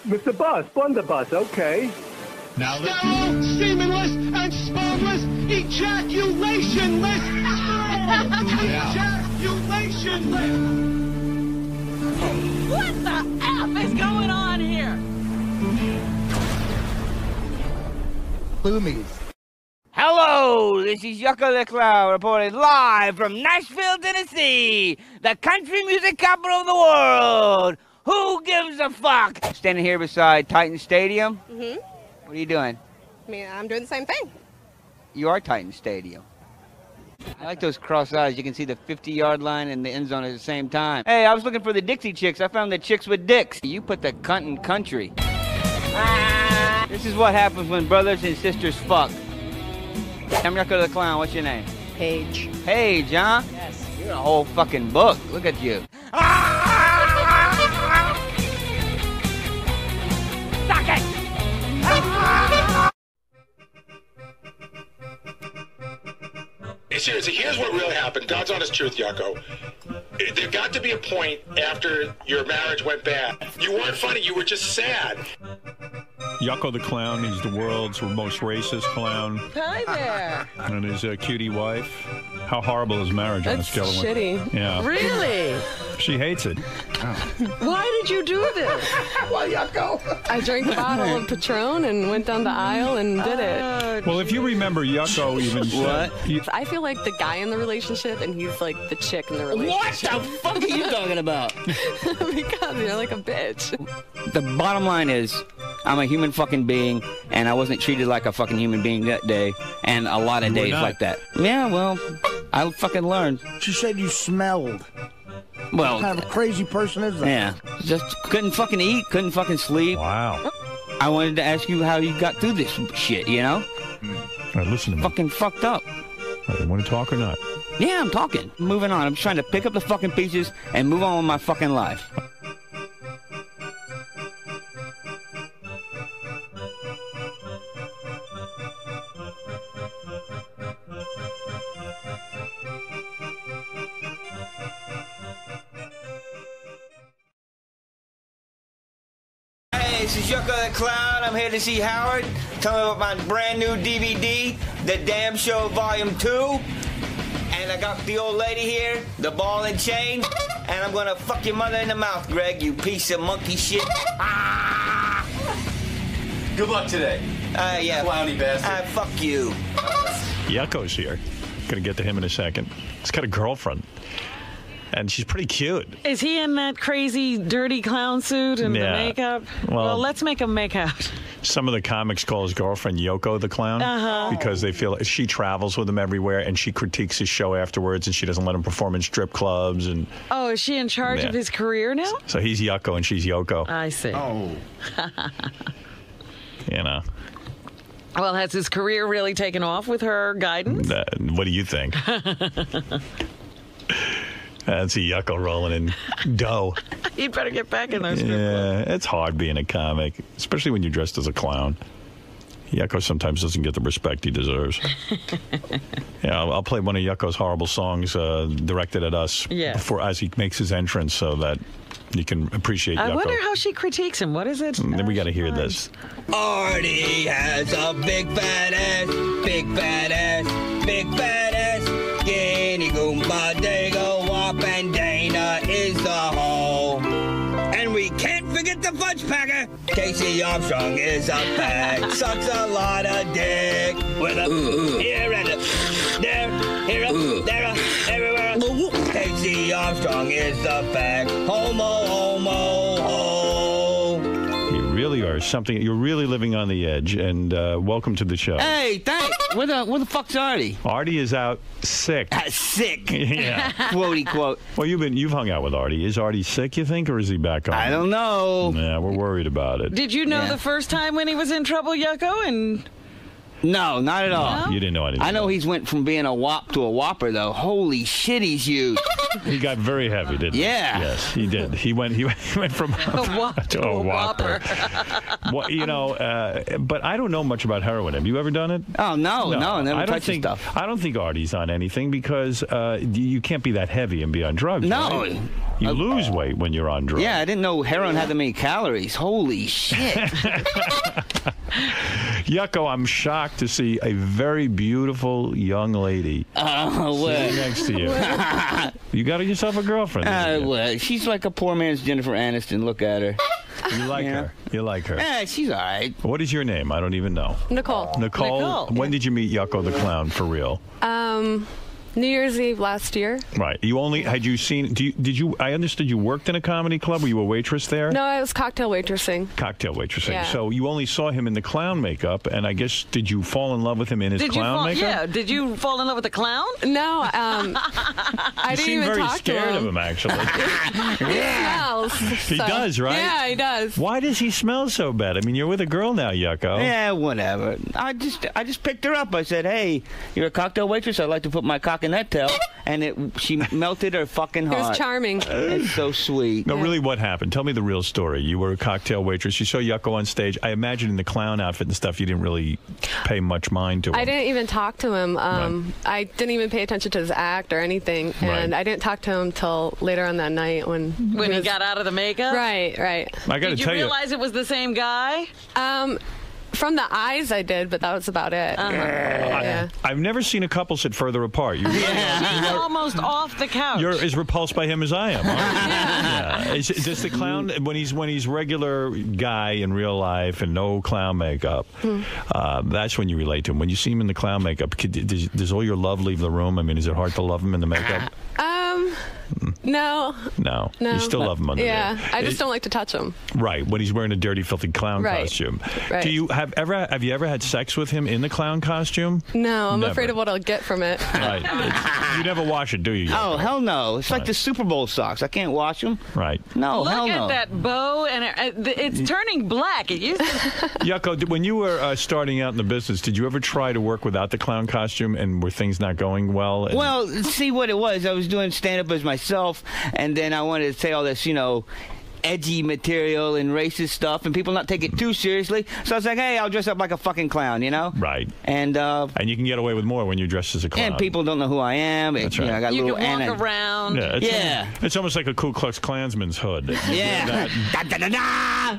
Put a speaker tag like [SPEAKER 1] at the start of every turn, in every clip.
[SPEAKER 1] Mr. Bus, Blunderbuss, okay.
[SPEAKER 2] Now let's
[SPEAKER 3] Sterile, semenless, and spermless, ejaculationless. Ejaculationless.
[SPEAKER 4] What the F is going on here?
[SPEAKER 5] Loomies.
[SPEAKER 6] Hello, this is Yucko the Clown reporting live from Nashville, Tennessee, the country music capital of the world. Who gives a fuck? Standing here beside Titan Stadium.
[SPEAKER 7] Mm-hmm.
[SPEAKER 6] What are you doing?
[SPEAKER 7] I mean, I'm doing the same thing.
[SPEAKER 6] You are Titan Stadium. I like those cross eyes. You can see the 50-yard line and the end zone at the same time. Hey, I was looking for the Dixie Chicks. I found the chicks with dicks. You put the cunt in country. This is what happens when brothers and sisters fuck. I'm Yucko the Clown. What's your name?
[SPEAKER 7] Paige.
[SPEAKER 6] Paige, huh?
[SPEAKER 7] Yes.
[SPEAKER 6] You're a whole fucking book. Look at you. Suck it!
[SPEAKER 2] Seriously, here's what really happened. God's honest truth, Yucko. There got to be a point after your marriage went bad. You weren't funny. You were just sad.
[SPEAKER 8] Yucko the Clown, he's the world's most racist clown.
[SPEAKER 4] Hi there.
[SPEAKER 8] And his cutie wife. How horrible is marriage on a scale of 1?
[SPEAKER 4] Shitty.
[SPEAKER 8] Yeah.
[SPEAKER 4] Really?
[SPEAKER 8] She hates it.
[SPEAKER 4] Why did you do this?
[SPEAKER 5] Well, Yucko.
[SPEAKER 9] I drank a bottle of Patron and went down the aisle and did it.
[SPEAKER 8] Well, if you remember, Yucko even said...
[SPEAKER 9] I feel like the guy in the relationship and he's like the chick in the relationship.
[SPEAKER 6] What the fuck are you talking about?
[SPEAKER 9] Because you're like a bitch.
[SPEAKER 6] The bottom line is, I'm a human fucking being, and I wasn't treated like a fucking human being that day, and a lot of days like that. Yeah, well, I fucking learned.
[SPEAKER 5] She said you smelled.
[SPEAKER 6] Well,
[SPEAKER 5] What kind of a crazy person is that?
[SPEAKER 6] yeah, just couldn't fucking eat, couldn't fucking sleep.
[SPEAKER 8] Wow.
[SPEAKER 6] I wanted to ask you how you got through this shit, you know?
[SPEAKER 8] All right, listen to me.
[SPEAKER 6] Fucking fucked up.
[SPEAKER 8] You want to talk or not?
[SPEAKER 6] Yeah, I'm talking. Moving on. I'm trying to pick up the fucking pieces and move on with my fucking life. Hey, this is Yucko the Clown. I'm here to see Howard. Tell him about my brand new DVD, The Damn Show Volume 2. And I got the old lady here, the ball and chain. And I'm gonna fuck your mother in the mouth, Greg, you piece of monkey shit. Ah!
[SPEAKER 10] Good luck today.
[SPEAKER 6] Yeah.
[SPEAKER 10] Clowny bastard.
[SPEAKER 6] Fuck you.
[SPEAKER 8] Yucko's here. Gonna get to him in a second. He's got a girlfriend. And she's pretty cute.
[SPEAKER 4] Is he in that crazy dirty clown suit and the makeup? Well, let's make him make out.
[SPEAKER 8] Some of the comics call his girlfriend Yucko the Clown because they feel like she travels with him everywhere and she critiques his show afterwards and she doesn't let him perform in strip clubs. And
[SPEAKER 4] Oh, is she in charge of his career now?
[SPEAKER 8] so he's Yucko and she's Yucko.
[SPEAKER 4] I see.
[SPEAKER 10] Oh.
[SPEAKER 8] You know.
[SPEAKER 4] Well, has his career really taken off with her guidance?
[SPEAKER 8] What do you think? That's a Yucko rolling in dough.
[SPEAKER 4] He'd better get back in those strip clubs.
[SPEAKER 8] Yeah, it's hard being a comic, especially when you're dressed as a clown. Yucko sometimes doesn't get the respect he deserves. Yeah, I'll play one of Yucko's horrible songs directed at us before as he makes his entrance so that you can appreciate Yucko.
[SPEAKER 4] I wonder how she critiques him. What is it?
[SPEAKER 8] Then we got to hear this.
[SPEAKER 6] Artie has a big fat ass, big fat ass, big fat ass. Skinny Goomba, Dago, Wop, and Dana is the hoe. And we can't forget the fudge packer. Casey Armstrong is a fag, sucks a lot of dick. With a here and a there, here, there, everywhere. Casey Armstrong is the fag. Homo, homo, ho.
[SPEAKER 8] You really are something. You're really living on the edge. And welcome to the show.
[SPEAKER 6] Hey, thanks. Where the fuck's Artie?
[SPEAKER 8] Artie is out sick.
[SPEAKER 6] Sick.
[SPEAKER 8] Yeah.
[SPEAKER 6] Quotey quote.
[SPEAKER 8] Well, you've hung out with Artie. Is Artie sick, you think, or is he back home?
[SPEAKER 6] I don't know.
[SPEAKER 8] Yeah, we're worried about it.
[SPEAKER 4] Did you know the first time when he was in trouble, Yucko? And
[SPEAKER 6] no, not at all.
[SPEAKER 4] No?
[SPEAKER 8] You didn't know anything.
[SPEAKER 6] I know he's went from being a wop to a whopper, though. Holy shit, he's huge.
[SPEAKER 8] He got very heavy, didn't he?
[SPEAKER 6] Yeah.
[SPEAKER 8] Yes, he did. He went from
[SPEAKER 4] a wop to a whopper.
[SPEAKER 8] Well, you know, but I don't know much about heroin. Have you ever done it?
[SPEAKER 6] Oh, no, I never touched the stuff.
[SPEAKER 8] I don't think Artie's on anything because you can't be that heavy and be on drugs.
[SPEAKER 6] No.
[SPEAKER 8] Right? You lose weight when you're on drugs.
[SPEAKER 6] Yeah, I didn't know heroin had that many calories. Holy shit.
[SPEAKER 8] Yucko, I'm shocked to see a very beautiful young lady sitting next to you. You got yourself a girlfriend.
[SPEAKER 6] Well, she's like a poor man's Jennifer Aniston. Look at her.
[SPEAKER 8] You like her? You like her?
[SPEAKER 6] Yeah, she's all right.
[SPEAKER 8] What is your name? I don't even know.
[SPEAKER 9] Nicole.
[SPEAKER 8] Nicole? When did you meet Yucko the Clown for real?
[SPEAKER 9] New Year's Eve last year.
[SPEAKER 8] Right. You only had you seen? Did you? I understood you worked in a comedy club. Were you a waitress there?
[SPEAKER 9] No, I was cocktail waitressing.
[SPEAKER 8] Cocktail waitressing.
[SPEAKER 9] Yeah.
[SPEAKER 8] So you only saw him in the clown makeup, and I guess did you fall in love with him in his clown makeup?
[SPEAKER 4] Yeah. Did you fall in love with the clown?
[SPEAKER 9] No. I didn't even talk to him.
[SPEAKER 8] You seem very scared of him, actually.
[SPEAKER 9] He smells.
[SPEAKER 8] He does, right?
[SPEAKER 9] Yeah, he does.
[SPEAKER 8] Why does he smell so bad? I mean, you're with a girl now, Yucko.
[SPEAKER 6] Yeah, whatever. I just picked her up. I said, "Hey, you're a cocktail waitress. I'd like to put my cock in that tail." And she melted her fucking heart.
[SPEAKER 9] It was charming.
[SPEAKER 6] It's so sweet.
[SPEAKER 8] No, really, what happened? Tell me the real story. You were a cocktail waitress. You saw Yucko on stage. I imagine in the clown outfit and stuff, you didn't really pay much mind to him.
[SPEAKER 9] I didn't even talk to him. I didn't even pay attention to his act or anything. And I didn't talk to him till later on that night when
[SPEAKER 4] he got out of the makeup?
[SPEAKER 9] Right.
[SPEAKER 8] I got to tell you.
[SPEAKER 4] Did you realize it was the same guy?
[SPEAKER 9] From the eyes, I did, but that was about it. Yeah.
[SPEAKER 8] I've never seen a couple sit further apart. You're
[SPEAKER 4] He's almost off the couch.
[SPEAKER 8] You're as repulsed by him as I am. Yeah. Does the clown, when he's regular guy in real life and no clown makeup, that's when you relate to him. When you see him in the clown makeup, does all your love leave the room? I mean, is it hard to love him in the makeup?
[SPEAKER 9] No.
[SPEAKER 8] You still love him under there.
[SPEAKER 9] Yeah, I just don't like to touch him.
[SPEAKER 8] Right, when he's wearing a dirty, filthy clown costume.
[SPEAKER 9] Right.
[SPEAKER 8] Do you have you ever had sex with him in the clown costume?
[SPEAKER 9] No, I'm afraid of what I'll get from it.
[SPEAKER 8] Right. You never wash it, do you?
[SPEAKER 6] Oh, hell no. It's like the Super Bowl socks. I can't wash them.
[SPEAKER 8] Right.
[SPEAKER 6] No, hell no.
[SPEAKER 4] Look at that bow, and it's turning black. It used to...
[SPEAKER 8] Yucko, when you were starting out in the business, did you ever try to work without the clown costume, and were things not going well?
[SPEAKER 6] Well, see what it was. I was doing stand-up as myself, and then I wanted to say all this, edgy material and racist stuff, and people not take it too seriously. So I was like, hey, I'll dress up like a fucking clown,
[SPEAKER 8] Right.
[SPEAKER 6] And
[SPEAKER 8] you can get away with more when you're dressed as a clown.
[SPEAKER 6] And people don't know who I am.
[SPEAKER 8] That's right.
[SPEAKER 6] I got
[SPEAKER 4] you
[SPEAKER 6] little
[SPEAKER 4] can walk around.
[SPEAKER 8] Yeah, it's almost like a Ku Klux Klansman's hood.
[SPEAKER 6] Yeah.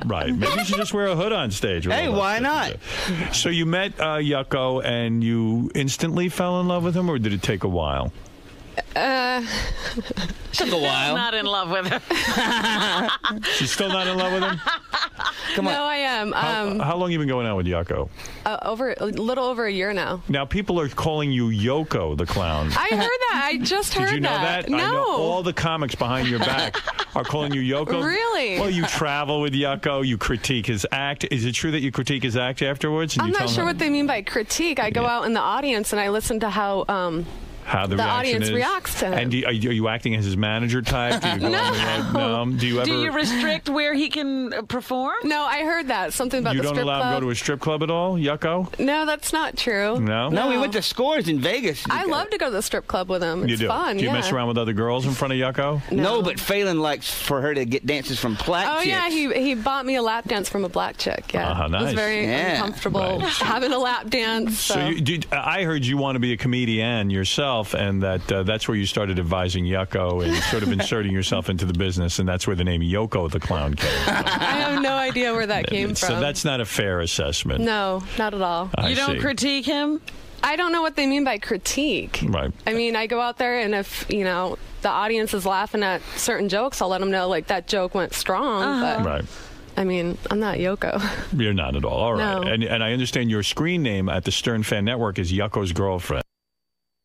[SPEAKER 8] Right. Maybe you should just wear a hood on stage.
[SPEAKER 6] Hey, why not?
[SPEAKER 8] So you met Yucko, and you instantly fell in love with him, or did it take a while?
[SPEAKER 6] Took a while.
[SPEAKER 4] Not in love with him.
[SPEAKER 8] She's still not in love with him?
[SPEAKER 6] Come on.
[SPEAKER 9] No, I am.
[SPEAKER 8] How long you been going out with Yucko?
[SPEAKER 9] A little over a year now.
[SPEAKER 8] Now, people are calling you Yucko the Clown.
[SPEAKER 9] I heard that. I just heard that.
[SPEAKER 8] Did you know that?
[SPEAKER 9] No.
[SPEAKER 8] I know all the comics behind your back are calling you Yucko.
[SPEAKER 9] Really?
[SPEAKER 8] Well, you travel with Yucko. You critique his act. Is it true that you critique his act afterwards?
[SPEAKER 9] I'm not sure what they mean by critique. I go out in the audience and I listen to how the audience reacts to him.
[SPEAKER 8] And are you acting as his manager type? Do you go
[SPEAKER 9] No.
[SPEAKER 8] Do you ever?
[SPEAKER 4] Do you restrict where he can perform?
[SPEAKER 9] No, I heard that. Something about the strip club.
[SPEAKER 8] You don't allow him to go to a strip club at all, Yucko?
[SPEAKER 9] No, that's not true.
[SPEAKER 8] No?
[SPEAKER 6] No, we went to Scores in Vegas.
[SPEAKER 9] I love to go to the strip club with him. It's fun.
[SPEAKER 8] Do you mess around with other girls in front of Yucko?
[SPEAKER 6] No, but Phelan likes for her to get dances from black chicks.
[SPEAKER 9] Yeah, he bought me a lap dance from a black chick. Yeah,
[SPEAKER 8] nice.
[SPEAKER 9] It was very uncomfortable having a lap dance. So
[SPEAKER 8] I heard you want to be a comedian yourself, and that's where you started advising Yucko and sort of inserting yourself into the business, and that's where the name Yucko the Clown came from.
[SPEAKER 9] I have no idea where that came from.
[SPEAKER 8] So that's not a fair assessment.
[SPEAKER 9] No, not at all.
[SPEAKER 4] You don't critique him?
[SPEAKER 9] I don't know what they mean by critique.
[SPEAKER 8] Right.
[SPEAKER 9] I mean, I go out there, and if, the audience is laughing at certain jokes, I'll let them know, like, that joke went strong. But,
[SPEAKER 8] right.
[SPEAKER 9] I mean, I'm not Yucko.
[SPEAKER 8] You're not at all. All right.
[SPEAKER 9] No.
[SPEAKER 8] And I understand your screen name at the Stern Fan Network is Yucko's Girlfriend.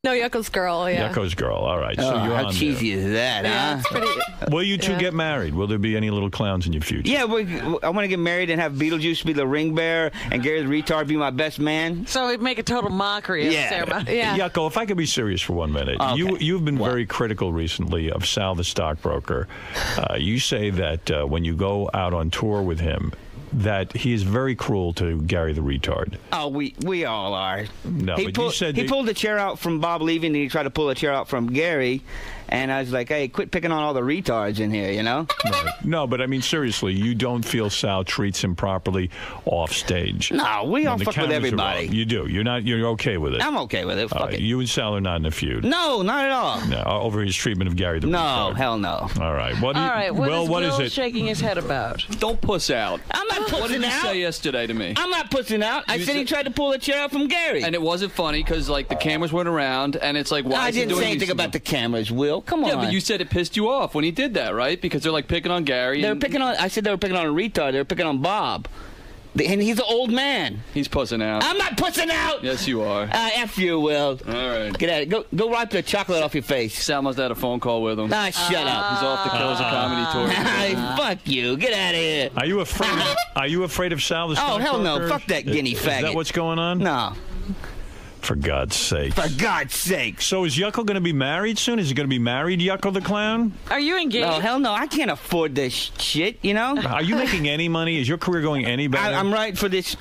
[SPEAKER 9] No, Yucko's Girl, yeah.
[SPEAKER 8] Yucko's Girl, all right. So you're
[SPEAKER 6] how
[SPEAKER 8] on
[SPEAKER 6] cheesy is that,
[SPEAKER 9] Yeah,
[SPEAKER 6] huh?
[SPEAKER 9] it's pretty...
[SPEAKER 8] Will you two get married? Will there be any little clowns in your future?
[SPEAKER 6] Yeah, I want to get married and have Beetlejuice be the ring bearer and Gary the Retard be my best man.
[SPEAKER 4] So it'd make a total mockery of Sarah.
[SPEAKER 9] Yeah.
[SPEAKER 8] Yucko, if I could be serious for 1 minute.
[SPEAKER 6] Okay.
[SPEAKER 8] You've been very critical recently of Sal the stockbroker. You say that when you go out on tour with him, that he is very cruel to Gary the retard.
[SPEAKER 6] Oh, we all are.
[SPEAKER 8] No,
[SPEAKER 6] he
[SPEAKER 8] but
[SPEAKER 6] pulled,
[SPEAKER 8] you said
[SPEAKER 6] he pulled the chair out from Bob Levy, and he tried to pull a chair out from Gary. And I was like, hey, quit picking on all the retards in here, you know?
[SPEAKER 8] Right. No, but I mean, seriously, you don't feel Sal treats him properly off stage.
[SPEAKER 6] No, we all fuck with everybody.
[SPEAKER 8] You do. You're okay with it.
[SPEAKER 6] I'm okay with it. Fuck it.
[SPEAKER 8] You and Sal are not in a feud.
[SPEAKER 6] No, not at all.
[SPEAKER 8] No, over his treatment of Gary the retard.
[SPEAKER 6] No, hell no.
[SPEAKER 8] All right. What
[SPEAKER 4] is
[SPEAKER 8] what is
[SPEAKER 4] Will
[SPEAKER 8] it?
[SPEAKER 4] shaking his head about?
[SPEAKER 11] Don't puss out.
[SPEAKER 6] I'm not pussing out.
[SPEAKER 11] What did you say yesterday to me?
[SPEAKER 6] I'm not pussing out. I said he tried to pull a chair out from Gary.
[SPEAKER 11] And it wasn't funny because, like, the cameras went around, and it's like, why
[SPEAKER 6] I
[SPEAKER 11] is he
[SPEAKER 6] didn't
[SPEAKER 11] doing
[SPEAKER 6] say anything about the cameras, Will. Come on.
[SPEAKER 11] Yeah, but you said it pissed you off when he did that, right? Because they're, like, picking on Gary.
[SPEAKER 6] I said they were picking on a retard. They were picking on Bob. And he's an old man.
[SPEAKER 11] He's pussing out.
[SPEAKER 6] I'm not pussing out.
[SPEAKER 11] Yes, you are.
[SPEAKER 6] F you, Will.
[SPEAKER 11] All right.
[SPEAKER 6] Get at it. Go wipe the chocolate off your face.
[SPEAKER 11] Sal must have had a phone call with him.
[SPEAKER 6] Shut up.
[SPEAKER 11] He's off the Killers of Comedy tour.
[SPEAKER 6] Fuck you. Get out of here.
[SPEAKER 8] Are you afraid? Are you afraid of Sal? The
[SPEAKER 6] Oh, hell no. Fuck that guinea faggot.
[SPEAKER 8] Is that what's going on?
[SPEAKER 6] No.
[SPEAKER 8] For God's sake.
[SPEAKER 6] For God's sake.
[SPEAKER 8] So is Yucko going to be married soon? Is he going to be married, Yucko the clown?
[SPEAKER 4] Are you engaged?
[SPEAKER 6] No, hell no. I can't afford this shit, you know?
[SPEAKER 8] Are you making any money? Is your career going any better?
[SPEAKER 6] I'm writing for this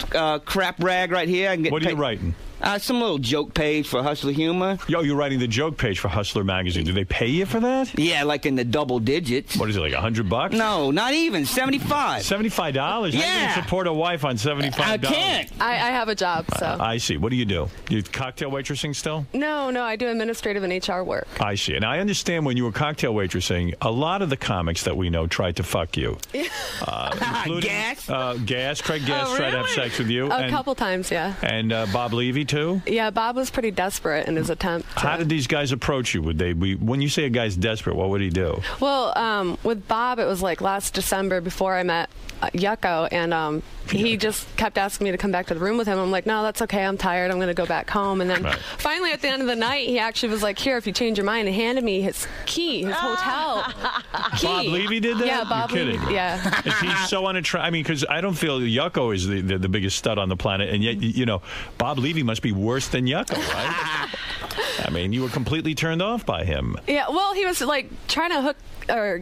[SPEAKER 6] crap rag right here.
[SPEAKER 8] What are you writing?
[SPEAKER 6] Some little joke page for Hustler Humor.
[SPEAKER 8] Yo, you're writing the joke page for Hustler Magazine. Do they pay you for that?
[SPEAKER 6] Yeah, like in the double digits.
[SPEAKER 8] What is it, like $100?
[SPEAKER 6] No, not even. $75.
[SPEAKER 8] $75?
[SPEAKER 6] Yeah.
[SPEAKER 8] How do you support a wife on $75?
[SPEAKER 6] I can't.
[SPEAKER 9] I have a job, so.
[SPEAKER 8] I see. What do? You cocktail waitressing still?
[SPEAKER 9] No, I do administrative and HR work.
[SPEAKER 8] I see. And I understand when you were cocktail waitressing, a lot of the comics that we know tried to fuck you. Including,
[SPEAKER 6] Gas?
[SPEAKER 8] Craig Gass tried to have sex with you.
[SPEAKER 9] A couple times, yeah.
[SPEAKER 8] And Bob Levy, too?
[SPEAKER 9] Yeah, Bob was pretty desperate in his attempt.
[SPEAKER 8] How did these guys approach you? When you say a guy's desperate, what would he do?
[SPEAKER 9] Well, with Bob, it was like last December before I met Yucko, and he just kept asking me to come back to the room with him. I'm like, no, that's okay. I'm tired. I'm going to go back home. And then finally, at the end of the night, he actually was like, here, if you change your mind, and handed me his key, his hotel key.
[SPEAKER 8] Bob Levy did that?
[SPEAKER 9] Yeah, Bob
[SPEAKER 8] You're kidding.
[SPEAKER 9] Levy. Yeah.
[SPEAKER 8] Is he so unattractive? I mean, because I don't feel Yucko is the biggest stud on the planet, and yet, you know, Bob Levy must be worse than Yucko, right? I mean, you were completely turned off by him.
[SPEAKER 9] Yeah, well, he was like trying to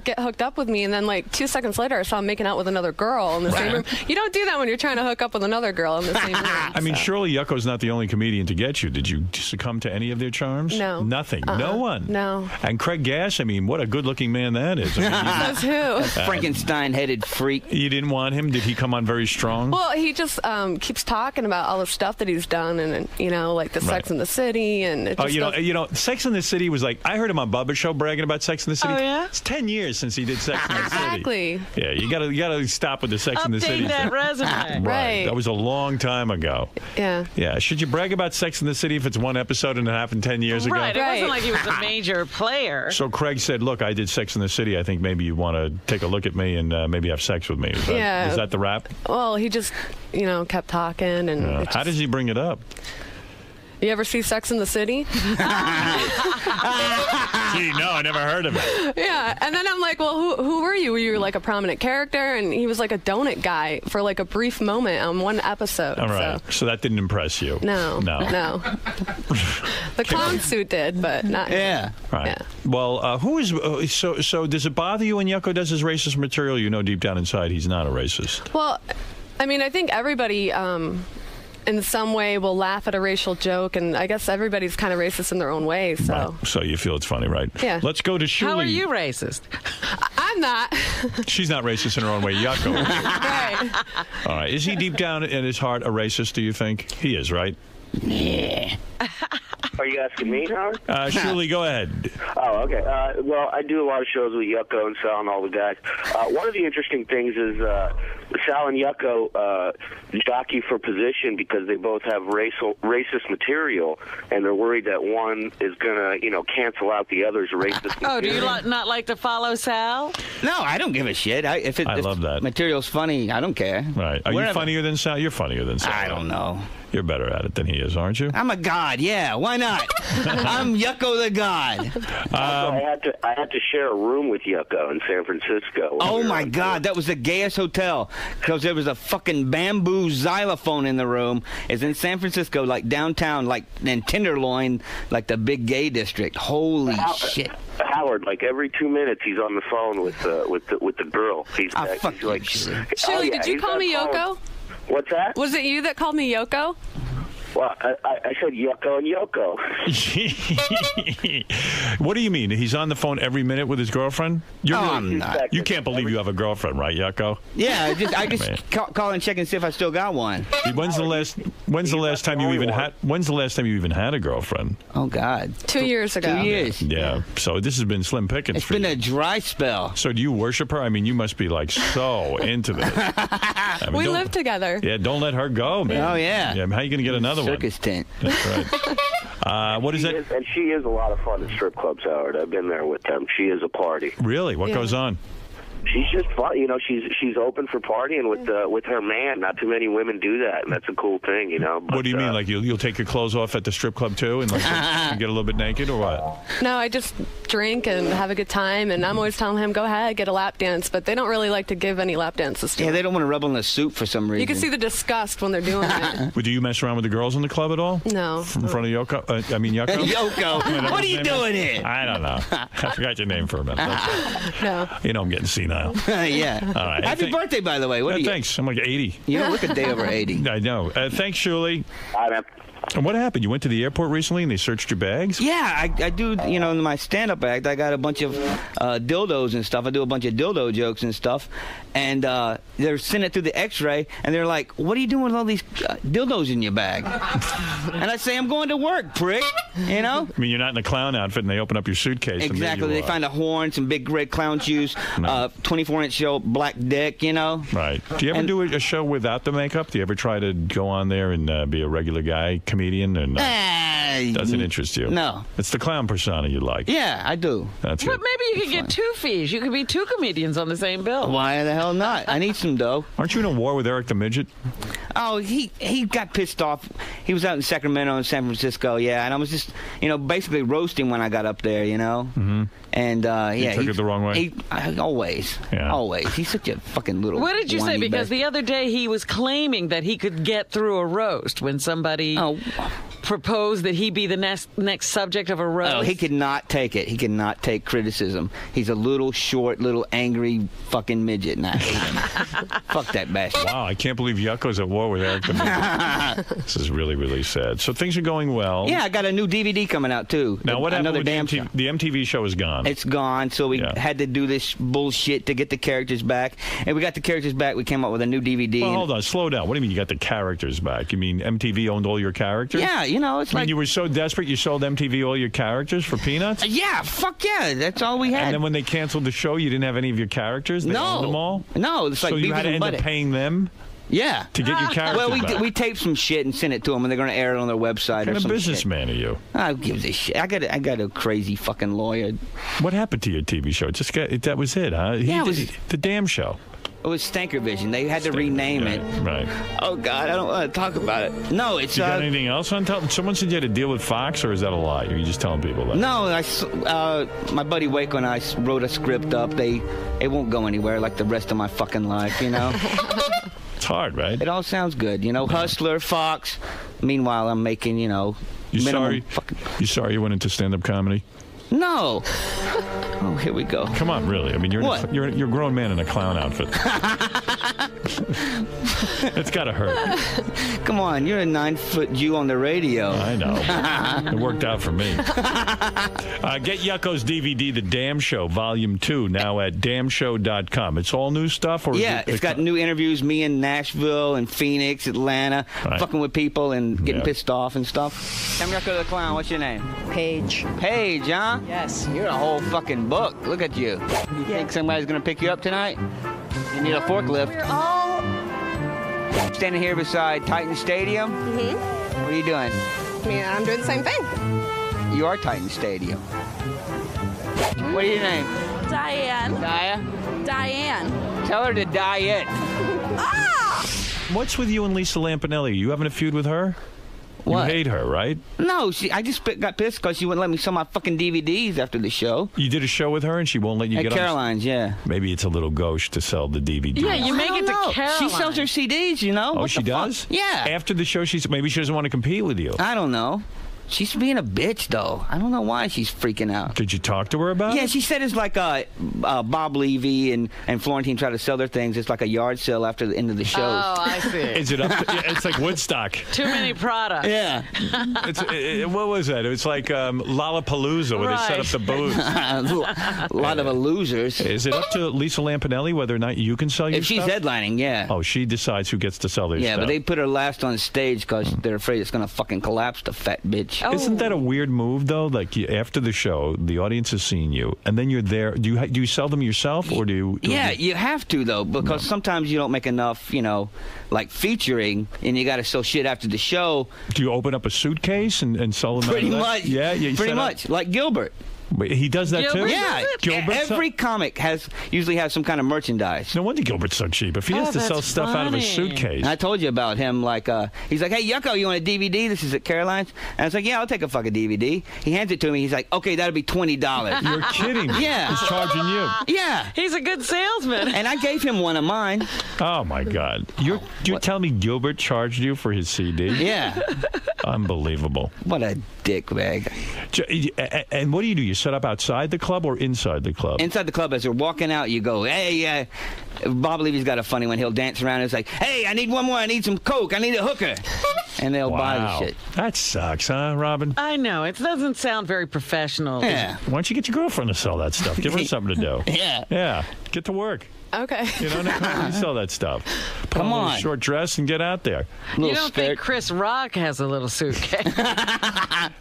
[SPEAKER 9] get hooked up with me, and then like 2 seconds later I saw him making out with another girl in the same room. You don't do that when you're trying to hook up with another girl in the same room.
[SPEAKER 8] I mean, surely Yucko's not the only comedian to get you. Did you succumb to any of their charms?
[SPEAKER 9] No.
[SPEAKER 8] Nothing. No one.
[SPEAKER 9] No.
[SPEAKER 8] And Craig Gass, I mean, what a good-looking man that is. I mean,
[SPEAKER 9] Says who?
[SPEAKER 6] Frankenstein-headed freak.
[SPEAKER 8] You didn't want him? Did he come on very strong?
[SPEAKER 9] Well, he just keeps talking about all the stuff that he's done, and you know, like the Sex and the City, and it just
[SPEAKER 8] you know, Sex and the City was like, I heard him on Bubba's show bragging about Sex and the City.
[SPEAKER 4] Oh, yeah?
[SPEAKER 8] It's 10 years since he did Sex and the City.
[SPEAKER 9] Exactly.
[SPEAKER 8] Yeah, you gotta stop with the Sex and the City.
[SPEAKER 4] Update that resume.
[SPEAKER 9] Right.
[SPEAKER 8] That was a long time ago.
[SPEAKER 9] Yeah.
[SPEAKER 8] Yeah. Should you brag about Sex and the City if it's one episode and it happened 10 years ago?
[SPEAKER 4] Right. It wasn't like he was a major player.
[SPEAKER 8] So Craig said, look, I did Sex and the City. I think maybe you want to take a look at me and maybe have sex with me. Is that the rap?
[SPEAKER 9] Well, he just, you know, kept talking. And
[SPEAKER 8] How does he bring it up?
[SPEAKER 9] You ever see Sex in the City?
[SPEAKER 8] Gee, no, I never heard of it.
[SPEAKER 9] Yeah, and then I'm like, well, who were you? Were you like a prominent character? And he was like a donut guy for like a brief moment on one episode.
[SPEAKER 8] All right, so that didn't impress you?
[SPEAKER 9] No. The clown suit did, but not.
[SPEAKER 6] Yeah.
[SPEAKER 8] Right.
[SPEAKER 9] Yeah.
[SPEAKER 8] Well, who is so? Does it bother you when Yucko does his racist material? You know, deep down inside, he's not a racist.
[SPEAKER 9] Well, I mean, I think everybody. In some way will laugh at a racial joke, and I guess everybody's kind of racist in their own way. So,
[SPEAKER 8] right. So you feel it's funny, right?
[SPEAKER 9] Yeah.
[SPEAKER 8] Let's go to Shuli.
[SPEAKER 4] How are you racist?
[SPEAKER 9] I'm not.
[SPEAKER 8] She's not racist in her own way. Yucko.
[SPEAKER 9] Right.
[SPEAKER 8] All right. Is he deep down in his heart a racist? Do you think he is? Right.
[SPEAKER 6] Yeah.
[SPEAKER 12] Are you asking me, Howard?
[SPEAKER 8] Shuli, go ahead.
[SPEAKER 12] Oh, okay. Well, I do a lot of shows with Yucko and Sal and all the guys. One of the interesting things is Sal and Yucko jockey for position because they both have racist material, and they're worried that one is going to, cancel out the other's racist material.
[SPEAKER 4] Oh, do you not like to follow Sal?
[SPEAKER 6] No, I don't give a shit. If
[SPEAKER 8] love that.
[SPEAKER 6] material's funny, I don't care.
[SPEAKER 8] Right. Are you funnier than Sal? You're funnier than Sal.
[SPEAKER 6] I don't know.
[SPEAKER 8] You're better at it than he is, aren't you?
[SPEAKER 6] I'm a god, yeah. Why not? I'm Yucko the god.
[SPEAKER 12] I had to share a room with Yucko in San Francisco.
[SPEAKER 6] Oh, my God. That was the gayest hotel because there was a fucking bamboo xylophone in the room. It's in San Francisco, like downtown, like in Tenderloin, like the big gay district. Holy shit.
[SPEAKER 12] Howard, like every 2 minutes, he's on the phone with the girl. He's like,
[SPEAKER 9] Shirley, did you call me Yucko?
[SPEAKER 12] What's that?
[SPEAKER 9] Was it you that called me Yucko?
[SPEAKER 12] Well, I said Yucko and Yucko.
[SPEAKER 8] What do you mean? He's on the phone every minute with his girlfriend?
[SPEAKER 6] I'm not.
[SPEAKER 8] You can't believe you have a girlfriend, right, Yucko?
[SPEAKER 6] Yeah, I just call and check and see if I still got one.
[SPEAKER 8] When's the last time you even had a girlfriend?
[SPEAKER 6] Oh God,
[SPEAKER 9] 2 years ago.
[SPEAKER 6] 2 years.
[SPEAKER 8] Yeah. So this has been slim pickings.
[SPEAKER 6] It's been a dry spell.
[SPEAKER 8] So do you worship her? I mean, you must be like so into this.
[SPEAKER 9] We live together.
[SPEAKER 8] Yeah, don't let her go, man.
[SPEAKER 6] Oh yeah.
[SPEAKER 8] Yeah. How are you going to get another one?
[SPEAKER 6] Circus tent.
[SPEAKER 8] That's right. What is it?
[SPEAKER 12] And she is a lot of fun at strip clubs, Howard. I've been there with them. She is a party.
[SPEAKER 8] Really? What goes on?
[SPEAKER 12] She's just fun, you know. She's open for partying with her man. Not too many women do that, and that's a cool thing, you know. But,
[SPEAKER 8] what do you mean? Like you'll take your clothes off at the strip club too, and like get a little bit naked, or what?
[SPEAKER 9] No, I just drink and have a good time, and I'm always telling him, "Go ahead, get a lap dance." But they don't really like to give any lap dances to
[SPEAKER 6] Yeah,
[SPEAKER 9] him.
[SPEAKER 6] they don't want to rub on the soup for some reason.
[SPEAKER 9] You can see the disgust when they're doing it.
[SPEAKER 8] Do you mess around with the girls in the club at all?
[SPEAKER 9] No.
[SPEAKER 8] In front of Yucko? Yucko?
[SPEAKER 6] Yucko. What are you doing here?
[SPEAKER 8] I don't know. I forgot your name for a minute.
[SPEAKER 9] No.
[SPEAKER 8] You know I'm getting senile.
[SPEAKER 6] Yeah.
[SPEAKER 8] All right.
[SPEAKER 6] Happy birthday, by the way. What are you?
[SPEAKER 8] Thanks. I'm like 80.
[SPEAKER 6] You don't look a day over 80.
[SPEAKER 8] I know. Thanks, Shirley.
[SPEAKER 12] All right.
[SPEAKER 8] And what happened? You went to the airport recently and they searched your bags?
[SPEAKER 6] Yeah, I do, you know, in my stand-up act, I got a bunch of dildos and stuff. I do a bunch of dildo jokes and stuff. And they're sending it through the x-ray, and they're like, what are you doing with all these dildos in your bag? And I say, I'm going to work, prick, you know?
[SPEAKER 8] I mean, you're not in a clown outfit, and they open up your suitcase.
[SPEAKER 6] Exactly.
[SPEAKER 8] And
[SPEAKER 6] they find a horn, some big red clown shoes, 24-inch black dick, you know?
[SPEAKER 8] Right. Do you ever do a show without the makeup? Do you ever try to go on there and be a regular guy, comedian? And doesn't interest you?
[SPEAKER 6] No.
[SPEAKER 8] It's the clown persona you like.
[SPEAKER 6] Yeah, I do.
[SPEAKER 8] That's
[SPEAKER 4] But
[SPEAKER 8] good.
[SPEAKER 4] maybe you could get 2 fees. You could be 2 comedians on the same bill.
[SPEAKER 6] Why the hell not? I need some dough.
[SPEAKER 8] Aren't you in a war with Eric the Midget?
[SPEAKER 6] Oh, he got pissed off. He was out in Sacramento and San Francisco, yeah, and I was just, you know, basically roasting when I got up there, you know? Mm-hmm. And, yeah.
[SPEAKER 8] He took it the wrong way?
[SPEAKER 6] Always.
[SPEAKER 8] Yeah.
[SPEAKER 6] Always. He's such a fucking little
[SPEAKER 4] What did you say?
[SPEAKER 6] whiny
[SPEAKER 4] Because
[SPEAKER 6] bastard.
[SPEAKER 4] the other day he was claiming that he could get through a roast when somebody proposed that he be the next subject of a roast.
[SPEAKER 6] Oh, he could not take it. He could not take criticism. He's a little short, little angry fucking midget, and I hate him. Fuck that bastard.
[SPEAKER 8] Wow, I can't believe Yucko's at war with Eric the Midget. This is really, really sad. So things are going well.
[SPEAKER 6] Yeah, I got a new DVD coming out, too.
[SPEAKER 8] Now, what happened
[SPEAKER 6] Another
[SPEAKER 8] with
[SPEAKER 6] damn
[SPEAKER 8] the
[SPEAKER 6] show.
[SPEAKER 8] The MTV show is gone.
[SPEAKER 6] It's gone, so we had to do this bullshit to get the characters back. And we got the characters back. We came up with a new DVD.
[SPEAKER 8] Well, hold on. Slow down. What do you mean you got the characters back? You mean MTV owned all your characters?
[SPEAKER 6] Yeah, you know, it's
[SPEAKER 8] I mean,
[SPEAKER 6] like...
[SPEAKER 8] you were so desperate you sold MTV all your characters for peanuts?
[SPEAKER 6] Yeah, fuck yeah. That's all we had.
[SPEAKER 8] And then when they canceled the show, you didn't have any of your characters? They owned them all?
[SPEAKER 6] No, it's like
[SPEAKER 8] so you had to end up paying them?
[SPEAKER 6] Yeah.
[SPEAKER 8] To get your characters
[SPEAKER 6] Well,
[SPEAKER 8] back?
[SPEAKER 6] we taped some shit and sent it to them, and they're going to air it on their website.
[SPEAKER 8] What kind
[SPEAKER 6] or
[SPEAKER 8] of
[SPEAKER 6] some
[SPEAKER 8] businessman are you?
[SPEAKER 6] I gives a shit. I got a crazy fucking lawyer.
[SPEAKER 8] What happened to your TV show? That was it, huh?
[SPEAKER 6] Yeah, it was
[SPEAKER 8] the damn show.
[SPEAKER 6] It was Stanker Vision. They had to rename it.
[SPEAKER 8] Right.
[SPEAKER 6] Oh God, I don't want to talk about it. No, it's.
[SPEAKER 8] You got anything else on top? Someone said you had a deal with Fox, or is that a lie? Or are you just telling people that?
[SPEAKER 6] No, my buddy Waco and I wrote a script up. It won't go anywhere like the rest of my fucking life, you know.
[SPEAKER 8] It's hard, right?
[SPEAKER 6] It all sounds good, you know. Hustler, Fox. Meanwhile, I'm making, you know.
[SPEAKER 8] You sorry you went into stand-up comedy?
[SPEAKER 6] No. Oh, here we go.
[SPEAKER 8] Come on, really? I mean, you're a grown man in a clown outfit. It's got to hurt.
[SPEAKER 6] Come on, you're a 9-foot Jew on the radio.
[SPEAKER 8] I know. It worked out for me. Get Yucko's DVD, The Damn Show, Volume 2, now at damnshow.com. It's all new stuff? Or
[SPEAKER 6] Yeah, it's got new interviews, me in Nashville and Phoenix, Atlanta, fucking with people and getting pissed off and stuff. I'm Yucko the Clown. What's your name?
[SPEAKER 13] Paige.
[SPEAKER 6] Paige, huh?
[SPEAKER 13] Yes.
[SPEAKER 6] You're a whole fucking book. Look at you. You think somebody's going to pick you up tonight? You need a forklift.
[SPEAKER 13] We're all...
[SPEAKER 6] Standing here beside Titan Stadium.
[SPEAKER 7] Mm-hmm.
[SPEAKER 6] What are you doing?
[SPEAKER 7] I mean, I'm doing the same thing.
[SPEAKER 6] You are Titan Stadium. What is your name?
[SPEAKER 13] Diane.
[SPEAKER 6] Diane?
[SPEAKER 13] Diane.
[SPEAKER 6] Tell her to diet.
[SPEAKER 13] Ah!
[SPEAKER 8] What's with you and Lisa Lampanelli? You having a feud with her?
[SPEAKER 6] What?
[SPEAKER 8] You hate her, right?
[SPEAKER 6] No, I just got pissed because she wouldn't let me sell my fucking DVDs after the show.
[SPEAKER 8] You did a show with her and she won't let you
[SPEAKER 6] At
[SPEAKER 8] get
[SPEAKER 6] Caroline's, yeah.
[SPEAKER 8] Maybe it's a little gauche to sell the DVDs.
[SPEAKER 4] Yeah, you make it to Caroline.
[SPEAKER 6] She sells her CDs, you know.
[SPEAKER 8] Oh,
[SPEAKER 6] What
[SPEAKER 8] she
[SPEAKER 6] the fuck?
[SPEAKER 8] does?
[SPEAKER 6] Yeah.
[SPEAKER 8] After the show, maybe she doesn't want to compete with you.
[SPEAKER 6] I don't know. She's being a bitch, though. I don't know why she's freaking out.
[SPEAKER 8] Did you talk to her about it?
[SPEAKER 6] Yeah, she said it's like Bob Levy and Florentine try to sell their things. It's like a yard sale after the end of the shows.
[SPEAKER 4] Oh, I see.
[SPEAKER 8] Is it up to, it's like Woodstock.
[SPEAKER 4] Too many products.
[SPEAKER 6] Yeah.
[SPEAKER 8] What was that? It was like Lollapalooza where they set up the booths.
[SPEAKER 6] A lot of losers.
[SPEAKER 8] Is it up to Lisa Lampanelli whether or not you can sell your
[SPEAKER 6] If she's
[SPEAKER 8] stuff?
[SPEAKER 6] headlining, yeah.
[SPEAKER 8] Oh, she decides who gets to sell their
[SPEAKER 6] Yeah,
[SPEAKER 8] stuff.
[SPEAKER 6] but they put her last on stage because they're afraid it's going to fucking collapse, the fat bitch.
[SPEAKER 8] Isn't that a weird move, though? Like, after the show, the audience has seen you, and then you're there. Do you sell them yourself, or do you...
[SPEAKER 6] Yeah, you have to, though, because sometimes you don't make enough, like featuring, and you got to sell shit after the show.
[SPEAKER 8] Do you open up a suitcase and sell them?
[SPEAKER 6] Pretty
[SPEAKER 8] out of that?
[SPEAKER 6] much.
[SPEAKER 8] Yeah,
[SPEAKER 6] Pretty much. Like Gilbert.
[SPEAKER 8] Wait, he does that too?
[SPEAKER 6] Yeah,
[SPEAKER 8] Gilbert's
[SPEAKER 6] every comic usually has some kind of merchandise.
[SPEAKER 8] No wonder Gilbert's so cheap. If he has to sell stuff out of a suitcase.
[SPEAKER 6] And I told you about him. Like, he's like, "Hey, Yucko, you want a DVD? This is at Caroline's." And I was like, "Yeah, I'll take a fucking DVD." He hands it to me. He's like, "Okay, that'll be $20."
[SPEAKER 8] You're kidding me.
[SPEAKER 6] Yeah,
[SPEAKER 8] he's charging you.
[SPEAKER 6] Yeah,
[SPEAKER 4] he's a good salesman.
[SPEAKER 6] And I gave him one of mine.
[SPEAKER 8] Oh my God! You're telling me Gilbert charged you for his CD?
[SPEAKER 6] Yeah.
[SPEAKER 8] Unbelievable.
[SPEAKER 6] What a dickbag.
[SPEAKER 8] And what do? You set up outside the club or inside the club?
[SPEAKER 6] Inside the club, as they're walking out, you go, "Hey, Bob Levy's got a funny one. He'll dance around and it's like, 'Hey, I need one more. I need some Coke. I need a hooker.'" And they'll buy the shit.
[SPEAKER 8] That sucks, huh, Robin?
[SPEAKER 4] I know. It doesn't sound very professional.
[SPEAKER 6] Yeah.
[SPEAKER 8] Why don't you get your girlfriend to sell that stuff? Give her something to do.
[SPEAKER 6] Yeah.
[SPEAKER 8] Yeah. Get to work.
[SPEAKER 9] Okay.
[SPEAKER 8] You know, you sell that stuff. Put
[SPEAKER 6] Come
[SPEAKER 8] on a
[SPEAKER 6] on.
[SPEAKER 8] little short dress and get out there.
[SPEAKER 4] You don't think Chris Rock has a little suitcase?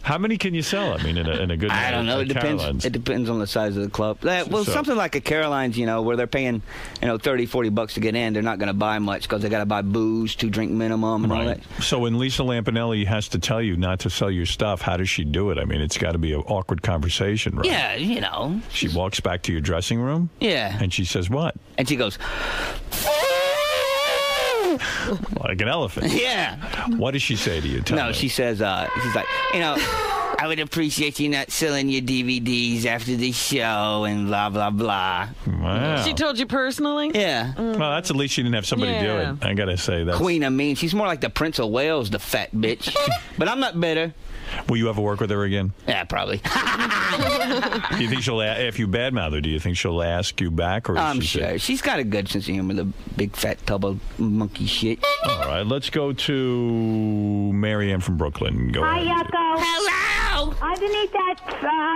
[SPEAKER 8] How many can you sell? I mean, in a good night.
[SPEAKER 6] I don't know.
[SPEAKER 8] At
[SPEAKER 6] It depends.
[SPEAKER 8] Caroline's?
[SPEAKER 6] It depends on the size of the club. Well,
[SPEAKER 8] So-
[SPEAKER 6] something like a Caroline's, where they're paying, $30-$40 to get in. They're not going to buy much because they got to buy booze, 2-drink minimum, and all that.
[SPEAKER 8] So when Lisa Lampanelli has to tell you not to sell your stuff, how does she do it? I mean, it's got to be an awkward conversation, right?
[SPEAKER 6] Yeah,
[SPEAKER 8] She walks back to your dressing room?
[SPEAKER 6] Yeah.
[SPEAKER 8] And she says what?
[SPEAKER 6] And she goes,
[SPEAKER 8] like an elephant.
[SPEAKER 6] Yeah.
[SPEAKER 8] What does she say to you? Tell me.
[SPEAKER 6] She says, she's like, "I would appreciate you not selling your DVDs after the show and blah, blah, blah."
[SPEAKER 8] Wow.
[SPEAKER 4] She told you personally?
[SPEAKER 6] Yeah.
[SPEAKER 8] Well, that's at least she didn't have somebody do
[SPEAKER 4] Yeah.
[SPEAKER 8] it. I got to say that.
[SPEAKER 6] Queen of Mean. She's more like the Prince of Wales, the fat bitch. But I'm not bitter.
[SPEAKER 8] Will you ever work with her again?
[SPEAKER 6] Yeah, probably.
[SPEAKER 8] Do you think she'll, if you badmouth her, do you think she'll ask you back? Or is
[SPEAKER 6] I'm
[SPEAKER 8] she
[SPEAKER 6] sure. She's got a good sense of humor, the big fat tub of monkey shit.
[SPEAKER 8] All right, let's go to Marianne from Brooklyn. Go
[SPEAKER 13] Hi,
[SPEAKER 8] ahead.
[SPEAKER 13] Yucko.
[SPEAKER 6] Hello.
[SPEAKER 13] Underneath that,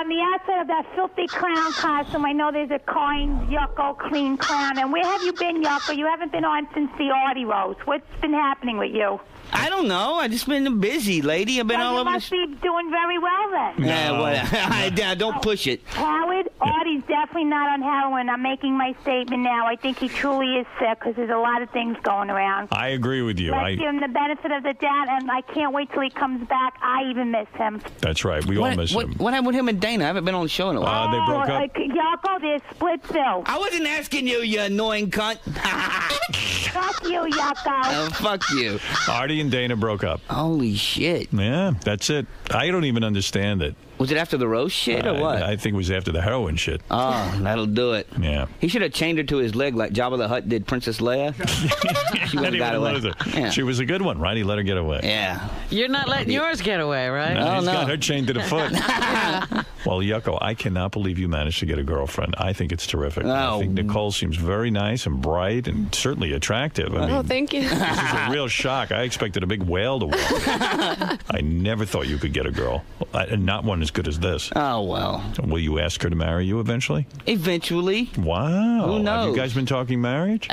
[SPEAKER 13] on the outside of that filthy clown costume, I know there's a kind Yucko clean clown. And where have you been, Yucko? You haven't been on since the Artie roast. What's been happening with you?
[SPEAKER 6] I don't know. I just been busy, lady. I've been all
[SPEAKER 13] You
[SPEAKER 6] over
[SPEAKER 13] must be doing very well then.
[SPEAKER 6] Yeah, don't push it.
[SPEAKER 13] Howard, Artie's definitely not on heroin. I'm making my statement now. I think he truly is sick because there's a lot of things going around.
[SPEAKER 8] I agree with you.
[SPEAKER 13] Let's give him the benefit of the doubt, and I can't wait till he comes back. I even miss him.
[SPEAKER 8] That's right. We all miss him.
[SPEAKER 6] What happened with him and Dana? I haven't been on the show in a while.
[SPEAKER 8] They broke up.
[SPEAKER 13] Yucko, they're split still.
[SPEAKER 6] I wasn't asking you, you annoying cunt.
[SPEAKER 13] Fuck you, Yucko.
[SPEAKER 6] Fuck you.
[SPEAKER 8] Artie and Dana broke up.
[SPEAKER 6] Holy shit.
[SPEAKER 8] Yeah, that's it. I don't even understand it.
[SPEAKER 6] Was it after the roast shit or what?
[SPEAKER 8] I think it was after the heroin shit.
[SPEAKER 6] Oh, that'll do it.
[SPEAKER 8] Yeah.
[SPEAKER 6] He should have chained her to his leg like Jabba the Hutt did Princess Leia. She would have got away.
[SPEAKER 8] Yeah. She was a good one, right? He let her get away.
[SPEAKER 6] Yeah.
[SPEAKER 4] You're not letting yours get away, right?
[SPEAKER 8] No, he's got her chained to the foot. Well, Yucko, I cannot believe you managed to get a girlfriend. I think it's terrific. I think Nicole seems very nice and bright and certainly attractive. I mean,
[SPEAKER 9] thank you.
[SPEAKER 8] This is a real shock. I expected a big whale to walk. I never thought you could get a girl, and not one as good as this.
[SPEAKER 6] Oh, well.
[SPEAKER 8] Will you ask her to marry you eventually?
[SPEAKER 6] Eventually.
[SPEAKER 8] Wow.
[SPEAKER 6] Who knows?
[SPEAKER 8] Have you guys been talking marriage?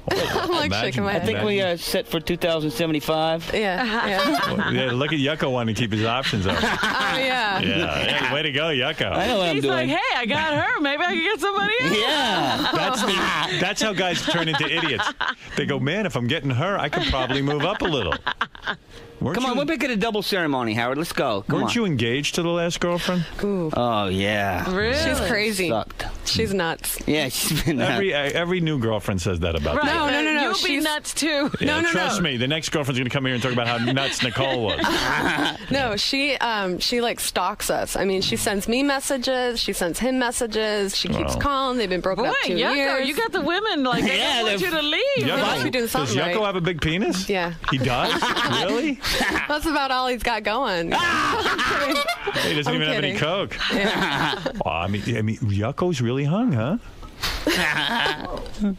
[SPEAKER 9] I'm like shaking my head.
[SPEAKER 6] I think we are set for 2075.
[SPEAKER 9] Yeah.
[SPEAKER 8] Yeah, look at Yucko wanting to keep his options up.
[SPEAKER 9] Oh, yeah.
[SPEAKER 8] Yeah. Hey, way to go, Yucko.
[SPEAKER 6] I know what I'm
[SPEAKER 4] He's
[SPEAKER 6] doing.
[SPEAKER 4] like, hey, I got her. Maybe I can get somebody else.
[SPEAKER 6] Yeah.
[SPEAKER 8] That's how guys turn into idiots. They go, man, if I'm getting her, I could probably move up a little.
[SPEAKER 6] Come on, we'll make it a double ceremony, Howard. Let's go. Come
[SPEAKER 8] Weren't
[SPEAKER 6] on.
[SPEAKER 8] you engaged to the last girlfriend?
[SPEAKER 9] Ooh.
[SPEAKER 6] Oh, yeah.
[SPEAKER 4] Really?
[SPEAKER 9] She's crazy.
[SPEAKER 6] Sucked.
[SPEAKER 9] She's nuts.
[SPEAKER 6] Yeah, she's been
[SPEAKER 8] every new girlfriend says that about
[SPEAKER 4] Right.
[SPEAKER 8] you.
[SPEAKER 9] No.
[SPEAKER 4] You'll be
[SPEAKER 9] She's
[SPEAKER 4] nuts too.
[SPEAKER 8] Yeah, trust me, the next girlfriend's going to come here and talk about how nuts Nicole was.
[SPEAKER 9] No, she like stalks us. I mean, she sends me messages. She sends him messages. She keeps calling. They've been broken
[SPEAKER 4] Boy,
[SPEAKER 9] up 2
[SPEAKER 4] Yucko,
[SPEAKER 9] years.
[SPEAKER 4] you got the women like they don't want you to leave.
[SPEAKER 8] Yucko,
[SPEAKER 9] must be doing
[SPEAKER 8] does
[SPEAKER 9] something
[SPEAKER 8] Yucko
[SPEAKER 9] right.
[SPEAKER 8] have a big penis?
[SPEAKER 9] Yeah.
[SPEAKER 8] He does? Really?
[SPEAKER 9] That's about all he's got going.
[SPEAKER 8] He doesn't even have any coke.
[SPEAKER 9] Yeah.
[SPEAKER 8] Well, I mean, Yucko's really hung, huh?
[SPEAKER 4] Wow. Listen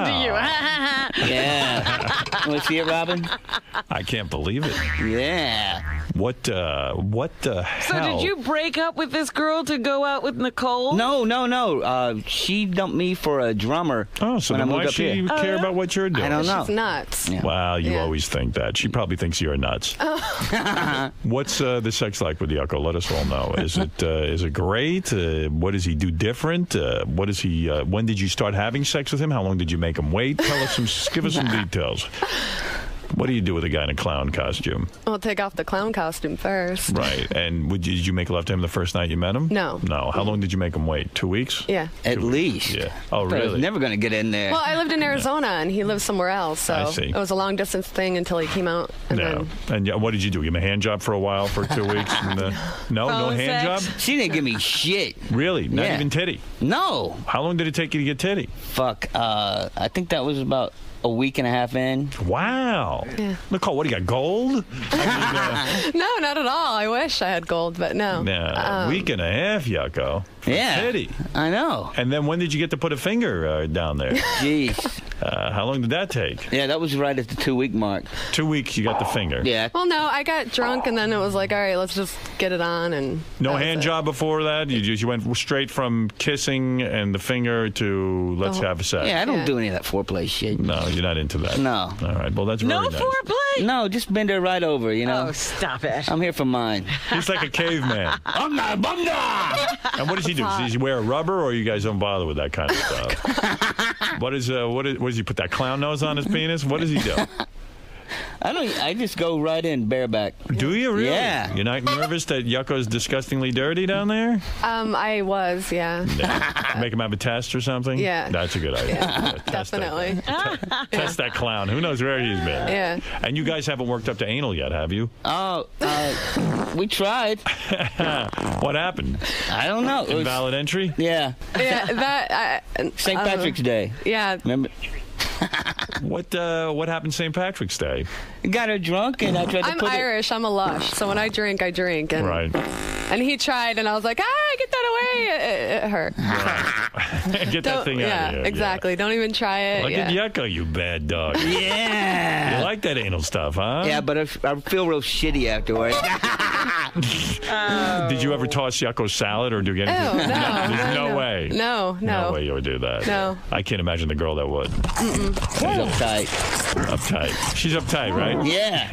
[SPEAKER 4] to you.
[SPEAKER 6] Yeah. Want to see it, Robin?
[SPEAKER 8] I can't believe it.
[SPEAKER 6] Yeah.
[SPEAKER 8] What the hell?
[SPEAKER 4] So did you break up with this girl to go out with Nicole?
[SPEAKER 6] No. She dumped me for a drummer.
[SPEAKER 8] Oh, so
[SPEAKER 6] when
[SPEAKER 8] then
[SPEAKER 6] I
[SPEAKER 8] why
[SPEAKER 6] moved up
[SPEAKER 8] should
[SPEAKER 6] here.
[SPEAKER 8] you care about what you're doing?
[SPEAKER 6] I don't know.
[SPEAKER 9] She's nuts.
[SPEAKER 6] Yeah.
[SPEAKER 8] Wow, you
[SPEAKER 9] Yeah.
[SPEAKER 8] always think that. She probably thinks you're nuts. What's the sex like with Yucko? Let us all know. Is it great? What does he do different? What is he? When did you start having sex with him? How long did you make him wait? Tell us give us some details. What do you do with a guy in a clown costume?
[SPEAKER 9] I'll take off the clown costume first.
[SPEAKER 8] Right. And did you make love to him the first night you met him?
[SPEAKER 9] No.
[SPEAKER 8] No. How long did you make him wait? 2 weeks?
[SPEAKER 9] Yeah.
[SPEAKER 6] At least.
[SPEAKER 8] Yeah. Oh,
[SPEAKER 6] I was
[SPEAKER 8] really?
[SPEAKER 6] never going to get in there.
[SPEAKER 9] Well, I lived in Arizona and he lived somewhere else, so
[SPEAKER 8] I see.
[SPEAKER 9] it was a long distance thing until he came out. And
[SPEAKER 8] No.
[SPEAKER 9] then
[SPEAKER 8] And what did you do? Give him a hand job for a while for 2 weeks? And, no
[SPEAKER 4] Phone
[SPEAKER 8] hand
[SPEAKER 4] sex?
[SPEAKER 8] job?
[SPEAKER 6] She didn't give me shit.
[SPEAKER 8] Really? Not
[SPEAKER 6] Yeah.
[SPEAKER 8] even titty?
[SPEAKER 6] No.
[SPEAKER 8] How long did it take you to get titty?
[SPEAKER 6] Fuck. I think that was about a week and a half in.
[SPEAKER 8] Wow.
[SPEAKER 9] Yeah.
[SPEAKER 8] Nicole, what do you got, gold?
[SPEAKER 9] no, not at all. I wish I had gold, but no.
[SPEAKER 8] A week and a half, Yucko. For titty.
[SPEAKER 6] I know.
[SPEAKER 8] And then when did you get to put a finger down there?
[SPEAKER 6] Jeez.
[SPEAKER 8] How long did that take?
[SPEAKER 6] Yeah, that was right at the 2 week mark.
[SPEAKER 8] 2 weeks, you got the finger.
[SPEAKER 6] Yeah.
[SPEAKER 9] Well, no, I got drunk and then it was like, all right, let's just get it on. And
[SPEAKER 8] No
[SPEAKER 9] that was
[SPEAKER 8] hand
[SPEAKER 9] it.
[SPEAKER 8] job before that? You went straight from kissing and the finger to let's have sex?
[SPEAKER 6] Yeah, I don't do any of that foreplay shit.
[SPEAKER 8] No, you're not into that.
[SPEAKER 6] No.
[SPEAKER 8] All right, well, that's very
[SPEAKER 4] No
[SPEAKER 8] nice.
[SPEAKER 4] foreplay?
[SPEAKER 6] No, just bend her right over, you know?
[SPEAKER 4] Oh, stop it.
[SPEAKER 6] I'm here for mine.
[SPEAKER 8] He's like a caveman. And what does he do? Does he wear a rubber, or you guys don't bother with that kind of stuff? What does he put that clown nose on his penis? What does he do?
[SPEAKER 6] I just go right in bareback.
[SPEAKER 8] Do you really?
[SPEAKER 6] Yeah.
[SPEAKER 8] You're not nervous that Yucko's disgustingly dirty down there?
[SPEAKER 9] I was, yeah.
[SPEAKER 8] Make him have a test or something?
[SPEAKER 9] Yeah.
[SPEAKER 8] That's a good idea.
[SPEAKER 9] Yeah,
[SPEAKER 8] Test that
[SPEAKER 9] definitely.
[SPEAKER 8] Test that clown. Who knows where he's been?
[SPEAKER 9] Yeah.
[SPEAKER 8] And you guys haven't worked up to anal yet, have you?
[SPEAKER 6] Oh, we tried.
[SPEAKER 8] What happened?
[SPEAKER 6] I don't know. It was-
[SPEAKER 8] Invalid entry?
[SPEAKER 6] Yeah.
[SPEAKER 9] Yeah, that
[SPEAKER 6] St. Patrick's Day.
[SPEAKER 9] Yeah.
[SPEAKER 6] Remember?
[SPEAKER 8] What happened St. Patrick's Day?
[SPEAKER 6] Got her drunk and I tried to
[SPEAKER 9] I'm
[SPEAKER 6] put
[SPEAKER 9] Irish. I'm a lush. So when I drink, I drink. And,
[SPEAKER 8] Right.
[SPEAKER 9] And he tried, and I was like, get that away. It hurt.
[SPEAKER 8] Get that thing out of here.
[SPEAKER 9] Exactly. Don't even try it.
[SPEAKER 8] Look at Yucko, you bad dog.
[SPEAKER 6] Yeah.
[SPEAKER 8] You like that anal stuff, huh?
[SPEAKER 6] Yeah, but I feel real shitty afterwards.
[SPEAKER 8] Did you ever toss Yucko's salad or do anything?
[SPEAKER 9] Oh, no.
[SPEAKER 8] There's no way.
[SPEAKER 9] No.
[SPEAKER 8] No way you would do that.
[SPEAKER 9] No.
[SPEAKER 8] I can't imagine the girl that would.
[SPEAKER 6] She's uptight.
[SPEAKER 8] Uptight. She's uptight, right?
[SPEAKER 6] Yeah.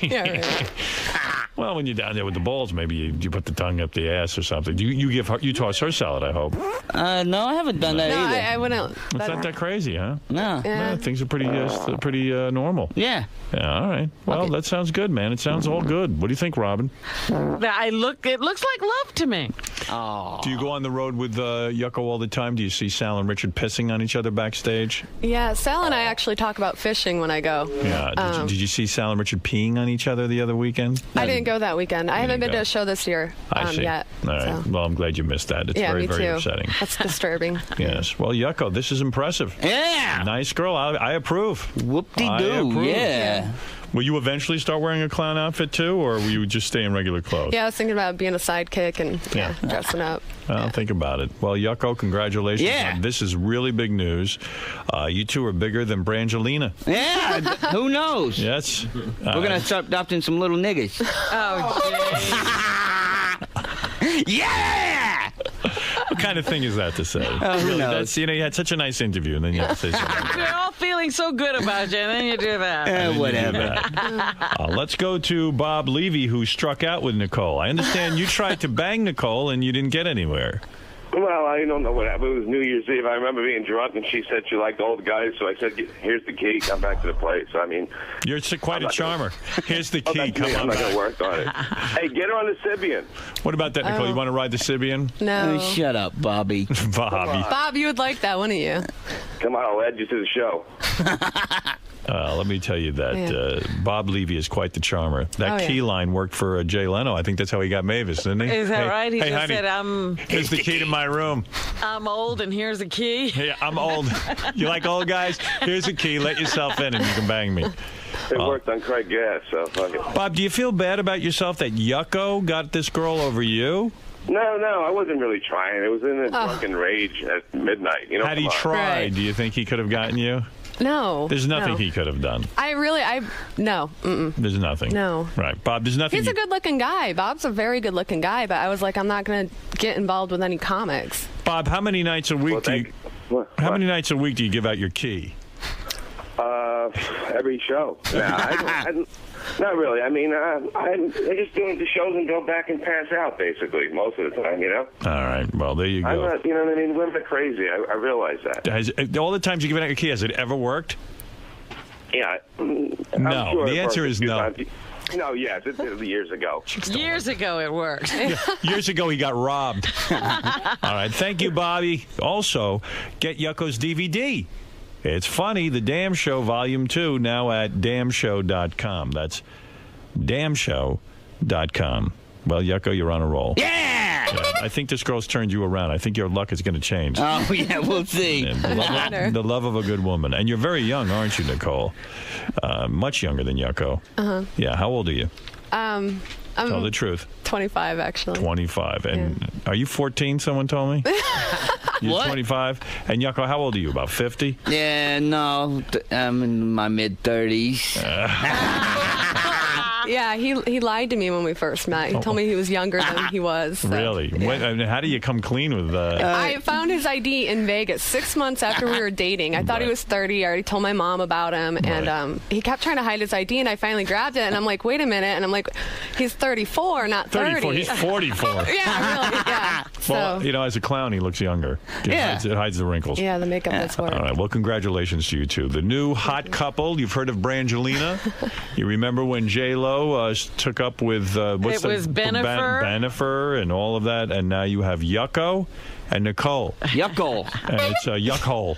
[SPEAKER 9] Yeah, right.
[SPEAKER 8] Well, when you're down there with the balls, maybe you put the tongue up the ass or something. You toss her salad, I hope.
[SPEAKER 6] No, I haven't done that
[SPEAKER 9] No,
[SPEAKER 6] either.
[SPEAKER 9] I wouldn't.
[SPEAKER 8] It's not that crazy, huh?
[SPEAKER 6] No.
[SPEAKER 9] Yeah.
[SPEAKER 8] No, things are pretty normal.
[SPEAKER 6] Yeah.
[SPEAKER 8] Yeah, all right. Well, that sounds good, man. It sounds all good. What do you think, Robin?
[SPEAKER 4] It looks like love to me.
[SPEAKER 6] Oh.
[SPEAKER 8] Do you go on the road with Yucko all the time? Do you see Sal and Richard pissing on each other backstage?
[SPEAKER 9] Yeah, Sal and I actually talk about fishing when I go.
[SPEAKER 8] Yeah. Did you see Sal and Richard peeing on each other the other weekend?
[SPEAKER 9] I didn't go that weekend. I haven't been
[SPEAKER 8] go.
[SPEAKER 9] to a show this year
[SPEAKER 8] I see.
[SPEAKER 9] yet.
[SPEAKER 8] All right.
[SPEAKER 9] So.
[SPEAKER 8] Well, I'm glad you missed that. It's
[SPEAKER 9] Yeah,
[SPEAKER 8] very,
[SPEAKER 9] me
[SPEAKER 8] very
[SPEAKER 9] too.
[SPEAKER 8] upsetting.
[SPEAKER 9] That's disturbing.
[SPEAKER 8] Yes. Well, Yucko, this is impressive.
[SPEAKER 6] Yeah.
[SPEAKER 8] Nice girl. I approve.
[SPEAKER 6] Whoop-de-doo. Yeah.
[SPEAKER 8] Will you eventually start wearing a clown outfit too, or will you just stay in regular clothes?
[SPEAKER 9] Yeah, I was thinking about being a sidekick and dressing up.
[SPEAKER 8] Well, think about it. Well, Yucko, congratulations.
[SPEAKER 6] Yeah.
[SPEAKER 8] This is really big news. You two are bigger than Brangelina.
[SPEAKER 6] Yeah. Who knows?
[SPEAKER 8] Yes.
[SPEAKER 6] We're going to start adopting some little niggas.
[SPEAKER 4] Oh,
[SPEAKER 6] Yeah!
[SPEAKER 8] What kind of thing is that to say?
[SPEAKER 6] Who knows?
[SPEAKER 8] You had such a nice interview, and then you have to say something.
[SPEAKER 4] We're all feeling so good about you, and then you do that.
[SPEAKER 8] And then you do
[SPEAKER 6] whatever.
[SPEAKER 8] that. Let's go to Bob Levy, who struck out with Nicole. I understand you tried to bang Nicole, and you didn't get anywhere.
[SPEAKER 14] Well, I don't know what happened. It was New Year's Eve. I remember being drunk, and she said she liked old guys, so I said, here's the key. Come back to the place. I mean...
[SPEAKER 8] You're quite a charmer. Here's the key. Come on
[SPEAKER 14] I'm not
[SPEAKER 8] back.
[SPEAKER 14] going to work on it. Hey, get her on the Sibian.
[SPEAKER 8] What about that, Nicole? You want to ride the Sibian?
[SPEAKER 9] No.
[SPEAKER 6] Shut up, Bobby.
[SPEAKER 8] Bobby.
[SPEAKER 9] Bob, you would like that, wouldn't you?
[SPEAKER 14] Come on, I'll add you to the show.
[SPEAKER 8] Let me tell you that Bob Levy is quite the charmer. That key line worked for Jay Leno. I think that's how he got Mavis, didn't he?
[SPEAKER 4] Is that right? He just
[SPEAKER 8] honey,
[SPEAKER 4] said,
[SPEAKER 8] here's the key to my room.
[SPEAKER 4] I'm old, and here's a key.
[SPEAKER 8] Hey, I'm old. You like old guys? Here's a key. Let yourself in, and you can bang me.
[SPEAKER 14] It worked on Craig Gass, so fuck it.
[SPEAKER 8] Bob, do you feel bad about yourself that Yucko got this girl over you?
[SPEAKER 14] No, I wasn't really trying. It was in a drunken rage at midnight. You know,
[SPEAKER 8] had he tried, do you think he could have gotten you?
[SPEAKER 9] No.
[SPEAKER 8] There's nothing
[SPEAKER 9] no.
[SPEAKER 8] he could have done.
[SPEAKER 9] No. Mm-mm.
[SPEAKER 8] There's nothing.
[SPEAKER 9] No.
[SPEAKER 8] Right. Bob, there's nothing.
[SPEAKER 9] He's a good-looking guy. Bob's a very good-looking guy, but I was like, I'm not going to get involved with any comics.
[SPEAKER 8] Bob, how many nights a week How many nights a week do you give out your key?
[SPEAKER 14] Every show. Not really. I mean, I just do the shows and go back and pass out, basically, most of the time, you know?
[SPEAKER 8] All right. Well, there you go.
[SPEAKER 14] I'm not, you know what I mean? Women are crazy. I realize that.
[SPEAKER 8] All the times you've given out your key, has it ever worked?
[SPEAKER 14] Yeah.
[SPEAKER 8] No.
[SPEAKER 14] Sure
[SPEAKER 8] The answer is no.
[SPEAKER 14] No, yes. It was years ago.
[SPEAKER 4] Years ago, it worked.
[SPEAKER 8] Years ago, he got robbed. All right. Thank you, Bobby. Also, get Yucko's DVD. It's funny, The Damn Show, Volume 2, now at damnshow.com. That's damnshow.com. Well, Yucko, you're on a roll.
[SPEAKER 6] Yeah!
[SPEAKER 8] I think this girl's turned you around. I think your luck is going to change.
[SPEAKER 6] Oh, yeah, we'll see.
[SPEAKER 8] The love of a good woman. And you're very young, aren't you, Nicole? Much younger than Yucko.
[SPEAKER 9] Uh-huh.
[SPEAKER 8] Yeah, how old are you?
[SPEAKER 9] I'm
[SPEAKER 8] Tell the truth.
[SPEAKER 9] 25, actually.
[SPEAKER 8] 25. And are you 14, someone told me? You're
[SPEAKER 6] What?
[SPEAKER 8] 25. And Yucko, how old are you? About 50?
[SPEAKER 6] Yeah, no, I'm in my mid-30s.
[SPEAKER 9] Yeah, he lied to me when we first met. He told me he was younger than he was. So.
[SPEAKER 8] Really? How do you come clean with that?
[SPEAKER 9] I found his ID in Vegas 6 months after we were dating. I thought he was 30. I already told my mom about him, and he kept trying to hide his ID, and I finally grabbed it, and I'm like, wait a minute, and I'm like, he's 34, not 30.
[SPEAKER 8] 34. He's 44.
[SPEAKER 9] Yeah, really, yeah.
[SPEAKER 8] Well,
[SPEAKER 9] So,
[SPEAKER 8] you know, as a clown, he looks younger. It hides the wrinkles.
[SPEAKER 9] yeah, the makeup does work.
[SPEAKER 8] All right. Well, congratulations to you two. The new hot couple. You've heard of Brangelina. You remember when J-Lo took up with Bennifer and all of that, and now you have Yucko and Nicole.
[SPEAKER 11] Yucko.
[SPEAKER 8] And it's a yuck hole.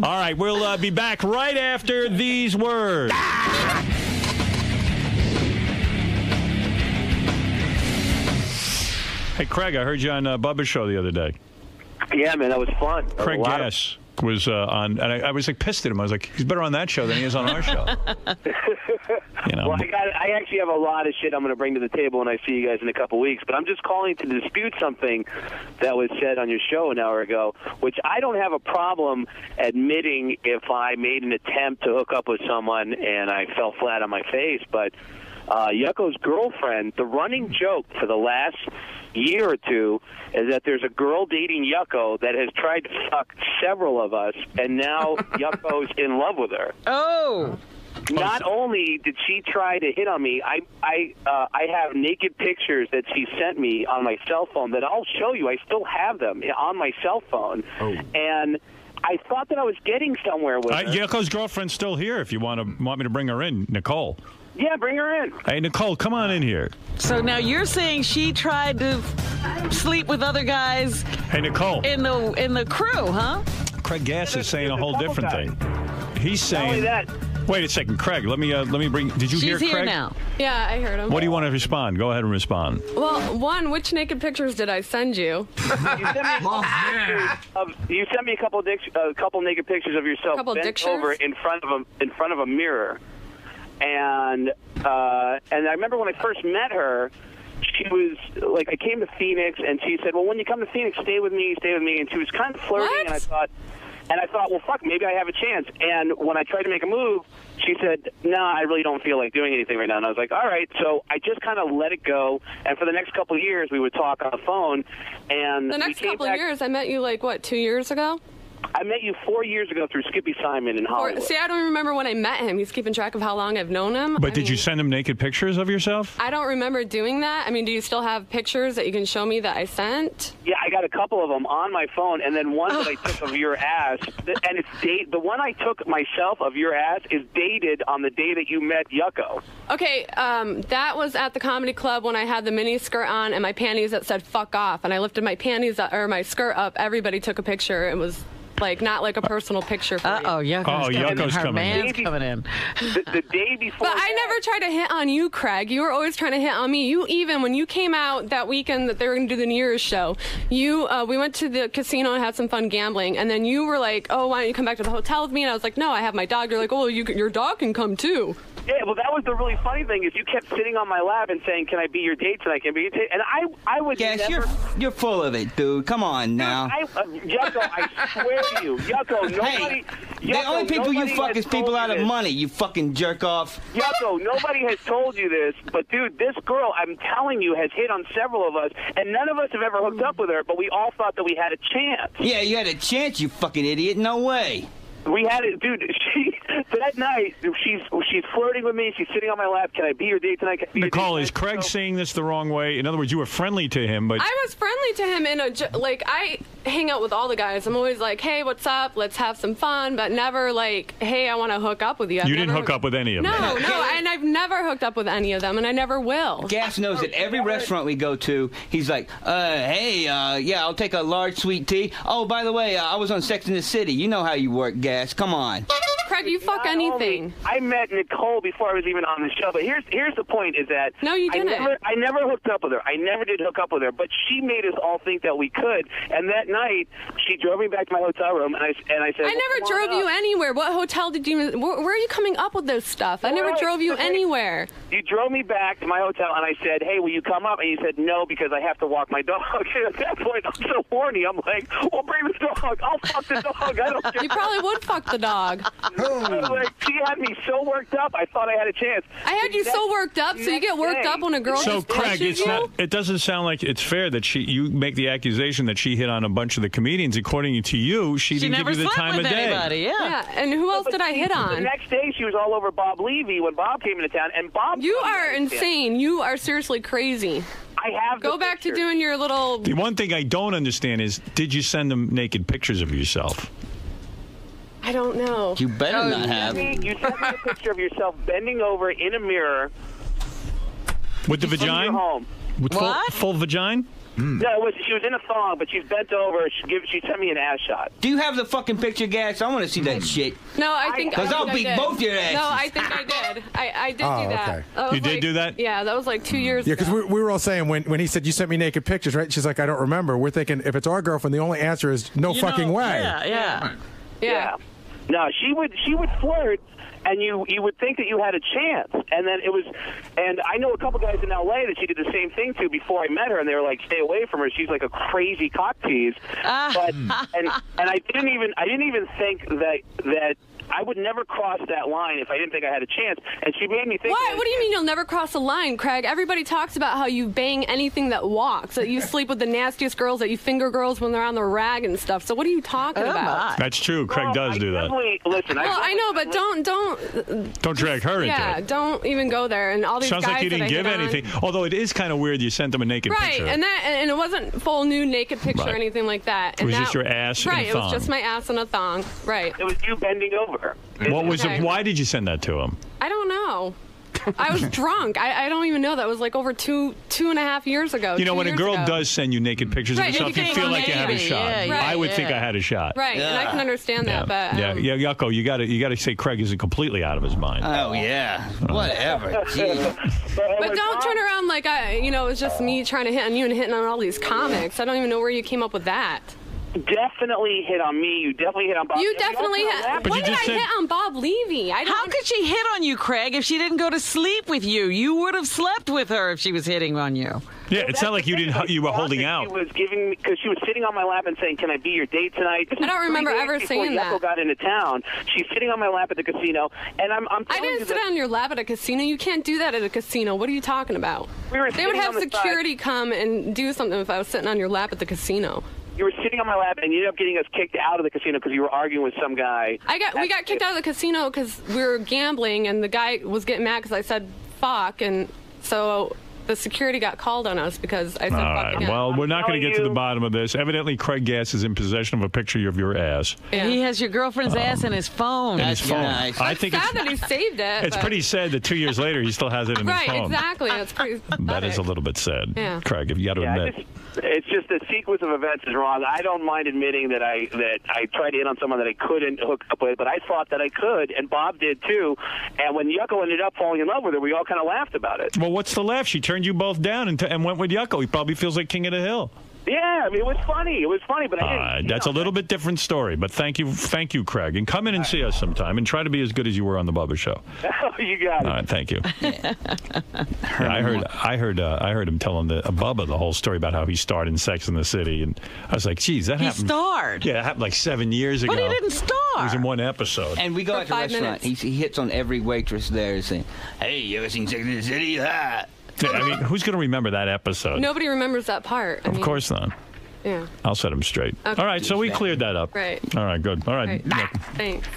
[SPEAKER 8] All right. We'll be back right after these words. Hey, Craig, I heard you on Bubba's show the other day.
[SPEAKER 12] Yeah, man, that was fun.
[SPEAKER 8] Craig Gass was on, and I was like pissed at him. I was like, he's better on that show than he is on our show. You know.
[SPEAKER 12] Well, I actually have a lot of shit I'm going to bring to the table when I see you guys in a couple weeks, but I'm just calling to dispute something that was said on your show an hour ago, which I don't have a problem admitting if I made an attempt to hook up with someone and I fell flat on my face, but Yucko's girlfriend, the running joke for the last year or two is that there's a girl dating Yucko that has tried to fuck several of us, and now Yucko's in love with her.
[SPEAKER 4] Oh.
[SPEAKER 12] Not only did she try to hit on me, I have naked pictures that she sent me on my cell phone that I'll show you. I still have them on my cell phone. Oh. And I thought that I was getting somewhere with her.
[SPEAKER 8] Yucko's girlfriend's still here if you want me to bring her in, Nicole.
[SPEAKER 12] Yeah, bring her in.
[SPEAKER 8] Hey, Nicole, come on in here.
[SPEAKER 4] So now you're saying she tried to sleep with other guys.
[SPEAKER 8] Hey, Nicole.
[SPEAKER 4] In the crew, huh?
[SPEAKER 8] Craig Gass is saying a whole different thing. He's saying.
[SPEAKER 12] Not only that.
[SPEAKER 8] Wait a second, Craig. Let me bring. Did you hear Craig?
[SPEAKER 4] She's here now.
[SPEAKER 9] Yeah, I heard him.
[SPEAKER 8] What do you want to respond? Go ahead and respond.
[SPEAKER 9] Well, one, which naked pictures did I send you?
[SPEAKER 12] You sent me a couple naked pictures of yourself bent over in front of a mirror. And I remember when I first met her, she was like, I came to Phoenix, and she said, well, when you come to Phoenix, stay with me. And she was kind of flirting, and I thought, well, fuck, maybe I have a chance. And when I tried to make a move, she said, no, I really don't feel like doing anything right now. And I was like, all right. So I just kind of let it go. And for the next couple of years, we would talk on the phone. And
[SPEAKER 9] the next couple of years, I met you like, what, 2 years ago?
[SPEAKER 12] I met you 4 years ago through Skippy Simon in Hollywood.
[SPEAKER 9] See, I don't remember when I met him. He's keeping track of how long I've known him.
[SPEAKER 8] But did you send him naked pictures of yourself?
[SPEAKER 9] I don't remember doing that. I mean, do you still have pictures that you can show me that I sent?
[SPEAKER 12] Yeah, I got a couple of them on my phone, and then one that I took of your ass, and it's the one I took myself of your ass is dated on the day that you met Yucko.
[SPEAKER 9] Okay, that was at the comedy club when I had the mini skirt on and my panties that said "fuck off," and I lifted my panties or my skirt up. Everybody took a picture. It was not like a personal picture for you.
[SPEAKER 8] Yucko's
[SPEAKER 4] Her
[SPEAKER 8] coming
[SPEAKER 4] man's coming in.
[SPEAKER 12] The day before.
[SPEAKER 9] But I never tried to hit on you, Craig. You were always trying to hit on me. You even, when you came out that weekend that they were going to do the New Year's show, we went to the casino and had some fun gambling, and then you were like, oh, why don't you come back to the hotel with me? And I was like, no, I have my dog. You're like, oh, your dog can come too.
[SPEAKER 12] Yeah, well, that was the really funny thing is you kept sitting on my lap and saying, "Can I be your date tonight? Can I be your date?" And I would never.
[SPEAKER 6] You're full of it, dude. Come on now.
[SPEAKER 12] Yucko, I swear to you, Yucko, nobody.
[SPEAKER 6] The only people you fuck is people out of money. You fucking jerk off.
[SPEAKER 12] Yucko, nobody has told you this, but dude, this girl, I'm telling you, has hit on several of us, and none of us have ever hooked up with her. But we all thought that we had a chance.
[SPEAKER 6] Yeah, you had a chance, you fucking idiot. No way.
[SPEAKER 12] We had it, dude. That night, she's flirting with me. She's sitting on my lap. Can I be your date tonight?
[SPEAKER 8] Nicole, is Craig saying this the wrong way? In other words, you were friendly to him, but
[SPEAKER 9] I was friendly to him I hang out with all the guys. I'm always like, hey, what's up? Let's have some fun, but never like, hey, I want to hook up with you.
[SPEAKER 8] You didn't hook up with any of them.
[SPEAKER 9] No, and I've never hooked up with any of them, and I never will.
[SPEAKER 6] Gas knows at every restaurant we go to, he's like, hey, yeah, I'll take a large sweet tea. Oh, by the way, I was on Sex and the City. You know how you work, Gas. Come on.
[SPEAKER 9] Craig, you fuck anything.
[SPEAKER 12] I met Nicole before I was even on the show, but here's the point: is that
[SPEAKER 9] no, you didn't.
[SPEAKER 12] I never hooked up with her. I never did hook up with her, but she made us all think that we could. And that night, she drove me back to my hotel room, and I said,
[SPEAKER 9] I never drove you anywhere. What hotel did you? Where are you coming up with this stuff? I never drove you anywhere.
[SPEAKER 12] You drove me back to my hotel, and I said, hey, will you come up? And you said no because I have to walk my dog. At that point, I'm so horny. I'm like, well, bring the dog. I'll fuck the dog. I don't care.
[SPEAKER 9] You probably would fuck the dog.
[SPEAKER 12] She had me so worked up, I thought I had a chance.
[SPEAKER 9] I had you so worked up, so you get worked up when a girl
[SPEAKER 8] So,
[SPEAKER 9] just
[SPEAKER 8] Craig,
[SPEAKER 9] touches you?
[SPEAKER 8] it doesn't sound like it's fair that you make the accusation that she hit on a bunch of the comedians. According to you, she didn't give you the time of day.
[SPEAKER 4] Anybody, yeah.
[SPEAKER 9] And who else did I hit on?
[SPEAKER 12] The next day, she was all over Bob Levy when Bob came into town, and Bob...
[SPEAKER 9] You are insane. You are seriously crazy.
[SPEAKER 12] I have
[SPEAKER 9] Go back to doing your little...
[SPEAKER 8] The one thing I don't understand is, did you send them naked pictures of yourself?
[SPEAKER 9] I don't know.
[SPEAKER 6] You better not have.
[SPEAKER 12] You sent me a picture of yourself bending over in a mirror.
[SPEAKER 8] With the vagina?
[SPEAKER 12] Home.
[SPEAKER 8] With full vagina?
[SPEAKER 12] No, she was in a thong, but she's bent over. She sent me an ass shot.
[SPEAKER 6] Do you have the fucking picture, Gas? I want to see that shit.
[SPEAKER 9] No, I think
[SPEAKER 6] Because I'll beat
[SPEAKER 9] did.
[SPEAKER 6] both your asses.
[SPEAKER 9] No, I think I did. I did do that.
[SPEAKER 5] Okay.
[SPEAKER 9] That was
[SPEAKER 8] You did do that?
[SPEAKER 9] Yeah, that was like 2 years
[SPEAKER 5] Yeah,
[SPEAKER 9] ago.
[SPEAKER 5] because we were all saying when he said you sent me naked pictures, right? She's like, I don't remember. We're thinking if it's our girlfriend, the only answer is no fucking way.
[SPEAKER 9] Yeah.
[SPEAKER 12] No, she would flirt, and you would think that you had a chance, and then it was, and I know a couple guys in L.A. that she did the same thing to before I met her, and they were like, stay away from her. She's like a crazy cock tease, but and I didn't even think that I would never cross that line if I didn't think I had a chance. And she made me think.
[SPEAKER 9] What? What do you mean you'll never cross a line, Craig? Everybody talks about how you bang anything that walks, that you sleep with the nastiest girls, that you finger girls when they're on the rag and stuff. So what are you talking about?
[SPEAKER 8] That's true. Craig does do that.
[SPEAKER 12] Listen,
[SPEAKER 9] well, I know, but
[SPEAKER 8] don't drag her into it.
[SPEAKER 9] Yeah, don't even go there. And all these
[SPEAKER 8] Sounds
[SPEAKER 9] guys
[SPEAKER 8] like you didn't give anything. Although it is kind of weird you sent them a naked picture.
[SPEAKER 9] Right, and it wasn't full nude naked picture or anything like that.
[SPEAKER 8] It was just your ass and a thong.
[SPEAKER 9] Right, it was just my ass and a thong. Right.
[SPEAKER 12] It was you bending over.
[SPEAKER 8] What was it? Why did you send that to him?
[SPEAKER 9] I don't know. I was drunk. I don't even know. That was like over two and a half years ago.
[SPEAKER 8] You know, when a girl does send you naked pictures of yourself, you feel like you have a shot. I would think I had a shot.
[SPEAKER 9] Right, and I can understand that, but
[SPEAKER 8] Yucko, you got to say Craig isn't completely out of his mind.
[SPEAKER 6] Oh yeah, whatever.
[SPEAKER 9] But don't turn around like it was just me trying to hit on you and hitting on all these comics. I don't even know where you came up with that.
[SPEAKER 12] Definitely hit on me. You definitely hit on Bob.
[SPEAKER 9] You definitely hit. When did I hit on Bob Levy?
[SPEAKER 4] How could she hit on you, Craig, if she didn't go to sleep with you? You would have slept with her if she was hitting on you.
[SPEAKER 8] Yeah, it's not like you were holding out.
[SPEAKER 12] She was giving me, because she was sitting on my lap and saying, "Can I be your date tonight?"
[SPEAKER 9] I don't remember ever saying that.
[SPEAKER 12] Yucko got into town. She's sitting on my lap at the casino, and I'm
[SPEAKER 9] I didn't sit on your lap at a casino. You can't do that at a casino. What are you talking about? They would have security come and do something if I was sitting on your lap at the casino.
[SPEAKER 15] you were sitting on my lap, and you ended up getting us kicked out of the casino because you were arguing with some guy.
[SPEAKER 9] We got kicked out of the casino because we were gambling, and the guy was getting mad because I said fuck, and so the security got called on us because I said
[SPEAKER 8] All
[SPEAKER 9] fuck
[SPEAKER 8] right.
[SPEAKER 9] again.
[SPEAKER 8] Well, we're not going to get to the bottom of this. Evidently, Craig Gass is in possession of a picture of your ass.
[SPEAKER 4] Yeah. He has your girlfriend's ass in his phone.
[SPEAKER 8] In his phone.
[SPEAKER 9] Nice.
[SPEAKER 8] I think
[SPEAKER 9] sad that he saved it.
[SPEAKER 8] it's
[SPEAKER 9] but...
[SPEAKER 8] pretty sad that 2 years later he still has it in his phone.
[SPEAKER 9] Right, exactly. It's pretty
[SPEAKER 8] That is a little bit sad.
[SPEAKER 9] Yeah.
[SPEAKER 8] Craig, if you got to admit.
[SPEAKER 15] It's just the sequence of events is wrong. I don't mind admitting that I tried to hit on someone that I couldn't hook up with, but I thought that I could, and Bob did too. And when Yucko ended up falling in love with her, we all kind of laughed about it.
[SPEAKER 8] Well, what's the laugh? She turned you both down and went with Yucko. He probably feels like king of the hill.
[SPEAKER 15] Yeah, I mean, it was funny. It was funny, but I didn't.
[SPEAKER 8] That's a little bit different story, but thank you, Craig. And come in and see us sometime and try to be as good as you were on the Bubba Show.
[SPEAKER 15] You got it.
[SPEAKER 8] All right, thank you. I heard him telling Bubba the whole story about how he starred in Sex and the City, and I was like, geez, that happened.
[SPEAKER 4] He starred.
[SPEAKER 8] Yeah, it happened like 7 years ago.
[SPEAKER 4] But he didn't star.
[SPEAKER 8] It was in one episode.
[SPEAKER 6] And we go out to a restaurant. He hits on every waitress there saying, hey, you ever seen Sex and the City? Ah.
[SPEAKER 8] I mean, who's going to remember that episode?
[SPEAKER 9] Nobody remembers that part.
[SPEAKER 8] Of course not.
[SPEAKER 9] Yeah.
[SPEAKER 8] I'll set him straight.
[SPEAKER 9] Okay.
[SPEAKER 8] All right, so we cleared that up.
[SPEAKER 9] Right.
[SPEAKER 8] All right, good. All right.
[SPEAKER 9] Thanks.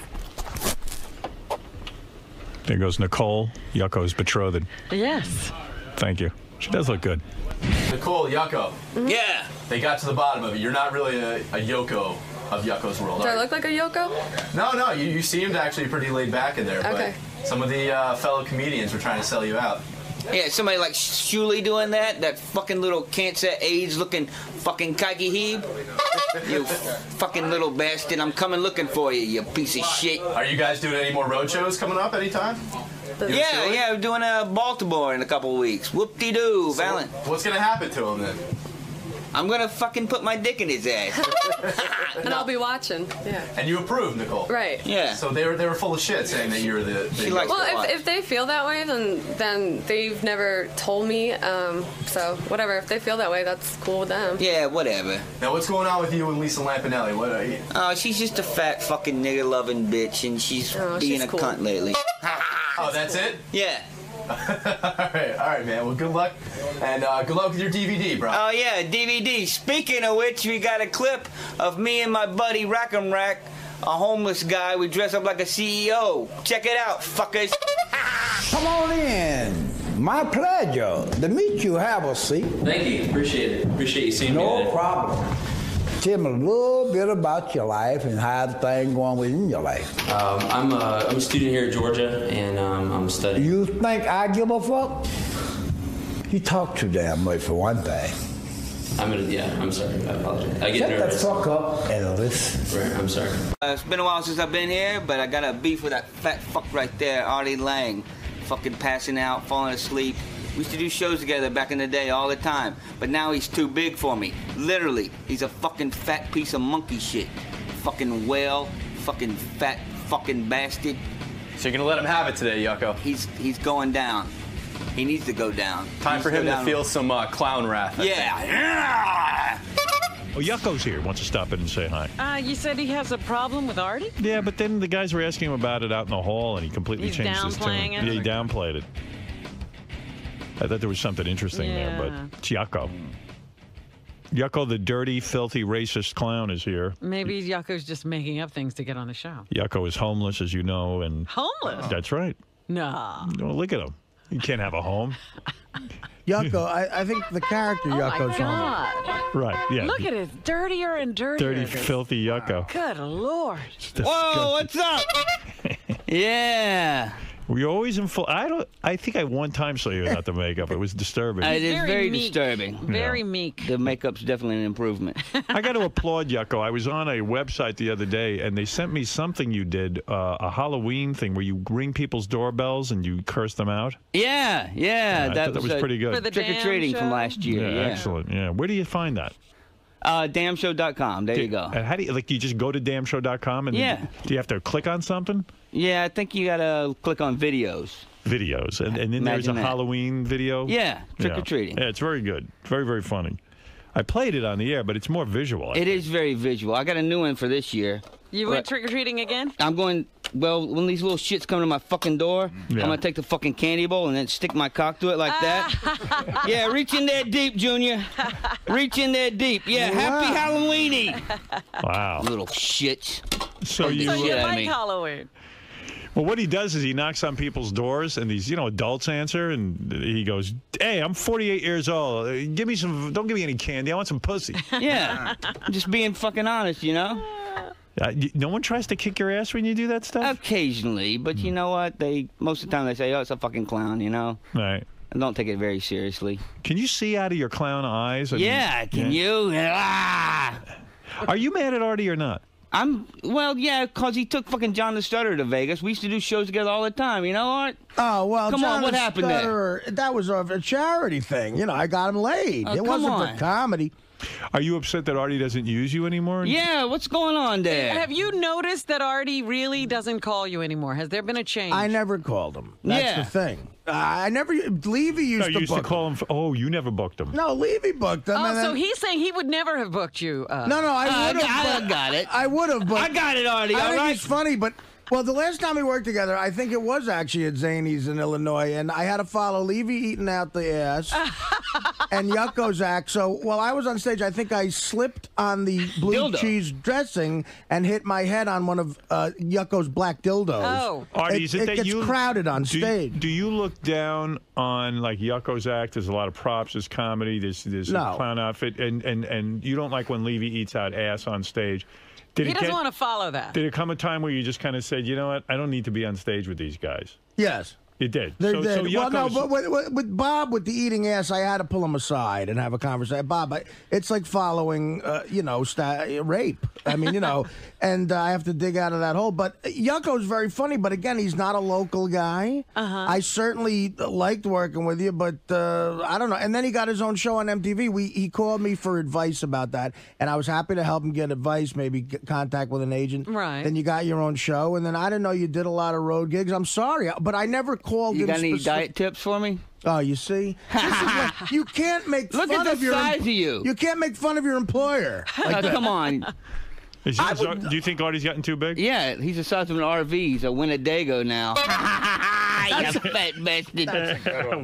[SPEAKER 8] There goes Nicole, Yucko's betrothed.
[SPEAKER 4] Yes.
[SPEAKER 8] Thank you. She does look good.
[SPEAKER 10] Nicole, Yucko.
[SPEAKER 6] Yeah.
[SPEAKER 10] They got to the bottom of it. You're not really a Yucko of Yucko's world.
[SPEAKER 9] Do I
[SPEAKER 10] are you?
[SPEAKER 9] look like a Yucko?
[SPEAKER 10] No, you seemed actually pretty laid back in there.
[SPEAKER 9] Okay.
[SPEAKER 10] But some of the fellow comedians were trying to sell you out.
[SPEAKER 6] Yeah, somebody like Shuley doing that fucking little cancer AIDS looking fucking kike heeb. You fucking little bastard, I'm coming looking for you, you piece of shit.
[SPEAKER 10] Are you guys doing any more road shows coming up anytime?
[SPEAKER 6] Yeah, we're doing Baltimore in a couple of weeks. Whoop-de-doo,
[SPEAKER 10] So
[SPEAKER 6] Valen.
[SPEAKER 10] What's gonna happen to him then?
[SPEAKER 6] I'm gonna fucking put my dick in his ass.
[SPEAKER 9] And I'll be watching. Yeah.
[SPEAKER 10] And you approve, Nicole.
[SPEAKER 9] Right.
[SPEAKER 6] Yeah.
[SPEAKER 10] So they were full of shit saying that you were the
[SPEAKER 9] Well, if they feel that way, then they've never told me. So whatever. If they feel that way, that's cool with them.
[SPEAKER 6] Yeah, whatever.
[SPEAKER 10] Now what's going on with you and Lisa Lampanelli? What are you?
[SPEAKER 6] Oh, she's just a fat fucking nigger loving bitch, and she's being a
[SPEAKER 9] cool.
[SPEAKER 6] cunt lately.
[SPEAKER 10] Oh, that's it?
[SPEAKER 6] Yeah.
[SPEAKER 10] all right, man. Well, good luck, and good luck with your DVD, bro.
[SPEAKER 6] Oh yeah, DVD. Speaking of which, we got a clip of me and my buddy Rack'em Rack, a homeless guy. We dress up like a CEO. Check it out, fuckers.
[SPEAKER 16] Come on in. My pleasure to meet you. Have a seat.
[SPEAKER 17] Thank you. Appreciate it. Appreciate you seeing me
[SPEAKER 16] No
[SPEAKER 17] today.
[SPEAKER 16] problem. Tell me a little bit about your life and how the thing going within your life.
[SPEAKER 17] I'm a student here at Georgia, and I'm studying.
[SPEAKER 16] You think I give a fuck? You talk too damn much for one thing.
[SPEAKER 17] I'm sorry. I apologize. I get
[SPEAKER 16] Shut
[SPEAKER 17] nervous.
[SPEAKER 16] the fuck up and listen.
[SPEAKER 17] Right, I'm sorry.
[SPEAKER 6] It's been a while since I've been here, but I got a beef with that fat fuck right there, Artie Lang. Fucking passing out, falling asleep. We used to do shows together back in the day all the time, but now he's too big for me. Literally, he's a fucking fat piece of monkey shit. Fucking whale, fucking fat fucking bastard.
[SPEAKER 10] So you're gonna let him have it today, Yucko?
[SPEAKER 6] He's going down. He needs to go down.
[SPEAKER 10] Time for him to feel some clown wrath. I think.
[SPEAKER 8] Oh, Yucko's here. Wants to stop in and say hi.
[SPEAKER 4] You said he has a problem with Artie?
[SPEAKER 8] Yeah, but then the guys were asking him about it out in the hall, and he completely
[SPEAKER 4] He's
[SPEAKER 8] changed his tune.
[SPEAKER 4] downplaying it?
[SPEAKER 8] Yeah, he downplayed it. I thought there was something interesting there, but it's Yucko. Yucko, the dirty, filthy, racist clown, is here.
[SPEAKER 4] Maybe Yucko's just making up things to get on the show.
[SPEAKER 8] Yucko is homeless, as you know, and
[SPEAKER 4] Homeless?
[SPEAKER 8] that's right.
[SPEAKER 4] No.
[SPEAKER 8] Well, look at him. He can't have a home.
[SPEAKER 18] Yucko, I think the character Yucko's
[SPEAKER 4] God.
[SPEAKER 8] Right, yeah.
[SPEAKER 4] Look at it. Dirtier and dirtier.
[SPEAKER 8] Dirty, filthy Yucko.
[SPEAKER 4] Good Lord.
[SPEAKER 6] Whoa, what's up? Yeah.
[SPEAKER 8] Were you always in full? I think I one time saw you without the makeup. It was disturbing.
[SPEAKER 6] It is very
[SPEAKER 4] meek.
[SPEAKER 6] disturbing.
[SPEAKER 4] Very meek.
[SPEAKER 6] The makeup's definitely an improvement.
[SPEAKER 8] I got to applaud Yucko. I was on a website the other day, and they sent me something you did, a Halloween thing where you ring people's doorbells and you curse them out.
[SPEAKER 6] Yeah.
[SPEAKER 8] I thought that was pretty good.
[SPEAKER 4] For the
[SPEAKER 6] trick-or-treating from last year. Yeah,
[SPEAKER 8] excellent. Yeah, where do you find that?
[SPEAKER 6] Damshow.com. There you go.
[SPEAKER 8] And how do you you just go to damshow.com and do you have to click on something?
[SPEAKER 6] Yeah, I think you gotta click on videos.
[SPEAKER 8] Videos, and then there's a Halloween video.
[SPEAKER 6] Yeah, trick-or-treating.
[SPEAKER 8] Yeah, it's very good. Very, very funny. I played it on the air, but it's more visual.
[SPEAKER 6] It is very visual. I got a new one for this year.
[SPEAKER 4] You went trick-or-treating again?
[SPEAKER 6] I'm going well, when these little shits come to my fucking door,
[SPEAKER 8] Yeah.
[SPEAKER 6] I'm gonna take the fucking candy bowl and then stick my cock to it like that. Yeah, reach in there deep, Junior. Reach in there deep. Yeah, happy Halloweeny.
[SPEAKER 8] Wow.
[SPEAKER 6] Little shits.
[SPEAKER 8] So
[SPEAKER 4] So you
[SPEAKER 6] shit out of
[SPEAKER 4] like
[SPEAKER 6] me.
[SPEAKER 4] Halloween?
[SPEAKER 8] Well, what he does is he knocks on people's doors, and these, adults answer, and he goes, "Hey, I'm 48 years old. Don't give me any candy. I want some pussy."
[SPEAKER 6] Yeah, just being fucking honest,
[SPEAKER 8] No one tries to kick your ass when you do that stuff?
[SPEAKER 6] Occasionally, but you know what? Most of the time they say, "Oh, it's a fucking clown,"
[SPEAKER 8] Right.
[SPEAKER 6] I don't take it very seriously.
[SPEAKER 8] Can you see out of your clown eyes?
[SPEAKER 6] Can you? Ah!
[SPEAKER 8] Are you mad at Artie or not?
[SPEAKER 6] Yeah, because he took fucking John the Stutter to Vegas. We used to do shows together all the time, Art?
[SPEAKER 18] Oh, well,
[SPEAKER 6] Come
[SPEAKER 18] John
[SPEAKER 6] on, what
[SPEAKER 18] the
[SPEAKER 6] happened there?
[SPEAKER 18] Stutterer, that was a charity thing. I got him laid.
[SPEAKER 6] Oh,
[SPEAKER 18] it
[SPEAKER 6] come
[SPEAKER 18] wasn't
[SPEAKER 6] on.
[SPEAKER 18] for comedy.
[SPEAKER 8] Are you upset that Artie doesn't use you anymore?
[SPEAKER 6] Yeah, what's going on there?
[SPEAKER 4] Have you noticed that Artie really doesn't call you anymore? Has there been a change?
[SPEAKER 18] I never called him. That's the thing. I never. Levy used to book
[SPEAKER 8] call him. You never booked him.
[SPEAKER 18] No, Levy booked him.
[SPEAKER 4] Oh, so he's saying he would never have booked you.
[SPEAKER 18] No, I would have.
[SPEAKER 6] I got it.
[SPEAKER 18] I would have, but
[SPEAKER 6] I got it, Artie.
[SPEAKER 18] I
[SPEAKER 6] All
[SPEAKER 18] think
[SPEAKER 6] right.
[SPEAKER 18] it's funny, but the last time we worked together, I think it was actually at Zany's in Illinois, and I had to follow Levy eating out the ass and Yucko's act. So while I was on stage, I think I slipped on the blue
[SPEAKER 6] Dildo.
[SPEAKER 18] cheese dressing and hit my head on one of Yucko's black dildos.
[SPEAKER 4] Oh,
[SPEAKER 8] Artie,
[SPEAKER 18] it gets crowded on stage.
[SPEAKER 8] Do you look down on like Yucko's act? There's a lot of props. There's comedy. There's a clown outfit, and you don't like when Levy eats out ass on stage.
[SPEAKER 4] He doesn't want to follow that.
[SPEAKER 8] Did it come a time where you just kind of said, you know what, I don't need to be on stage with these guys?
[SPEAKER 18] Yes.
[SPEAKER 8] You did.
[SPEAKER 18] They
[SPEAKER 8] So
[SPEAKER 18] did. Well, no,
[SPEAKER 8] Yucko's-
[SPEAKER 18] but with Bob, with the eating ass, I had to pull him aside and have a conversation. Bob, it's like following, rape. I mean, and I have to dig out of that hole. But Yucko's very funny, but again, he's not a local guy. I certainly liked working with you, but I don't know. And then he got his own show on MTV. He called me for advice about that, and I was happy to help him get advice, maybe get contact with an agent.
[SPEAKER 4] Right.
[SPEAKER 18] Then you got your own show, and then I didn't know you did a lot of road gigs. I'm sorry, but I never called
[SPEAKER 6] You
[SPEAKER 18] him
[SPEAKER 6] got any
[SPEAKER 18] specific-
[SPEAKER 6] diet tips for me?
[SPEAKER 18] Oh, you see? This is what- you can't make
[SPEAKER 6] Look
[SPEAKER 18] fun
[SPEAKER 6] at
[SPEAKER 18] of
[SPEAKER 6] the
[SPEAKER 18] your
[SPEAKER 6] size of you.
[SPEAKER 18] You can't make fun of your employer. Like that.
[SPEAKER 6] Come on.
[SPEAKER 8] do you think Artie's gotten too big?
[SPEAKER 6] Yeah, he's the size of an RV. He's a Winnebago now. You fat bastard.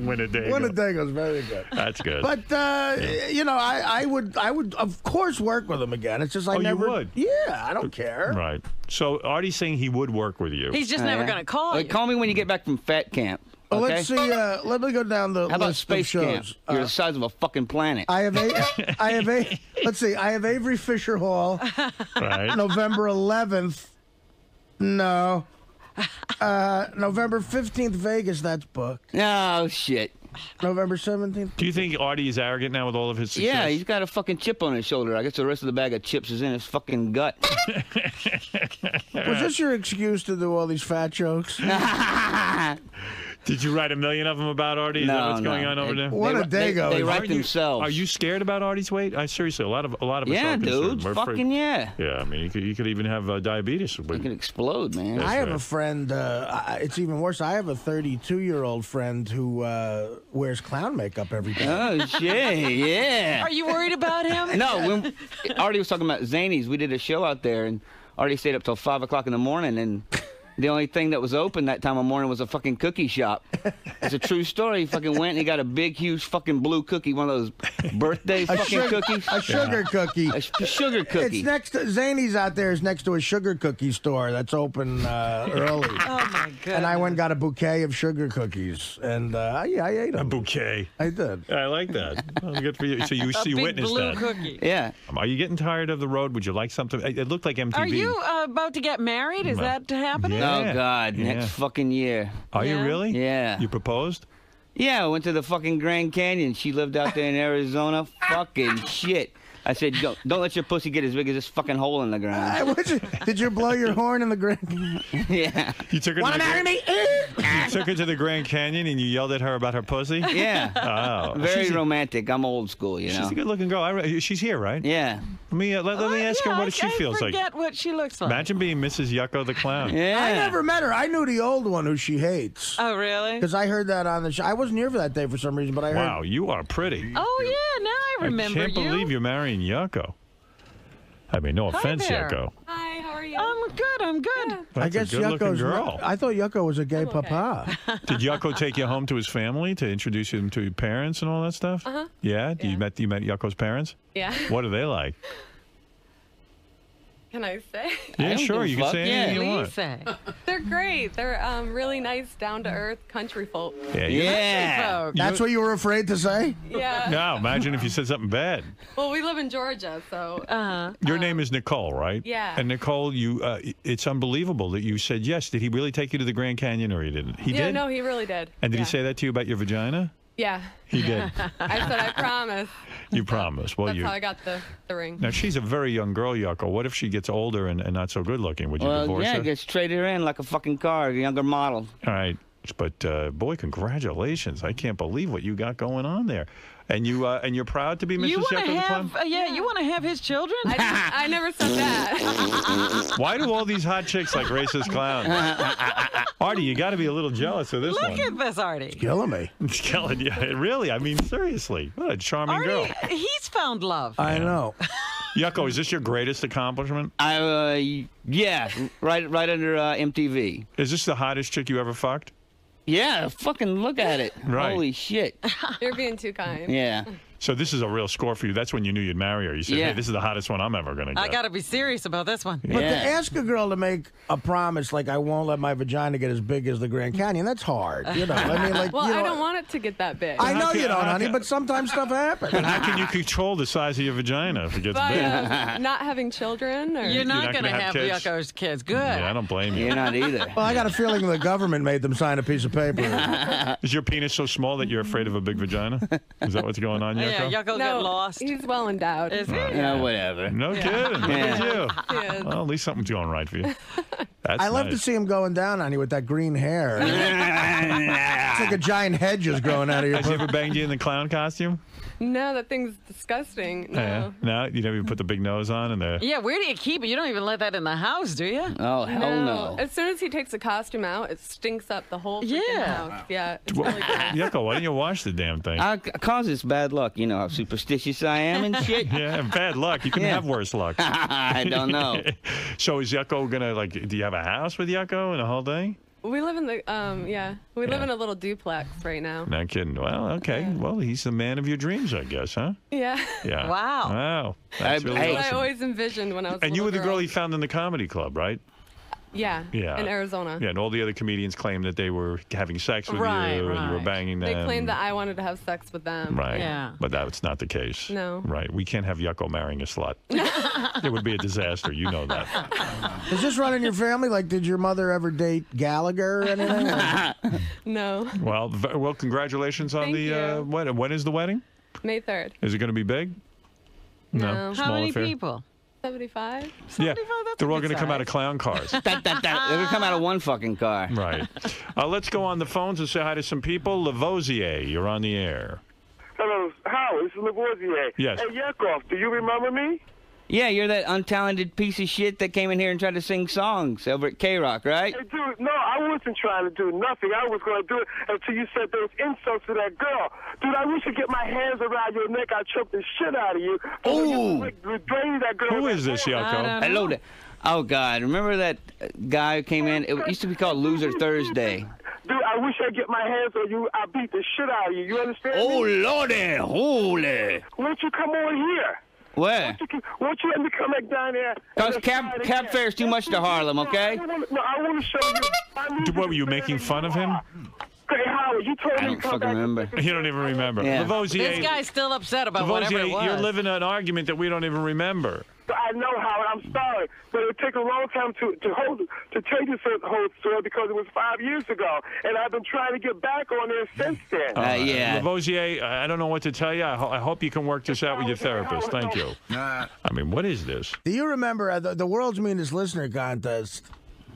[SPEAKER 8] Winnebago.
[SPEAKER 18] Winnebago's very good.
[SPEAKER 8] That's good.
[SPEAKER 18] But I would of course work with him again. It's just I never.
[SPEAKER 8] You would?
[SPEAKER 18] Yeah, I don't care.
[SPEAKER 8] Right. So Artie's saying he would work with you.
[SPEAKER 4] He's just never going to call you.
[SPEAKER 6] Call me when you get back from fat camp.
[SPEAKER 18] Well,
[SPEAKER 6] Okay?
[SPEAKER 18] let's see. Let me go down the
[SPEAKER 6] How about
[SPEAKER 18] list
[SPEAKER 6] space
[SPEAKER 18] of
[SPEAKER 6] camp?
[SPEAKER 18] shows.
[SPEAKER 6] You're the size of a fucking planet.
[SPEAKER 18] I have let's see. I have Avery Fisher Hall,
[SPEAKER 8] Right.
[SPEAKER 18] November 11th. No. November 15th, Vegas. That's booked.
[SPEAKER 6] Oh shit.
[SPEAKER 18] November 17th.
[SPEAKER 8] Do you think Artie is arrogant now with all of his success?
[SPEAKER 6] Yeah, he's got a fucking chip on his shoulder. I guess the rest of the bag of chips is in his fucking gut.
[SPEAKER 18] Was this your excuse to do all these fat jokes?
[SPEAKER 8] Did you write a million of them about Artie? Is that
[SPEAKER 6] No,
[SPEAKER 8] what's going
[SPEAKER 6] no.
[SPEAKER 8] on over there?
[SPEAKER 18] What a day goes.
[SPEAKER 6] They write
[SPEAKER 8] Aren't you-
[SPEAKER 6] themselves.
[SPEAKER 8] Are you scared about Artie's weight? Seriously, a lot of us
[SPEAKER 6] Yeah,
[SPEAKER 8] are concerned.
[SPEAKER 6] dude.
[SPEAKER 8] We're
[SPEAKER 6] Fucking
[SPEAKER 8] afraid-
[SPEAKER 6] yeah.
[SPEAKER 8] Yeah, I mean, you could even have diabetes.
[SPEAKER 6] You can explode, man.
[SPEAKER 8] That's
[SPEAKER 18] I have
[SPEAKER 8] right.
[SPEAKER 18] a friend, it's even worse. I have a 32-year-old friend who wears clown makeup every day.
[SPEAKER 6] Oh shit, yeah.
[SPEAKER 4] Are you worried about him?
[SPEAKER 6] No, when Artie was talking about Zanies, we did a show out there, and Artie stayed up till 5 o'clock in the morning, and the only thing that was open that time of morning was a fucking cookie shop. It's a true story. He fucking went and he got a big, huge fucking blue cookie, one of those birthday fucking cookies.
[SPEAKER 18] A sugar cookie.
[SPEAKER 6] A sugar cookie.
[SPEAKER 18] It's next to Zany's out there is next to a sugar cookie store that's open early.
[SPEAKER 4] Oh my god!
[SPEAKER 18] And I went and got a bouquet of sugar cookies, and I ate them.
[SPEAKER 8] A bouquet.
[SPEAKER 18] I did.
[SPEAKER 8] I like that. Well, good for you. So you
[SPEAKER 4] A big
[SPEAKER 8] witnessed
[SPEAKER 4] blue
[SPEAKER 8] that.
[SPEAKER 4] cookie.
[SPEAKER 6] Yeah.
[SPEAKER 8] Are you getting tired of the road? Would you like something? It looked like MTV.
[SPEAKER 4] Are you about to get married? Is that happening?
[SPEAKER 8] Yeah.
[SPEAKER 6] Oh God,
[SPEAKER 8] Yeah.
[SPEAKER 6] next fucking year.
[SPEAKER 8] Are you
[SPEAKER 4] Yeah.
[SPEAKER 8] really?
[SPEAKER 6] Yeah.
[SPEAKER 8] You proposed?
[SPEAKER 6] Yeah, I went to the fucking Grand Canyon. She lived out there in Arizona. Fucking shit. I said, don't let your pussy get as big as this fucking hole in the ground.
[SPEAKER 18] Did you blow your horn in the Grand?
[SPEAKER 6] Yeah.
[SPEAKER 8] You took her
[SPEAKER 18] Want to marry me?
[SPEAKER 8] You took her to the Grand Canyon and you yelled at her about her pussy?
[SPEAKER 6] Yeah.
[SPEAKER 8] Oh.
[SPEAKER 6] Very romantic. I'm old school, you know.
[SPEAKER 8] She's a good-looking girl. She's here, right?
[SPEAKER 6] Yeah.
[SPEAKER 8] Let me ask her what she feels
[SPEAKER 4] I
[SPEAKER 8] like.
[SPEAKER 4] forget what she looks like.
[SPEAKER 8] Imagine being Mrs. Yucko the clown.
[SPEAKER 6] Yeah.
[SPEAKER 18] I never met her. I knew the old one who she hates.
[SPEAKER 4] Oh really?
[SPEAKER 18] Because I heard that on the show. I wasn't here for that day for some reason, but I heard.
[SPEAKER 8] Wow, you are pretty.
[SPEAKER 4] Oh yeah, now I remember
[SPEAKER 8] I can't
[SPEAKER 4] you.
[SPEAKER 8] believe you're marrying Yucko. I mean, no offense,
[SPEAKER 4] there.
[SPEAKER 8] Yucko.
[SPEAKER 19] Hi, how are
[SPEAKER 9] you?
[SPEAKER 4] I'm good. I'm good.
[SPEAKER 18] I
[SPEAKER 8] That's
[SPEAKER 18] guess
[SPEAKER 8] a good-looking
[SPEAKER 18] Yucko's.
[SPEAKER 8] girl.
[SPEAKER 18] I thought Yucko was a gay papa.
[SPEAKER 8] Did Yucko take you home to his family to introduce him to your parents and all that stuff?
[SPEAKER 9] Uh-huh.
[SPEAKER 8] Yeah? You met Yucko's parents?
[SPEAKER 9] Yeah.
[SPEAKER 8] What are they like?
[SPEAKER 9] Can I say?
[SPEAKER 8] Yeah, sure. You can say anything you want.
[SPEAKER 4] Say.
[SPEAKER 9] They're great. They're really nice, down-to-earth country folk.
[SPEAKER 8] Yeah.
[SPEAKER 18] That's what you were afraid to say?
[SPEAKER 9] Yeah.
[SPEAKER 8] No, imagine if you said something bad.
[SPEAKER 9] Well, we live in Georgia, so.
[SPEAKER 8] Your name is Nicole, right?
[SPEAKER 9] Yeah.
[SPEAKER 8] And Nicole, it's unbelievable that you said yes. Did he really take you to the Grand Canyon or he didn't? He
[SPEAKER 9] Yeah,
[SPEAKER 8] did?
[SPEAKER 9] no, he really did.
[SPEAKER 8] And did
[SPEAKER 9] Yeah.
[SPEAKER 8] he say that to you about your vagina?
[SPEAKER 9] Yeah.
[SPEAKER 8] He did.
[SPEAKER 9] I said, I promise.
[SPEAKER 8] You promised. Well,
[SPEAKER 9] That's how I got the ring.
[SPEAKER 8] Now, she's a very young girl, Yucko. What if she gets older and not so good looking? Would you divorce her?
[SPEAKER 6] just trade her in like a fucking car, a younger model.
[SPEAKER 8] All right. But, boy, congratulations. I can't believe what you got going on there. And you're proud to be Mrs.
[SPEAKER 4] You want to
[SPEAKER 8] Yucko
[SPEAKER 4] have? You want to have his children?
[SPEAKER 9] I never said that.
[SPEAKER 8] Why do all these hot chicks like racist clowns? Artie, you got to be a little jealous of this one.
[SPEAKER 4] Look at this, Artie.
[SPEAKER 18] It's killing me.
[SPEAKER 8] It's killing you. Really? I mean, seriously. What a charming girl.
[SPEAKER 4] Artie, he's found love.
[SPEAKER 18] I know.
[SPEAKER 8] Yucko, is this your greatest accomplishment?
[SPEAKER 6] Yeah, right under MTV.
[SPEAKER 8] Is this the hottest chick you ever fucked?
[SPEAKER 6] Yeah, fucking look at it.
[SPEAKER 8] Right.
[SPEAKER 6] Holy shit.
[SPEAKER 9] You're being too kind.
[SPEAKER 6] Yeah.
[SPEAKER 8] So this is a real score for you. That's when you knew you'd marry her. You said,
[SPEAKER 6] Yeah.
[SPEAKER 8] hey, this is the hottest one I'm ever going to get.
[SPEAKER 4] I got to be serious about this one.
[SPEAKER 18] But to ask a girl to make a promise like I won't let my vagina get as big as the Grand Canyon, that's hard. You know, I mean, like,
[SPEAKER 9] Well,
[SPEAKER 18] you know,
[SPEAKER 9] I don't want it to get that big.
[SPEAKER 18] I know you don't,
[SPEAKER 8] how
[SPEAKER 18] honey,
[SPEAKER 8] can-
[SPEAKER 18] but sometimes stuff happens.
[SPEAKER 8] And how can you control the size of your vagina if it gets
[SPEAKER 9] By
[SPEAKER 8] big?
[SPEAKER 9] not having children? Or?
[SPEAKER 4] You're not going to
[SPEAKER 8] gonna have
[SPEAKER 4] have
[SPEAKER 8] kids?
[SPEAKER 4] Yucko's kids. Good.
[SPEAKER 8] Yeah, I don't blame you.
[SPEAKER 6] You're not either.
[SPEAKER 18] Well, I got a feeling the government made them sign a piece of paper.
[SPEAKER 8] Is your penis so small that you're afraid of a big vagina? Is that what's going on, Yucko?
[SPEAKER 4] Yeah, Yucko got lost.
[SPEAKER 9] He's well endowed.
[SPEAKER 4] Is he?
[SPEAKER 6] Yeah, whatever.
[SPEAKER 8] No kidding. Look at you.
[SPEAKER 9] Yeah.
[SPEAKER 8] Well, at least something's going right for you. That's
[SPEAKER 18] I love
[SPEAKER 8] nice.
[SPEAKER 18] to see him going down on you with that green hair. It's like a giant hedge is growing out of your.
[SPEAKER 8] Has he ever banged you in the clown costume?
[SPEAKER 9] No, that thing's disgusting. No.
[SPEAKER 8] Yeah. No, you never even put the big nose on and the.
[SPEAKER 4] Yeah, where do you keep it? You don't even let that in the house, do you?
[SPEAKER 6] Oh, hell no.
[SPEAKER 9] As soon as he takes the costume out, it stinks up the whole freaking house. Yeah, it's really bad.
[SPEAKER 8] Yucko, why don't you wash the damn thing?
[SPEAKER 6] Causes bad luck. You know how superstitious I am and shit.
[SPEAKER 8] Yeah, bad luck. You can have worse luck.
[SPEAKER 6] I don't know.
[SPEAKER 8] So is Yucko gonna do you have a house with Yucko and the whole thing?
[SPEAKER 9] We live in the we live in a little duplex right now.
[SPEAKER 8] Not kidding. Well, okay. Yeah. Well, he's the man of your dreams, I guess, huh?
[SPEAKER 9] Yeah.
[SPEAKER 8] Yeah.
[SPEAKER 4] Wow.
[SPEAKER 8] Wow. That's really
[SPEAKER 9] That's
[SPEAKER 8] awesome.
[SPEAKER 9] what I always envisioned when I was.
[SPEAKER 8] And
[SPEAKER 9] a
[SPEAKER 8] you were
[SPEAKER 9] little
[SPEAKER 8] the girl he found in the comedy club, right?
[SPEAKER 9] Yeah.
[SPEAKER 8] Yeah.
[SPEAKER 9] In Arizona.
[SPEAKER 8] Yeah, and all the other comedians claimed that they were having sex with
[SPEAKER 9] Right,
[SPEAKER 8] you and you were
[SPEAKER 9] right.
[SPEAKER 8] banging them.
[SPEAKER 9] They claimed that I wanted to have sex with them.
[SPEAKER 8] Right.
[SPEAKER 9] Yeah.
[SPEAKER 8] But that's not the case.
[SPEAKER 9] No.
[SPEAKER 8] Right. We can't have Yucko marrying a slut. It would be a disaster. You know that.
[SPEAKER 18] Does this run in your family? Like, did your mother ever date Gallagher or anything?
[SPEAKER 9] No.
[SPEAKER 8] Well, congratulations on
[SPEAKER 9] Thank
[SPEAKER 8] the
[SPEAKER 9] you.
[SPEAKER 8] wedding. When is the wedding?
[SPEAKER 9] May 3rd.
[SPEAKER 8] Is it going to be big?
[SPEAKER 9] No.
[SPEAKER 8] Small
[SPEAKER 4] How many
[SPEAKER 8] affair?
[SPEAKER 4] people?
[SPEAKER 9] 75.
[SPEAKER 8] Yeah, they're all going to come out of clown cars.
[SPEAKER 6] They're going to come out of one fucking car.
[SPEAKER 8] Right. Let's go on the phones and say hi to some people. Lavoisier, you're on the air.
[SPEAKER 14] Hello, Howard. This is Lavoisier.
[SPEAKER 8] Yes.
[SPEAKER 14] Hey, Yucko, do you remember me?
[SPEAKER 6] Yeah, you're that untalented piece of shit that came in here and tried to sing songs over at K-Rock, right?
[SPEAKER 14] Hey, dude, no, I wasn't trying to do nothing. I was going to do it until you said those insults to that girl. Dude, I wish I could get my hands around your neck. I'd choke the shit out of you.
[SPEAKER 6] Ooh.
[SPEAKER 14] Drain that girl.
[SPEAKER 8] Who is this, Yucko?
[SPEAKER 6] Hello there. Oh, God. Remember that guy who came in? It used to be called Loser Thursday.
[SPEAKER 14] Dude, I wish I could get my hands on you. I'll beat the shit out of you. You understand
[SPEAKER 6] Oh,
[SPEAKER 14] me?
[SPEAKER 6] Lordy. Holy.
[SPEAKER 14] Why don't you come on here?
[SPEAKER 6] Where?
[SPEAKER 14] Why don't you let me come back down there?
[SPEAKER 6] Because cab fare's too much to Harlem, okay?
[SPEAKER 14] No, I want to show you.
[SPEAKER 8] What, were you making fun of him?
[SPEAKER 14] Hey, Howard, you told
[SPEAKER 6] I
[SPEAKER 14] me
[SPEAKER 6] don't
[SPEAKER 14] to come
[SPEAKER 6] fucking
[SPEAKER 14] back.
[SPEAKER 6] remember.
[SPEAKER 8] You don't even remember.
[SPEAKER 6] Yeah.
[SPEAKER 8] Lavoisier,
[SPEAKER 4] This guy's still upset about whatever it was.
[SPEAKER 8] you're living an argument that we don't even remember.
[SPEAKER 14] I know, Howard. I'm sorry, but it would take a long time to tell you the whole story because it was 5 years ago, and I've been trying to get back on there since then.
[SPEAKER 6] Yeah.
[SPEAKER 8] Lavoisier, I don't know what to tell you. I hope you can work this out with your therapist. Thank you. I mean, what is this?
[SPEAKER 18] Do you remember the world's meanest listener contest?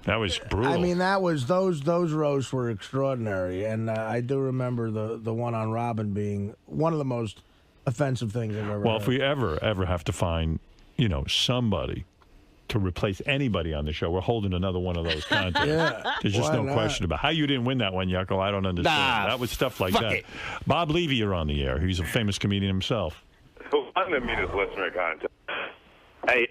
[SPEAKER 8] That was brutal.
[SPEAKER 18] I mean, that was those roasts were extraordinary, and I do remember the one on Robin being one of the most offensive things I've ever.
[SPEAKER 8] Well,
[SPEAKER 18] heard.
[SPEAKER 8] if we ever have to find, somebody to replace anybody on the show, we're holding another one of those contests.
[SPEAKER 18] Yeah.
[SPEAKER 8] There's just
[SPEAKER 18] Why
[SPEAKER 8] no
[SPEAKER 18] not?
[SPEAKER 8] question about how you didn't win that one, Yucko. I don't understand.
[SPEAKER 6] Nah,
[SPEAKER 8] that was stuff like
[SPEAKER 6] fuck
[SPEAKER 8] that.
[SPEAKER 6] it.
[SPEAKER 8] Bob Levy, you're on the air. He's a famous comedian himself.
[SPEAKER 14] I'm the meanest listener contest.
[SPEAKER 19] Hey,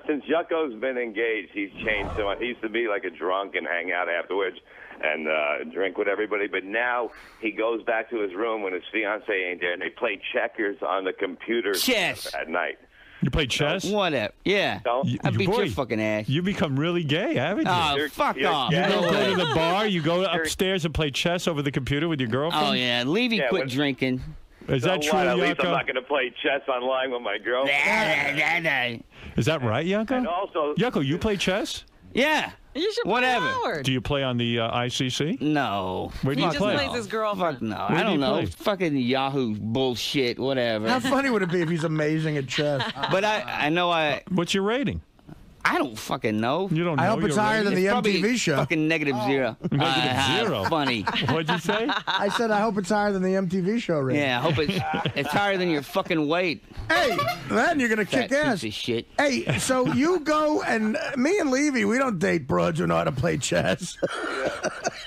[SPEAKER 19] since Yucko's been engaged, he's changed so much. He used to be like a drunk and hang out afterwards and drink with everybody, but now he goes back to his room when his fiance ain't there, and they play checkers on the computer at night.
[SPEAKER 8] You play chess?
[SPEAKER 6] Whatever. Yeah. I beat your fucking ass.
[SPEAKER 8] You become really gay, haven't you?
[SPEAKER 6] Oh, fuck off.
[SPEAKER 8] You don't go to the bar, you go upstairs and play chess over the computer with your girlfriend?
[SPEAKER 6] Oh, yeah. Levy quit drinking.
[SPEAKER 8] Is that true,
[SPEAKER 19] At least
[SPEAKER 8] Yucko?
[SPEAKER 19] I'm not going to play chess online with my girlfriend.
[SPEAKER 8] Is that right, Yucko?
[SPEAKER 19] And also,
[SPEAKER 8] Yucko, you play chess?
[SPEAKER 6] Yeah.
[SPEAKER 4] You should
[SPEAKER 6] Whatever.
[SPEAKER 4] play Howard.
[SPEAKER 8] Do you play on the ICC?
[SPEAKER 6] No.
[SPEAKER 8] Where do you
[SPEAKER 4] He just
[SPEAKER 8] play?
[SPEAKER 4] plays his girlfriend.
[SPEAKER 6] Fuck no.
[SPEAKER 8] Where
[SPEAKER 6] I
[SPEAKER 8] do you
[SPEAKER 6] don't know.
[SPEAKER 8] play?
[SPEAKER 6] Fucking Yahoo bullshit, whatever.
[SPEAKER 18] How funny would it be if he's amazing at chess?
[SPEAKER 6] But I know I...
[SPEAKER 8] What's your rating?
[SPEAKER 6] I don't fucking know.
[SPEAKER 8] You don't know.
[SPEAKER 18] I hope it's higher than the MTV show.
[SPEAKER 6] Fucking -0.
[SPEAKER 8] -0.
[SPEAKER 6] Funny.
[SPEAKER 8] What'd you say?
[SPEAKER 18] I said I hope it's higher than the MTV show rating.
[SPEAKER 6] Yeah, I hope it's higher than your fucking weight.
[SPEAKER 18] Hey, then you're gonna
[SPEAKER 6] Fat
[SPEAKER 18] kick ass.
[SPEAKER 6] piece of shit.
[SPEAKER 18] Hey, so you go and me and Levy, we don't date broads who know how to play chess.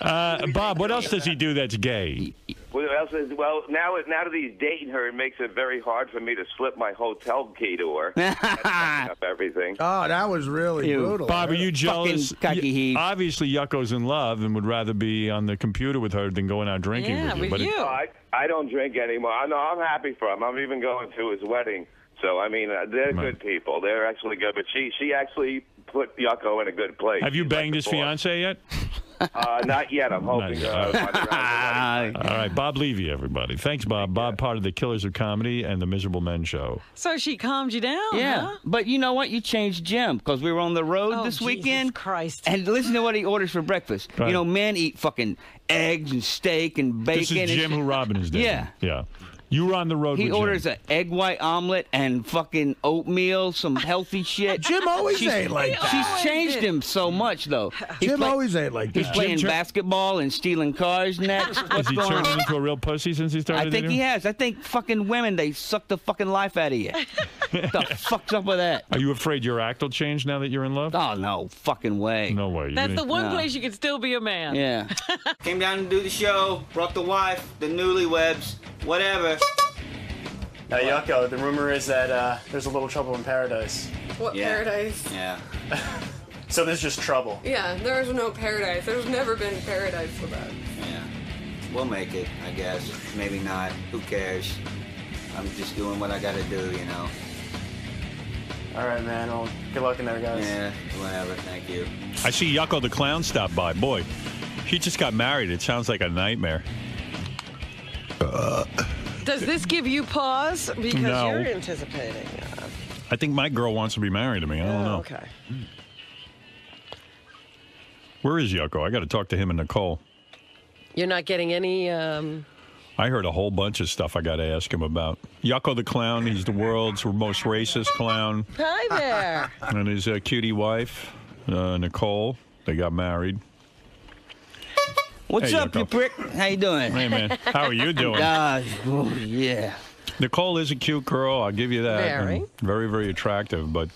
[SPEAKER 8] Bob, what else does he do that's gay?
[SPEAKER 19] What else is, well, now that he's dating her, it makes it very hard for me to slip my hotel key to her. That's fucking up everything.
[SPEAKER 18] Oh, that was really brutal.
[SPEAKER 8] Bob, are you jealous?
[SPEAKER 6] Fucking cocky heave.
[SPEAKER 8] Obviously, Yucko's in love and would rather be on the computer with her than going out drinking with you. But
[SPEAKER 19] No, I don't drink anymore. No, I'm happy for him. I'm even going to his wedding. So, I mean, they're good people. They're actually good. But she actually put Yucko in a good place.
[SPEAKER 8] Have you banged his fiance yet?
[SPEAKER 19] Not yet. I'm hoping.
[SPEAKER 8] All right, Bob Levy, everybody. Thanks, Bob. Bob, part of the Killers of Comedy and the Miserable Men Show.
[SPEAKER 4] So she calmed you down,
[SPEAKER 6] Yeah,
[SPEAKER 4] huh?
[SPEAKER 6] but you know what? You changed Jim because we were on the road this weekend.
[SPEAKER 4] Christ.
[SPEAKER 6] And listen to what he orders for breakfast.
[SPEAKER 8] Right.
[SPEAKER 6] You know, men eat fucking eggs and steak and bacon.
[SPEAKER 8] This is
[SPEAKER 6] and
[SPEAKER 8] Jim
[SPEAKER 6] shit.
[SPEAKER 8] who Robin is dating.
[SPEAKER 6] Yeah.
[SPEAKER 8] Yeah. You were on the road
[SPEAKER 6] He
[SPEAKER 8] with Jim.
[SPEAKER 6] orders an egg white omelet and fucking oatmeal, some healthy shit.
[SPEAKER 18] Jim always ate like that.
[SPEAKER 6] She's changed him so much, though.
[SPEAKER 18] Jim always ate like that.
[SPEAKER 6] He's playing basketball and stealing cars next.
[SPEAKER 8] Has
[SPEAKER 6] What's
[SPEAKER 8] he
[SPEAKER 6] going
[SPEAKER 8] turned
[SPEAKER 6] on?
[SPEAKER 8] into a real pussy since he started
[SPEAKER 6] I think
[SPEAKER 8] dating
[SPEAKER 6] he
[SPEAKER 8] her?
[SPEAKER 6] has. I think fucking women, they suck the fucking life out of you. What the fuck's up with that?
[SPEAKER 8] Are you afraid your act will change now that you're in love?
[SPEAKER 6] Oh, no fucking way.
[SPEAKER 8] No way. You
[SPEAKER 4] That's the
[SPEAKER 8] didn't-
[SPEAKER 4] one place you can still be a man.
[SPEAKER 6] Yeah.
[SPEAKER 17] Came down to do the show, brought the wife, the newlyweds, whatever.
[SPEAKER 20] Yucko, the rumor is that there's a little trouble in paradise.
[SPEAKER 9] What paradise?
[SPEAKER 17] Yeah.
[SPEAKER 20] So there's just trouble.
[SPEAKER 9] Yeah, there's no paradise. There's never been paradise with us.
[SPEAKER 17] Yeah. We'll make it, I guess. Maybe not. Who cares? I'm just doing what I gotta do, you know.
[SPEAKER 20] All right, man. Well, good luck in there, guys.
[SPEAKER 17] Yeah, whatever. Thank you.
[SPEAKER 8] I see Yucko the Clown stop by. Boy, he just got married. It sounds like a nightmare.
[SPEAKER 4] Does this give you pause? Because
[SPEAKER 8] No.
[SPEAKER 4] you're anticipating.
[SPEAKER 8] I think my girl wants to be married to me. I don't know.
[SPEAKER 4] Okay.
[SPEAKER 8] Where is Yucko? I got to talk to him and Nicole.
[SPEAKER 4] You're not getting any...
[SPEAKER 8] I heard a whole bunch of stuff I got to ask him about. Yucko the Clown, he's the world's most racist clown.
[SPEAKER 4] Hi there.
[SPEAKER 8] And his cutie wife, Nicole, they got married.
[SPEAKER 6] What's
[SPEAKER 8] Hey,
[SPEAKER 6] up,
[SPEAKER 8] Yucko.
[SPEAKER 6] you prick? How you doing?
[SPEAKER 8] Hey, man. How are you doing?
[SPEAKER 6] Oh, yeah.
[SPEAKER 8] Nicole is a cute girl. I'll give you that.
[SPEAKER 6] Very.
[SPEAKER 8] And very, very attractive. But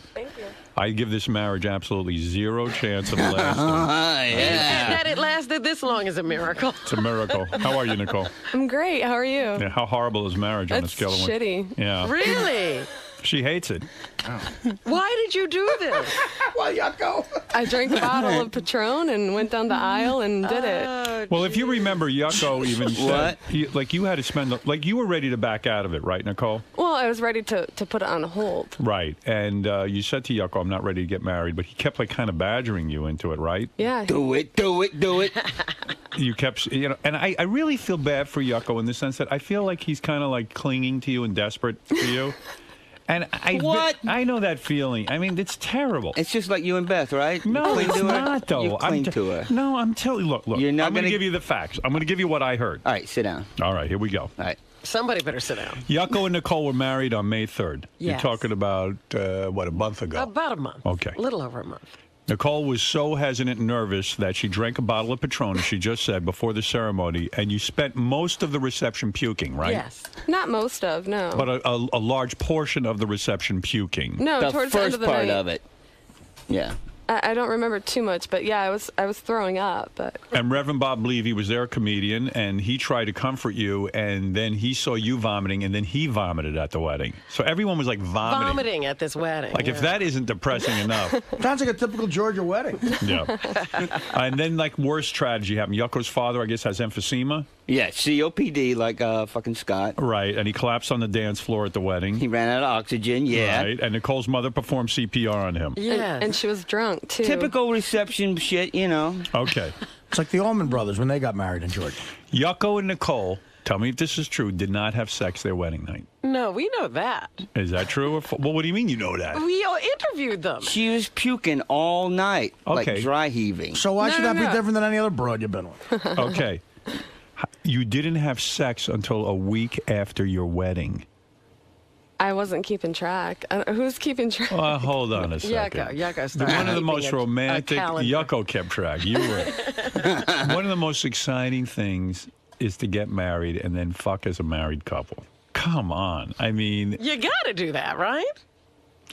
[SPEAKER 8] I give this marriage absolutely zero chance of lasting.
[SPEAKER 4] And that it lasted this long is a miracle.
[SPEAKER 8] It's a miracle. How are you, Nicole?
[SPEAKER 9] I'm great. How are you?
[SPEAKER 8] Yeah, how horrible is marriage on a
[SPEAKER 9] It's
[SPEAKER 8] scale of 1?
[SPEAKER 9] shitty.
[SPEAKER 8] Yeah.
[SPEAKER 4] Really?
[SPEAKER 8] She hates it.
[SPEAKER 4] Why did you do this?
[SPEAKER 18] Well, Yucko.
[SPEAKER 9] I drank a bottle of Patron and went down the aisle and did it.
[SPEAKER 8] Well, if you remember, Yucko even said,
[SPEAKER 9] What?
[SPEAKER 8] like you had to spend, like you were ready to back out of it, right, Nicole?
[SPEAKER 9] Well, I was ready to put it on hold.
[SPEAKER 8] Right. And you said to Yucko, I'm not ready to get married, but he kept like kind of badgering you into it, right?
[SPEAKER 9] Yeah.
[SPEAKER 6] Do it, do it, do it.
[SPEAKER 8] You kept, you know, and I really feel bad for Yucko in the sense that I feel like he's kind of like clinging to you and desperate for you. And I know that feeling. I mean, it's terrible.
[SPEAKER 6] It's just like you and Beth, right?
[SPEAKER 8] No,
[SPEAKER 6] You cling
[SPEAKER 8] it's
[SPEAKER 6] to her?
[SPEAKER 8] not, though.
[SPEAKER 6] You cling to her.
[SPEAKER 8] No, I'm telling you. Look.
[SPEAKER 6] You're not
[SPEAKER 8] I'm going to
[SPEAKER 6] gonna-
[SPEAKER 8] give you the facts. I'm going to give you what I heard.
[SPEAKER 6] All right, sit down.
[SPEAKER 8] All right, here we go. All
[SPEAKER 6] right.
[SPEAKER 4] Somebody better sit down.
[SPEAKER 8] Yucko and Nicole were married on May 3rd. You're
[SPEAKER 4] Yes.
[SPEAKER 8] talking about, a month ago?
[SPEAKER 4] About a month.
[SPEAKER 8] Okay.
[SPEAKER 4] A little over a month.
[SPEAKER 8] Nicole was so hesitant and nervous that she drank a bottle of Patron, as she just said, before the ceremony, and you spent most of the reception puking, right?
[SPEAKER 9] Yes. Not most of, no.
[SPEAKER 8] But a large portion of the reception puking.
[SPEAKER 9] No, towards the end of the night.
[SPEAKER 6] it. Yeah.
[SPEAKER 9] I don't remember too much, but yeah, I was throwing up. But
[SPEAKER 8] And Reverend Bob Levy was there, a comedian, and he tried to comfort you, and then he saw you vomiting, and then he vomited at the wedding. So everyone was like vomiting.
[SPEAKER 4] Vomiting at this wedding.
[SPEAKER 8] Like, if that isn't depressing enough.
[SPEAKER 18] Sounds like a typical Georgia wedding.
[SPEAKER 8] Yeah. And then, like, worst tragedy happened. Yucko's father, I guess, has emphysema.
[SPEAKER 6] Yeah, COPD, like fucking Scott.
[SPEAKER 8] Right, and he collapsed on the dance floor at the wedding.
[SPEAKER 6] He ran out of oxygen, yeah.
[SPEAKER 8] Right, and Nicole's mother performed CPR on him.
[SPEAKER 9] Yeah. And she was drunk, too.
[SPEAKER 6] Typical reception shit, you know.
[SPEAKER 8] Okay.
[SPEAKER 18] It's like the Allman Brothers when they got married in Georgia.
[SPEAKER 8] Yucko and Nicole, tell me if this is true, did not have sex their wedding night.
[SPEAKER 4] No, we know that.
[SPEAKER 8] Is that true? Or well, what do you mean you know that?
[SPEAKER 4] We all interviewed them.
[SPEAKER 6] She was puking all night,
[SPEAKER 8] Okay.
[SPEAKER 6] like dry heaving.
[SPEAKER 18] So why should that be different than any other broad you've been with?
[SPEAKER 8] Okay. You didn't have sex until a week after your wedding.
[SPEAKER 9] I wasn't keeping track. Who's keeping track?
[SPEAKER 8] Hold on a second.
[SPEAKER 4] Yucko started
[SPEAKER 8] One of the most
[SPEAKER 4] keeping a
[SPEAKER 8] romantic,
[SPEAKER 4] calendar.
[SPEAKER 8] Yucko kept track. You were. One of the most exciting things is to get married and then fuck as a married couple. Come on. I mean,
[SPEAKER 4] You got to do that, right?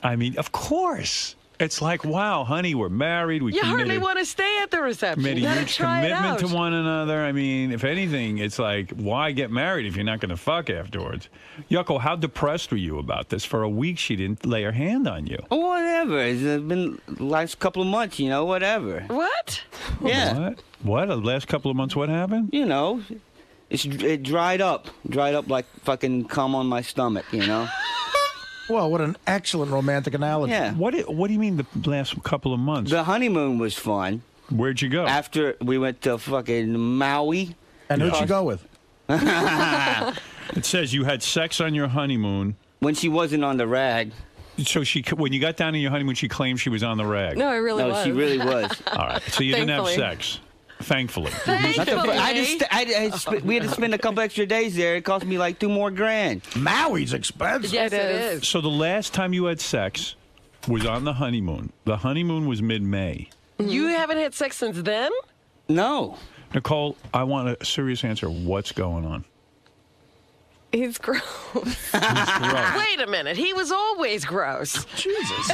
[SPEAKER 8] of course. It's like, wow, honey, we're married. We
[SPEAKER 4] You hardly
[SPEAKER 8] committed,
[SPEAKER 4] want to stay at the reception.
[SPEAKER 8] made a
[SPEAKER 4] You gotta
[SPEAKER 8] huge
[SPEAKER 4] try it
[SPEAKER 8] commitment to
[SPEAKER 4] out.
[SPEAKER 8] one another. I mean, if anything, it's like, why get married if you're not going to fuck afterwards? Yucko, how depressed were you about this? For a week, she didn't lay her hand on you.
[SPEAKER 6] Whatever. It's been last couple of months, you know, whatever.
[SPEAKER 4] What?
[SPEAKER 6] Yeah.
[SPEAKER 8] What? The last couple of months, what happened?
[SPEAKER 6] You know, it dried up. Dried up like fucking cum on my stomach, you know?
[SPEAKER 18] Well, what an excellent romantic analogy.
[SPEAKER 6] Yeah.
[SPEAKER 8] What do you mean the last couple of months?
[SPEAKER 6] The honeymoon was fun.
[SPEAKER 8] Where'd you go?
[SPEAKER 6] After we went to fucking Maui.
[SPEAKER 18] And who'd you go with?
[SPEAKER 8] It says you had sex on your honeymoon.
[SPEAKER 6] When she wasn't on the rag.
[SPEAKER 8] So when you got down on your honeymoon, she claimed she was on the rag.
[SPEAKER 9] No, I really was.
[SPEAKER 6] No, she really was.
[SPEAKER 8] All right. So you didn't have
[SPEAKER 9] Thankfully.
[SPEAKER 8] sex. Thankfully.
[SPEAKER 6] We had to spend a couple extra days there. It cost me like $2 more grand.
[SPEAKER 18] Maui's expensive.
[SPEAKER 4] Yes, it is.
[SPEAKER 8] So the last time you had sex was on the honeymoon. The honeymoon was mid-May.
[SPEAKER 4] You haven't had sex since then?
[SPEAKER 6] No.
[SPEAKER 8] Nicole, I want a serious answer. What's going on?
[SPEAKER 9] He's gross.
[SPEAKER 4] Wait a minute. He was always gross.
[SPEAKER 18] Jesus.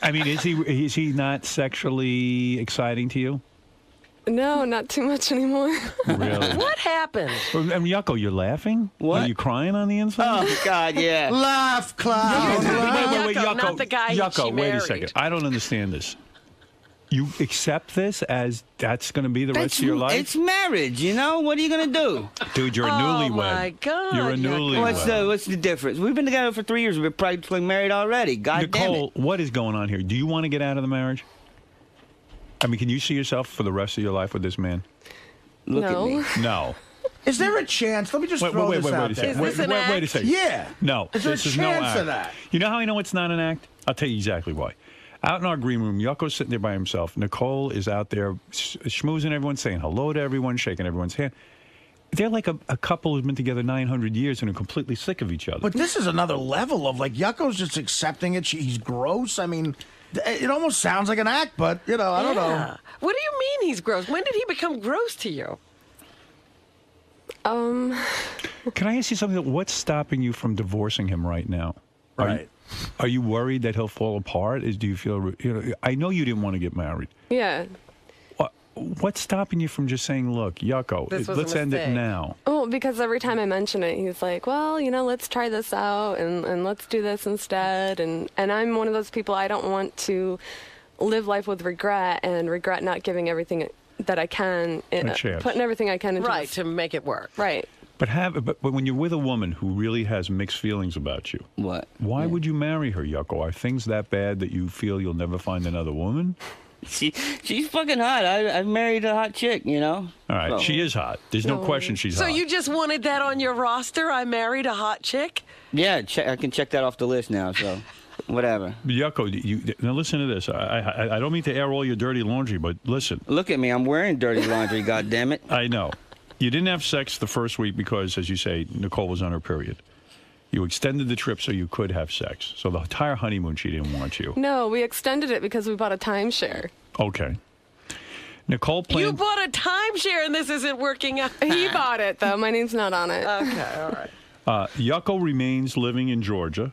[SPEAKER 8] I mean, is he not sexually exciting to you?
[SPEAKER 9] No, not too much anymore.
[SPEAKER 8] Really?
[SPEAKER 4] What happened?
[SPEAKER 8] Yucko, you're laughing?
[SPEAKER 6] What?
[SPEAKER 8] Are you crying on the inside?
[SPEAKER 6] Oh, God, yeah.
[SPEAKER 18] Laugh, clown.
[SPEAKER 8] Wait,
[SPEAKER 4] Yucko,
[SPEAKER 8] Yucko.
[SPEAKER 4] not the guy
[SPEAKER 8] Yucko,
[SPEAKER 4] she
[SPEAKER 8] wait a
[SPEAKER 4] married.
[SPEAKER 8] second. I don't understand this. You accept this as that's going to be the rest of your life?
[SPEAKER 6] It's marriage, you know? What are you going to do?
[SPEAKER 8] Dude, you're a
[SPEAKER 4] Oh,
[SPEAKER 8] newlywed.
[SPEAKER 4] my God,
[SPEAKER 8] You're a newlywed.
[SPEAKER 6] What's the difference? We've been together for 3 years. We're practically married already. God damn it.
[SPEAKER 8] Nicole, what is going on here? Do you want to get out of the marriage? I mean, can you see yourself for the rest of your life with this man?
[SPEAKER 6] Look
[SPEAKER 9] No.
[SPEAKER 6] at me.
[SPEAKER 8] No.
[SPEAKER 18] Is there a chance? Let me just throw this out
[SPEAKER 8] a
[SPEAKER 18] there.
[SPEAKER 8] second.
[SPEAKER 4] Is this an
[SPEAKER 8] wait a
[SPEAKER 4] act?
[SPEAKER 8] second.
[SPEAKER 18] Yeah.
[SPEAKER 8] No.
[SPEAKER 18] Is there
[SPEAKER 8] this
[SPEAKER 18] a
[SPEAKER 8] is no
[SPEAKER 18] chance
[SPEAKER 8] act.
[SPEAKER 18] of that?
[SPEAKER 8] You know how I know it's not an act? I'll tell you exactly why. Out in our green room, Yucko's sitting there by himself. Nicole is out there schmoozing everyone, saying hello to everyone, shaking everyone's hand. They're like a couple who's been together 900 years and are completely sick of each other.
[SPEAKER 18] But this is another level of like Yucko's just accepting it. He's gross. I mean, it almost sounds like an act, but you know, I don't know.
[SPEAKER 4] What do you mean he's gross? When did he become gross to you?
[SPEAKER 8] Can I ask you something? What's stopping you from divorcing him right now?
[SPEAKER 18] Right.
[SPEAKER 8] Are you worried that he'll fall apart? Do you feel? I know you didn't want to get married.
[SPEAKER 9] Yeah.
[SPEAKER 8] What's stopping you from just saying, "Look, Yucko,
[SPEAKER 9] This was a
[SPEAKER 8] let's end it
[SPEAKER 9] mistake."
[SPEAKER 8] now"?
[SPEAKER 9] Oh, because every time I mention it, he's like, well, you know, let's try this out and let's do this instead. And I'm one of those people, I don't want to live life with regret and regret not giving everything that I can,
[SPEAKER 8] A chance.
[SPEAKER 9] putting everything I can into
[SPEAKER 4] Right,
[SPEAKER 9] this.
[SPEAKER 4] to make it work.
[SPEAKER 9] Right.
[SPEAKER 8] But when you're with a woman who really has mixed feelings about you,
[SPEAKER 6] what?
[SPEAKER 8] Why would you marry her, Yucko? Are things that bad that you feel you'll never find another woman?
[SPEAKER 6] She's fucking hot. I married a hot chick, you know?
[SPEAKER 8] All right,
[SPEAKER 6] So-
[SPEAKER 8] she is hot. There's no question she's
[SPEAKER 4] So
[SPEAKER 8] hot.
[SPEAKER 4] you just wanted that on your roster? I married a hot chick?
[SPEAKER 6] Yeah, I can check that off the list now, so whatever.
[SPEAKER 8] Yucko, now listen to this. I don't mean to air all your dirty laundry, but listen.
[SPEAKER 6] Look at me. I'm wearing dirty laundry, goddammit.
[SPEAKER 8] I know. You didn't have sex the first week because, as you say, Nicole was on her period. You extended the trip so you could have sex. So the entire honeymoon, she didn't want you.
[SPEAKER 9] No, we extended it because we bought a timeshare.
[SPEAKER 8] Okay. Nicole
[SPEAKER 4] You
[SPEAKER 8] planned...
[SPEAKER 4] bought a timeshare and this isn't working out.
[SPEAKER 9] He bought it, though. My name's not on it.
[SPEAKER 4] Okay, all right.
[SPEAKER 8] Yucko remains living in Georgia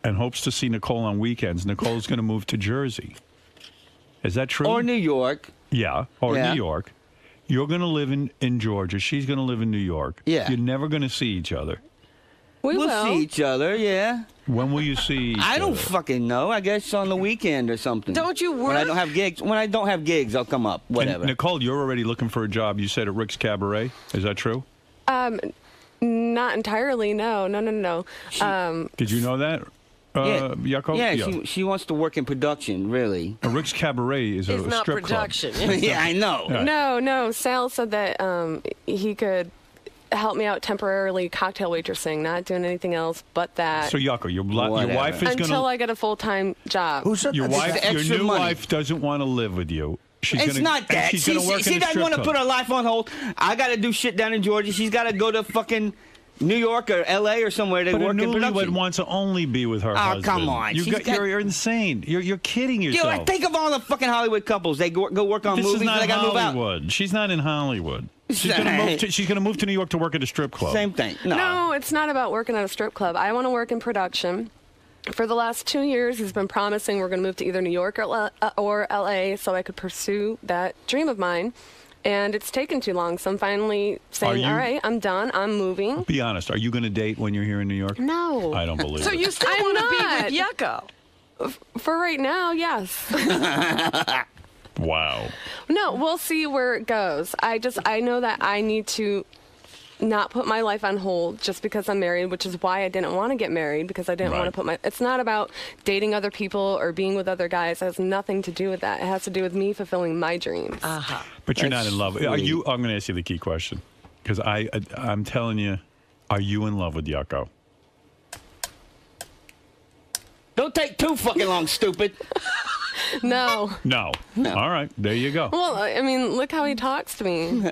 [SPEAKER 8] and hopes to see Nicole on weekends. Nicole's going to move to Jersey. Is that true?
[SPEAKER 6] Or New York.
[SPEAKER 8] Yeah, or
[SPEAKER 6] Yeah.
[SPEAKER 8] New York. You're going to live in Georgia. She's going to live in New York.
[SPEAKER 6] Yeah.
[SPEAKER 8] You're never going to see each other.
[SPEAKER 6] We'll see each other, yeah.
[SPEAKER 8] When will you see each
[SPEAKER 6] I don't
[SPEAKER 8] other?
[SPEAKER 6] fucking know. I guess on the weekend or something.
[SPEAKER 4] Don't you work?
[SPEAKER 6] When I don't have gigs. When I don't have gigs, I'll come up. Whatever.
[SPEAKER 8] And Nicole, you're already looking for a job. You said at Rick's Cabaret. Is that true?
[SPEAKER 9] Not entirely. No.
[SPEAKER 8] Did you know that, Yucko?
[SPEAKER 6] Yeah, she wants to work in production, really.
[SPEAKER 8] Rick's Cabaret is a
[SPEAKER 4] not
[SPEAKER 8] strip
[SPEAKER 4] production.
[SPEAKER 8] club.
[SPEAKER 6] Yeah, I know.
[SPEAKER 8] Right.
[SPEAKER 9] No. Sal said that he could help me out temporarily cocktail waitressing, not doing anything else but that.
[SPEAKER 8] So Yucko, your wife is going to...
[SPEAKER 9] Until I get a full-time job.
[SPEAKER 18] Who said
[SPEAKER 8] Your
[SPEAKER 18] that?
[SPEAKER 8] wife, your new wife doesn't want to live with you.
[SPEAKER 6] It's not that.
[SPEAKER 8] She's going to work in
[SPEAKER 6] She
[SPEAKER 8] a
[SPEAKER 6] doesn't
[SPEAKER 8] strip
[SPEAKER 6] want to
[SPEAKER 8] club.
[SPEAKER 6] put her life on hold. I got to do shit down in Georgia. She's got to go to fucking New York or L.A. or somewhere to
[SPEAKER 8] But
[SPEAKER 6] work
[SPEAKER 8] a
[SPEAKER 6] in
[SPEAKER 8] newlywed
[SPEAKER 6] production.
[SPEAKER 8] wants to only be with her husband.
[SPEAKER 6] come on.
[SPEAKER 8] You're insane. You're kidding yourself.
[SPEAKER 6] Yo, think of all the fucking Hollywood couples. They go work on
[SPEAKER 8] This
[SPEAKER 6] movies
[SPEAKER 8] is not
[SPEAKER 6] and they got to move out.
[SPEAKER 8] Hollywood. She's not in Hollywood. She's going to move to New York to work at a strip club.
[SPEAKER 6] Same thing.
[SPEAKER 9] No, it's not about working at a strip club. I want to work in production. For the last 2 years, he's been promising we're going to move to either New York or L.A. so I could pursue that dream of mine. And it's taken too long, so I'm finally saying, all right, I'm done. I'm moving.
[SPEAKER 8] Be honest. Are you going to date when you're here in New York?
[SPEAKER 9] No.
[SPEAKER 8] I don't believe
[SPEAKER 4] So
[SPEAKER 8] it.
[SPEAKER 4] you still want to be with Yucko?
[SPEAKER 9] For right now, yes.
[SPEAKER 8] Wow.
[SPEAKER 9] No, we'll see where it goes. I know that I need to not put my life on hold just because I'm married, which is why I didn't want to get married, because I didn't want to put my... It's not about dating other people or being with other guys. It has nothing to do with that. It has to do with me fulfilling my dreams.
[SPEAKER 8] But you're not in love. Are you? I'm going to ask you the key question, because I'm telling you, are you in love with Yucko?
[SPEAKER 6] Don't take too fucking long, stupid.
[SPEAKER 9] No.
[SPEAKER 8] No. All right. There you go.
[SPEAKER 9] Well, I mean, look how he talks to me.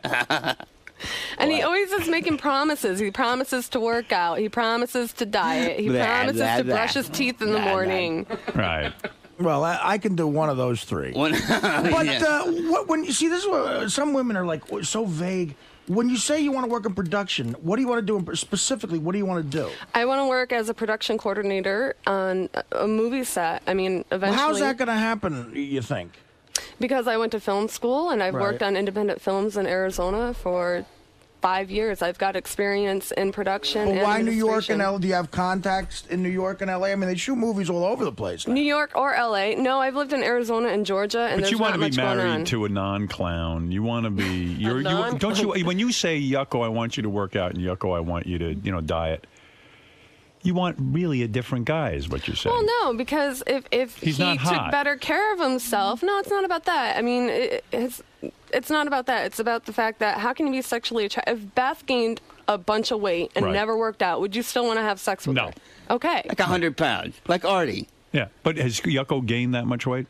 [SPEAKER 9] And he always is making promises. He promises to work out. He promises to diet. He promises to brush his teeth in the morning.
[SPEAKER 8] Right.
[SPEAKER 18] Well, I can do one of those three. But when you see this, is what, some women are like so vague. When you say you want to work in production, what do you want to do specifically? What do you want to do?
[SPEAKER 9] I want to work as a production coordinator on a movie set. I mean, eventually.
[SPEAKER 18] Well, how's that going to happen, you think?
[SPEAKER 9] Because I went to film school and I've
[SPEAKER 18] Right.
[SPEAKER 9] worked on independent films in Arizona for 5 years. I've got experience in production.
[SPEAKER 18] Well,
[SPEAKER 9] and
[SPEAKER 18] why New York and
[SPEAKER 9] administration.
[SPEAKER 18] L? Do you have contacts in New York and LA? I mean, they shoot movies all over the place.
[SPEAKER 9] New York or LA? No, I've lived in Arizona and Georgia, and
[SPEAKER 8] But
[SPEAKER 9] there's
[SPEAKER 8] you want
[SPEAKER 9] not
[SPEAKER 8] to
[SPEAKER 9] much
[SPEAKER 8] be
[SPEAKER 9] going on.
[SPEAKER 8] married to a non-clown. You want to be. Don't you? When you say Yucko, I want you to work out, and Yucko, I want you to diet. You want really a different guy, is what you're saying.
[SPEAKER 9] Well, no, because if
[SPEAKER 8] He's
[SPEAKER 9] he
[SPEAKER 8] not hot.
[SPEAKER 9] took better care of himself, no, it's not about that. I mean, it's not about that. It's about the fact that how can you be sexually attracted? If Beth gained a bunch of weight and
[SPEAKER 8] Right.
[SPEAKER 9] never worked out, would you still want to have sex with her? Okay.
[SPEAKER 6] Like 100 pounds. Like Artie.
[SPEAKER 8] Yeah, but has Yucko gained that much weight?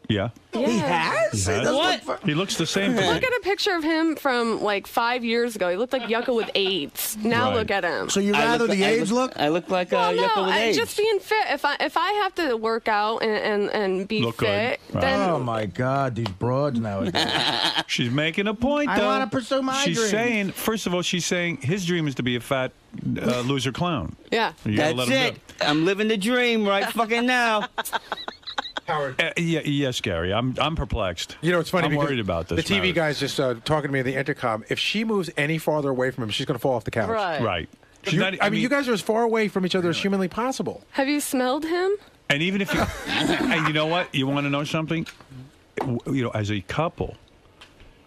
[SPEAKER 8] Yeah.
[SPEAKER 9] He
[SPEAKER 18] has?
[SPEAKER 9] What?
[SPEAKER 8] He looks the same to me.
[SPEAKER 9] Look at a picture of him from like 5 years ago. He looked like Yucko with AIDS. Now
[SPEAKER 8] Right.
[SPEAKER 9] look at him.
[SPEAKER 18] So you rather the AIDS look?
[SPEAKER 6] I look like
[SPEAKER 9] Well,
[SPEAKER 6] Yucko with AIDS.
[SPEAKER 9] just being fit. If I have to work out and be
[SPEAKER 18] Look good.
[SPEAKER 9] fit, then
[SPEAKER 18] Oh my God, these broads nowadays.
[SPEAKER 8] She's making a point,
[SPEAKER 18] I
[SPEAKER 8] though.
[SPEAKER 18] wanna pursue my
[SPEAKER 8] She's
[SPEAKER 18] dreams.
[SPEAKER 8] saying, first of all, she's saying his dream is to be a fat loser clown.
[SPEAKER 9] Yeah.
[SPEAKER 8] You gotta
[SPEAKER 6] That's
[SPEAKER 8] let him
[SPEAKER 6] it. I'm living the dream right fucking now.
[SPEAKER 5] Howard.
[SPEAKER 8] Yes, Gary. I'm perplexed.
[SPEAKER 5] You know, it's funny
[SPEAKER 8] I'm
[SPEAKER 5] because
[SPEAKER 8] worried about this.
[SPEAKER 5] The TV
[SPEAKER 8] marriage.
[SPEAKER 5] guy's just talking to me in the intercom. If she moves any farther away from him, she's going to fall off the couch.
[SPEAKER 8] Right.
[SPEAKER 5] I mean, you guys are as far away from each other as humanly possible.
[SPEAKER 9] have you smelled him?
[SPEAKER 8] And even if you, and you know what, you want to know something? You know, as a couple,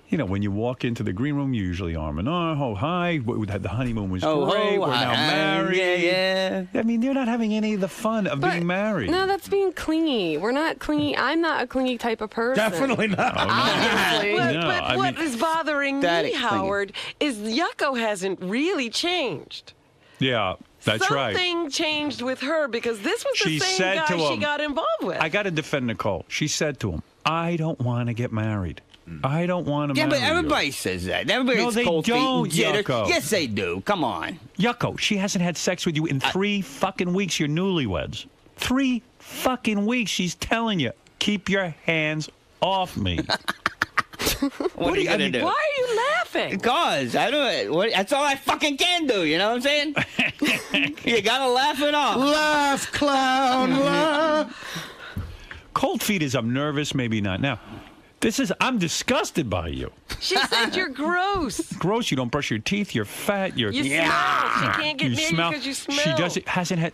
[SPEAKER 8] you know, when you walk into the green room, you usually arm in arm. Oh, hi. The honeymoon was
[SPEAKER 6] Oh,
[SPEAKER 8] great.
[SPEAKER 6] oh,
[SPEAKER 8] We're now
[SPEAKER 6] hi.
[SPEAKER 8] married.
[SPEAKER 6] Yeah.
[SPEAKER 8] I mean, they're not having any of the fun of being married.
[SPEAKER 9] No, that's being clingy. We're not clingy. I'm not a clingy type of person.
[SPEAKER 18] Definitely not.
[SPEAKER 9] Obviously.
[SPEAKER 4] But what is bothering
[SPEAKER 6] Daddy
[SPEAKER 4] me, Howard, is Yucko hasn't really changed.
[SPEAKER 8] Yeah, that's right.
[SPEAKER 4] Something changed with her because this was the
[SPEAKER 8] She
[SPEAKER 4] same
[SPEAKER 8] said
[SPEAKER 4] guy
[SPEAKER 8] to
[SPEAKER 4] she
[SPEAKER 8] him-
[SPEAKER 4] got involved with.
[SPEAKER 8] I got to defend Nicole. She said to him, I don't want to get married. I don't want to
[SPEAKER 6] Yeah,
[SPEAKER 8] marry
[SPEAKER 6] but everybody
[SPEAKER 8] you.
[SPEAKER 6] says that. Everybody
[SPEAKER 8] No,
[SPEAKER 6] gets
[SPEAKER 8] they
[SPEAKER 6] cold feet and
[SPEAKER 8] don't,
[SPEAKER 6] jitters.
[SPEAKER 8] Yucko.
[SPEAKER 6] Yes, they do. Come on.
[SPEAKER 8] Yucko, she hasn't had sex with you in 3 fucking weeks. You're newlyweds. 3 fucking weeks. She's telling you, keep your hands off me.
[SPEAKER 6] What are you going to do?
[SPEAKER 4] Why are you laughing?
[SPEAKER 6] Because I don't. That's all I fucking can do. You know what I'm saying? You gotta laugh it off.
[SPEAKER 18] Laugh, clown, laugh.
[SPEAKER 8] cold feet is I'm nervous, maybe not. Now, I'm disgusted by you.
[SPEAKER 4] She said you're gross.
[SPEAKER 8] Gross. You don't brush your teeth. You're fat.
[SPEAKER 4] You smell. She can't get near you because you smell.
[SPEAKER 8] She hasn't had.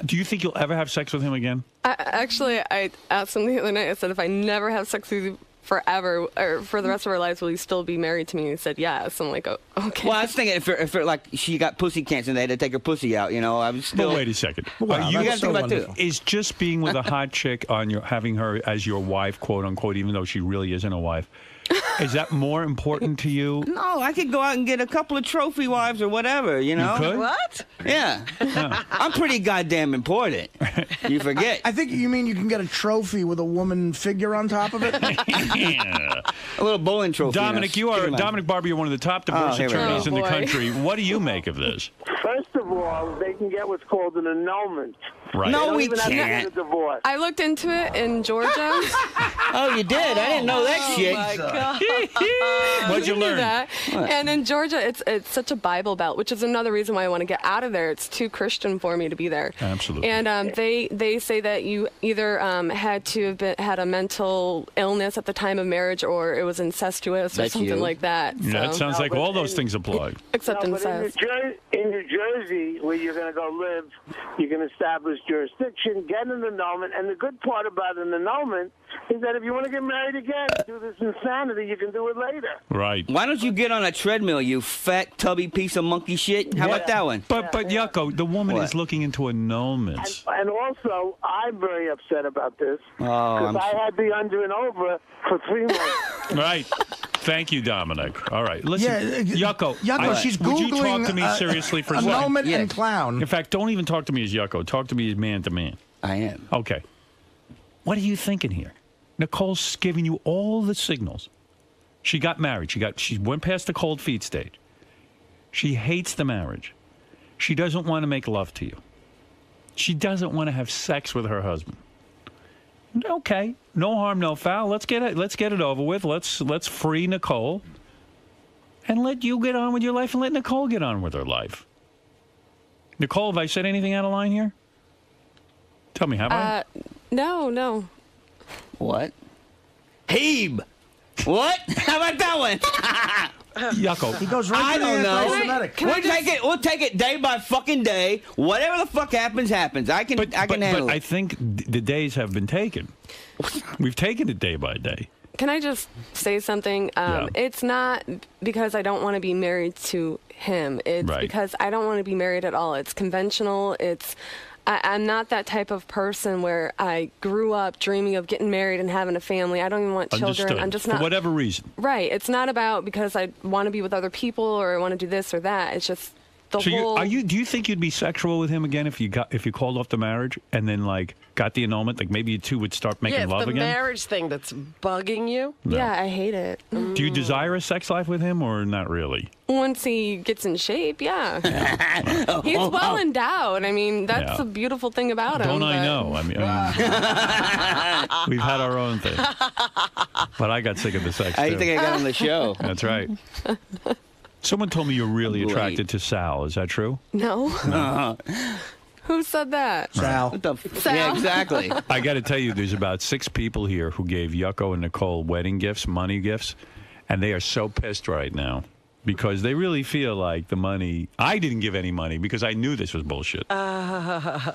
[SPEAKER 8] Do you think you'll ever have sex with him again?
[SPEAKER 9] Actually, I asked him the other night. I said, if I never have sex with you forever or for the rest of our lives, will you still be married to me? And he said yes. I'm like, oh, okay.
[SPEAKER 6] Well, I was thinking if like she got pussy cancer and they had to take her pussy out, you know, I was still.
[SPEAKER 8] But wait a second.
[SPEAKER 6] Wow, you guys think about too.
[SPEAKER 8] Is just being with a hot chick having her as your wife, quote unquote, even though she really isn't a wife, is that more important to you?
[SPEAKER 6] No, I could go out and get a couple of trophy wives or whatever, you know?
[SPEAKER 8] You could?
[SPEAKER 4] What?
[SPEAKER 6] Yeah. I'm pretty goddamn important. You forget.
[SPEAKER 18] I think you mean you can get a trophy with a woman figure on top of it?
[SPEAKER 8] Yeah.
[SPEAKER 6] A little bowling trophy.
[SPEAKER 8] Dominic, Dominic Barber, you're one of the top divorce attorneys in the country. What do you make of this?
[SPEAKER 14] First of all, they can get what's called an annulment.
[SPEAKER 8] Right.
[SPEAKER 6] No, we
[SPEAKER 14] can't.
[SPEAKER 6] can't.
[SPEAKER 14] A divorce.
[SPEAKER 9] I looked into it in Georgia.
[SPEAKER 6] Oh, you did? I didn't know that shit.
[SPEAKER 9] My God.
[SPEAKER 8] What'd you learn?
[SPEAKER 9] That. And in Georgia, it's such a Bible Belt, which is another reason why I want to get out of there. It's too Christian for me to be there.
[SPEAKER 8] Absolutely.
[SPEAKER 9] And they say that you either had to have had a mental illness at the time of marriage, or it was incestuous or something like that.
[SPEAKER 8] Yeah, that sounds like all those things apply.
[SPEAKER 9] Except incest.
[SPEAKER 14] In New Jersey, where you're going to go live, you can establish jurisdiction, get an annulment, and the good part about an annulment is that if you want to get married again, do this insanity, you can do it later.
[SPEAKER 8] Right.
[SPEAKER 6] Why don't you get on a treadmill, you fat, tubby piece of monkey shit? How about that one?
[SPEAKER 8] But Yucko, the woman is looking into annulments.
[SPEAKER 14] And also, I'm very upset about this
[SPEAKER 6] because
[SPEAKER 14] I had the under and over for 3 months.
[SPEAKER 8] Right. Thank you, Dominic. All right. Listen, Yucko,
[SPEAKER 18] she's
[SPEAKER 8] would you
[SPEAKER 18] Googling
[SPEAKER 8] talk to me seriously for a second?
[SPEAKER 18] annulment and clown.
[SPEAKER 8] In fact, don't even talk to me as Yucko. Talk to me as man to man.
[SPEAKER 6] I am.
[SPEAKER 8] Okay. What are you thinking here? Nicole's giving you all the signals. She got married. She went past the cold feet stage. She hates the marriage. She doesn't want to make love to you. She doesn't want to have sex with her husband. Okay, no harm, no foul. Let's get it over with. Let's free Nicole, and let you get on with your life, and let Nicole get on with her life. Nicole, have I said anything out of line here? Tell me, have I?
[SPEAKER 9] No.
[SPEAKER 6] What? Hebe. What? How about that one?
[SPEAKER 8] Yucko.
[SPEAKER 18] He goes right
[SPEAKER 6] I
[SPEAKER 18] to
[SPEAKER 6] don't
[SPEAKER 18] the
[SPEAKER 6] know.
[SPEAKER 18] anti-Semitic.
[SPEAKER 6] We'll take it day by fucking day. Whatever the fuck happens. I can handle it.
[SPEAKER 8] But I think the days have been taken. We've taken it day by day.
[SPEAKER 9] Can I just say something? It's not because I don't want to be married to him. It's because I don't want to be married at all. It's conventional. I'm not that type of person where I grew up dreaming of getting married and having a family. I don't even want children.
[SPEAKER 8] Understood.
[SPEAKER 9] I'm just not.
[SPEAKER 8] For whatever reason.
[SPEAKER 9] Right. It's not about because I want to be with other people or I want to do this or that. It's just the whole.
[SPEAKER 8] Do you think you'd be sexual with him again if you called off the marriage and then got the annulment? Like maybe you two would start making love again?
[SPEAKER 4] Yeah, the marriage thing that's bugging you.
[SPEAKER 8] No.
[SPEAKER 9] Yeah, I hate it.
[SPEAKER 8] Do you desire a sex life with him or not really?
[SPEAKER 9] Once he gets in shape, yeah. He's well endowed. I mean, that's the beautiful thing about him.
[SPEAKER 8] Don't I know? I mean, we've had our own thing. But I got sick of the sex,
[SPEAKER 6] I think I got on the show.
[SPEAKER 8] That's right. Someone told me you're really attracted to Sal. Is that true?
[SPEAKER 9] No. Who said that?
[SPEAKER 18] Sal.
[SPEAKER 9] Sal.
[SPEAKER 6] Yeah, exactly.
[SPEAKER 8] I got to tell you, there's about 6 people here who gave Yucko and Nicole wedding gifts, money gifts, and they are so pissed right now because they really feel like the money. I didn't give any money because I knew this was bullshit. I'm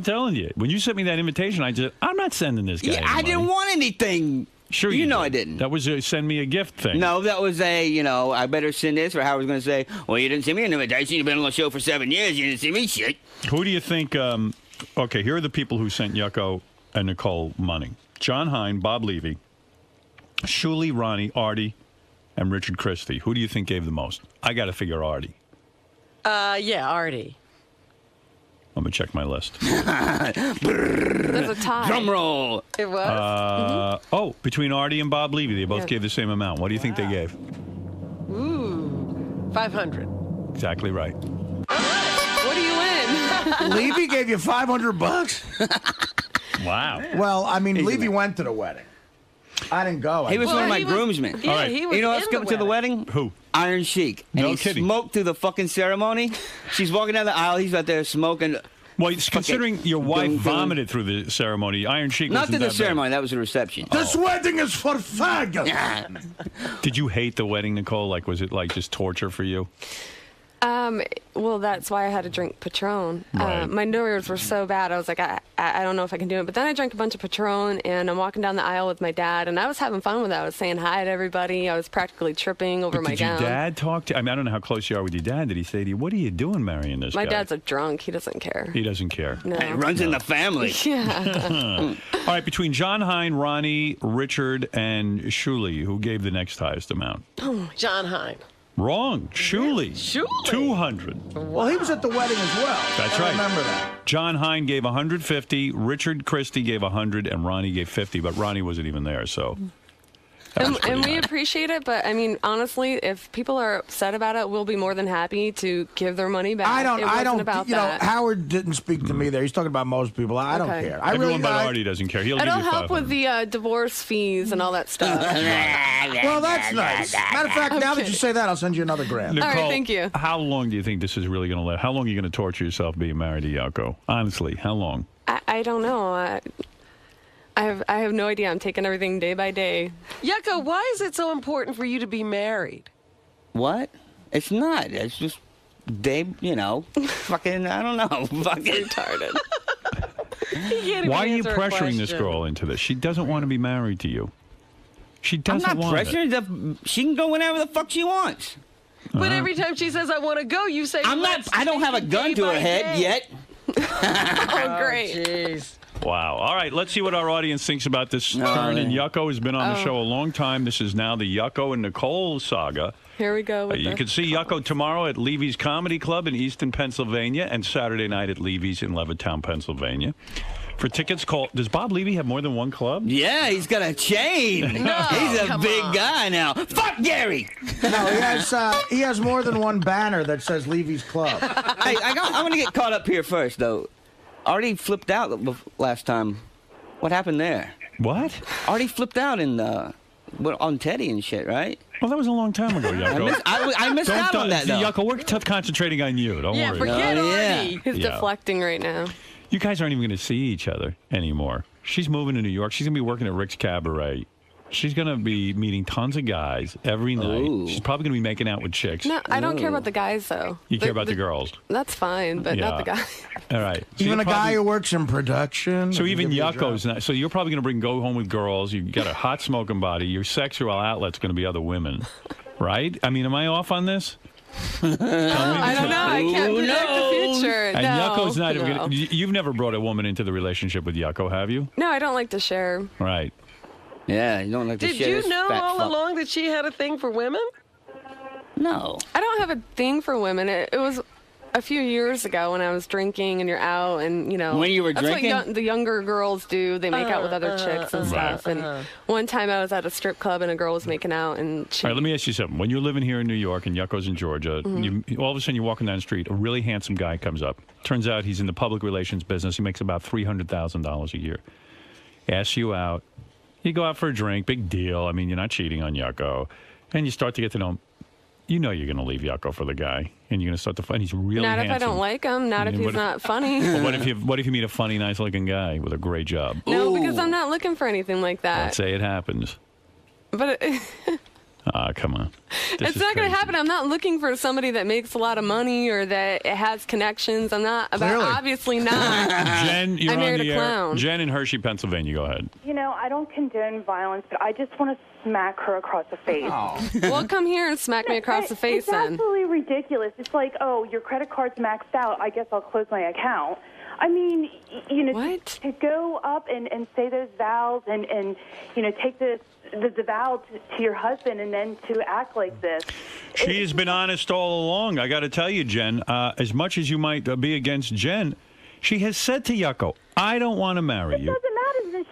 [SPEAKER 8] telling you, when you sent me that invitation, I'm not sending this guy.
[SPEAKER 6] I didn't want anything.
[SPEAKER 8] Sure,
[SPEAKER 6] you know I didn't.
[SPEAKER 8] That was a send me a gift thing.
[SPEAKER 6] No, that was I better send this, or Howard's going to say, well, you didn't send me an invitation. You've been on the show for 7 years. You didn't send me shit.
[SPEAKER 8] Who do you think, okay, here are the people who sent Yucko and Nicole money. John Hine, Bob Levy, Shuli, Ronnie, Artie, and Richard Christie. Who do you think gave the most? I got to figure Artie.
[SPEAKER 4] Yeah, Artie.
[SPEAKER 8] I'm going to check my list.
[SPEAKER 9] There's a tie.
[SPEAKER 6] Drum roll.
[SPEAKER 9] It was?
[SPEAKER 8] Oh, between Artie and Bob Levy, they both gave the same amount. What do you think they gave?
[SPEAKER 4] Ooh, 500.
[SPEAKER 8] Exactly right.
[SPEAKER 9] What do you win?
[SPEAKER 18] Levy gave you $500?
[SPEAKER 8] Wow.
[SPEAKER 18] Well, I mean, Levy went to the wedding. I didn't go.
[SPEAKER 6] He was one of my groomsmen.
[SPEAKER 4] Yeah,
[SPEAKER 8] All right.
[SPEAKER 4] he was
[SPEAKER 6] You know what's coming to the wedding?
[SPEAKER 8] Who?
[SPEAKER 6] Iron Sheik. And
[SPEAKER 8] No
[SPEAKER 6] he
[SPEAKER 8] kidding.
[SPEAKER 6] smoked through the fucking ceremony. She's walking down the aisle. He's out there smoking.
[SPEAKER 8] Well, it's considering your wife vomited through the ceremony, Iron Sheik
[SPEAKER 6] Not
[SPEAKER 8] wasn't
[SPEAKER 6] to the
[SPEAKER 8] that
[SPEAKER 6] ceremony. That was the reception.
[SPEAKER 18] This wedding is for faggots.
[SPEAKER 8] Did you hate the wedding, Nicole? Like, was it like just torture for you?
[SPEAKER 9] Well, that's why I had to drink Patron.
[SPEAKER 8] Right.
[SPEAKER 9] My nerves were so bad. I was like, I don't know if I can do it. But then I drank a bunch of Patron, and I'm walking down the aisle with my dad, and I was having fun with it. I was saying hi to everybody. I was practically tripping over my gown.
[SPEAKER 8] Did your dad talk to you? I mean, I don't know how close you are with your dad. Did he say to you, what are you doing marrying this guy?
[SPEAKER 9] My dad's a drunk. He doesn't care.
[SPEAKER 8] He doesn't care.
[SPEAKER 9] No.
[SPEAKER 6] It runs in the family.
[SPEAKER 9] Yeah.
[SPEAKER 8] All right, between John Hine, Ronnie, Richard, and Shuli, who gave the next highest amount?
[SPEAKER 4] John Hine.
[SPEAKER 8] Wrong. Shuli.
[SPEAKER 4] Shuli.
[SPEAKER 8] 200.
[SPEAKER 18] Well, he was at the wedding as well.
[SPEAKER 8] That's
[SPEAKER 18] I
[SPEAKER 8] right.
[SPEAKER 18] remember that.
[SPEAKER 8] John Hine gave 150, Richard Christie gave 100, and Ronnie gave 50, but Ronnie wasn't even there, so...
[SPEAKER 9] And we appreciate it, but I mean, honestly, if people are upset about it, we'll be more than happy to give their money back.
[SPEAKER 18] I don't.
[SPEAKER 9] About
[SPEAKER 18] you know,
[SPEAKER 9] that.
[SPEAKER 18] Howard didn't speak to me there. He's talking about most people. I don't
[SPEAKER 9] Okay.
[SPEAKER 18] care.
[SPEAKER 8] Everyone but Artie doesn't care. He'll give
[SPEAKER 9] It'll
[SPEAKER 8] you
[SPEAKER 9] help
[SPEAKER 8] 500.
[SPEAKER 9] with the divorce fees and all that stuff.
[SPEAKER 18] Well, that's nice. Matter of fact, now that you say that, I'll send you another grand.
[SPEAKER 8] Nicole,
[SPEAKER 9] All right, thank you.
[SPEAKER 8] How long do you think this is really going to last? How long are you going to torture yourself being married to Yucko? Honestly, how long?
[SPEAKER 9] I don't know. I have no idea. I'm taking everything day by day.
[SPEAKER 4] Yucko, why is it so important for you to be married?
[SPEAKER 6] What? It's not. It's just fucking, I don't know. Fucking
[SPEAKER 9] retarded.
[SPEAKER 8] Why are you pressuring this girl into this? She doesn't want to be married to you. She doesn't
[SPEAKER 6] I'm not
[SPEAKER 8] want it.
[SPEAKER 6] pressuring. She can go whenever the fuck she wants.
[SPEAKER 4] But every time she says, I want to go, you say,
[SPEAKER 6] I don't have a gun to her head yet.
[SPEAKER 9] Oh, great.
[SPEAKER 4] Jeez.
[SPEAKER 8] Wow. All right, let's see what our audience thinks about this turn. And Yucko has been on the show a long time. This is now the Yucko and Nicole saga.
[SPEAKER 9] Here we go.
[SPEAKER 8] You can see Yucko tomorrow at Levy's Comedy Club in Easton, Pennsylvania, and Saturday night at Levy's in Levittown, Pennsylvania. For tickets, call. Does Bob Levy have more than one club?
[SPEAKER 6] Yeah, he's got a chain.
[SPEAKER 4] No,
[SPEAKER 6] he's a
[SPEAKER 4] come
[SPEAKER 6] big
[SPEAKER 4] on.
[SPEAKER 6] guy now. Fuck Gary.
[SPEAKER 18] No, he has more than one banner that says Levy's Club.
[SPEAKER 6] Hey, I'm going to get caught up here first, though. Artie flipped out last time. What happened there?
[SPEAKER 8] What?
[SPEAKER 6] Artie flipped out on Teddy and shit, right?
[SPEAKER 8] Well, that was a long time ago, Yucko.
[SPEAKER 6] I missed out on that, though.
[SPEAKER 8] Yucko, we're concentrating on you. Don't worry.
[SPEAKER 9] Forget
[SPEAKER 6] Oh,
[SPEAKER 9] Artie.
[SPEAKER 6] yeah.
[SPEAKER 9] He's
[SPEAKER 8] Yeah.
[SPEAKER 9] deflecting right now.
[SPEAKER 8] You guys aren't even going to see each other anymore. She's moving to New York. She's going to be working at Rick's Cabaret. She's going to be meeting tons of guys every night.
[SPEAKER 6] Ooh.
[SPEAKER 8] She's probably going to be making out with chicks.
[SPEAKER 9] No, I don't care about the guys, though.
[SPEAKER 8] You care about the girls.
[SPEAKER 9] That's fine, but not the guys.
[SPEAKER 8] All right. So
[SPEAKER 18] Even
[SPEAKER 8] you're
[SPEAKER 18] a guy who works in production.
[SPEAKER 8] So
[SPEAKER 18] will
[SPEAKER 8] even
[SPEAKER 18] give you a
[SPEAKER 8] Yucko's
[SPEAKER 18] job.
[SPEAKER 8] not. So you're probably going to go home with girls. You got a hot smoking body. Your sexual outlet's going to be other women, right? I mean, am I off on this?
[SPEAKER 9] I don't know. I can't predict the future.
[SPEAKER 8] And
[SPEAKER 9] no,
[SPEAKER 8] Yucko's not even
[SPEAKER 9] no.
[SPEAKER 8] gonna, you've never brought a woman into the relationship with Yucko, have you?
[SPEAKER 9] No, I don't like to share.
[SPEAKER 8] Right.
[SPEAKER 6] Yeah, you don't like to
[SPEAKER 4] Did
[SPEAKER 6] share
[SPEAKER 4] you
[SPEAKER 6] this
[SPEAKER 4] know
[SPEAKER 6] fat
[SPEAKER 4] all
[SPEAKER 6] fuck.
[SPEAKER 4] along that she had a thing for women?
[SPEAKER 6] No.
[SPEAKER 9] I don't have a thing for women. It was a few years ago when I was drinking and you're out and,
[SPEAKER 6] When you were
[SPEAKER 9] that's
[SPEAKER 6] drinking?
[SPEAKER 9] what the younger girls do. They make out with other chicks and stuff. And one time I was at a strip club and a girl was making out and she...
[SPEAKER 8] All right, let me ask you something. When you're living here in New York and Yucko's in Georgia, all of a sudden you're walking down the street, a really handsome guy comes up. Turns out he's in the public relations business. He makes about $300,000 a year. Asks you out. You go out for a drink, big deal. I mean, you're not cheating on Yucko. And you start to get to know him. You know you're going to leave Yucko for the guy, and you're going to start to find he's really
[SPEAKER 9] Not
[SPEAKER 8] handsome.
[SPEAKER 9] if I don't like him. Not if he's not funny.
[SPEAKER 8] Well, what if you meet a funny, nice-looking guy with a great job?
[SPEAKER 9] No, because I'm not looking for anything like that.
[SPEAKER 8] Let's say it happens.
[SPEAKER 9] But
[SPEAKER 8] Come on. This
[SPEAKER 9] it's
[SPEAKER 8] is
[SPEAKER 9] not going
[SPEAKER 8] crazy.
[SPEAKER 9] to happen. I'm not looking for somebody that makes a lot of money or that has connections. I'm not.
[SPEAKER 8] Clearly.
[SPEAKER 9] Obviously not.
[SPEAKER 8] Jen, you're
[SPEAKER 9] I
[SPEAKER 8] on
[SPEAKER 9] married
[SPEAKER 8] the
[SPEAKER 9] a
[SPEAKER 8] air.
[SPEAKER 9] clown.
[SPEAKER 8] Jen in Hershey, Pennsylvania. Go ahead.
[SPEAKER 21] You know, I don't condone violence, but I just want to smack her across the face.
[SPEAKER 9] Well, come here and smack me across the face
[SPEAKER 21] It's
[SPEAKER 9] then.
[SPEAKER 21] absolutely ridiculous. It's like, oh, your credit card's maxed out. I guess I'll close my account. I mean, to go up and say those vows and take the vow to your husband and then to act like this.
[SPEAKER 8] She has been honest all along. I got to tell you, Jen, as much as you might be against Jen, she has said to Yucko, I don't want to marry
[SPEAKER 21] It
[SPEAKER 8] you.
[SPEAKER 21] doesn't matter. Then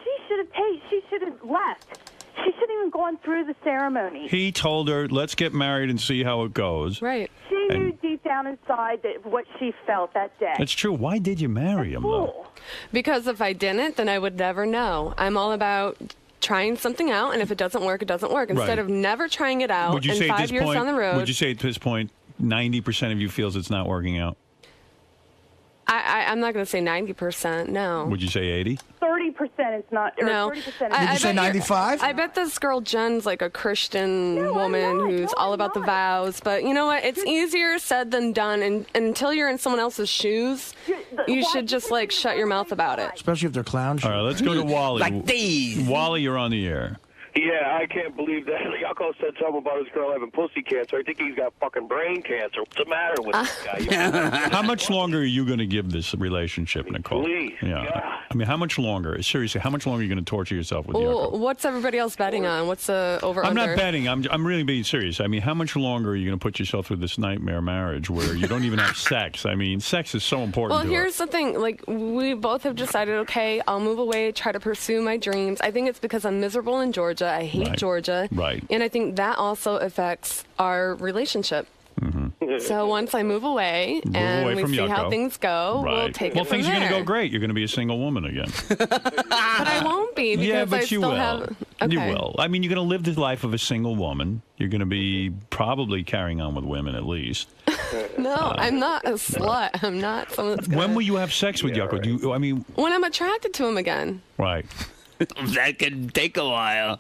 [SPEAKER 21] she should have left. She shouldn't even gone through the ceremony.
[SPEAKER 8] He told her, let's get married and see how it goes.
[SPEAKER 9] Right.
[SPEAKER 21] She knew
[SPEAKER 8] And-
[SPEAKER 21] deep down inside that what she felt that day.
[SPEAKER 8] That's true. Why did you marry him, though?
[SPEAKER 9] Because if I didn't, then I would never know. I'm all about trying something out, and if it doesn't work, it doesn't work. Instead
[SPEAKER 8] Right.
[SPEAKER 9] of never trying it out
[SPEAKER 8] Would you
[SPEAKER 9] and
[SPEAKER 8] say at
[SPEAKER 9] 5
[SPEAKER 8] this
[SPEAKER 9] years
[SPEAKER 8] point,
[SPEAKER 9] down the road.
[SPEAKER 8] would you say at this point, 90% of you feels it's not working out?
[SPEAKER 9] I'm not going to say 90%. No.
[SPEAKER 8] Would you say 80?
[SPEAKER 21] 30% is not. Or
[SPEAKER 9] No.
[SPEAKER 21] 30%.
[SPEAKER 18] Would you say 95?
[SPEAKER 9] I bet this girl Jen's like a Christian woman who's all about the vows. But you know what? It's easier said than done. And until you're in someone else's shoes, you should just like shut your mouth about it.
[SPEAKER 18] Especially if they're clowns.
[SPEAKER 8] All right, let's go to Wally.
[SPEAKER 6] Like these.
[SPEAKER 8] Wally, you're on the air.
[SPEAKER 14] Yeah, I can't believe that. Yucko said something about his girl having pussy cancer. I think he's got fucking brain cancer. What's the matter with this guy?
[SPEAKER 8] How much longer are you going to give this relationship, Nicole?
[SPEAKER 14] Please.
[SPEAKER 8] Yeah. I mean, how much longer? Seriously, how much longer are you going to torture yourself with
[SPEAKER 9] Well,
[SPEAKER 8] Yucko?
[SPEAKER 9] what's everybody else betting on? What's the over?
[SPEAKER 8] I'm
[SPEAKER 9] under?
[SPEAKER 8] not betting. I'm really being serious. I mean, how much longer are you going to put yourself through this nightmare marriage where you don't even have sex? I mean, sex is so important
[SPEAKER 9] Well,
[SPEAKER 8] to
[SPEAKER 9] here's
[SPEAKER 8] us.
[SPEAKER 9] the thing. Like, we both have decided, okay, I'll move away, try to pursue my dreams. I think it's because I'm miserable in Georgia. I hate Georgia.
[SPEAKER 8] Right.
[SPEAKER 9] And I think that also affects our relationship. So once I move away and
[SPEAKER 8] away
[SPEAKER 9] we
[SPEAKER 8] from
[SPEAKER 9] see how
[SPEAKER 8] Yucko.
[SPEAKER 9] things go, we'll take
[SPEAKER 8] Well,
[SPEAKER 9] it from
[SPEAKER 8] things are going to
[SPEAKER 9] there.
[SPEAKER 8] go great. You're going to be a single woman again.
[SPEAKER 9] But I won't be because
[SPEAKER 8] Yeah, but
[SPEAKER 9] I
[SPEAKER 8] you
[SPEAKER 9] still
[SPEAKER 8] will.
[SPEAKER 9] have...
[SPEAKER 8] You
[SPEAKER 9] Okay.
[SPEAKER 8] will. I mean, you're going to live the life of a single woman. You're going to be probably carrying on with women at least.
[SPEAKER 9] No, I'm not a slut. I'm not someone that's
[SPEAKER 8] When will you have sex with Yucko? Do you? I mean,
[SPEAKER 9] when I'm attracted to him again.
[SPEAKER 8] right.
[SPEAKER 6] That could take a while.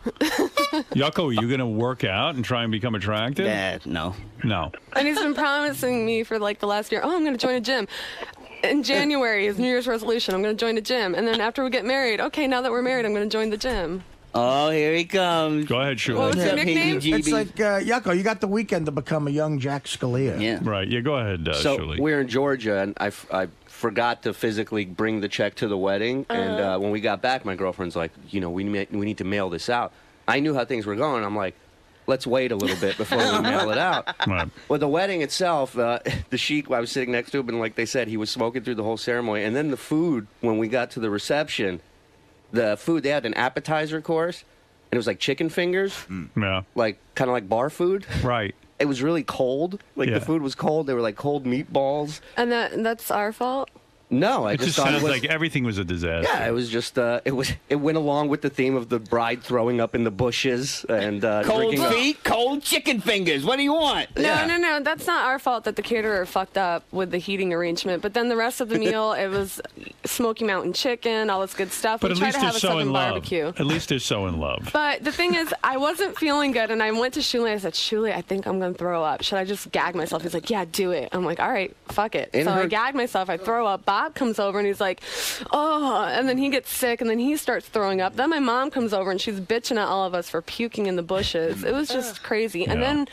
[SPEAKER 8] Yucko, are you going to work out and try and become attractive?
[SPEAKER 6] No.
[SPEAKER 8] No.
[SPEAKER 9] And he's been promising me for like the last year, oh, I'm going to join a gym. In January, his New Year's resolution, I'm going to join a gym. And then after we get married, okay, now that we're married, I'm going to join the gym.
[SPEAKER 6] Oh, here he comes.
[SPEAKER 8] Go ahead, Shula.
[SPEAKER 9] What was your nickname?
[SPEAKER 18] It's like, Yucko, you got the weekend to become a young Jack Scalia.
[SPEAKER 6] Yeah.
[SPEAKER 8] Right. Yeah, go ahead,
[SPEAKER 1] So
[SPEAKER 8] Shuli.
[SPEAKER 1] we're in Georgia, and I forgot to physically bring the check to the wedding. And when we got back, my girlfriend's like, you know, we need to mail this out. I knew how things were going. I'm like, let's wait a little bit before we mail it out.
[SPEAKER 8] Right.
[SPEAKER 1] Well, the wedding itself, the sheik I was sitting next to him, and like they said, he was smoking through the whole ceremony. And then the food, when we got to the reception, the food, they had an appetizer course, and it was like chicken fingers.
[SPEAKER 8] Yeah.
[SPEAKER 1] Like, kind of like bar food.
[SPEAKER 8] Right.
[SPEAKER 1] It was really cold. Like,
[SPEAKER 8] Yeah.
[SPEAKER 1] the food was cold. They were like cold meatballs.
[SPEAKER 9] And that's our fault?
[SPEAKER 1] No, I
[SPEAKER 8] It just
[SPEAKER 1] thought
[SPEAKER 8] sounds
[SPEAKER 1] it was
[SPEAKER 8] like everything was a disaster.
[SPEAKER 1] Yeah, it was just it went along with the theme of the bride throwing up in the bushes and
[SPEAKER 6] Cold
[SPEAKER 1] drinking.
[SPEAKER 6] feet, cold chicken fingers. What do you want?
[SPEAKER 9] No. That's not our fault that the caterer fucked up with the heating arrangement. But then the rest of the meal, it was Smoky Mountain chicken, all this good stuff.
[SPEAKER 8] But
[SPEAKER 9] we
[SPEAKER 8] at
[SPEAKER 9] tried
[SPEAKER 8] least
[SPEAKER 9] to
[SPEAKER 8] they're
[SPEAKER 9] have a
[SPEAKER 8] so
[SPEAKER 9] Southern
[SPEAKER 8] in love.
[SPEAKER 9] barbecue.
[SPEAKER 8] At least they're so in love.
[SPEAKER 9] But the thing is, I wasn't feeling good, and I went to Shuli. I said, Shuli, I think I'm going to throw up. Should I just gag myself? He's like, yeah, do it. I'm like, all right, fuck it.
[SPEAKER 1] In
[SPEAKER 9] So
[SPEAKER 1] her-
[SPEAKER 9] I gag myself. I throw up. Bob comes over, and he's like, oh, and then he gets sick, and then he starts throwing up. Then my mom comes over, and she's bitching at all of us for puking in the bushes. It was just crazy. And
[SPEAKER 8] Yeah.
[SPEAKER 9] then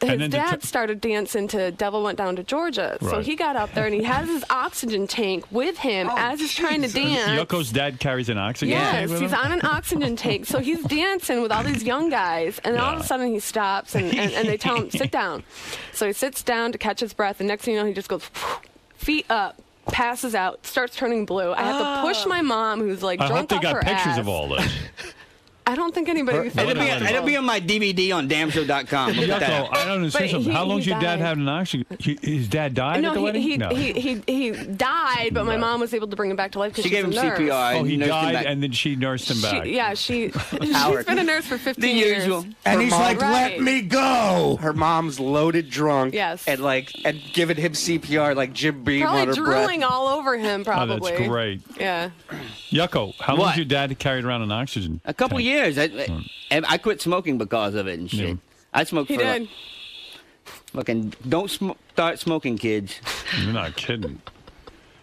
[SPEAKER 9] his
[SPEAKER 8] And then
[SPEAKER 9] dad started dancing to Devil Went Down to Georgia. So
[SPEAKER 8] Right.
[SPEAKER 9] he got up there, and he has his oxygen tank with him as he's trying to dance.
[SPEAKER 8] Yucko's dad carries an oxygen tank
[SPEAKER 9] Yes,
[SPEAKER 8] with
[SPEAKER 9] he's
[SPEAKER 8] him?
[SPEAKER 9] on an oxygen tank. So he's dancing with all these young guys, and then all of a sudden he stops, and they tell him, sit down. So he sits down to catch his breath, and next thing you know, he just goes, feet up, passes out, starts turning blue. I have to push my mom, who's like
[SPEAKER 8] I
[SPEAKER 9] drunk
[SPEAKER 8] hope they
[SPEAKER 9] off
[SPEAKER 8] got
[SPEAKER 9] her
[SPEAKER 8] pictures
[SPEAKER 9] ass.
[SPEAKER 8] of all this.
[SPEAKER 9] I don't think anybody would think
[SPEAKER 6] It'll be on my DVD on damshow.com. Look at that.
[SPEAKER 8] Yucko, I don't understand
[SPEAKER 9] But
[SPEAKER 8] something. How long did your dad
[SPEAKER 9] died.
[SPEAKER 8] have an oxygen? His dad died
[SPEAKER 9] No,
[SPEAKER 8] at the wedding?
[SPEAKER 9] he
[SPEAKER 8] no.
[SPEAKER 9] died, but my mom was able to bring him back to life because
[SPEAKER 6] She gave him
[SPEAKER 9] a nurse.
[SPEAKER 6] CPR.
[SPEAKER 8] Oh, he
[SPEAKER 6] nursed him
[SPEAKER 8] died,
[SPEAKER 6] back.
[SPEAKER 8] and then she nursed him back.
[SPEAKER 9] She's
[SPEAKER 6] Howard.
[SPEAKER 9] been a nurse for 15
[SPEAKER 6] The
[SPEAKER 9] years.
[SPEAKER 6] usual.
[SPEAKER 18] And he's like,
[SPEAKER 9] Right.
[SPEAKER 18] let me go.
[SPEAKER 1] Her mom's loaded drunk.
[SPEAKER 9] Yes.
[SPEAKER 1] And giving him CPR like Jim Beam on
[SPEAKER 9] Probably
[SPEAKER 1] her breath.
[SPEAKER 9] drooling all over him,
[SPEAKER 8] Oh,
[SPEAKER 9] probably.
[SPEAKER 8] that's great.
[SPEAKER 9] Yeah.
[SPEAKER 8] Yucko, how long
[SPEAKER 6] What?
[SPEAKER 8] did your dad carry around an oxygen?
[SPEAKER 6] A couple
[SPEAKER 8] tank?
[SPEAKER 6] years. I quit smoking because of it and shit.
[SPEAKER 8] Yeah.
[SPEAKER 6] I smoked
[SPEAKER 9] He
[SPEAKER 6] for
[SPEAKER 9] did.
[SPEAKER 6] fucking. Don't start smoking, kids.
[SPEAKER 8] You're not kidding.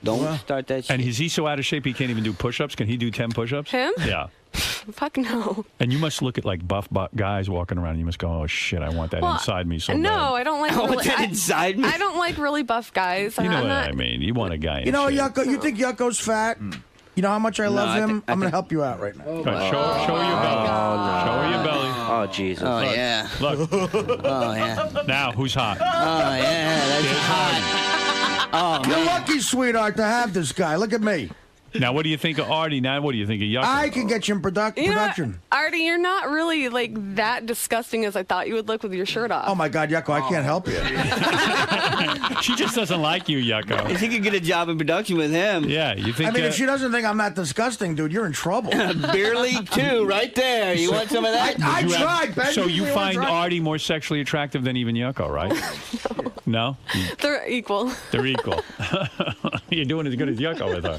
[SPEAKER 6] Don't start that shit.
[SPEAKER 8] And is he so out of shape he can't even do push-ups? Can he do 10 push-ups?
[SPEAKER 9] Him?
[SPEAKER 8] Yeah.
[SPEAKER 9] Fuck no.
[SPEAKER 8] And you must look at like buff guys walking around. And you must go, "Oh shit, I want that
[SPEAKER 9] Well,
[SPEAKER 8] inside me so
[SPEAKER 9] no,
[SPEAKER 8] bad."
[SPEAKER 9] I don't like.
[SPEAKER 6] I want
[SPEAKER 9] really,
[SPEAKER 6] that inside me.
[SPEAKER 9] I don't like really buff guys.
[SPEAKER 8] You know
[SPEAKER 9] I'm
[SPEAKER 8] what
[SPEAKER 9] not,
[SPEAKER 8] I mean? You want a guy. In
[SPEAKER 18] You know,
[SPEAKER 8] shape.
[SPEAKER 18] Yucko, you think Yucko's fat? You know how much I love
[SPEAKER 6] I
[SPEAKER 18] him?
[SPEAKER 6] think- I
[SPEAKER 18] I'm going to
[SPEAKER 6] think-
[SPEAKER 18] help you out right now.
[SPEAKER 8] Go ahead, show her your belly. Show her your belly.
[SPEAKER 1] Oh, Jesus.
[SPEAKER 6] Oh
[SPEAKER 8] Look,
[SPEAKER 6] yeah.
[SPEAKER 8] Look.
[SPEAKER 6] Oh yeah.
[SPEAKER 8] Now, who's hot?
[SPEAKER 6] Oh yeah. That's
[SPEAKER 8] There's
[SPEAKER 6] hot. Oh
[SPEAKER 18] You're
[SPEAKER 6] man.
[SPEAKER 18] lucky, sweetheart, to have this guy. Look at me.
[SPEAKER 8] Now, what do you think of Artie? Now, what do you think of Yucko?
[SPEAKER 18] I can get you in
[SPEAKER 9] You know what,
[SPEAKER 18] production.
[SPEAKER 9] Artie, you're not really like that disgusting as I thought you would look with your shirt off.
[SPEAKER 18] Oh my God, Yucko, I can't help you.
[SPEAKER 8] She just doesn't like you, Yucko.
[SPEAKER 6] If you could get a job in production with him.
[SPEAKER 8] Yeah, you think?
[SPEAKER 18] I mean, if she doesn't think I'm that disgusting, dude, you're in trouble.
[SPEAKER 6] Beer League 2, right there. You want some of that?
[SPEAKER 18] I tried, Ben.
[SPEAKER 8] So you find Artie more sexually attractive than even Yucko, right? No?
[SPEAKER 9] They're equal.
[SPEAKER 8] They're equal. You're doing as good as Yucko with her.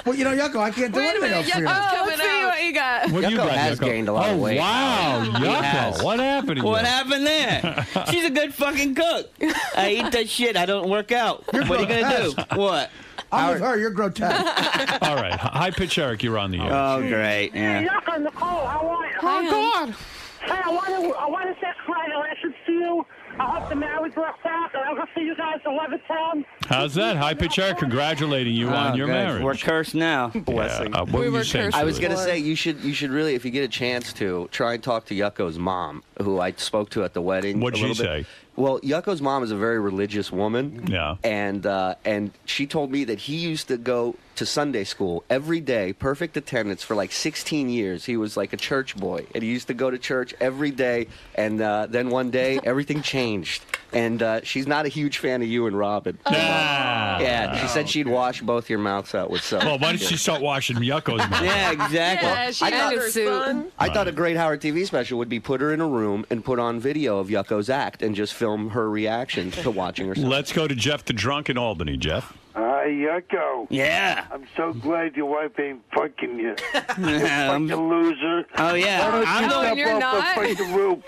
[SPEAKER 18] Well, you know, Yucko, I can't do anything else for you.
[SPEAKER 9] Let's see what you got.
[SPEAKER 8] What
[SPEAKER 1] Yucko
[SPEAKER 8] you got,
[SPEAKER 1] has
[SPEAKER 8] Yucko?
[SPEAKER 1] gained a lot of weight.
[SPEAKER 8] Wow,
[SPEAKER 1] He has.
[SPEAKER 8] Yucko. What happened to you?
[SPEAKER 6] What happened there? She's a good fucking cook. I eat that shit. I don't work out. What are you going to do? What?
[SPEAKER 18] I'm with her. You're grotesque.
[SPEAKER 8] All right. High pitch Eric, you're on the air.
[SPEAKER 6] Oh, great.
[SPEAKER 14] Hey,
[SPEAKER 6] Yeah.
[SPEAKER 14] Yucko, Nicole, how are you?
[SPEAKER 9] Oh, God.
[SPEAKER 14] Hey, I want to say congratulations to you. I hope the marriage works out, and I'll go see you guys in Levittown.
[SPEAKER 8] How's that? High pitch Eric congratulating you on your
[SPEAKER 6] good.
[SPEAKER 8] marriage.
[SPEAKER 6] We're cursed now.
[SPEAKER 8] Blessing. What were you saying?
[SPEAKER 1] I was going to
[SPEAKER 8] Julie?
[SPEAKER 1] say you should really, if you get a chance to, try and talk to Yucko's mom, who I spoke to at the wedding.
[SPEAKER 8] What'd
[SPEAKER 1] a
[SPEAKER 8] she
[SPEAKER 1] little bit.
[SPEAKER 8] say?
[SPEAKER 1] Well, Yucko's mom is a very religious woman.
[SPEAKER 8] Yeah.
[SPEAKER 1] And she told me that he used to go to Sunday school every day, perfect attendance for like 16 years. He was like a church boy, and he used to go to church every day. And then one day, everything changed. And she's not a huge fan of you and Robin. Yeah, she said she'd wash both your mouths out with soap.
[SPEAKER 8] Well, why did she start washing Yucko's mouth?
[SPEAKER 6] Yeah, exactly.
[SPEAKER 4] Yeah, she
[SPEAKER 1] I
[SPEAKER 4] had
[SPEAKER 1] thought-
[SPEAKER 4] her son.
[SPEAKER 1] I thought a great Howard TV special would be put her in a room and put on video of Yucko's act and just film her reaction to watching herself.
[SPEAKER 8] Let's go to Jeff the Drunk in Albany. Jeff?
[SPEAKER 14] Hi, Yucko.
[SPEAKER 6] Yeah.
[SPEAKER 14] I'm so glad your wife ain't fucking you. You
[SPEAKER 6] I'm-
[SPEAKER 14] fucking loser.
[SPEAKER 6] Oh, yeah.
[SPEAKER 14] Why don't
[SPEAKER 6] I'm
[SPEAKER 14] you
[SPEAKER 6] the-
[SPEAKER 14] step
[SPEAKER 9] you're
[SPEAKER 14] off
[SPEAKER 9] not.
[SPEAKER 14] the fucking roof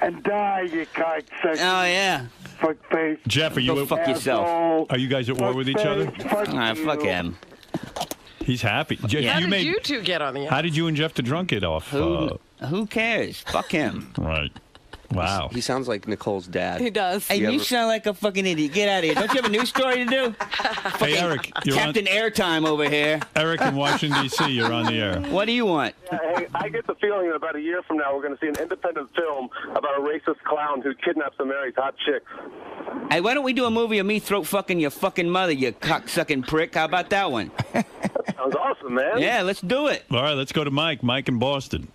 [SPEAKER 14] and die, you cocksucker.
[SPEAKER 6] Oh, yeah.
[SPEAKER 14] Fuck face.
[SPEAKER 8] Jeff, are you
[SPEAKER 6] Go fuck yourself.
[SPEAKER 14] Asshole.
[SPEAKER 8] Are you guys at war with each other?
[SPEAKER 14] Fuck
[SPEAKER 6] Fuck
[SPEAKER 14] you.
[SPEAKER 6] him.
[SPEAKER 8] He's happy. Jeff,
[SPEAKER 4] How
[SPEAKER 8] you
[SPEAKER 4] did
[SPEAKER 8] made,
[SPEAKER 4] you two get on the air?
[SPEAKER 8] How did you and Jeff the Drunk get off?
[SPEAKER 6] Who cares? Fuck him.
[SPEAKER 8] Right. Wow.
[SPEAKER 1] He sounds like Nicole's dad.
[SPEAKER 9] He does.
[SPEAKER 6] Hey, you sound like a fucking idiot. Get out of here. Don't you have a news story to do?
[SPEAKER 8] Hey, Eric, you're
[SPEAKER 6] Captain Airtime over here.
[SPEAKER 8] Eric in Washington, D.C., you're on the air.
[SPEAKER 6] What do you want?
[SPEAKER 3] Hey, I get the feeling that about a year from now we're going to see an independent film about a racist clown who kidnaps and marries hot chicks.
[SPEAKER 6] Hey, why don't we do a movie of me throat fucking your fucking mother, you cocksucking prick? How about that one?
[SPEAKER 3] Sounds awesome, man.
[SPEAKER 6] Yeah, let's do it.
[SPEAKER 8] All right, let's go to Mike. Mike in Boston.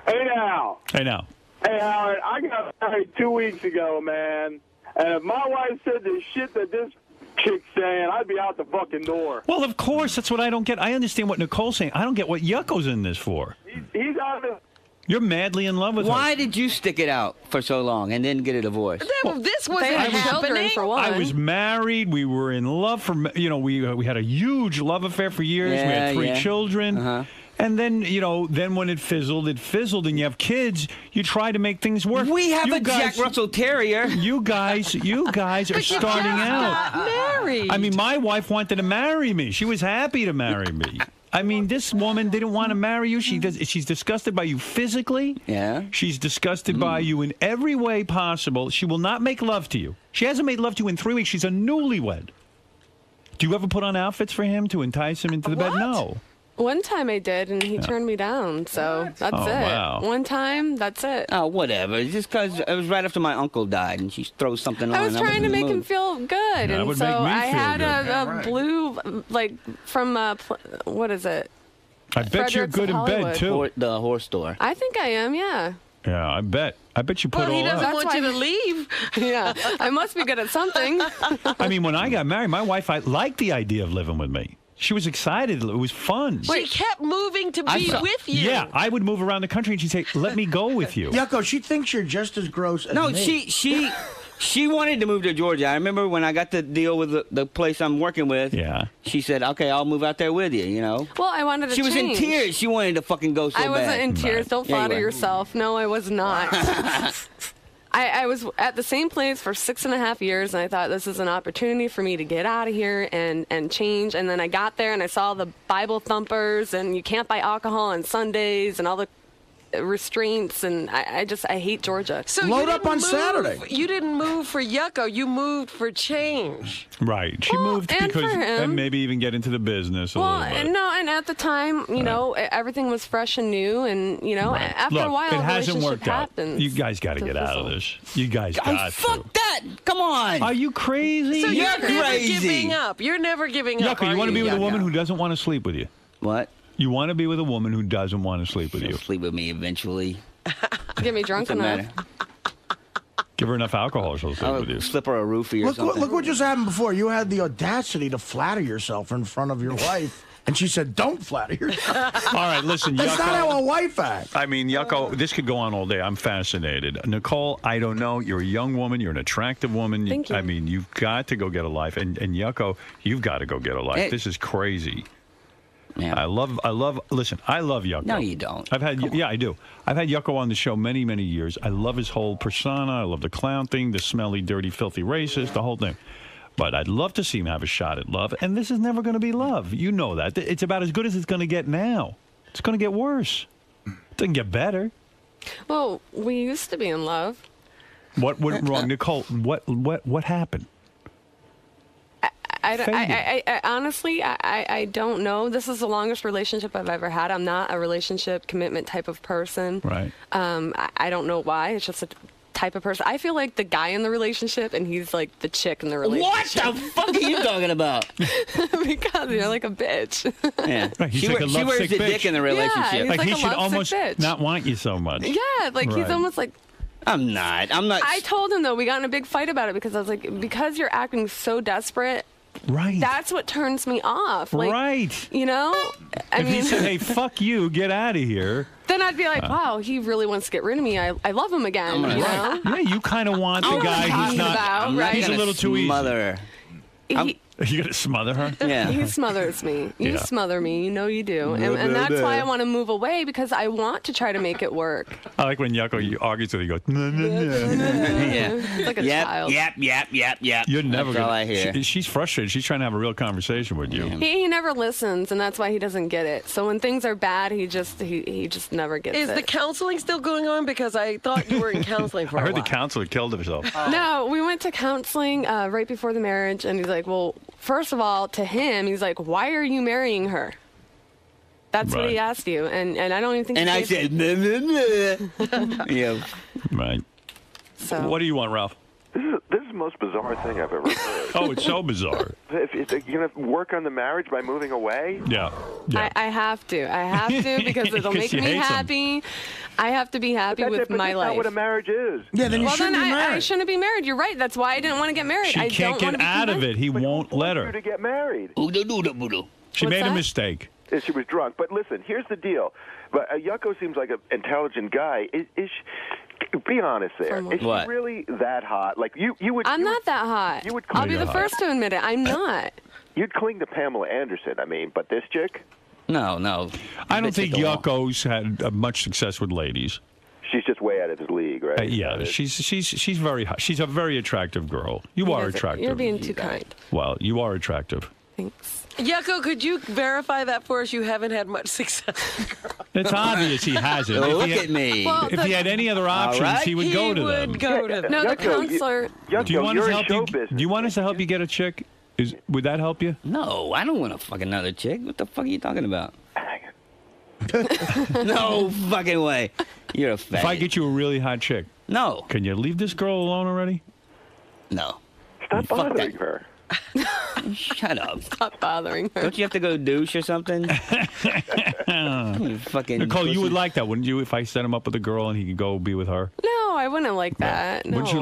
[SPEAKER 14] Hey, now.
[SPEAKER 8] Hey, now.
[SPEAKER 14] Hey, Howard, I got married 2 weeks ago, man. And if my wife said the shit that this chick's saying, I'd be out the fucking door.
[SPEAKER 8] Well, of course, that's what I don't get. I understand what Nicole's saying. I don't get what Yucko's in this for.
[SPEAKER 14] He's out of
[SPEAKER 8] You're madly in love with her.
[SPEAKER 6] Why did you stick it out for so long and then get a divorce?
[SPEAKER 4] This wasn't
[SPEAKER 9] They had children
[SPEAKER 4] happening.
[SPEAKER 9] for one.
[SPEAKER 8] I was married. We were in love for, we had a huge love affair for years. We had 3 children.
[SPEAKER 6] Uh-huh.
[SPEAKER 8] And then, then when it fizzled, and you have kids, you try to make things work.
[SPEAKER 6] We have
[SPEAKER 8] You
[SPEAKER 6] a Jack Russell Terrier.
[SPEAKER 8] You guys are starting out.
[SPEAKER 4] Married.
[SPEAKER 8] I mean, my wife wanted to marry me. She was happy to marry me. I mean, this woman didn't want to marry you. She's disgusted by you physically.
[SPEAKER 6] Yeah.
[SPEAKER 8] She's disgusted by you in every way possible. She will not make love to you. She hasn't made love to you in 3 weeks. She's a newlywed. Do you ever put on outfits for him to entice him into the bed? No.
[SPEAKER 9] One time I did, and he turned me down. So that's
[SPEAKER 8] Oh,
[SPEAKER 9] it.
[SPEAKER 8] wow.
[SPEAKER 9] One time, that's it.
[SPEAKER 6] Oh, whatever. Just because it was right after my uncle died, and she throws something on.
[SPEAKER 9] I was trying to make him feel good,
[SPEAKER 8] That
[SPEAKER 9] and
[SPEAKER 8] would
[SPEAKER 9] so
[SPEAKER 8] make me
[SPEAKER 9] I
[SPEAKER 8] feel
[SPEAKER 9] had
[SPEAKER 8] good.
[SPEAKER 9] a blue, like from what is it?
[SPEAKER 8] I bet you're
[SPEAKER 9] Fredericks
[SPEAKER 8] good
[SPEAKER 9] of
[SPEAKER 8] in bed,
[SPEAKER 9] Hollywood.
[SPEAKER 8] too.
[SPEAKER 6] The horse store.
[SPEAKER 9] I think I am. Yeah.
[SPEAKER 8] Yeah, I bet. I bet you put
[SPEAKER 4] Well, he
[SPEAKER 8] all
[SPEAKER 4] doesn't
[SPEAKER 8] up.
[SPEAKER 4] want you to leave.
[SPEAKER 9] Yeah, I must be good at something.
[SPEAKER 8] I mean, when I got married, my wife, I liked the idea of living with me. She was excited. It was fun.
[SPEAKER 4] She kept moving to be with you.
[SPEAKER 8] Yeah, I would move around the country and she'd say, let me go with you.
[SPEAKER 18] Yucko, she thinks you're just as gross as
[SPEAKER 6] No,
[SPEAKER 18] me.
[SPEAKER 6] she wanted to move to Georgia. I remember when I got the deal with the place I'm working with.
[SPEAKER 8] Yeah.
[SPEAKER 6] She said, "Okay, I'll move out there with you." You know.
[SPEAKER 9] Well, I wanted to
[SPEAKER 6] She was in
[SPEAKER 9] change.
[SPEAKER 6] tears. She wanted to fucking go so bad.
[SPEAKER 9] I wasn't in tears. Don't
[SPEAKER 6] Yeah, you
[SPEAKER 9] flatter
[SPEAKER 6] were.
[SPEAKER 9] yourself. No, I was not. I was at the same place for 6.5 years, and I thought this is an opportunity for me to get out of here and change. And then I got there, and I saw the Bible thumpers, and you can't buy alcohol on Sundays, and all the restraints, and I hate Georgia.
[SPEAKER 4] So
[SPEAKER 18] Load up on Saturday.
[SPEAKER 4] You didn't move for Yucko. You moved for change.
[SPEAKER 8] Right. She moved
[SPEAKER 9] and
[SPEAKER 8] because
[SPEAKER 9] for him.
[SPEAKER 8] and maybe even get into the business a little bit.
[SPEAKER 9] And at the time, you know, everything was fresh and new, and you know, after
[SPEAKER 8] Look,
[SPEAKER 9] a while,
[SPEAKER 8] it
[SPEAKER 9] the
[SPEAKER 8] hasn't
[SPEAKER 9] relationship
[SPEAKER 8] worked out.
[SPEAKER 9] happens.
[SPEAKER 8] You guys got to get out of this. You guys got
[SPEAKER 6] Fuck that! Come on!
[SPEAKER 8] Are you crazy?
[SPEAKER 4] So
[SPEAKER 6] You're
[SPEAKER 4] you're never
[SPEAKER 6] crazy.
[SPEAKER 4] giving up. You're never giving up.
[SPEAKER 8] Yucko, you want to be with a woman who doesn't want to sleep with you?
[SPEAKER 6] What?
[SPEAKER 8] You want to be with a woman who doesn't want to sleep with you?
[SPEAKER 6] Sleep with me eventually.
[SPEAKER 9] Get me drunk
[SPEAKER 6] Doesn't
[SPEAKER 9] enough.
[SPEAKER 6] matter.
[SPEAKER 8] Give her enough alcohol, she'll sleep with you.
[SPEAKER 6] Slip her a roofie or something.
[SPEAKER 18] Look what just happened before. You had the audacity to flatter yourself in front of your wife, and she said, "Don't flatter yourself."
[SPEAKER 8] All right, listen,
[SPEAKER 18] That's
[SPEAKER 8] Yucko.
[SPEAKER 18] not how a wife acts.
[SPEAKER 8] I mean, Yucko, this could go on all day. I'm fascinated. Nicole, I don't know. You're a young woman. You're an attractive woman.
[SPEAKER 9] Thank you.
[SPEAKER 8] I mean, you've got to go get a life. And Yucko, you've got to go get a life.
[SPEAKER 6] Hey.
[SPEAKER 8] This is crazy.
[SPEAKER 6] Yeah.
[SPEAKER 8] I love, listen, I love Yucko.
[SPEAKER 6] No, you don't.
[SPEAKER 8] Yeah, I do. I've had Yucko on the show many, many years. I love his whole persona. I love the clown thing, the smelly, dirty, filthy racist, the whole thing. But I'd love to see him have a shot at love. And this is never going to be love. You know that. It's about as good as it's going to get now. It's going to get worse. It doesn't get better.
[SPEAKER 9] Well, we used to be in love.
[SPEAKER 8] What went wrong, Nicole? What happened?
[SPEAKER 9] I honestly, I don't know. This is the longest relationship I've ever had. I'm not a relationship commitment type of person.
[SPEAKER 8] Right.
[SPEAKER 9] I don't know why. It's just a type of person. I feel like the guy in the relationship, and he's like the chick in the relationship.
[SPEAKER 6] What the fuck are you talking about?
[SPEAKER 9] Because you're like a bitch.
[SPEAKER 6] Yeah.
[SPEAKER 8] Right, he's
[SPEAKER 6] She
[SPEAKER 8] like a
[SPEAKER 6] wears
[SPEAKER 8] lovesick
[SPEAKER 6] the
[SPEAKER 8] bitch.
[SPEAKER 6] dick in the relationship.
[SPEAKER 9] he's like
[SPEAKER 8] he
[SPEAKER 9] a
[SPEAKER 8] should
[SPEAKER 9] lovesick
[SPEAKER 8] almost
[SPEAKER 9] bitch.
[SPEAKER 8] not want you so much.
[SPEAKER 9] Yeah, like
[SPEAKER 8] Right.
[SPEAKER 9] he's almost like.
[SPEAKER 6] I'm not.
[SPEAKER 9] I told him though, we got in a big fight about it because I was like, because you're acting so desperate.
[SPEAKER 8] Right.
[SPEAKER 9] That's what turns me off. Like,
[SPEAKER 8] Right.
[SPEAKER 9] You know? I
[SPEAKER 8] If
[SPEAKER 9] mean,
[SPEAKER 8] he said, "Hey, fuck you, get out of here,"
[SPEAKER 9] then I'd be like, wow, he really wants to get rid of me. I love him again. You know?
[SPEAKER 8] yeah, you kind of want the
[SPEAKER 9] I know what
[SPEAKER 8] guy
[SPEAKER 9] I'm
[SPEAKER 8] who's
[SPEAKER 9] talking
[SPEAKER 8] not.
[SPEAKER 9] about, right?
[SPEAKER 8] He's a little too easy.
[SPEAKER 6] Smother her.
[SPEAKER 8] You gonna smother her?
[SPEAKER 9] He smothers me. You
[SPEAKER 8] Yeah.
[SPEAKER 9] smother me. You know you do. And that's why I want to move away, because I want to try to make it work.
[SPEAKER 8] I like when Yucko argues with her. He goes, no, no, no.
[SPEAKER 9] It's like a child.
[SPEAKER 6] Yep.
[SPEAKER 8] You're never
[SPEAKER 6] That's
[SPEAKER 8] gonna.
[SPEAKER 6] all I hear.
[SPEAKER 8] She's frustrated. She's trying to have a real conversation with you.
[SPEAKER 9] He never listens, and that's why he doesn't get it. So when things are bad, he just never gets
[SPEAKER 4] Is
[SPEAKER 9] it.
[SPEAKER 4] the counseling still going on? Because I thought you were in counseling for
[SPEAKER 8] I
[SPEAKER 4] a
[SPEAKER 8] heard
[SPEAKER 4] while.
[SPEAKER 8] the counselor killed himself.
[SPEAKER 9] No, we went to counseling right before the marriage, and he's like, well, first of all, to him, he's like, why are you marrying her? That's what he asked you, and I don't even think.
[SPEAKER 6] And
[SPEAKER 9] he
[SPEAKER 6] I
[SPEAKER 9] gave
[SPEAKER 6] said, yeah.
[SPEAKER 8] Right.
[SPEAKER 9] So.
[SPEAKER 8] What do you want, Ralph?
[SPEAKER 3] This is the most bizarre thing I've ever heard.
[SPEAKER 8] Oh, it's so bizarre.
[SPEAKER 3] If you're going to work on the marriage by moving away?
[SPEAKER 8] Yeah.
[SPEAKER 9] I have to. I have to because it'll
[SPEAKER 3] 'Cause
[SPEAKER 9] make
[SPEAKER 3] she
[SPEAKER 9] me
[SPEAKER 3] hates him.
[SPEAKER 9] happy. I have to be happy with
[SPEAKER 3] but
[SPEAKER 9] my
[SPEAKER 3] that's
[SPEAKER 9] life.
[SPEAKER 3] not what a marriage is.
[SPEAKER 18] Yeah, then you
[SPEAKER 9] well,
[SPEAKER 18] shouldn't
[SPEAKER 9] then
[SPEAKER 18] be married.
[SPEAKER 9] I shouldn't be married. You're right. That's why I didn't want to get married.
[SPEAKER 8] She
[SPEAKER 9] I
[SPEAKER 8] can't
[SPEAKER 9] don't want
[SPEAKER 8] get
[SPEAKER 9] to be
[SPEAKER 8] out of
[SPEAKER 9] convinced.
[SPEAKER 8] it. He won't let her.
[SPEAKER 3] To get married.
[SPEAKER 8] She made a
[SPEAKER 9] that?
[SPEAKER 8] mistake.
[SPEAKER 3] She was drunk. But listen, here's the deal. But Yucko seems like an intelligent guy. Be honest there. Is she
[SPEAKER 6] What?
[SPEAKER 3] really that hot? Like you would.
[SPEAKER 9] I'm not that hot.
[SPEAKER 3] You would
[SPEAKER 9] I'll be
[SPEAKER 3] cling
[SPEAKER 9] the
[SPEAKER 3] to her.
[SPEAKER 9] first to admit it. I'm not.
[SPEAKER 3] You'd cling to Pamela Anderson. I mean, but this chick.
[SPEAKER 6] No.
[SPEAKER 8] I don't think
[SPEAKER 6] take a walk.
[SPEAKER 8] Yucko's had much success with ladies.
[SPEAKER 3] She's just way out of his league, right?
[SPEAKER 8] Yeah, she's very hot. She's a very attractive girl. You are attractive.
[SPEAKER 9] You're being too kind.
[SPEAKER 8] Well, you are attractive.
[SPEAKER 9] Thanks.
[SPEAKER 4] Yucko, could you verify that for us? You haven't had much success.
[SPEAKER 8] It's obvious he hasn't. If
[SPEAKER 6] Look
[SPEAKER 8] he had-
[SPEAKER 6] at me.
[SPEAKER 9] Well,
[SPEAKER 8] If he had any other options,
[SPEAKER 6] right.
[SPEAKER 8] he would go to them.
[SPEAKER 4] Go to them.
[SPEAKER 9] No, the
[SPEAKER 3] Yucko,
[SPEAKER 9] counselor.
[SPEAKER 3] Yucko,
[SPEAKER 8] Do you want us
[SPEAKER 3] you're
[SPEAKER 8] to
[SPEAKER 3] in
[SPEAKER 8] help
[SPEAKER 3] show
[SPEAKER 8] you?
[SPEAKER 3] business.
[SPEAKER 8] Do you want us to help you get a chick? Would that help you?
[SPEAKER 6] No, I don't want to fuck another chick. What the fuck are you talking about? No fucking way. You're a faggot.
[SPEAKER 8] If I get you a really hot chick,
[SPEAKER 6] No.
[SPEAKER 8] can you leave this girl alone already?
[SPEAKER 6] No.
[SPEAKER 3] Stop
[SPEAKER 6] Fuck
[SPEAKER 3] bothering
[SPEAKER 6] that.
[SPEAKER 3] her.
[SPEAKER 6] Shut up.
[SPEAKER 9] Stop bothering her.
[SPEAKER 6] Don't you have to go douche or something? You fucking
[SPEAKER 8] Nicole, you
[SPEAKER 6] pussy.
[SPEAKER 8] would like that, wouldn't you? If I set him up with a girl and he could go be with her.
[SPEAKER 9] No, I wouldn't like that. No.
[SPEAKER 8] Wouldn't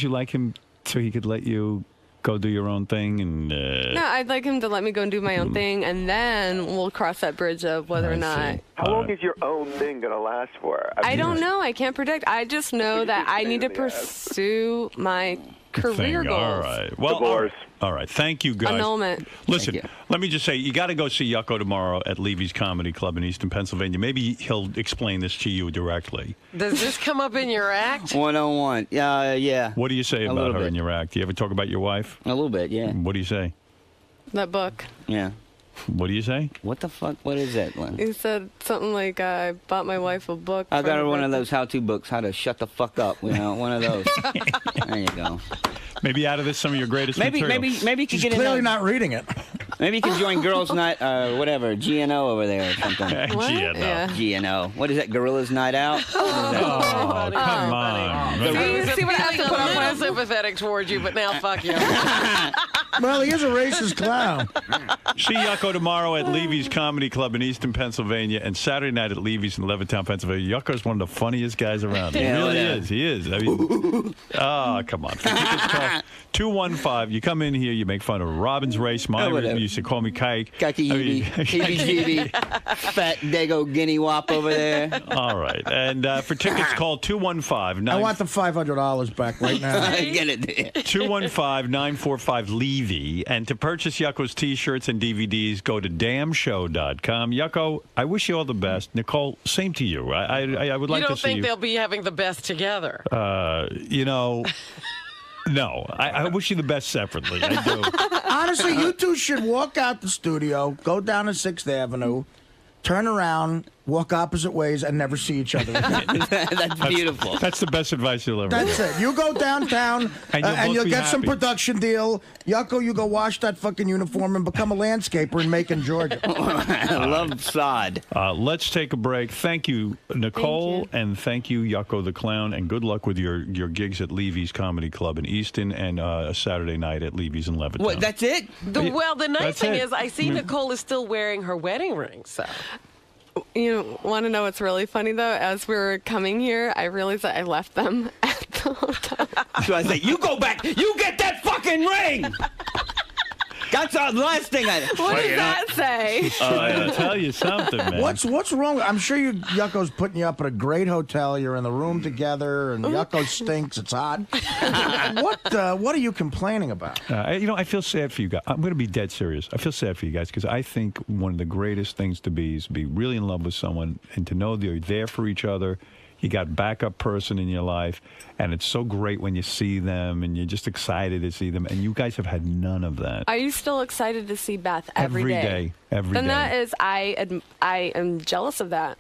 [SPEAKER 8] you like him so he could let you go do your own thing and?
[SPEAKER 9] No, I'd like him to let me go and do my own thing, and then we'll cross that bridge of whether or not.
[SPEAKER 3] How long is your own thing going to last for?
[SPEAKER 9] I don't know. I can't predict. I just know that I need to pursue my career
[SPEAKER 8] thing.
[SPEAKER 9] goals.
[SPEAKER 8] All right. Well,
[SPEAKER 3] Divorce.
[SPEAKER 8] all right. Thank you, guys.
[SPEAKER 9] Annulment.
[SPEAKER 8] Listen, let me just say, you got to go see Yucko tomorrow at Levy's Comedy Club in Easton, Pennsylvania. Maybe he'll explain this to you directly.
[SPEAKER 4] Does this come up in your act?
[SPEAKER 6] 101. Yeah.
[SPEAKER 8] What do you say
[SPEAKER 6] A
[SPEAKER 8] about
[SPEAKER 6] little
[SPEAKER 8] her
[SPEAKER 6] bit.
[SPEAKER 8] in your act? Do you ever talk about your wife?
[SPEAKER 6] A little bit, yeah.
[SPEAKER 8] What do you say?
[SPEAKER 9] That book.
[SPEAKER 6] Yeah.
[SPEAKER 8] What do you say?
[SPEAKER 6] What the fuck? What is that, Len?
[SPEAKER 9] He said something like, I bought my wife a book.
[SPEAKER 6] I got her one of those how-to books, how to shut the fuck up. You know, one of those. There you go.
[SPEAKER 8] Maybe out of this, some of your greatest material.
[SPEAKER 6] Maybe you could
[SPEAKER 18] She's
[SPEAKER 6] get in
[SPEAKER 18] clearly
[SPEAKER 6] there.
[SPEAKER 18] not reading it.
[SPEAKER 6] Maybe you could join Girls Night, whatever, GNO over there or something.
[SPEAKER 8] What? GNO.
[SPEAKER 9] Yeah.
[SPEAKER 6] GNO. What is that, Gorillas Night Out?
[SPEAKER 8] Oh, come on.
[SPEAKER 4] See what I have to put up with? Sympathetic towards you, but now fuck you.
[SPEAKER 18] Well, he is a racist clown.
[SPEAKER 8] See Yucko tomorrow at Levy's Comedy Club in Easton, Pennsylvania, and Saturday night at Levy's in Levittown, Pennsylvania. Yucko's one of the funniest guys around. He really is. He is. I mean, come on. For tickets, call 215. You come in here, you make fun of Robin's race. Mine used to call me Kike.
[SPEAKER 6] Kike, heebie-jeebie, fat Dago Guinea Wop over there.
[SPEAKER 8] All right. And for tickets, call 215.
[SPEAKER 18] I want the $500 back right now.
[SPEAKER 6] Get it.
[SPEAKER 8] 215-945-LEVY. And to purchase Yucko's T-shirts and DVDs, go to damshow.com. Yucko, I wish you all the best. Nicole, same to you. I would like to see you.
[SPEAKER 4] You don't think they'll be having the best together?
[SPEAKER 8] No. I wish you the best separately. I do.
[SPEAKER 18] Honestly, you two should walk out the studio, go down to 6th Avenue, turn around, walk opposite ways, and never see each other again.
[SPEAKER 6] That's beautiful.
[SPEAKER 8] That's the best advice you'll ever
[SPEAKER 18] That's it. You go downtown, and you'll get some production deal. Yucko, you go wash that fucking uniform and become a landscaper in Macon, Georgia.
[SPEAKER 6] I love sod.
[SPEAKER 8] Let's take a break. Thank you, Nicole, and thank you, Yucko the Clown, and good luck with your gigs at Levy's Comedy Club in Easton and a Saturday night at Levy's in Levittown.
[SPEAKER 6] What, that's it?
[SPEAKER 4] The nice thing is I see Nicole is still wearing her wedding ring, so...
[SPEAKER 9] You want to know what's really funny, though? As we were coming here, I realized that I left them at the hotel.
[SPEAKER 6] So I say, you go back. You get that fucking ring. That's the last thing I...
[SPEAKER 9] What does that say?
[SPEAKER 8] I gotta tell you something, man.
[SPEAKER 18] What's wrong? I'm sure Yucko's putting you up at a great hotel. You're in the room together, and Yucko stinks. It's hot. What are you complaining about?
[SPEAKER 8] I feel sad for you guys. I'm going to be dead serious. I feel sad for you guys because I think one of the greatest things to be is to be really in love with someone and to know that you're there for each other. You got backup person in your life, and it's so great when you see them, and you're just excited to see them. And you guys have had none of that.
[SPEAKER 9] Are you still excited to see Beth every day?
[SPEAKER 8] Every day.
[SPEAKER 9] Then that is, I am jealous of that.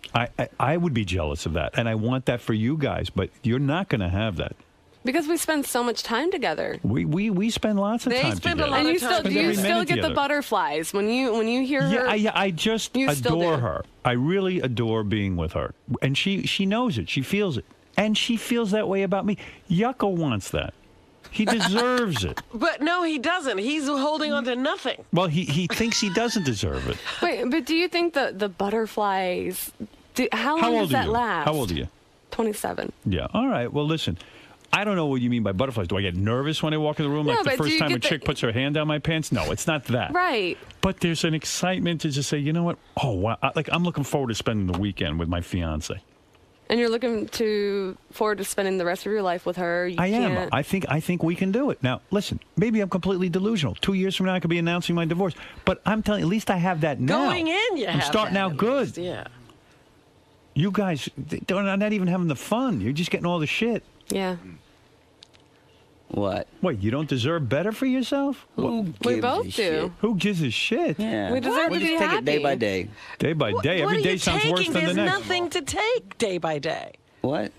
[SPEAKER 8] I would be jealous of that, and I want that for you guys, but you're not going to have that.
[SPEAKER 9] Because we spend so much time together.
[SPEAKER 8] We spend lots of time together.
[SPEAKER 9] A lot of time. Do you still get the butterflies when you hear her?
[SPEAKER 8] Yeah, I just adore her. I really adore being with her. And she knows it. She feels it. And she feels that way about me. Yucko wants that. He deserves it.
[SPEAKER 4] But no, he doesn't. He's holding on to nothing.
[SPEAKER 8] Well, he thinks he doesn't deserve it.
[SPEAKER 9] Wait, but do you think the butterflies... How long does that last?
[SPEAKER 8] How old are you?
[SPEAKER 9] 27.
[SPEAKER 8] Yeah. All right. Well, listen. I don't know what you mean by butterflies. Do I get nervous when I walk in the room?
[SPEAKER 9] No,
[SPEAKER 8] like the
[SPEAKER 9] but
[SPEAKER 8] first time a chick puts her hand down my pants? No, it's not that.
[SPEAKER 9] Right.
[SPEAKER 8] But there's an excitement to just say, you know what? Oh, wow. I'm looking forward to spending the weekend with my fiance.
[SPEAKER 9] And you're looking forward to spending the rest of your life with her.
[SPEAKER 8] I am. I think we can do it. Now, listen, maybe I'm completely delusional. 2 years from now, I could be announcing my divorce. But I'm telling you, at least I have that now.
[SPEAKER 4] Going in, you have
[SPEAKER 8] I'm starting out good.
[SPEAKER 4] Least, yeah.
[SPEAKER 8] You guys are not even having the fun. You're just getting all the shit.
[SPEAKER 9] Yeah.
[SPEAKER 6] What?
[SPEAKER 8] Wait, you don't deserve better for yourself?
[SPEAKER 9] We both do.
[SPEAKER 8] Who gives a shit?
[SPEAKER 6] Yeah.
[SPEAKER 9] We deserve to be
[SPEAKER 6] take
[SPEAKER 9] happy.
[SPEAKER 6] it day by day.
[SPEAKER 8] Day by day. Every day sounds worse than the next.
[SPEAKER 4] There's nothing to take day by day.
[SPEAKER 6] What?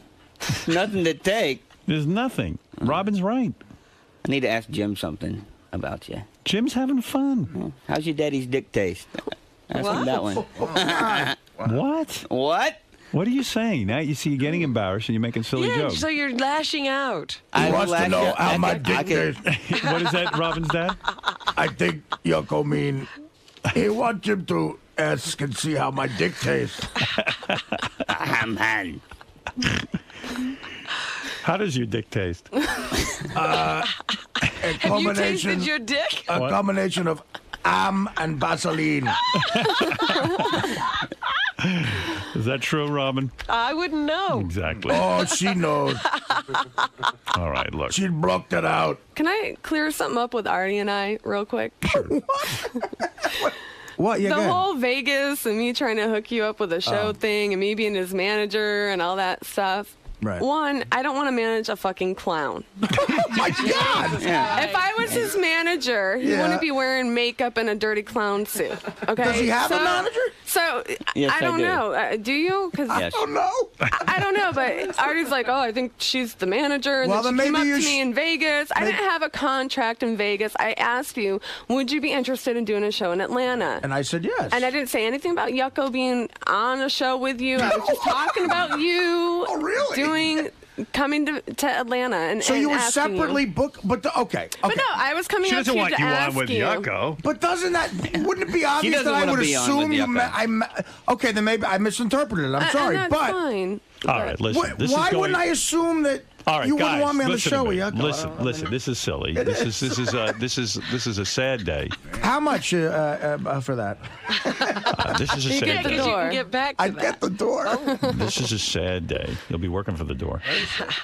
[SPEAKER 6] Nothing to take.
[SPEAKER 8] There's nothing. Robin's right.
[SPEAKER 6] I need to ask Jim something about you.
[SPEAKER 8] Jim's having fun.
[SPEAKER 6] How's your daddy's dick taste? Ask him that one.
[SPEAKER 8] What?
[SPEAKER 6] What?
[SPEAKER 8] What are you saying? Now you see you're getting embarrassed and you're making silly jokes.
[SPEAKER 4] So you're lashing out.
[SPEAKER 18] He wants to know how my dick tastes.
[SPEAKER 8] What is that, Robin's dad?
[SPEAKER 18] I think Yucko mean he wants him to ask and see how my dick tastes.
[SPEAKER 6] Man.
[SPEAKER 8] How does your dick taste?
[SPEAKER 18] A
[SPEAKER 4] Have you tasted your dick?
[SPEAKER 18] A combination of and Vaseline.
[SPEAKER 8] Is that true, Robin?
[SPEAKER 4] I wouldn't know.
[SPEAKER 8] Exactly.
[SPEAKER 18] Oh, she knows.
[SPEAKER 8] All right, look.
[SPEAKER 18] She blocked it out.
[SPEAKER 9] Can I clear something up with Artie and I real quick?
[SPEAKER 18] What? Yeah,
[SPEAKER 9] the whole Vegas and me trying to hook you up with a show thing and me being his manager and all that stuff.
[SPEAKER 18] Right.
[SPEAKER 9] One, I don't want to manage a fucking clown.
[SPEAKER 18] Oh, my God.
[SPEAKER 6] Yeah.
[SPEAKER 9] If I was his manager manager, he wouldn't be wearing makeup and a dirty clown suit. Okay.
[SPEAKER 18] Does he have a manager?
[SPEAKER 9] So
[SPEAKER 6] Yes,
[SPEAKER 9] I don't
[SPEAKER 6] do.
[SPEAKER 9] know. Do you? Because
[SPEAKER 18] I don't know.
[SPEAKER 9] I don't know. But Artie's like, oh, I think she's the manager. And
[SPEAKER 18] Well,
[SPEAKER 9] then
[SPEAKER 18] then
[SPEAKER 9] she came up
[SPEAKER 18] maybe
[SPEAKER 9] to
[SPEAKER 18] you
[SPEAKER 9] me in Vegas. I didn't have a contract in Vegas. I asked you, would you be interested in doing a show in Atlanta?
[SPEAKER 18] And I said yes.
[SPEAKER 9] And I didn't say anything about Yucko being on a show with you. I was just talking about you coming to Atlanta and
[SPEAKER 18] So you were
[SPEAKER 9] asking
[SPEAKER 18] separately booked, but okay.
[SPEAKER 9] But no, I was coming up to you to ask
[SPEAKER 18] But doesn't that wouldn't it be obvious that I would assume you okay, then maybe I misinterpreted it. I'm sorry,
[SPEAKER 9] no, it's
[SPEAKER 18] but
[SPEAKER 9] fine.
[SPEAKER 8] All right, listen.
[SPEAKER 18] why wouldn't I assume that
[SPEAKER 8] All right,
[SPEAKER 18] you
[SPEAKER 8] guys,
[SPEAKER 18] wouldn't want me on the
[SPEAKER 8] listen
[SPEAKER 18] show
[SPEAKER 8] to
[SPEAKER 18] with
[SPEAKER 8] me.
[SPEAKER 18] Yucko?
[SPEAKER 8] Listen. This is silly. This is a sad day.
[SPEAKER 18] How much for that?
[SPEAKER 8] This is a
[SPEAKER 4] You
[SPEAKER 8] sad
[SPEAKER 4] get
[SPEAKER 8] day.
[SPEAKER 4] the door. You can get back to
[SPEAKER 18] I get the door.
[SPEAKER 8] This is a sad day. You'll be working for the door.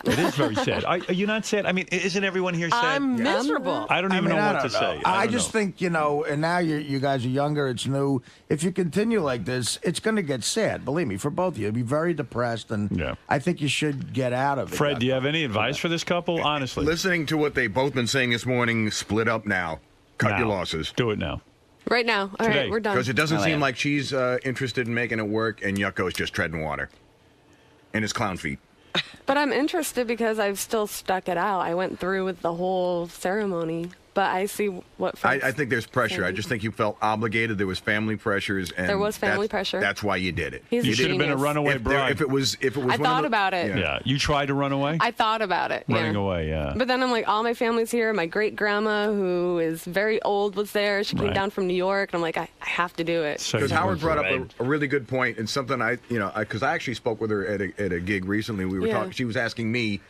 [SPEAKER 8] It is very sad. Are you not sad? I mean, isn't everyone here sad?
[SPEAKER 4] I'm miserable.
[SPEAKER 8] I don't even know what to say.
[SPEAKER 18] I just think, and now you guys are younger, it's new. If you continue like this, it's going to get sad. Believe me, for both of you. You'll be very depressed, and I think you should get out of it.
[SPEAKER 8] Fred, do you have any advice for this couple? Honestly.
[SPEAKER 2] Listening to what they've both been saying this morning, split up now. Cut your losses.
[SPEAKER 8] Do it now.
[SPEAKER 9] Right now. All right, we're done.
[SPEAKER 2] Because it doesn't seem like she's interested in making it work, and Yucko's just treading water. And his clown feet.
[SPEAKER 9] But I'm interested because I've still stuck it out. I went through with the whole ceremony. But I see what
[SPEAKER 2] I think there's pressure. I just think you felt obligated. There was family pressures. And
[SPEAKER 9] There was family pressure.
[SPEAKER 2] That's why you did it.
[SPEAKER 9] He's
[SPEAKER 8] you
[SPEAKER 9] a
[SPEAKER 8] should have been a
[SPEAKER 9] genius.
[SPEAKER 8] runaway bride.
[SPEAKER 2] If it was
[SPEAKER 9] I
[SPEAKER 2] one of
[SPEAKER 9] thought
[SPEAKER 2] the-
[SPEAKER 9] about it.
[SPEAKER 8] Yeah. You tried to run away?
[SPEAKER 9] I thought about it.
[SPEAKER 8] Running
[SPEAKER 9] yeah.
[SPEAKER 8] away, yeah.
[SPEAKER 9] But then I'm like, all my family's here. My great grandma, who is very old, was there. She came
[SPEAKER 2] Right.
[SPEAKER 9] down from New York, and I'm like, I have to do it.
[SPEAKER 2] Because Howard brought up a really good point, and something because I actually spoke with her at a gig recently. We were
[SPEAKER 9] Yeah.
[SPEAKER 2] talking. She was asking me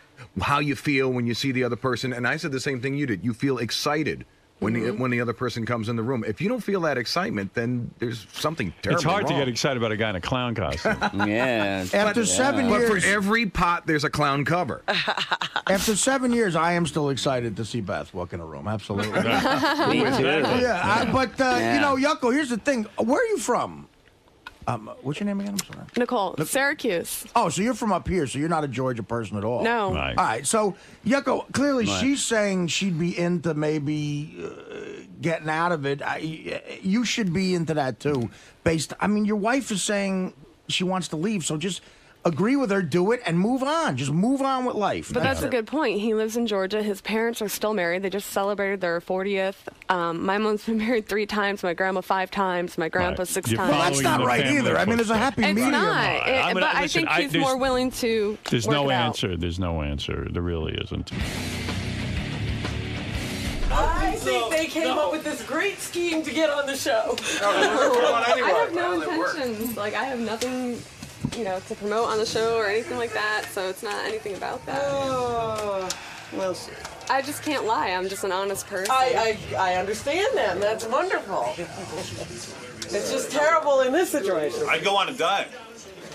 [SPEAKER 2] how you feel when you see the other person, and I said the same thing you did. You feel excited when the other person comes in the room. If you don't feel that excitement, then there's something terrible.
[SPEAKER 8] It's hard
[SPEAKER 2] wrong.
[SPEAKER 8] to get excited about a guy in a clown costume.
[SPEAKER 6] Yeah.
[SPEAKER 18] After 7 years.
[SPEAKER 2] But for every pot, there's a clown cover.
[SPEAKER 18] After 7 years, I am still excited to see Beth walk in a room. Absolutely.
[SPEAKER 6] Me too.
[SPEAKER 18] Yeah, but
[SPEAKER 6] Yeah.
[SPEAKER 18] Yucko, here's the thing. Where are you from? What's your name again? I'm sorry.
[SPEAKER 9] Nicole, Syracuse.
[SPEAKER 18] Oh, so you're from up here, so you're not a Georgia person at all.
[SPEAKER 9] No.
[SPEAKER 8] Right.
[SPEAKER 18] All right, so Yucko, clearly
[SPEAKER 6] Right.
[SPEAKER 18] she's saying she'd be into maybe getting out of it. You should be into that too. Your wife is saying she wants to leave, so just agree with her, do it, and move on. Just move on with life.
[SPEAKER 9] But that's a good point. He lives in Georgia. His parents are still married. They just celebrated their 40th. My mom's been married 3 times. My grandma 5 times. My grandpa 6 times.
[SPEAKER 18] Well, that's not right either. I mean, there's a happy
[SPEAKER 9] It's
[SPEAKER 18] medium.
[SPEAKER 9] not. But I think he's more willing to
[SPEAKER 8] There's
[SPEAKER 9] work
[SPEAKER 8] no
[SPEAKER 9] it out.
[SPEAKER 8] answer. There's no answer. There really isn't.
[SPEAKER 4] I think they came up with this great scheme to get on the show.
[SPEAKER 9] I have no intentions. Like, I have nothing, to promote on the show or anything like that, so it's not anything about that.
[SPEAKER 6] We'll see.
[SPEAKER 9] I just can't lie. I'm just an honest person.
[SPEAKER 4] I understand that. That's wonderful. It's just terrible in this situation.
[SPEAKER 22] I'd go on a diet.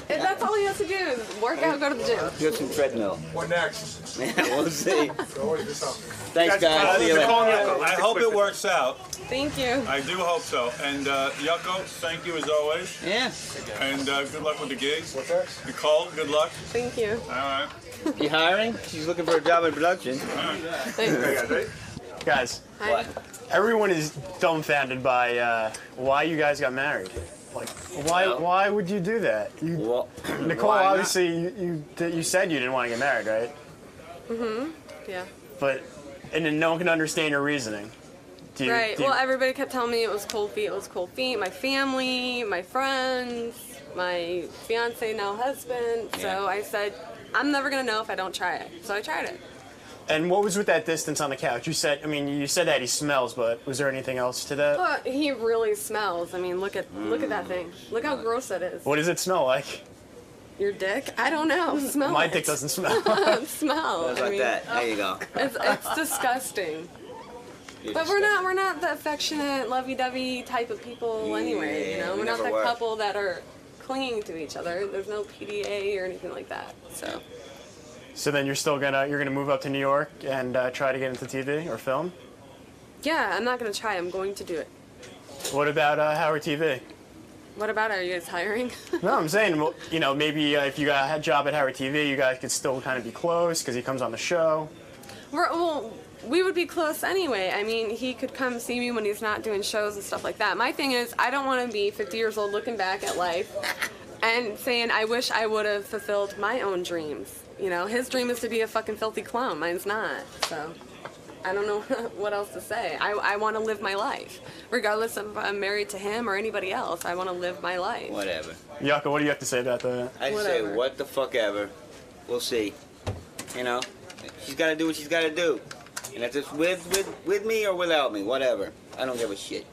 [SPEAKER 9] And that's all he has to do is work out, go to the gym.
[SPEAKER 6] Do some treadmill.
[SPEAKER 22] What next?
[SPEAKER 6] Yeah, we'll see. Thanks,
[SPEAKER 22] Guys,
[SPEAKER 6] guys. See you later.
[SPEAKER 22] I hope it works out.
[SPEAKER 9] Thank you.
[SPEAKER 22] I do hope so. And Yucko, thank you as always.
[SPEAKER 6] Yeah.
[SPEAKER 22] And good luck with the gigs. What's that? Nicole, good luck.
[SPEAKER 9] Thank you.
[SPEAKER 22] All right.
[SPEAKER 6] You hiring? She's looking for a job in production.
[SPEAKER 20] Guys,
[SPEAKER 9] Hi.
[SPEAKER 20] everyone is dumbfounded by why you guys got married. Like, why would you do that? Nicole,
[SPEAKER 6] why not?
[SPEAKER 20] obviously, you said you didn't want to get married, right?
[SPEAKER 9] Mm-hmm. Yeah.
[SPEAKER 20] And then no one can understand your reasoning.
[SPEAKER 9] Right. Well, everybody kept telling me it was cold feet. It was cold feet. My family, my friends, my fiance, now husband. So I said, I'm never going to know if I don't try it. So I tried it.
[SPEAKER 20] And what was with that distance on the couch? You said that he smells, but was there anything else to that?
[SPEAKER 9] Well, he really smells. I mean, look at that thing. Look how gross that is.
[SPEAKER 20] What does it smell like?
[SPEAKER 9] Your dick? I don't know. Smell
[SPEAKER 20] My
[SPEAKER 9] it.
[SPEAKER 20] dick doesn't smell.
[SPEAKER 9] Smell.
[SPEAKER 6] Just like that. There you go.
[SPEAKER 9] It's disgusting. But we're not the affectionate, lovey-dovey type of people anyway.
[SPEAKER 6] we
[SPEAKER 9] We're not
[SPEAKER 6] never
[SPEAKER 9] that
[SPEAKER 6] were.
[SPEAKER 9] couple that are clinging to each other. There's no PDA or anything like that.
[SPEAKER 20] So then you're gonna move up to New York and try to get into TV or film?
[SPEAKER 9] Yeah, I'm not gonna try. I'm going to do it.
[SPEAKER 20] What about Howard TV?
[SPEAKER 9] What about it? Are you guys hiring?
[SPEAKER 20] No, I'm saying, well, maybe if you got a job at Howard TV, you guys could still kind of be close because he comes on the show.
[SPEAKER 9] we would be close anyway. I mean, he could come see me when he's not doing shows and stuff like that. My thing is, I don't want to be 50 years old looking back at life and saying, I wish I would have fulfilled my own dreams. You know, his dream is to be a fucking filthy clown. Mine's not. So I don't know what else to say. I want to live my life. Regardless of if I'm married to him or anybody else, I want to live my life.
[SPEAKER 6] Whatever.
[SPEAKER 20] Yucko, what do you have to say about that?
[SPEAKER 6] I say what the fuck ever. We'll see. You know, she's got to do what she's got to do. And if it's with me or without me, whatever. I don't give a shit.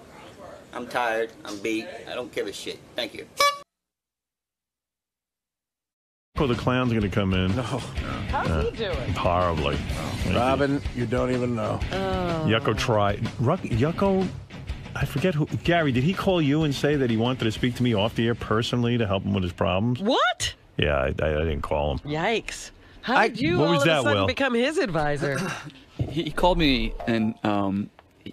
[SPEAKER 6] I'm tired. I'm beat. I don't give a shit. Thank you.
[SPEAKER 8] Oh, the clown's going to come in.
[SPEAKER 18] No.
[SPEAKER 4] How's he doing?
[SPEAKER 8] Horribly.
[SPEAKER 18] Robin, you don't even know.
[SPEAKER 8] Yucko tried. Yucko, I forget who. Gary, did he call you and say that he wanted to speak to me off the air personally to help him with his problems?
[SPEAKER 4] What?
[SPEAKER 8] Yeah, I didn't call him.
[SPEAKER 4] Yikes. How did you
[SPEAKER 8] what
[SPEAKER 4] all
[SPEAKER 8] was
[SPEAKER 4] of a
[SPEAKER 8] that,
[SPEAKER 4] sudden
[SPEAKER 8] Will?
[SPEAKER 4] become his advisor?
[SPEAKER 11] He called me and,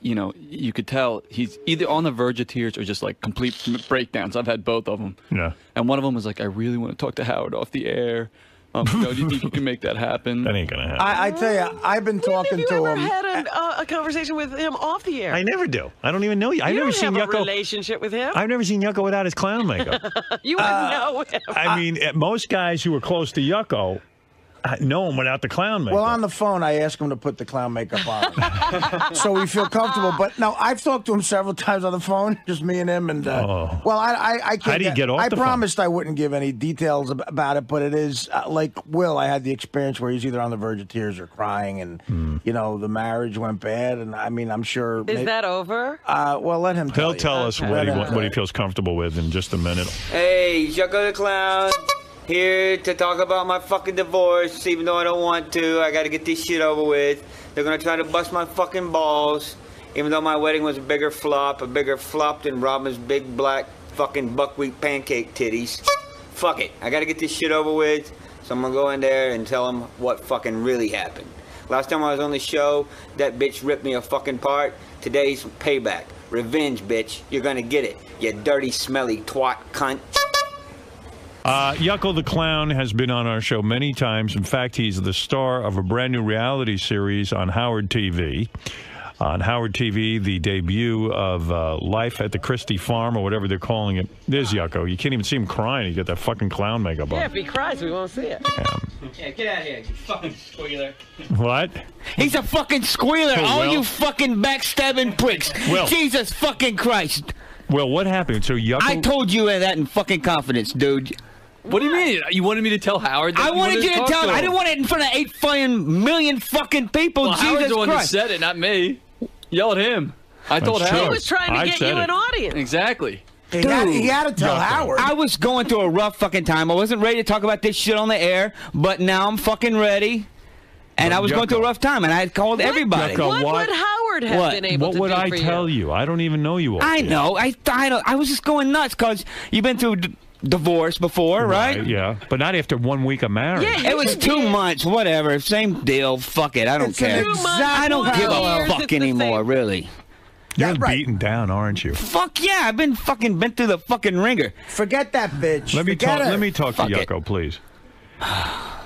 [SPEAKER 11] you know, you could tell he's either on the verge of tears or just like complete breakdowns. I've had both of them.
[SPEAKER 8] Yeah.
[SPEAKER 11] And one of them was like, I really want to talk to Howard off the air. You know, do you think you can make that happen?
[SPEAKER 8] That ain't going to happen.
[SPEAKER 18] I tell you, I've been talking
[SPEAKER 4] Have
[SPEAKER 18] to
[SPEAKER 4] you ever
[SPEAKER 18] him.
[SPEAKER 4] had a conversation with him off the air?
[SPEAKER 8] I never do. I don't even know you. I've
[SPEAKER 4] You
[SPEAKER 8] never
[SPEAKER 4] don't
[SPEAKER 8] seen
[SPEAKER 4] have a
[SPEAKER 8] Yucko.
[SPEAKER 4] relationship with him?
[SPEAKER 8] I've never seen Yucko without his clown makeup.
[SPEAKER 4] You wouldn't know him.
[SPEAKER 8] I mean, most guys who are close to Yucko know him without the clown makeup.
[SPEAKER 18] Well, on the phone, I asked him to put the clown makeup on, so we feel comfortable. But no, I've talked to him several times on the phone, just me and him. And well, I can't.
[SPEAKER 8] How do you get off
[SPEAKER 18] I
[SPEAKER 8] the phone?
[SPEAKER 18] promised I wouldn't give any details about it, but it is like Will. I had the experience where he's either on the verge of tears or crying, and you know the marriage went bad. And I mean, I'm sure.
[SPEAKER 4] Is that over?
[SPEAKER 18] Well, let him.
[SPEAKER 8] He'll tell us what he feels comfortable with in just a minute.
[SPEAKER 6] Hey, Yucko the Clown. Here to talk about my fucking divorce, even though I don't want to. I gotta get this shit over with. They're gonna try to bust my fucking balls, even though my wedding was a bigger flop than Robin's big black fucking buckwheat pancake titties. Fuck it. I gotta get this shit over with, so I'm gonna go in there and tell them what fucking really happened. Last time I was on the show, that bitch ripped me a fucking part. Today's payback. Revenge, bitch. You're gonna get it, you dirty, smelly twat cunt.
[SPEAKER 8] Yucko the Clown has been on our show many times. In fact, he's the star of a brand new reality series on Howard TV. On Howard TV, the debut of Life at the Christie Farm, or whatever they're calling it. There's Yucko. You can't even see him crying. He got that fucking clown makeup on.
[SPEAKER 4] Yeah, if he cries, we won't see it.
[SPEAKER 6] Yeah, get out of here, you fucking squealer.
[SPEAKER 8] What?
[SPEAKER 6] He's a fucking squealer.
[SPEAKER 8] Who,
[SPEAKER 6] All
[SPEAKER 8] Will?
[SPEAKER 6] you fucking backstabbing pricks.
[SPEAKER 8] Will.
[SPEAKER 6] Jesus fucking Christ.
[SPEAKER 8] Well, what happened? So Yucko...
[SPEAKER 6] I told you that in fucking confidence, dude.
[SPEAKER 11] What do you mean? You wanted me to tell Howard that
[SPEAKER 6] I wanted you to
[SPEAKER 11] talk
[SPEAKER 6] tell him.
[SPEAKER 11] him?
[SPEAKER 6] I didn't want it in front of 8 million fucking people.
[SPEAKER 11] Well, Howard's
[SPEAKER 6] Jesus
[SPEAKER 11] the one
[SPEAKER 6] Christ.
[SPEAKER 11] that said it, not me. Yell at him. I told
[SPEAKER 8] That's
[SPEAKER 11] Howard.
[SPEAKER 8] true.
[SPEAKER 4] He was trying to get you an audience.
[SPEAKER 11] Exactly.
[SPEAKER 18] He had to tell Howard.
[SPEAKER 6] I was going through a rough fucking time. I wasn't ready to talk about this shit on the air, but now I'm fucking ready. And I was going through a rough time, and I had called everybody.
[SPEAKER 8] Yucko,
[SPEAKER 4] What would Howard have been able
[SPEAKER 8] what
[SPEAKER 4] to
[SPEAKER 8] would
[SPEAKER 4] do
[SPEAKER 8] I
[SPEAKER 4] for
[SPEAKER 8] tell you? I don't even know you all.
[SPEAKER 6] I know. I was just going nuts because you've been through divorce before, right?
[SPEAKER 8] Yeah, but not after 1 week of marriage.
[SPEAKER 6] Yeah, it was 2 months, whatever. Same deal. Fuck it. I don't care. I don't give a fuck anymore, really.
[SPEAKER 8] You're beaten down, aren't you?
[SPEAKER 6] Fuck yeah, I've been through the fucking ringer.
[SPEAKER 18] Forget that bitch.
[SPEAKER 8] Let me
[SPEAKER 18] Forget
[SPEAKER 8] talk.
[SPEAKER 18] her.
[SPEAKER 8] Let me talk to
[SPEAKER 6] Fuck it.
[SPEAKER 8] Yucko, please.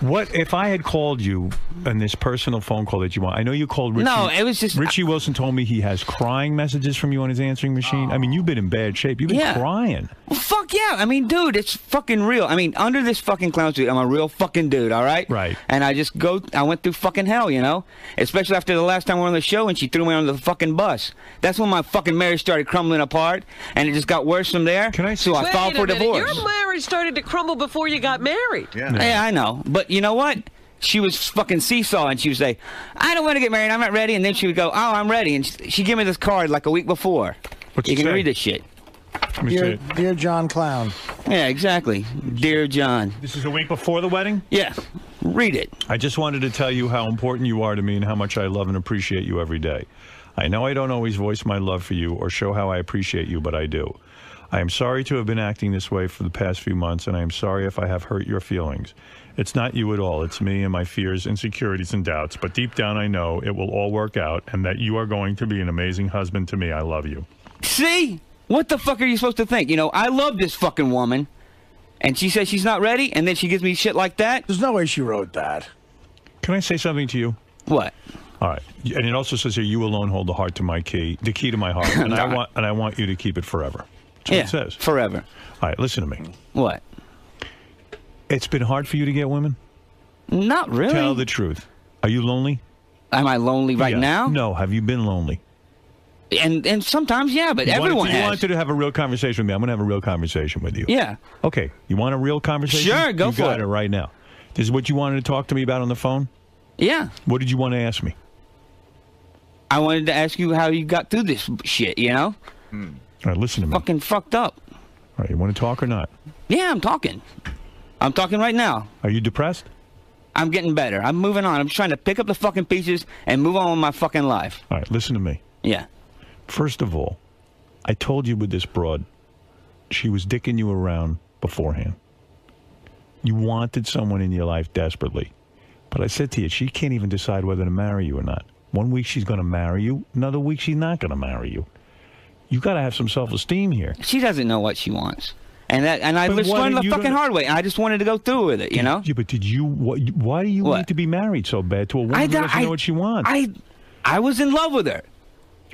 [SPEAKER 8] What if I had called you in this personal phone call that you want? I know you called Richie.
[SPEAKER 6] No, it was just
[SPEAKER 8] Richie Wilson told me he has crying messages from you on his answering machine. I mean, you've been in bad shape. You've been crying.
[SPEAKER 6] Well, fuck yeah. I mean, dude, it's fucking real. I mean, under this fucking clown suit, I'm a real fucking dude, all right?
[SPEAKER 8] Right.
[SPEAKER 6] And I went through fucking hell, you know? Especially after the last time we were on the show and she threw me under the fucking bus. That's when my fucking marriage started crumbling apart, and it just got worse from there. So I filed for divorce.
[SPEAKER 4] Your marriage started to crumble before you got married.
[SPEAKER 6] Yeah, I know. But you know what? She was fucking seesaw, and she would say, I don't want to get married, I'm not ready. And then she would go, oh, I'm ready. And she gave me this card like a week before. You can read this shit.
[SPEAKER 18] Dear John Clown.
[SPEAKER 6] Yeah, exactly. Dear John.
[SPEAKER 8] This is a week before the wedding?
[SPEAKER 6] Yeah. Read it.
[SPEAKER 8] I just wanted to tell you how important you are to me and how much I love and appreciate you every day. I know I don't always voice my love for you or show how I appreciate you, but I do. I am sorry to have been acting this way for the past few months, and I am sorry if I have hurt your feelings. It's not you at all. It's me and my fears, insecurities, and doubts. But deep down, I know it will all work out and that you are going to be an amazing husband to me. I love you.
[SPEAKER 6] See? What the fuck are you supposed to think? You know, I love this fucking woman, and she says she's not ready, and then she gives me shit like that?
[SPEAKER 18] There's no way she wrote that.
[SPEAKER 8] Can I say something to you?
[SPEAKER 6] What?
[SPEAKER 8] All right. And it also says here, you alone hold the key to my heart. And I want you to keep it forever. That's what it says.
[SPEAKER 6] Forever.
[SPEAKER 8] All right, listen to me.
[SPEAKER 6] What?
[SPEAKER 8] It's been hard for you to get women?
[SPEAKER 6] Not really.
[SPEAKER 8] Tell the truth. Are you lonely?
[SPEAKER 6] Am I lonely right now?
[SPEAKER 8] No. Have you been lonely?
[SPEAKER 6] And sometimes, yeah, but everyone has.
[SPEAKER 8] You wanted to have a real conversation with me. I'm going to have a real conversation with you.
[SPEAKER 6] Yeah.
[SPEAKER 8] Okay. You want a real conversation?
[SPEAKER 6] Sure, go for it.
[SPEAKER 8] You got it right now. This is what you wanted to talk to me about on the phone?
[SPEAKER 6] Yeah.
[SPEAKER 8] What did you want to ask me?
[SPEAKER 6] I wanted to ask you how you got through this shit, you know?
[SPEAKER 8] All right, listen to me.
[SPEAKER 6] Fucking fucked up.
[SPEAKER 8] All right, you want to talk or not?
[SPEAKER 6] Yeah, I'm talking. I'm talking right now.
[SPEAKER 8] Are you depressed?
[SPEAKER 6] I'm getting better. I'm moving on. I'm trying to pick up the fucking pieces and move on with my fucking life.
[SPEAKER 8] All right, listen to me.
[SPEAKER 6] Yeah.
[SPEAKER 8] First of all, I told you with this broad, she was dicking you around beforehand. You wanted someone in your life desperately. But I said to you, she can't even decide whether to marry you or not. 1 week she's going to marry you. Another week she's not going to marry you. You got to have some self-esteem here.
[SPEAKER 6] She doesn't know what she wants. And I was learning the fucking hard way. I just wanted to go through with it, you know?
[SPEAKER 8] Yeah, but did you? Why do you need to be married so bad to a woman who doesn't know what she wants?
[SPEAKER 6] I was in love with her.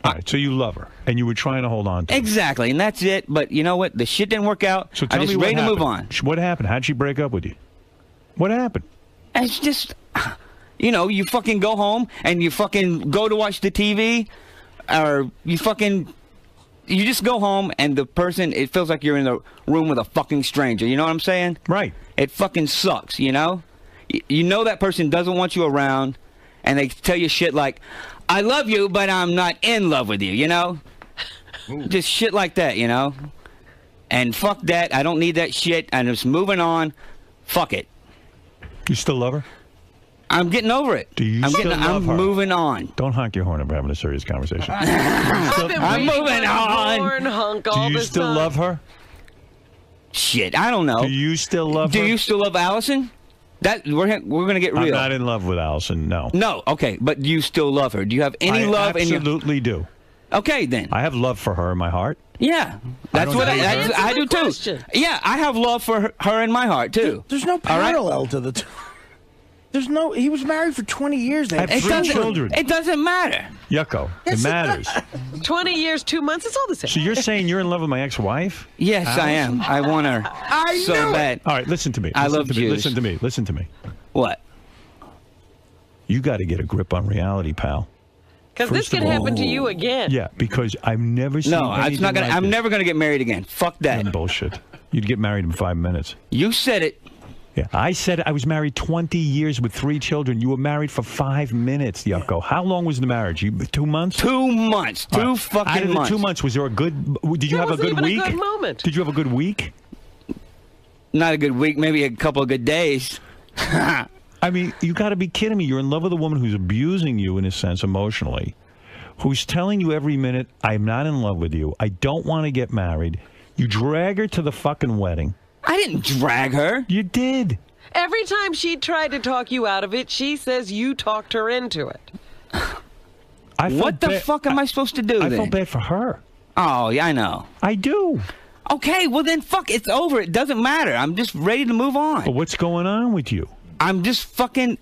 [SPEAKER 8] All right, so you love her, and you were trying to hold on to her.
[SPEAKER 6] Exactly, and that's it. But you know what? The shit didn't work out.
[SPEAKER 8] So tell
[SPEAKER 6] I'm just
[SPEAKER 8] me
[SPEAKER 6] ready to move on.
[SPEAKER 8] What happened? How'd she break up with you? What happened?
[SPEAKER 6] It's just, you know, you fucking go home and you fucking go to watch the TV, or you just go home and the person, it feels like you're in the room with a fucking stranger. You know what I'm saying?
[SPEAKER 8] Right.
[SPEAKER 6] It fucking sucks, you know? You know that person doesn't want you around, and they tell you shit like, I love you, but I'm not in love with you, you know? Just shit like that, you know? And fuck that. I don't need that shit. I'm just moving on. Fuck it.
[SPEAKER 8] You still love her?
[SPEAKER 6] I'm getting over it.
[SPEAKER 8] Do you still love her?
[SPEAKER 6] I'm moving on.
[SPEAKER 8] Don't honk your horn if we're having a serious conversation.
[SPEAKER 6] I'm moving on.
[SPEAKER 8] Do you still love her?
[SPEAKER 6] Shit, I don't know.
[SPEAKER 8] Do you still love her?
[SPEAKER 6] Do you still love Allison? That we're gonna get real.
[SPEAKER 8] I'm not in love with Allison. No.
[SPEAKER 6] No. Okay, but do you still love her? Do you have any love in your?
[SPEAKER 8] Absolutely do.
[SPEAKER 6] Okay, then.
[SPEAKER 8] I have love for her in my heart.
[SPEAKER 6] Yeah, that's what I do too. Yeah, I have love for her in my heart too.
[SPEAKER 18] There's no parallel to the two. There's no. He was married for 20 years. They
[SPEAKER 8] have 3 children.
[SPEAKER 6] It doesn't matter.
[SPEAKER 8] Yucko, it matters.
[SPEAKER 4] 20 years, 2 months. It's all the same.
[SPEAKER 8] So you're saying you're in love with my ex-wife?
[SPEAKER 6] Yes, Allison? I am. I want her so bad.
[SPEAKER 8] All right, listen to me.
[SPEAKER 6] I love Jews.
[SPEAKER 8] Listen to me. Listen to me.
[SPEAKER 6] What?
[SPEAKER 8] You got to get a grip on reality, pal.
[SPEAKER 4] Because this can happen to you again.
[SPEAKER 8] Yeah, because I've never seen.
[SPEAKER 6] No, it's not gonna. I'm never gonna get married again. Fuck that.
[SPEAKER 8] That's bullshit. You'd get married in 5 minutes.
[SPEAKER 6] You said it.
[SPEAKER 8] Yeah, I said I was married 20 years with 3 children. You were married for 5 minutes, Yucko. How long was the marriage? 2 months?
[SPEAKER 6] 2 months. Two fucking
[SPEAKER 8] Out of the
[SPEAKER 6] months.
[SPEAKER 8] 2 months, was there a good? Did you have a good week?
[SPEAKER 4] A good moment.
[SPEAKER 8] Did you have a good week?
[SPEAKER 6] Not a good week. Maybe a couple of good days.
[SPEAKER 8] I mean, you got to be kidding me. You're in love with a woman who's abusing you in a sense emotionally, who's telling you every minute, I'm not in love with you. I don't want to get married. You drag her to the fucking wedding.
[SPEAKER 6] I didn't drag her.
[SPEAKER 8] You did.
[SPEAKER 4] Every time she tried to talk you out of it, she says you talked her into it.
[SPEAKER 6] What the fuck am I supposed to do then?
[SPEAKER 8] I felt bad for her.
[SPEAKER 6] Oh, yeah, I know.
[SPEAKER 8] I do.
[SPEAKER 6] Okay, well then fuck, it's over. It doesn't matter. I'm just ready to move on.
[SPEAKER 8] But what's going on with you?
[SPEAKER 6] I'm just fucking...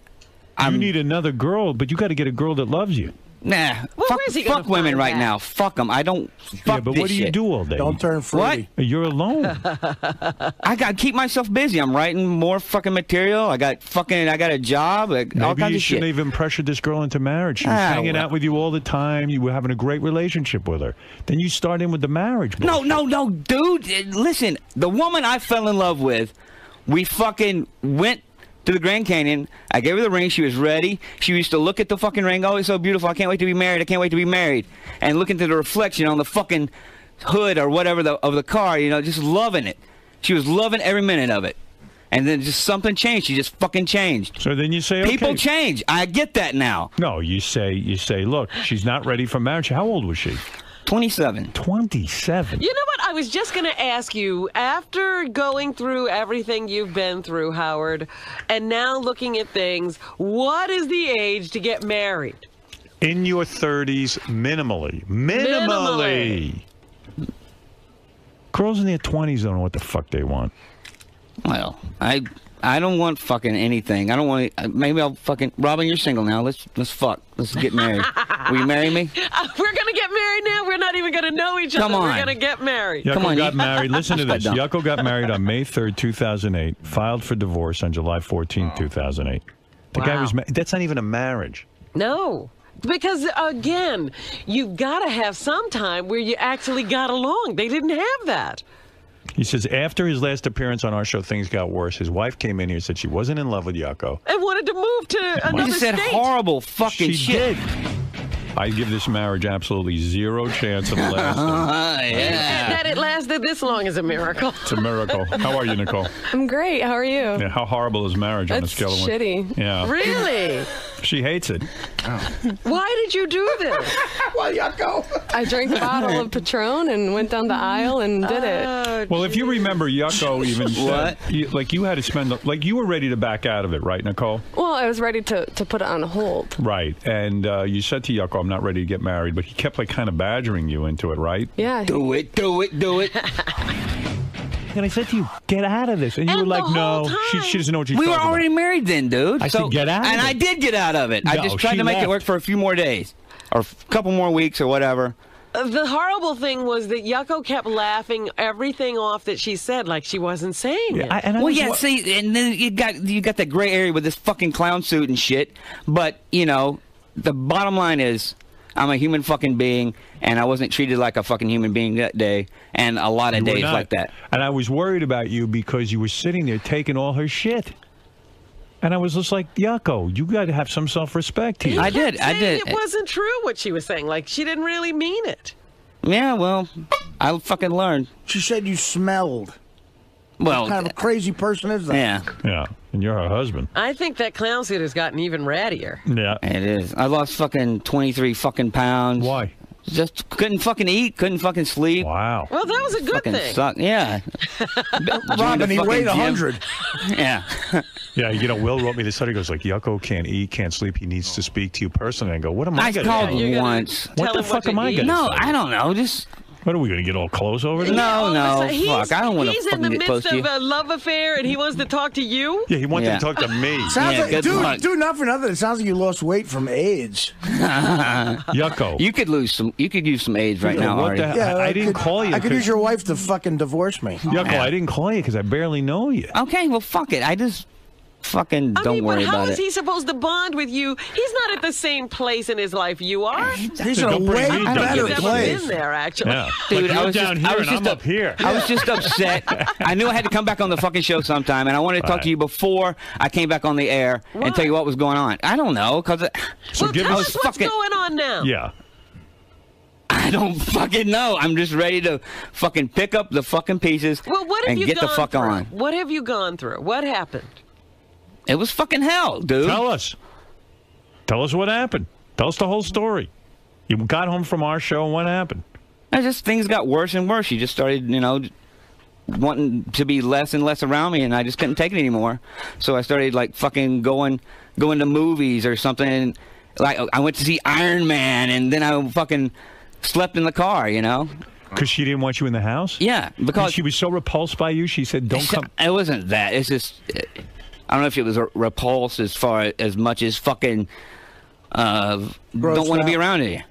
[SPEAKER 8] You need another girl, but you got to get a girl that loves you.
[SPEAKER 6] Nah,
[SPEAKER 4] well,
[SPEAKER 6] fuck women right now. Fuck them. I don't. Fuck
[SPEAKER 8] but what do you do all day?
[SPEAKER 18] Don't turn fruity.
[SPEAKER 6] What?
[SPEAKER 8] You're alone.
[SPEAKER 6] I got to keep myself busy. I'm writing more fucking material. I got a job. All kinds of shit.
[SPEAKER 8] Maybe you shouldn't even pressure this girl into marriage. She was hanging out with you all the time. You were having a great relationship with her. Then you start in with the marriage.
[SPEAKER 6] No, dude. Listen, the woman I fell in love with, we fucking went to the Grand Canyon. I gave her the ring. She was ready. She used to look at the fucking ring. Oh, it's so beautiful. I can't wait to be married. I can't wait to be married. And look into the reflection on the fucking hood or whatever of the car, you know, just loving it. She was loving every minute of it. And then just something changed. She just fucking changed.
[SPEAKER 8] So then you say, okay.
[SPEAKER 6] People change. I get that now.
[SPEAKER 8] No, you say, look, she's not ready for marriage. How old was she?
[SPEAKER 6] 27.
[SPEAKER 8] 27.
[SPEAKER 4] You know what? I was just going to ask you, after going through everything you've been through, Howard, and now looking at things, what is the age to get married?
[SPEAKER 8] In your 30s, minimally. Minimally. Girls in their 20s don't know what the fuck they want.
[SPEAKER 6] Well, I don't want fucking anything. I don't want. Maybe I'll fucking. Robin, you're single now. Let's fuck. Let's get married. Will you marry me?
[SPEAKER 4] We're gonna get married now. We're not even gonna know each
[SPEAKER 6] Come
[SPEAKER 4] other.
[SPEAKER 6] on.
[SPEAKER 4] We're gonna get married.
[SPEAKER 8] Yucko got married. Listen to this. Yucko got married on May 3rd, 2008. Filed for divorce on July 14th, 2008. The guy was. That's not even a marriage.
[SPEAKER 4] No. Because, again, you've got to have some time where you actually got along. They didn't have that.
[SPEAKER 8] He says, after his last appearance on our show, things got worse. His wife came in here and said she wasn't in love with Yucko.
[SPEAKER 4] And wanted to move to another
[SPEAKER 6] He said
[SPEAKER 4] state.
[SPEAKER 6] horrible fucking shit.
[SPEAKER 8] I give this marriage absolutely zero chance of lasting.
[SPEAKER 4] And that it lasted this long is a miracle.
[SPEAKER 8] It's a miracle. How are you, Nicole?
[SPEAKER 9] I'm great. How are you?
[SPEAKER 8] Yeah, how horrible is marriage on a
[SPEAKER 9] That's
[SPEAKER 8] scale of 1?
[SPEAKER 9] shitty.
[SPEAKER 8] Yeah.
[SPEAKER 4] Really?
[SPEAKER 8] She hates it.
[SPEAKER 4] Why did you do this?
[SPEAKER 18] Well, Yucko.
[SPEAKER 9] I drank a bottle of Patron and went down the aisle and did it.
[SPEAKER 8] Well, if you remember, Yucko even said, you had to spend, you were ready to back out of it, right, Nicole?
[SPEAKER 9] Well, I was ready to put it on hold.
[SPEAKER 8] Right. And you said to Yucko, I'm not ready to get married, but he kept, kind of badgering you into it, right?
[SPEAKER 9] Yeah.
[SPEAKER 6] Do it.
[SPEAKER 8] And I said to you, get out of this. And you were like, no, she doesn't know what she's
[SPEAKER 6] We
[SPEAKER 8] talking
[SPEAKER 6] were
[SPEAKER 8] about.
[SPEAKER 6] already married then, dude.
[SPEAKER 8] I said, get out of it.
[SPEAKER 6] And I did get out of it. I
[SPEAKER 8] No,
[SPEAKER 6] just tried
[SPEAKER 8] she
[SPEAKER 6] to make it
[SPEAKER 8] left.
[SPEAKER 6] work for a few more days. Or a couple more weeks or whatever.
[SPEAKER 4] The horrible thing was that Yucko kept laughing everything off that she said like she wasn't saying it.
[SPEAKER 6] See, and then you got that gray area with this fucking clown suit and shit. But, the bottom line is, I'm a human fucking being, and I wasn't treated like a fucking human being that day, and a lot of
[SPEAKER 8] You were
[SPEAKER 6] days
[SPEAKER 8] not.
[SPEAKER 6] like that.
[SPEAKER 8] And I was worried about you because you were sitting there taking all her shit. And I was just like, Yucko, you got to have some self-respect here.
[SPEAKER 6] I did.
[SPEAKER 4] It wasn't true what she was saying. Like, she didn't really mean it.
[SPEAKER 6] Yeah, well, I fucking learned.
[SPEAKER 18] She said you smelled.
[SPEAKER 6] Well,
[SPEAKER 18] what kind of a crazy person is that?
[SPEAKER 6] Yeah.
[SPEAKER 8] Yeah, and you're her husband.
[SPEAKER 4] I think that clown suit has gotten even rattier.
[SPEAKER 8] Yeah.
[SPEAKER 6] It is. I lost fucking 23 fucking pounds.
[SPEAKER 8] Why?
[SPEAKER 6] Just couldn't fucking eat, couldn't fucking sleep.
[SPEAKER 8] Wow.
[SPEAKER 4] Well, that was a good
[SPEAKER 6] Fucking
[SPEAKER 4] thing.
[SPEAKER 6] sucked. Yeah.
[SPEAKER 18] Robin, he weighed 100.
[SPEAKER 6] Yeah.
[SPEAKER 8] Yeah, Will wrote me this letter. He goes, Yucko can't eat, can't sleep. He needs to speak to you personally. I go, what am I going to do?
[SPEAKER 6] I called once.
[SPEAKER 8] What the fuck am I going to
[SPEAKER 6] No,
[SPEAKER 8] say?
[SPEAKER 6] I don't know. Just...
[SPEAKER 8] What, are we going to get all close over this?
[SPEAKER 6] No, fuck. I don't want to
[SPEAKER 4] He's in
[SPEAKER 6] fucking
[SPEAKER 4] the
[SPEAKER 6] get close
[SPEAKER 4] midst
[SPEAKER 6] to you.
[SPEAKER 4] of a love affair, and he wants to talk to you?
[SPEAKER 8] Yeah, he wanted to talk to me.
[SPEAKER 18] Sounds
[SPEAKER 6] Yeah, good luck.
[SPEAKER 18] dude, not for nothing. It sounds like you lost weight from AIDS.
[SPEAKER 8] Yucko.
[SPEAKER 6] You could lose some. You could use some AIDS right now,
[SPEAKER 8] what
[SPEAKER 6] Ari.
[SPEAKER 8] the hell? I didn't call you.
[SPEAKER 18] I could use your wife to fucking divorce me.
[SPEAKER 8] Yucko, I didn't call you because I barely know you.
[SPEAKER 6] Okay, well, fuck it. I just fucking don't worry
[SPEAKER 4] but how
[SPEAKER 6] about
[SPEAKER 4] is
[SPEAKER 6] it.
[SPEAKER 4] he supposed to bond with you? He's not at the same place in his life you are.
[SPEAKER 18] He's in a way better
[SPEAKER 4] He's
[SPEAKER 18] place.
[SPEAKER 4] never been there, actually.
[SPEAKER 8] Yeah.
[SPEAKER 6] Dude,
[SPEAKER 8] Like,
[SPEAKER 6] I
[SPEAKER 8] you're
[SPEAKER 6] was
[SPEAKER 8] down
[SPEAKER 6] just,
[SPEAKER 8] here
[SPEAKER 6] I was
[SPEAKER 8] and
[SPEAKER 6] just
[SPEAKER 8] I'm up here.
[SPEAKER 6] I was just upset. I knew I had to come back on the fucking show sometime, and I wanted to talk to you before I came back on the air and tell you what was going on. I don't know, because
[SPEAKER 4] So tell us what's going on now.
[SPEAKER 8] Yeah.
[SPEAKER 6] I don't fucking know. I'm just ready to fucking pick up the fucking pieces
[SPEAKER 4] Well, what have
[SPEAKER 6] and
[SPEAKER 4] you
[SPEAKER 6] get
[SPEAKER 4] gone
[SPEAKER 6] the fuck
[SPEAKER 4] through?
[SPEAKER 6] on.
[SPEAKER 4] What have you gone through? What happened?
[SPEAKER 6] It was fucking hell, dude.
[SPEAKER 8] Tell us. Tell us what happened. Tell us the whole story. You got home from our show, and what happened?
[SPEAKER 6] Things got worse and worse. She just started, wanting to be less and less around me, and I just couldn't take it anymore. So I started fucking going to movies or something. And, I went to see Iron Man, and then I fucking slept in the car,
[SPEAKER 8] Because she didn't want you in the house?
[SPEAKER 6] Yeah, because
[SPEAKER 8] And she was so repulsed by you, she said, don't come.
[SPEAKER 6] It wasn't that. It's just, I don't know if it was a repulse as much as fucking don't want to be around you.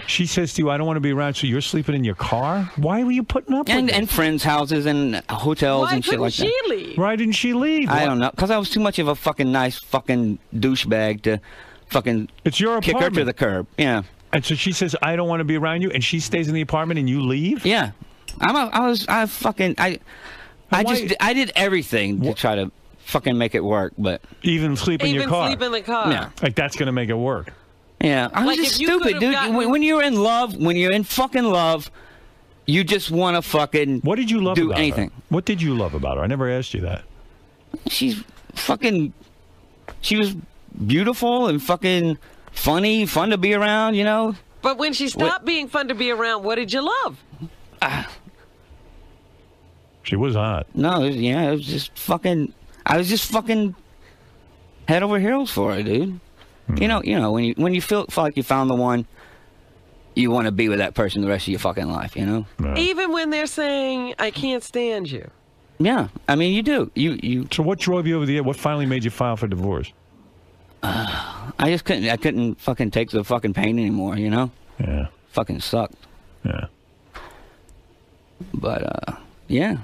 [SPEAKER 8] She says to you, I don't want to be around, so you're sleeping in your car? Why were you putting up with it?
[SPEAKER 6] And friends' houses and hotels and shit like that.
[SPEAKER 4] Why couldn't she leave?
[SPEAKER 8] Why didn't she leave?
[SPEAKER 6] I don't know, because I was too much of a fucking nice fucking douchebag to fucking
[SPEAKER 8] It's your
[SPEAKER 6] kick
[SPEAKER 8] apartment.
[SPEAKER 6] her to the curb. Yeah.
[SPEAKER 8] And so she says, I don't want to be around you, and she stays in the apartment and you leave?
[SPEAKER 6] Yeah. I did everything to try to fucking make it work, but
[SPEAKER 8] Even sleep in your car?
[SPEAKER 4] Even sleep in the car.
[SPEAKER 6] Yeah.
[SPEAKER 8] Like, that's going to make it work.
[SPEAKER 6] Yeah, I'm
[SPEAKER 4] Like,
[SPEAKER 6] just
[SPEAKER 4] if you
[SPEAKER 6] stupid,
[SPEAKER 4] could've
[SPEAKER 6] dude.
[SPEAKER 4] gotten-
[SPEAKER 6] When you're in love, when you're in fucking love, you just want to fucking
[SPEAKER 8] What did you love
[SPEAKER 6] do
[SPEAKER 8] about
[SPEAKER 6] anything.
[SPEAKER 8] her? What did you love about her? I never asked you that.
[SPEAKER 6] She was beautiful and fucking funny, fun to be around,
[SPEAKER 4] But when she stopped being fun to be around, what did you love?
[SPEAKER 8] She was hot.
[SPEAKER 6] No, it was just fucking. I was just fucking head over heels for her, dude. When you feel like you found the one, you want to be with that person the rest of your fucking life,
[SPEAKER 4] Even when they're saying, I can't stand you.
[SPEAKER 6] Yeah, I mean, you do. You.
[SPEAKER 8] So what drove you over the edge? What finally made you file for divorce?
[SPEAKER 6] I just couldn't. I couldn't fucking take the fucking pain anymore. You know.
[SPEAKER 8] Yeah.
[SPEAKER 6] Fucking sucked.
[SPEAKER 8] Yeah.
[SPEAKER 6] But yeah.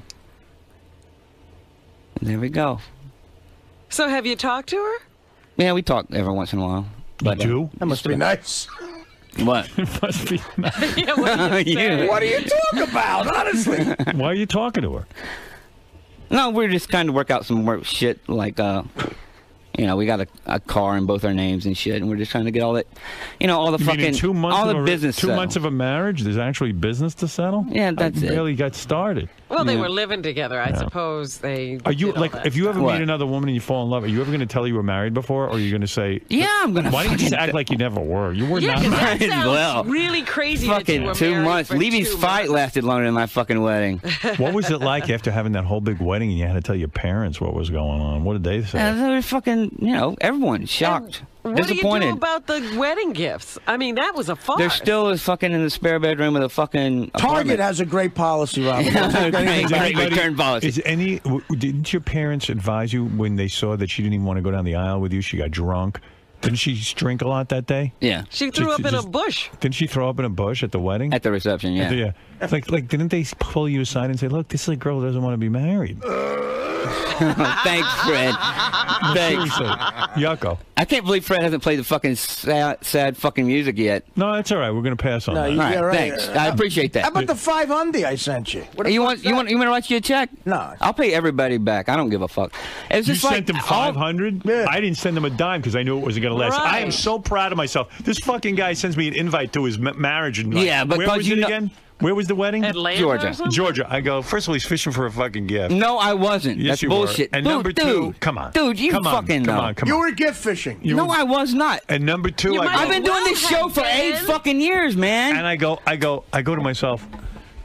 [SPEAKER 6] There we go.
[SPEAKER 4] So have you talked to her?
[SPEAKER 6] Yeah, we talk every once in a while. But,
[SPEAKER 8] you do?
[SPEAKER 18] That must be nice.
[SPEAKER 6] What?
[SPEAKER 8] It must be nice.
[SPEAKER 4] Yeah, what do you say?
[SPEAKER 18] What are you talking about, honestly?
[SPEAKER 8] Why are you talking to her?
[SPEAKER 6] No, we're just trying to work out some work shit like you know, we got a car in both our names and shit, and we're just trying to get all that, you know, all the
[SPEAKER 8] You mean
[SPEAKER 6] fucking,
[SPEAKER 8] in 2 months
[SPEAKER 6] all
[SPEAKER 8] of
[SPEAKER 6] the business.
[SPEAKER 8] 2 months of a marriage, there's actually business to settle?
[SPEAKER 6] Yeah, that's
[SPEAKER 8] I
[SPEAKER 6] it.
[SPEAKER 8] barely got started.
[SPEAKER 4] Well, they were living together. I suppose they.
[SPEAKER 8] Are you
[SPEAKER 4] did all
[SPEAKER 8] like,
[SPEAKER 4] that
[SPEAKER 8] if you ever
[SPEAKER 4] stuff.
[SPEAKER 8] meet another woman and you fall in love, are you ever going to tell her you were married before, or are you going to say,
[SPEAKER 6] Yeah, I'm gonna
[SPEAKER 8] Why don't you just
[SPEAKER 6] fucking-
[SPEAKER 8] act like you never were? You were
[SPEAKER 4] Yeah,
[SPEAKER 8] not
[SPEAKER 4] 'cause that
[SPEAKER 8] married.
[SPEAKER 4] sounds
[SPEAKER 6] Well,
[SPEAKER 4] really crazy. that you
[SPEAKER 6] Fucking
[SPEAKER 4] were
[SPEAKER 6] 2
[SPEAKER 4] married
[SPEAKER 6] months.
[SPEAKER 4] for
[SPEAKER 6] Levy's
[SPEAKER 4] 2
[SPEAKER 6] fight
[SPEAKER 4] months.
[SPEAKER 6] lasted longer than my fucking wedding.
[SPEAKER 8] What was it like after having that whole big wedding and you had to tell your parents what was going on? What did they say?
[SPEAKER 6] And they were fucking, you know, everyone shocked,
[SPEAKER 4] What do you
[SPEAKER 6] disappointed.
[SPEAKER 4] do about the wedding gifts? I mean, that was a farce.
[SPEAKER 6] They're still is fucking in the spare bedroom with a fucking
[SPEAKER 18] Target
[SPEAKER 6] apartment.
[SPEAKER 18] has a great policy, Robert.
[SPEAKER 8] Didn't your parents advise you when they saw that she didn't even want to go down the aisle with you? She got drunk. Didn't she drink a lot that day?
[SPEAKER 6] Yeah.
[SPEAKER 4] She threw up in a bush.
[SPEAKER 8] Didn't she throw up in a bush at the wedding?
[SPEAKER 6] At the reception, yeah.
[SPEAKER 8] Yeah. Like, didn't they pull you aside and say, "Look, this is a girl who doesn't want to be married"?
[SPEAKER 6] Thanks, Fred. Thanks.
[SPEAKER 8] Seriously. Yucko.
[SPEAKER 6] I can't believe Fred hasn't played the fucking sad fucking music yet.
[SPEAKER 8] No, that's all right. We're going to pass on
[SPEAKER 18] No,
[SPEAKER 8] that.
[SPEAKER 18] you-
[SPEAKER 6] All right,
[SPEAKER 18] yeah, right.
[SPEAKER 6] thanks. I appreciate that.
[SPEAKER 18] How about the $500 I sent you? What the
[SPEAKER 6] You
[SPEAKER 18] fuck's
[SPEAKER 6] want me to write you a check?
[SPEAKER 18] No.
[SPEAKER 6] I'll pay everybody back. I don't give a fuck. It's
[SPEAKER 8] You
[SPEAKER 6] just like
[SPEAKER 8] sent them 500. I didn't send them a dime because I knew it wasn't going to last. I am
[SPEAKER 4] Right.
[SPEAKER 8] so proud of myself. This fucking guy sends me an invite to his marriage. And
[SPEAKER 6] Yeah,
[SPEAKER 8] where
[SPEAKER 6] because
[SPEAKER 8] was
[SPEAKER 6] you
[SPEAKER 8] it
[SPEAKER 6] know-
[SPEAKER 8] again? Where was the wedding?
[SPEAKER 4] Atlanta
[SPEAKER 6] Georgia.
[SPEAKER 4] or something?
[SPEAKER 8] Georgia. I go, first of all, he's fishing for a fucking gift.
[SPEAKER 6] No, I wasn't.
[SPEAKER 8] Yes,
[SPEAKER 6] That's
[SPEAKER 8] you
[SPEAKER 6] bullshit.
[SPEAKER 8] were. And
[SPEAKER 6] Dude,
[SPEAKER 8] number two,
[SPEAKER 6] dude,
[SPEAKER 8] come on.
[SPEAKER 6] Dude, you
[SPEAKER 8] come on,
[SPEAKER 6] fucking
[SPEAKER 8] come
[SPEAKER 6] know.
[SPEAKER 8] on, come
[SPEAKER 18] You
[SPEAKER 8] on.
[SPEAKER 18] were gift fishing.
[SPEAKER 6] No, I was not.
[SPEAKER 8] And number two,
[SPEAKER 4] You
[SPEAKER 8] I
[SPEAKER 4] might
[SPEAKER 8] go,
[SPEAKER 6] I've been doing this show for 8 fucking years, man.
[SPEAKER 8] and I go to myself,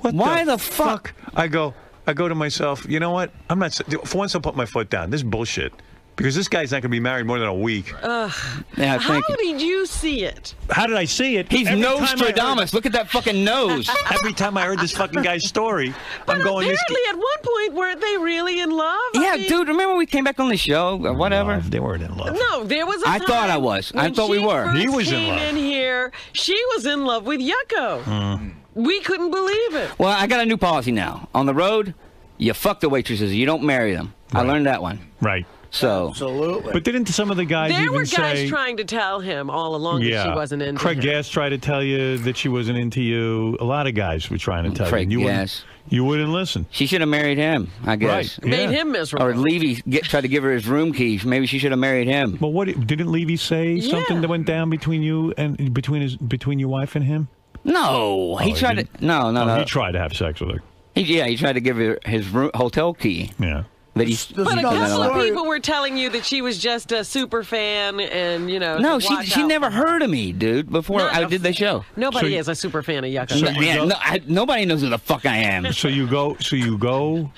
[SPEAKER 8] what
[SPEAKER 6] Why the
[SPEAKER 8] fuck? I go to myself, you know what? I'm not, for once I'll put my foot down. This is bullshit. Because this guy's not going to be married more than a week.
[SPEAKER 6] Yeah,
[SPEAKER 4] How
[SPEAKER 6] thank you.
[SPEAKER 4] did you see it?
[SPEAKER 8] How did I see it?
[SPEAKER 6] He's
[SPEAKER 8] Every time I heard-
[SPEAKER 6] Nostradamus. Look at that fucking nose.
[SPEAKER 8] Every time I heard this fucking guy's story, I'm going, this
[SPEAKER 4] Apparently, at one point, weren't they really in love?
[SPEAKER 6] Yeah, dude, remember when we came back on the show or whatever?
[SPEAKER 8] They weren't in love.
[SPEAKER 4] No, there was a
[SPEAKER 6] I
[SPEAKER 4] time
[SPEAKER 6] thought I was. I
[SPEAKER 4] when
[SPEAKER 6] thought we
[SPEAKER 4] she
[SPEAKER 6] were.
[SPEAKER 4] first
[SPEAKER 8] He was in
[SPEAKER 4] came
[SPEAKER 8] love.
[SPEAKER 4] in here, she was in love with Yucko. We couldn't believe it.
[SPEAKER 6] Well, I got a new policy now. On the road, you fuck the waitresses. You don't marry them. I learned that one.
[SPEAKER 8] Right.
[SPEAKER 6] So,
[SPEAKER 18] Absolutely.
[SPEAKER 8] But didn't some of the guys
[SPEAKER 4] There
[SPEAKER 8] even
[SPEAKER 4] were guys
[SPEAKER 8] say...
[SPEAKER 4] trying to tell him all along that she wasn't into
[SPEAKER 8] Craig
[SPEAKER 4] him.
[SPEAKER 8] Gass tried to tell you that she wasn't into you. A lot of guys were trying to tell
[SPEAKER 6] Craig
[SPEAKER 8] you. And
[SPEAKER 6] Gass.
[SPEAKER 8] You wouldn't listen.
[SPEAKER 6] she should have married him, I guess.
[SPEAKER 8] Right.
[SPEAKER 4] Made
[SPEAKER 8] Yeah.
[SPEAKER 4] him miserable.
[SPEAKER 6] Or Levy tried to give her his room keys. Maybe she should have married him.
[SPEAKER 8] But what didn't Levy say
[SPEAKER 4] Yeah.
[SPEAKER 8] something that went down between you and between your wife and him?
[SPEAKER 6] No, he tried to.
[SPEAKER 8] didn't?
[SPEAKER 6] No.
[SPEAKER 8] He tried to have sex with her.
[SPEAKER 6] He tried to give her his hotel key.
[SPEAKER 8] Yeah.
[SPEAKER 6] But he.
[SPEAKER 4] But a
[SPEAKER 18] No,
[SPEAKER 4] couple of
[SPEAKER 18] story-
[SPEAKER 4] people were telling you that she was just a super fan and, you know.
[SPEAKER 6] No,
[SPEAKER 4] to
[SPEAKER 6] she
[SPEAKER 4] watch out
[SPEAKER 6] never
[SPEAKER 4] for her.
[SPEAKER 6] heard of me, dude. Before
[SPEAKER 4] Not
[SPEAKER 6] I
[SPEAKER 4] a-
[SPEAKER 6] did the show.
[SPEAKER 4] Nobody
[SPEAKER 8] So-
[SPEAKER 4] is a super fan of Yucko.
[SPEAKER 8] So
[SPEAKER 6] No,
[SPEAKER 8] you
[SPEAKER 6] yeah,
[SPEAKER 8] go-
[SPEAKER 6] nobody knows who the fuck I am.
[SPEAKER 8] So you go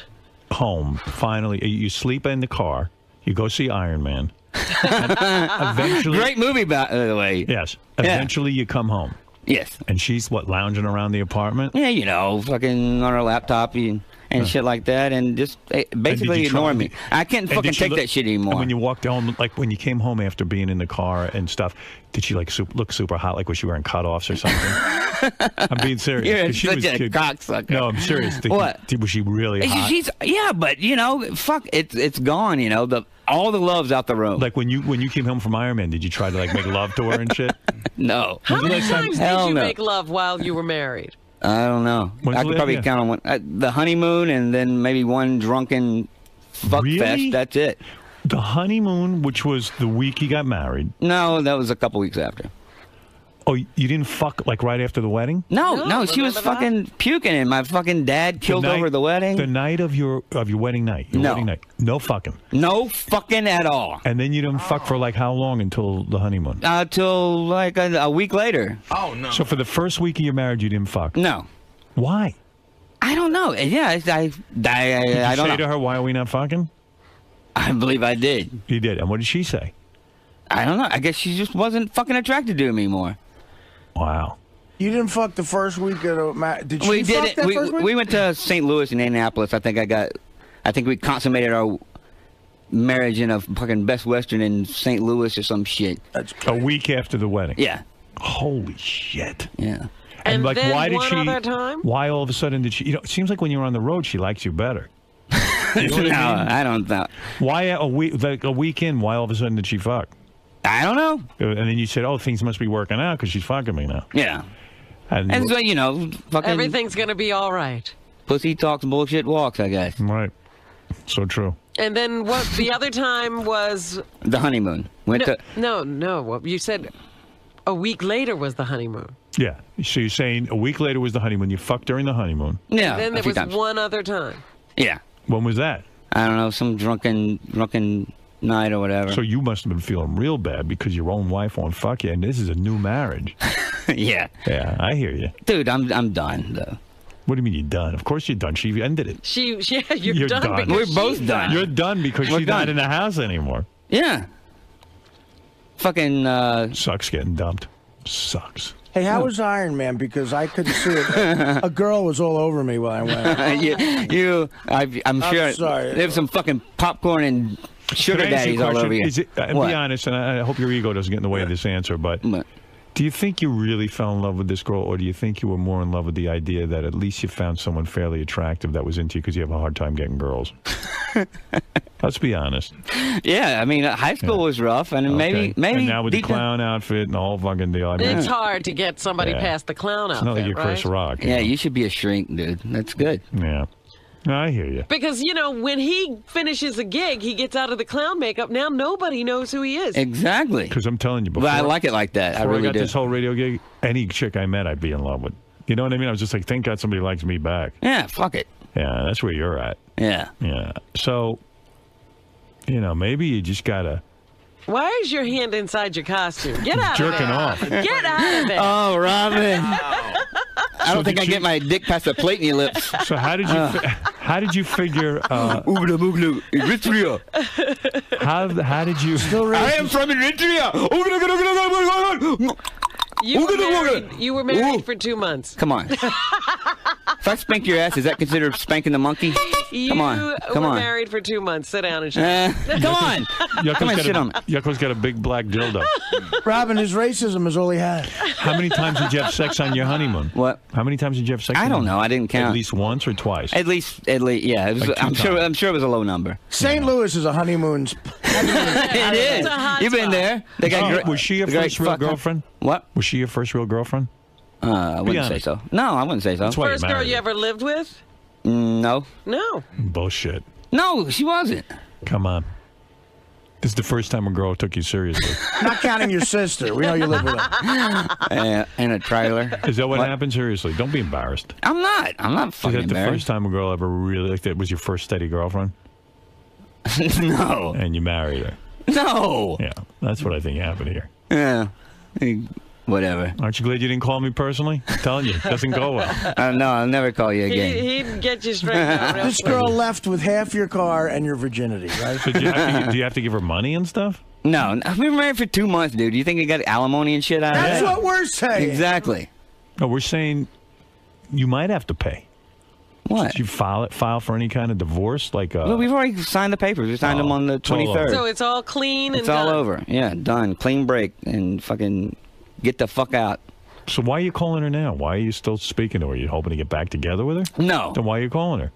[SPEAKER 8] home. Finally, you sleep in the car. You go see Iron Man. Eventually,
[SPEAKER 6] Great movie, by the way.
[SPEAKER 8] yes.
[SPEAKER 6] Yeah.
[SPEAKER 8] Eventually, you come home,
[SPEAKER 6] Yes.
[SPEAKER 8] and she's what, lounging around the apartment.
[SPEAKER 6] Yeah, you know, fucking on her laptop and shit like that, and just basically
[SPEAKER 8] you try-
[SPEAKER 6] ignore me. I can't
[SPEAKER 8] And
[SPEAKER 6] fucking
[SPEAKER 8] did she
[SPEAKER 6] take
[SPEAKER 8] look-
[SPEAKER 6] that shit anymore.
[SPEAKER 8] And when you walked home, like when you came home after being in the car and stuff, did she like look super hot? Like was she wearing cutoffs or something? I'm being serious.
[SPEAKER 6] You're
[SPEAKER 8] 'cause she
[SPEAKER 6] such
[SPEAKER 8] was
[SPEAKER 6] a
[SPEAKER 8] kid-
[SPEAKER 6] cocksucker.
[SPEAKER 8] No, I'm serious.
[SPEAKER 6] What?
[SPEAKER 8] Was she really hot?
[SPEAKER 6] Yeah, but you know, fuck, it's gone. You know, all the love's out the room.
[SPEAKER 8] Like when you came home from Iron Man, did you try to like make love to her and shit?
[SPEAKER 6] No.
[SPEAKER 4] How many times did
[SPEAKER 6] Hell
[SPEAKER 4] you
[SPEAKER 6] no.
[SPEAKER 4] make love while you were married?
[SPEAKER 6] I don't know.
[SPEAKER 8] When's
[SPEAKER 6] I
[SPEAKER 8] the
[SPEAKER 6] could probably
[SPEAKER 8] last-
[SPEAKER 6] count on one. The honeymoon and then maybe one drunken fuck
[SPEAKER 8] Really?
[SPEAKER 6] fest. That's it.
[SPEAKER 8] The honeymoon, which was the week he got married.
[SPEAKER 6] No, that was a couple weeks after.
[SPEAKER 8] Oh, you didn't fuck like right after the wedding?
[SPEAKER 6] No, she was fucking puking, and my fucking dad killed over the wedding.
[SPEAKER 8] The night of your wedding night. Your
[SPEAKER 6] No.
[SPEAKER 8] wedding night. No fucking.
[SPEAKER 6] No fucking at all.
[SPEAKER 8] And then you didn't fuck for like how long until the honeymoon?
[SPEAKER 6] Till like a week later.
[SPEAKER 18] Oh, no.
[SPEAKER 8] So for the first week of your marriage, you didn't fuck?
[SPEAKER 6] No.
[SPEAKER 8] Why?
[SPEAKER 6] I don't know. Yeah, I
[SPEAKER 8] Did you
[SPEAKER 6] don't
[SPEAKER 8] say
[SPEAKER 6] know.
[SPEAKER 8] to her, why are we not fucking?
[SPEAKER 6] I believe I did.
[SPEAKER 8] You did. And what did she say?
[SPEAKER 6] I don't know. I guess she just wasn't fucking attracted to me anymore.
[SPEAKER 8] Wow.
[SPEAKER 18] You didn't fuck the first week of the did she
[SPEAKER 6] We
[SPEAKER 18] fuck
[SPEAKER 6] did it.
[SPEAKER 18] that first week?
[SPEAKER 6] We went to St. Louis and Indianapolis. I think I got I think we consummated our marriage in a fucking Best Western in St. Louis or some shit.
[SPEAKER 8] A week after the wedding.
[SPEAKER 6] Yeah.
[SPEAKER 8] Holy shit.
[SPEAKER 6] Yeah.
[SPEAKER 8] And like,
[SPEAKER 4] then
[SPEAKER 8] why did
[SPEAKER 4] one
[SPEAKER 8] she?
[SPEAKER 4] other time?
[SPEAKER 8] Why all of a sudden did she? You know, it seems like when you're on the road, she likes you better. You know
[SPEAKER 6] No,
[SPEAKER 8] what I mean?
[SPEAKER 6] I don't know.
[SPEAKER 8] Why a week? Like a week in? Why all of a sudden did she fuck?
[SPEAKER 6] I don't know.
[SPEAKER 8] And then you said, "Oh, things must be working out because she's fucking me now."
[SPEAKER 6] Yeah.
[SPEAKER 8] And
[SPEAKER 6] so, you know, fucking
[SPEAKER 4] Everything's going to be all right.
[SPEAKER 6] pussy talks, bullshit walks, I guess.
[SPEAKER 8] Right. So true.
[SPEAKER 4] And then what? The other time was
[SPEAKER 6] The honeymoon.
[SPEAKER 4] no. What you said a week later was the honeymoon.
[SPEAKER 8] Yeah. So you're saying a week later was the honeymoon. You fucked during the honeymoon.
[SPEAKER 6] Yeah.
[SPEAKER 4] And then there was one other time.
[SPEAKER 6] Yeah.
[SPEAKER 8] When was that?
[SPEAKER 6] I don't know, some drunken night or whatever.
[SPEAKER 8] So you must have been feeling real bad because your own wife won't fuck you, and this is a new marriage.
[SPEAKER 6] Yeah.
[SPEAKER 8] Yeah, I hear you.
[SPEAKER 6] Dude, I'm done, though.
[SPEAKER 8] What do you mean you're done? Of course you're done. She ended it.
[SPEAKER 4] You're done. Because
[SPEAKER 6] We're both
[SPEAKER 4] she's
[SPEAKER 6] done.
[SPEAKER 8] You're done because
[SPEAKER 6] We're
[SPEAKER 8] she's not
[SPEAKER 6] done.
[SPEAKER 8] in the house anymore.
[SPEAKER 6] Yeah. Fucking,
[SPEAKER 8] Sucks getting dumped. Sucks.
[SPEAKER 18] Hey, how was Iron Man? Because I couldn't see it. A girl was all over me while I went.
[SPEAKER 6] I'm sure
[SPEAKER 18] sorry.
[SPEAKER 6] there's some fucking popcorn and sugar
[SPEAKER 8] Can I ask you
[SPEAKER 6] daddies
[SPEAKER 8] a
[SPEAKER 6] all
[SPEAKER 8] question?
[SPEAKER 6] over you.
[SPEAKER 8] Is it, and
[SPEAKER 6] What?
[SPEAKER 8] be honest, and I hope your ego doesn't get in the way of this answer, but do you think you really fell in love with this girl, or do you think you were more in love with the idea that at least you found someone fairly attractive that was into you because you have a hard time getting girls? Let's be honest.
[SPEAKER 6] Yeah, I mean, high school was rough, and maybe
[SPEAKER 8] And now with the
[SPEAKER 6] deep down-
[SPEAKER 8] clown outfit and the whole fucking deal. I mean,
[SPEAKER 4] It's hard to get somebody
[SPEAKER 8] Yeah.
[SPEAKER 4] past the clown
[SPEAKER 8] it's
[SPEAKER 4] outfit,
[SPEAKER 8] not like you're
[SPEAKER 4] right?
[SPEAKER 8] Chris Rock.
[SPEAKER 6] Yeah, you should be a shrink, dude. That's good.
[SPEAKER 8] Yeah. No, I hear you.
[SPEAKER 4] Because, when he finishes a gig, he gets out of the clown makeup. Now nobody knows who he is.
[SPEAKER 6] Exactly.
[SPEAKER 8] Because I'm telling you, before
[SPEAKER 6] But I like it like that. I
[SPEAKER 8] before
[SPEAKER 6] really
[SPEAKER 8] got
[SPEAKER 6] do.
[SPEAKER 8] this whole radio gig, any chick I met, I'd be in love with. You know what I mean? I was just like, thank God somebody likes me back.
[SPEAKER 6] Yeah, fuck it.
[SPEAKER 8] Yeah, that's where you're at.
[SPEAKER 6] Yeah.
[SPEAKER 8] Yeah. So, maybe you just gotta
[SPEAKER 4] Why is your hand inside your costume? Get out
[SPEAKER 8] jerking
[SPEAKER 4] of there.
[SPEAKER 8] off.
[SPEAKER 4] Get out of there.
[SPEAKER 6] Oh, Robin. I don't think
[SPEAKER 8] did
[SPEAKER 6] I get my dick past the plate in your lips.
[SPEAKER 8] So how did you how did you figure?
[SPEAKER 6] Eritrea.
[SPEAKER 8] How did you?
[SPEAKER 6] I am from Eritrea.
[SPEAKER 4] You were married for 2 months.
[SPEAKER 6] Come on. If I spank your ass, is that considered spanking the monkey? Come on.
[SPEAKER 4] You were married for 2 months. Sit down and shit.
[SPEAKER 6] Come on. Come on, sit on me.
[SPEAKER 8] Yucko's got a big black dildo.
[SPEAKER 18] Robin, his racism is all he had.
[SPEAKER 8] How many times did you have sex on your honeymoon?
[SPEAKER 6] What?
[SPEAKER 8] How many times did you have sex?
[SPEAKER 6] I don't know. I didn't count.
[SPEAKER 8] At least once or twice.
[SPEAKER 6] At least, yeah. It was,
[SPEAKER 8] Like 2
[SPEAKER 6] I'm sure it was a low number.
[SPEAKER 18] St. Louis is a honeymoon's.
[SPEAKER 6] It is. You've been there. They got
[SPEAKER 8] was she your first real girlfriend?
[SPEAKER 6] What?
[SPEAKER 8] Was she your first real girlfriend?
[SPEAKER 6] I wouldn't say so. No, I wouldn't say so.
[SPEAKER 8] That's why
[SPEAKER 4] First girl you ever lived with?
[SPEAKER 6] No.
[SPEAKER 4] No.
[SPEAKER 8] Bullshit.
[SPEAKER 6] No, she wasn't.
[SPEAKER 8] Come on. This is the first time a girl took you seriously.
[SPEAKER 18] Not counting your sister. We know you live with her.
[SPEAKER 6] In a trailer.
[SPEAKER 8] Is that what happened? Seriously, don't be embarrassed.
[SPEAKER 6] I'm not
[SPEAKER 8] Is
[SPEAKER 6] fucking
[SPEAKER 8] that the
[SPEAKER 6] embarrassed.
[SPEAKER 8] first time a girl ever really like that was your first steady girlfriend?
[SPEAKER 6] No.
[SPEAKER 8] And you married her?
[SPEAKER 6] No.
[SPEAKER 8] Yeah, that's what I think happened here.
[SPEAKER 6] Yeah. Whatever.
[SPEAKER 8] Aren't you glad you didn't call me personally? I'm telling you, it doesn't go well.
[SPEAKER 6] No, I'll never call you again.
[SPEAKER 4] He'd get you straight out.
[SPEAKER 18] This girl left with half your car and your virginity, right?
[SPEAKER 8] So do you have to give her money and stuff?
[SPEAKER 6] No, we were married for 2 months, dude. Do you think we got alimony and shit out of
[SPEAKER 18] That's
[SPEAKER 6] that?
[SPEAKER 18] what we're saying.
[SPEAKER 6] Exactly.
[SPEAKER 8] No, we're saying you might have to pay.
[SPEAKER 6] What?
[SPEAKER 8] Did you file for any kind of divorce?
[SPEAKER 6] Well, we've already signed the papers. We signed them on the 23rd.
[SPEAKER 4] So it's all clean
[SPEAKER 6] It's
[SPEAKER 4] and
[SPEAKER 6] all
[SPEAKER 4] done.
[SPEAKER 6] over. Yeah, done. Clean break and fucking get the fuck out.
[SPEAKER 8] So why are you calling her now? Why are you still speaking to her? Are you hoping to get back together with her?
[SPEAKER 6] No.
[SPEAKER 8] Then why are you calling her?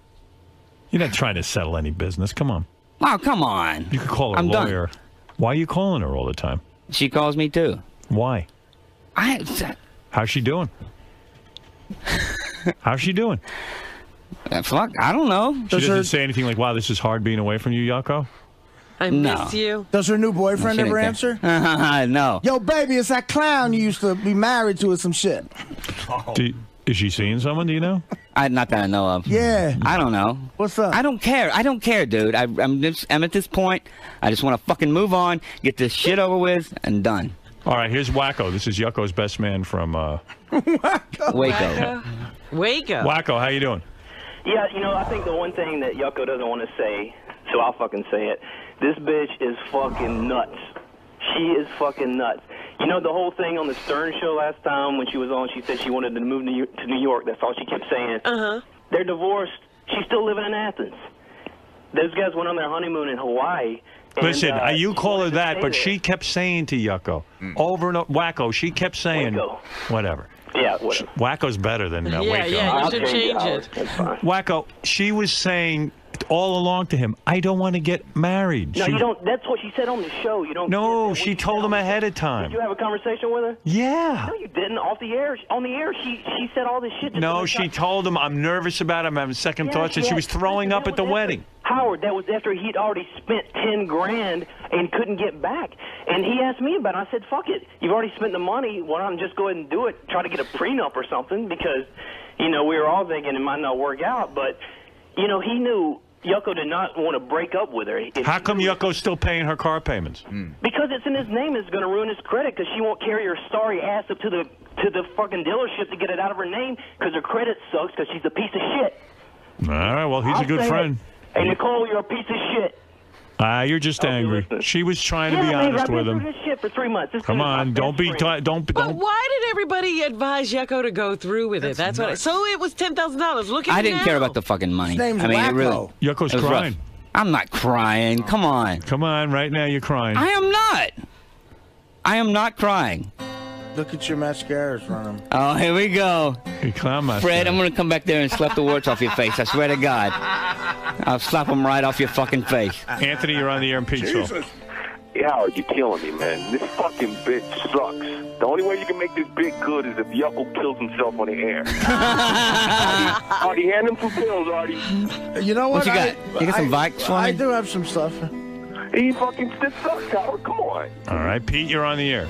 [SPEAKER 8] You're not trying to settle any business. Come on.
[SPEAKER 6] Oh, come on.
[SPEAKER 8] You could call her
[SPEAKER 6] I'm
[SPEAKER 8] a
[SPEAKER 6] done.
[SPEAKER 8] lawyer. Why are you calling her all the time?
[SPEAKER 6] She calls me too.
[SPEAKER 8] Why? How's she doing? How's she doing?
[SPEAKER 6] Fuck, I don't know.
[SPEAKER 8] She doesn't say anything like, wow, this is hard being away from you, Yucko?
[SPEAKER 4] I miss you.
[SPEAKER 18] Does her new boyfriend
[SPEAKER 6] No, she
[SPEAKER 18] ever
[SPEAKER 6] didn't
[SPEAKER 18] answer?
[SPEAKER 6] No.
[SPEAKER 18] Yo, baby, it's that clown you used to be married to or some shit.
[SPEAKER 8] Is she seeing someone? Do you know?
[SPEAKER 6] Not that I know of.
[SPEAKER 18] Yeah.
[SPEAKER 6] I don't know.
[SPEAKER 18] What's up?
[SPEAKER 6] I don't care. I don't care, dude. I'm at this point. I just want to fucking move on, get this shit over with, and done.
[SPEAKER 8] All right, here's Wacko. This is Yucko's best man from
[SPEAKER 6] Waco.
[SPEAKER 4] Waco.
[SPEAKER 8] Wacko, how you doing?
[SPEAKER 7] Yeah, I think the one thing that Yucko doesn't want to say, so I'll fucking say it. This bitch is fucking nuts. She is fucking nuts. The whole thing on the Stern show last time when she was on, she said she wanted to move to New York. That's all she kept saying.
[SPEAKER 4] Uh-huh.
[SPEAKER 7] They're divorced. She's still living in Athens. those guys went on their honeymoon in Hawaii. And,
[SPEAKER 12] Listen, you call her that,
[SPEAKER 7] stay
[SPEAKER 12] but
[SPEAKER 7] there.
[SPEAKER 12] she kept saying to Yucko over and over, Wacko, she kept saying,
[SPEAKER 7] Wacko.
[SPEAKER 12] whatever.
[SPEAKER 7] Yeah, whatever.
[SPEAKER 12] Wacko's better than Waco.
[SPEAKER 4] You should change it.
[SPEAKER 12] Wacko, she was saying all along to him, I don't want to get married.
[SPEAKER 7] No, you don't. That's what she said on the show. You don't.
[SPEAKER 12] No, she told him ahead of time.
[SPEAKER 7] Did you have a conversation with her?
[SPEAKER 12] Yeah.
[SPEAKER 7] No, you didn't. Off the air. On the air, she said all this shit.
[SPEAKER 12] No, she told him, I'm nervous about him, I'm having second thoughts, and she was throwing up at the wedding.
[SPEAKER 7] Howard, that was after he'd already spent 10 grand and couldn't get back. And he asked me about it. I said, fuck it. You've already spent the money. Why don't you just go ahead and do it? Try to get a prenup or something because, we were all thinking it might not work out. But, he knew Yucko did not want to break up with her.
[SPEAKER 12] How come Yucko's still paying her car payments?
[SPEAKER 7] Because it's in his name. It's going to ruin his credit because she won't carry her sorry ass up to the fucking dealership to get it out of her name because her credit sucks because she's a piece of shit.
[SPEAKER 12] All right, well, he's a good friend.
[SPEAKER 7] Hey, Nicole, you're a piece of shit.
[SPEAKER 12] You're just angry. She was trying to be honest with him.
[SPEAKER 7] I've been through this shit for 3 months.
[SPEAKER 12] Come on, don't.
[SPEAKER 4] But why did everybody advise Yucko to go through with it? That's what. So it was $10,000. Look at
[SPEAKER 6] I
[SPEAKER 4] it
[SPEAKER 6] didn't
[SPEAKER 4] now.
[SPEAKER 6] care about the fucking money.
[SPEAKER 18] His name's
[SPEAKER 6] I mean, it really.
[SPEAKER 18] Wacko.
[SPEAKER 12] Yucko's
[SPEAKER 6] it was
[SPEAKER 12] crying.
[SPEAKER 6] rough. I'm not crying. Come on.
[SPEAKER 12] Come on, right now you're crying.
[SPEAKER 6] I am not. I am not crying.
[SPEAKER 18] Look at your mascaras running.
[SPEAKER 6] Oh, here we go.
[SPEAKER 12] Hey, clown master.
[SPEAKER 6] Fred, I'm going to come back there and slap the warts off your face. I swear to God. I'll slap them right off your fucking face.
[SPEAKER 12] Anthony, you're on the air in Peachville.
[SPEAKER 3] Yeah, Howard, you're killing me, man. This fucking bitch sucks. The only way you can make this bit good is if Yucko kills himself on the air. Artie, hand him some pills, Artie.
[SPEAKER 18] You know what?
[SPEAKER 6] What you got? You got some Vikes for me?
[SPEAKER 18] I do have some stuff.
[SPEAKER 3] He fucking still sucks, Howard. Come on.
[SPEAKER 12] All right, Pete, you're on the air.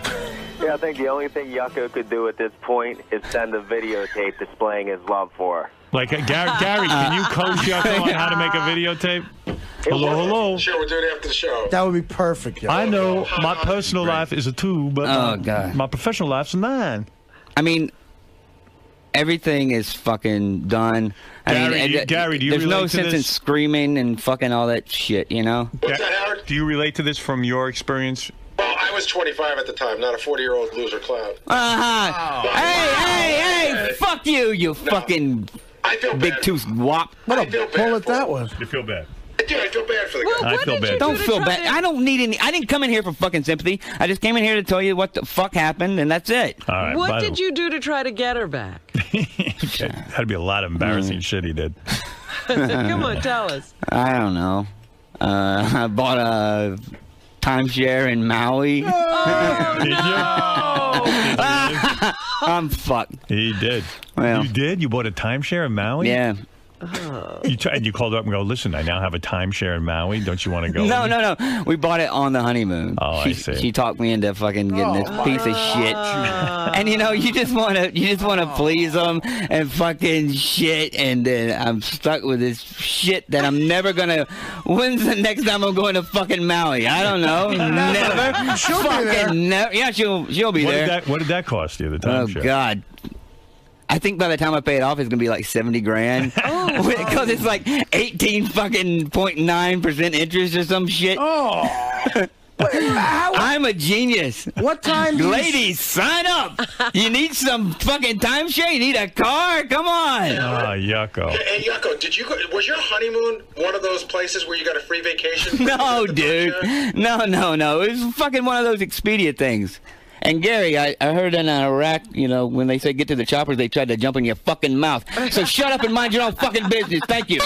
[SPEAKER 13] Yeah, I think the only thing Yucko could do at this point is send a videotape displaying his love for her.
[SPEAKER 12] Like, Gary, can you coach Yucko on how to make a videotape? Hello.
[SPEAKER 23] Sure, we'll do it after the show.
[SPEAKER 18] That would be perfect. Yo.
[SPEAKER 12] I know my personal life is a 2, but my professional life's a 9.
[SPEAKER 6] I mean, everything is fucking done.
[SPEAKER 12] Gary, do you
[SPEAKER 6] there's
[SPEAKER 12] relate
[SPEAKER 6] no
[SPEAKER 12] to
[SPEAKER 6] sense in
[SPEAKER 12] this?
[SPEAKER 6] screaming and fucking all that shit, you know?
[SPEAKER 23] What's that, Howard?
[SPEAKER 12] Do you relate to this from your experience?
[SPEAKER 23] Well, I was 25 at the time, not a 40-year-old loser clown.
[SPEAKER 6] Hey, fuck you, you fucking big tooth wop.
[SPEAKER 18] What a bullet that was.
[SPEAKER 12] You feel bad.
[SPEAKER 23] Dude, I feel bad for the guy.
[SPEAKER 12] I feel bad.
[SPEAKER 6] Don't feel bad. I don't need any. I didn't come in here for fucking sympathy. I just came in here to tell you what the fuck happened, and that's it.
[SPEAKER 12] All right.
[SPEAKER 4] What did you do to try to get her back?
[SPEAKER 12] Had to be a lot of embarrassing shit he did.
[SPEAKER 4] Come on, tell us.
[SPEAKER 6] I don't know. I bought a timeshare in Maui. I'm fucked.
[SPEAKER 12] He did.
[SPEAKER 6] Well,
[SPEAKER 12] you did? You bought a timeshare in Maui?
[SPEAKER 6] Yeah.
[SPEAKER 12] And you called up and go, listen, I now have a timeshare in Maui. Don't you want to go?
[SPEAKER 6] No. We bought it on the honeymoon.
[SPEAKER 12] Oh, I see.
[SPEAKER 6] She talked me into fucking getting this piece of shit. And you just want to please them and fucking shit. And then I'm stuck with this shit that I'm never gonna. When's the next time I'm going to fucking Maui? I don't know. Never.
[SPEAKER 18] She'll be there.
[SPEAKER 6] Never. Yeah, she'll be there.
[SPEAKER 12] What did that cost you? The timeshare?
[SPEAKER 6] Oh God. I think by the time I pay it off, it's gonna be like $70 grand because it's like 18.9% interest or some shit.
[SPEAKER 18] Oh,
[SPEAKER 6] I'm a genius.
[SPEAKER 18] What time?
[SPEAKER 6] Ladies, sign up. You need some fucking timeshare? You need a car? Come on.
[SPEAKER 12] Oh, Yucko.
[SPEAKER 23] Hey, Yucko, was your honeymoon one of those places where you got a free vacation?
[SPEAKER 6] No, dude. No. It was fucking one of those Expedia things. And Gary, I heard in Iraq, when they say get to the choppers, they tried to jump in your fucking mouth. So shut up and mind your own fucking business. Thank you.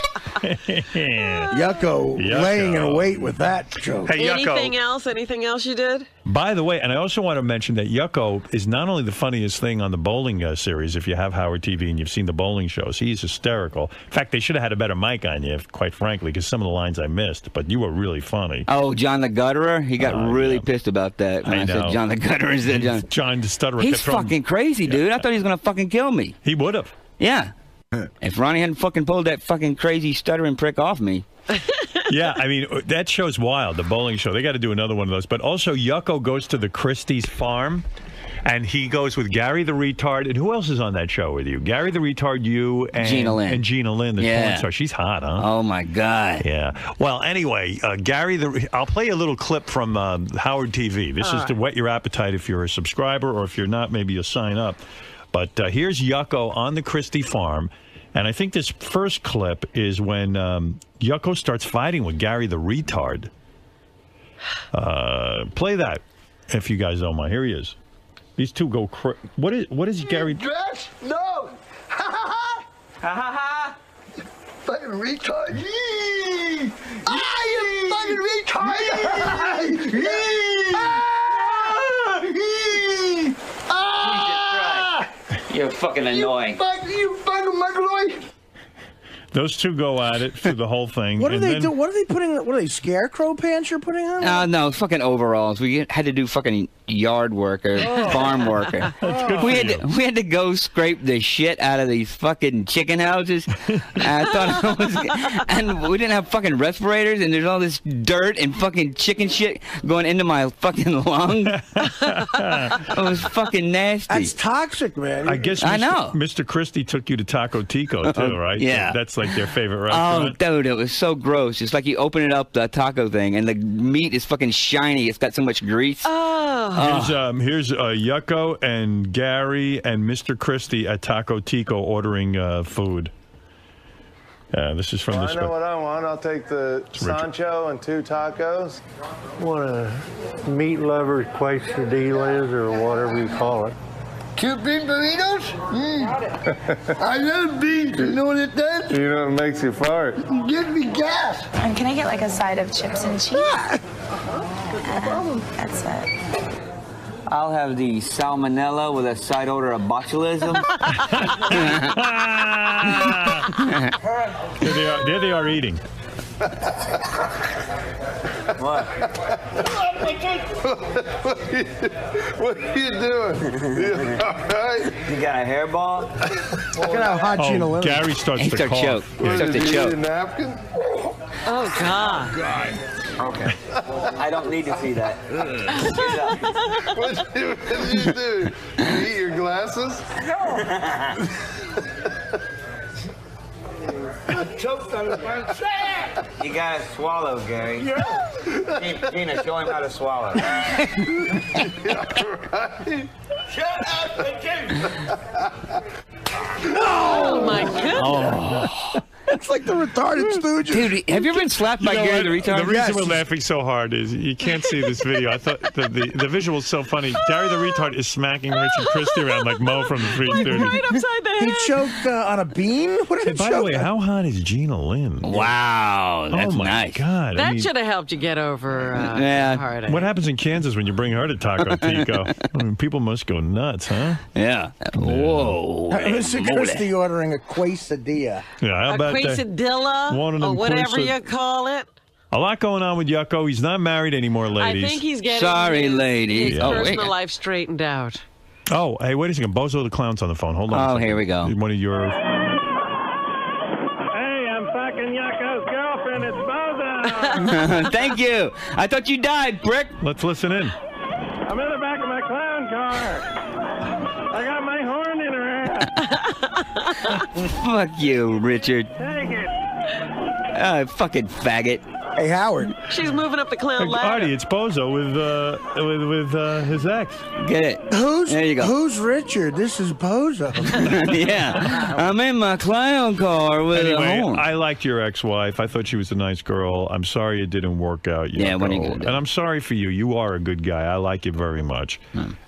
[SPEAKER 18] Yucko laying in wait with that joke.
[SPEAKER 12] Hey, Yucko.
[SPEAKER 4] Anything else you did?
[SPEAKER 12] By the way, and I also want to mention that Yucko is not only the funniest thing on the bowling series, if you have Howard TV and you've seen the bowling shows, he's hysterical. In fact, they should have had a better mic on you, quite frankly, because some of the lines I missed, but you were really funny.
[SPEAKER 6] Oh, John the Gutterer? He got really pissed about that when I said John the Gutterer.
[SPEAKER 12] John the Stutterer.
[SPEAKER 6] He's fucking crazy, dude. I thought he was going to fucking kill me.
[SPEAKER 12] He would have.
[SPEAKER 6] Yeah. If Ronnie hadn't fucking pulled that fucking crazy stuttering prick off me.
[SPEAKER 12] Yeah, I mean, that show's wild, the bowling show. They got to do another one of those. But also, Yucko goes to the Christie's farm, and he goes with Gary the Retard. And who else is on that show with you? Gary the Retard, you, and
[SPEAKER 6] Gina Lynn.
[SPEAKER 12] And Gina Lynn, the porn star. She's hot, huh?
[SPEAKER 6] Oh, my God.
[SPEAKER 12] Yeah. Well, anyway, I'll play a little clip from Howard TV. This is to whet your appetite if you're a subscriber, or if you're not, maybe you'll sign up. But here's Yucko on the Christie farm. And I think this first clip is when Yucko starts fighting with Gary the retard. Play that, if you guys don't mind. Here he is. These two go What is Gary?
[SPEAKER 10] Dress? No! Ha ha ha! Ha ha ha! You fucking retard! Yee! Ah, you fucking retard! Yee! Ah! Yee!
[SPEAKER 6] You're fucking annoying.
[SPEAKER 10] You fucking mongoloid!
[SPEAKER 12] Those two go at it through the whole thing.
[SPEAKER 18] What do they do? What are they putting? What are they? Scarecrow pants you're putting on?
[SPEAKER 6] No, fucking overalls. We had to do fucking yard work or farm worker. We had to go scrape the shit out of these fucking chicken houses. And we didn't have fucking respirators, and there's all this dirt and fucking chicken shit going into my fucking lungs. It was fucking nasty.
[SPEAKER 18] That's toxic, man.
[SPEAKER 12] I guess
[SPEAKER 6] I know.
[SPEAKER 12] Mr. Christie took you to Taco Tico too, right?
[SPEAKER 6] Yeah.
[SPEAKER 12] That's like their favorite restaurant.
[SPEAKER 6] Oh, dude, it was so gross. It's like you open it up, the taco thing, and the meat is fucking shiny. It's got so much grease.
[SPEAKER 12] Here's Yucko and Gary and Mr. Christie at Taco Tico ordering food. This is from
[SPEAKER 15] Well,
[SPEAKER 12] this.
[SPEAKER 15] I know what I want. I'll take the Sancho and 2 tacos.
[SPEAKER 16] What a meat lover quesadillas or whatever you call it.
[SPEAKER 10] 2 bean burritos? I love beans. You know what it does?
[SPEAKER 15] You know what makes you fart?
[SPEAKER 10] It gives me gas.
[SPEAKER 24] And can I get like a side of chips and cheese? That's it.
[SPEAKER 6] I'll have the salmonella with a side order of botulism.
[SPEAKER 12] There they are eating.
[SPEAKER 6] What?
[SPEAKER 15] What are you doing? You all right?
[SPEAKER 6] You got a hairball?
[SPEAKER 18] Look at how hot Gina Lynn is.
[SPEAKER 12] Gary starts
[SPEAKER 6] He
[SPEAKER 12] to
[SPEAKER 6] starts
[SPEAKER 12] cough.
[SPEAKER 6] choke. He starts to
[SPEAKER 15] Did you
[SPEAKER 6] choke.
[SPEAKER 15] need a napkin?
[SPEAKER 4] Oh, God.
[SPEAKER 6] Okay. I don't need to see that.
[SPEAKER 15] What did you do? You eat your glasses?
[SPEAKER 10] I choked on it.
[SPEAKER 6] You gotta swallow, Gary. Gina, show him how to swallow.
[SPEAKER 10] Shut up, Jim.
[SPEAKER 4] Oh, my goodness.
[SPEAKER 18] It's like the retarded Stooges.
[SPEAKER 6] Dude, have you ever been slapped by Gary the retard?
[SPEAKER 12] The reason we're laughing so hard is you can't see this video. I thought the visual is so funny. Gary the retard is smacking Richard Christie around like Mo from the Three Stooges.
[SPEAKER 4] Right upside the head.
[SPEAKER 18] He choked on a bean? What did he
[SPEAKER 12] By
[SPEAKER 18] choke
[SPEAKER 12] the way,
[SPEAKER 18] on?
[SPEAKER 12] how hot is Gina Lynn?
[SPEAKER 6] Wow, that's
[SPEAKER 12] oh my
[SPEAKER 6] nice.
[SPEAKER 12] God!
[SPEAKER 4] That should have helped you get over heartache.
[SPEAKER 12] What happens in Kansas when you bring her to Taco Tico? I mean, people must go nuts, huh?
[SPEAKER 6] Yeah. Whoa.
[SPEAKER 18] Mr. Christie ordering a quesadilla.
[SPEAKER 12] Yeah, how
[SPEAKER 4] A
[SPEAKER 12] about that?
[SPEAKER 4] quesadilla,
[SPEAKER 12] One of
[SPEAKER 4] or
[SPEAKER 12] them
[SPEAKER 4] whatever
[SPEAKER 12] quisa-
[SPEAKER 4] you call it.
[SPEAKER 12] A lot going on with Yucko. He's not married anymore, ladies.
[SPEAKER 4] I think he's getting
[SPEAKER 6] Sorry,
[SPEAKER 4] his,
[SPEAKER 6] ladies.
[SPEAKER 4] his
[SPEAKER 6] Oh,
[SPEAKER 4] personal
[SPEAKER 6] wait.
[SPEAKER 4] life straightened out.
[SPEAKER 12] Oh, hey, wait a second. Bozo the Clown's on the phone. Hold on. a
[SPEAKER 6] Oh,
[SPEAKER 12] second.
[SPEAKER 6] here we go.
[SPEAKER 12] One of your...
[SPEAKER 16] Hey, I'm fucking Yucko's girlfriend. It's Bozo.
[SPEAKER 6] Thank you. I thought you died, prick.
[SPEAKER 12] Let's listen in.
[SPEAKER 16] I'm in the back of my clown car. I got my horn in her ass.
[SPEAKER 6] Fuck you, Richard.
[SPEAKER 16] Take it.
[SPEAKER 6] Fucking faggot.
[SPEAKER 18] Hey, Howard.
[SPEAKER 4] She's moving up the clown ladder.
[SPEAKER 12] Artie, it's Bozo with his ex.
[SPEAKER 6] Get it. There you go.
[SPEAKER 18] Who's Richard? This is Bozo.
[SPEAKER 6] Yeah. I'm in my clown car with a
[SPEAKER 12] Anyway,
[SPEAKER 6] horn.
[SPEAKER 12] I liked your ex-wife. I thought she was a nice girl. I'm sorry it didn't work out.
[SPEAKER 6] Yeah, what are you
[SPEAKER 12] Yucko.
[SPEAKER 6] gonna do?
[SPEAKER 12] And I'm sorry for you. You are a good guy. I like you very much.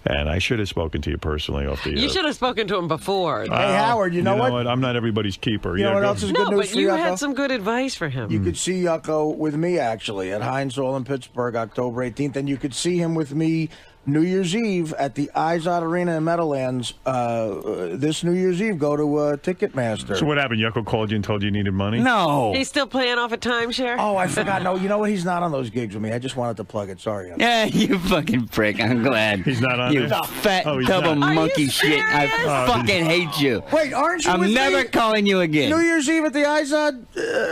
[SPEAKER 12] And I should have spoken to you personally off the air.
[SPEAKER 4] You should have spoken to him before.
[SPEAKER 18] Hey, Howard, you know what?
[SPEAKER 12] I'm not everybody's keeper.
[SPEAKER 18] You know
[SPEAKER 12] Yeah,
[SPEAKER 18] what
[SPEAKER 12] go
[SPEAKER 18] else is
[SPEAKER 12] ahead.
[SPEAKER 18] good
[SPEAKER 4] No,
[SPEAKER 18] news
[SPEAKER 4] but
[SPEAKER 18] for
[SPEAKER 4] you
[SPEAKER 18] Yucko?
[SPEAKER 4] had some good advice for him.
[SPEAKER 18] You could see Yucko with me, actually, at Heinz Hall in Pittsburgh, October 18th, and you could see him with me New Year's Eve at the Izod Arena in Meadowlands. This New Year's Eve, go to Ticketmaster.
[SPEAKER 12] So what happened? Yucko called you and told you needed money?
[SPEAKER 6] No.
[SPEAKER 4] He's still paying off a timeshare?
[SPEAKER 18] Oh, I forgot. No, you know what? He's not on those gigs with me. I just wanted to plug it. Sorry. Yucko.
[SPEAKER 6] Yeah, you fucking prick. I'm glad.
[SPEAKER 12] He's not on
[SPEAKER 6] You
[SPEAKER 12] there?
[SPEAKER 6] fat
[SPEAKER 12] Oh, he's
[SPEAKER 6] tub of
[SPEAKER 12] not.
[SPEAKER 6] monkey shit. I fucking hate you.
[SPEAKER 18] Wait, aren't you
[SPEAKER 6] I'm
[SPEAKER 18] with
[SPEAKER 6] never
[SPEAKER 18] me?
[SPEAKER 6] calling you again.
[SPEAKER 18] New Year's Eve at the Izod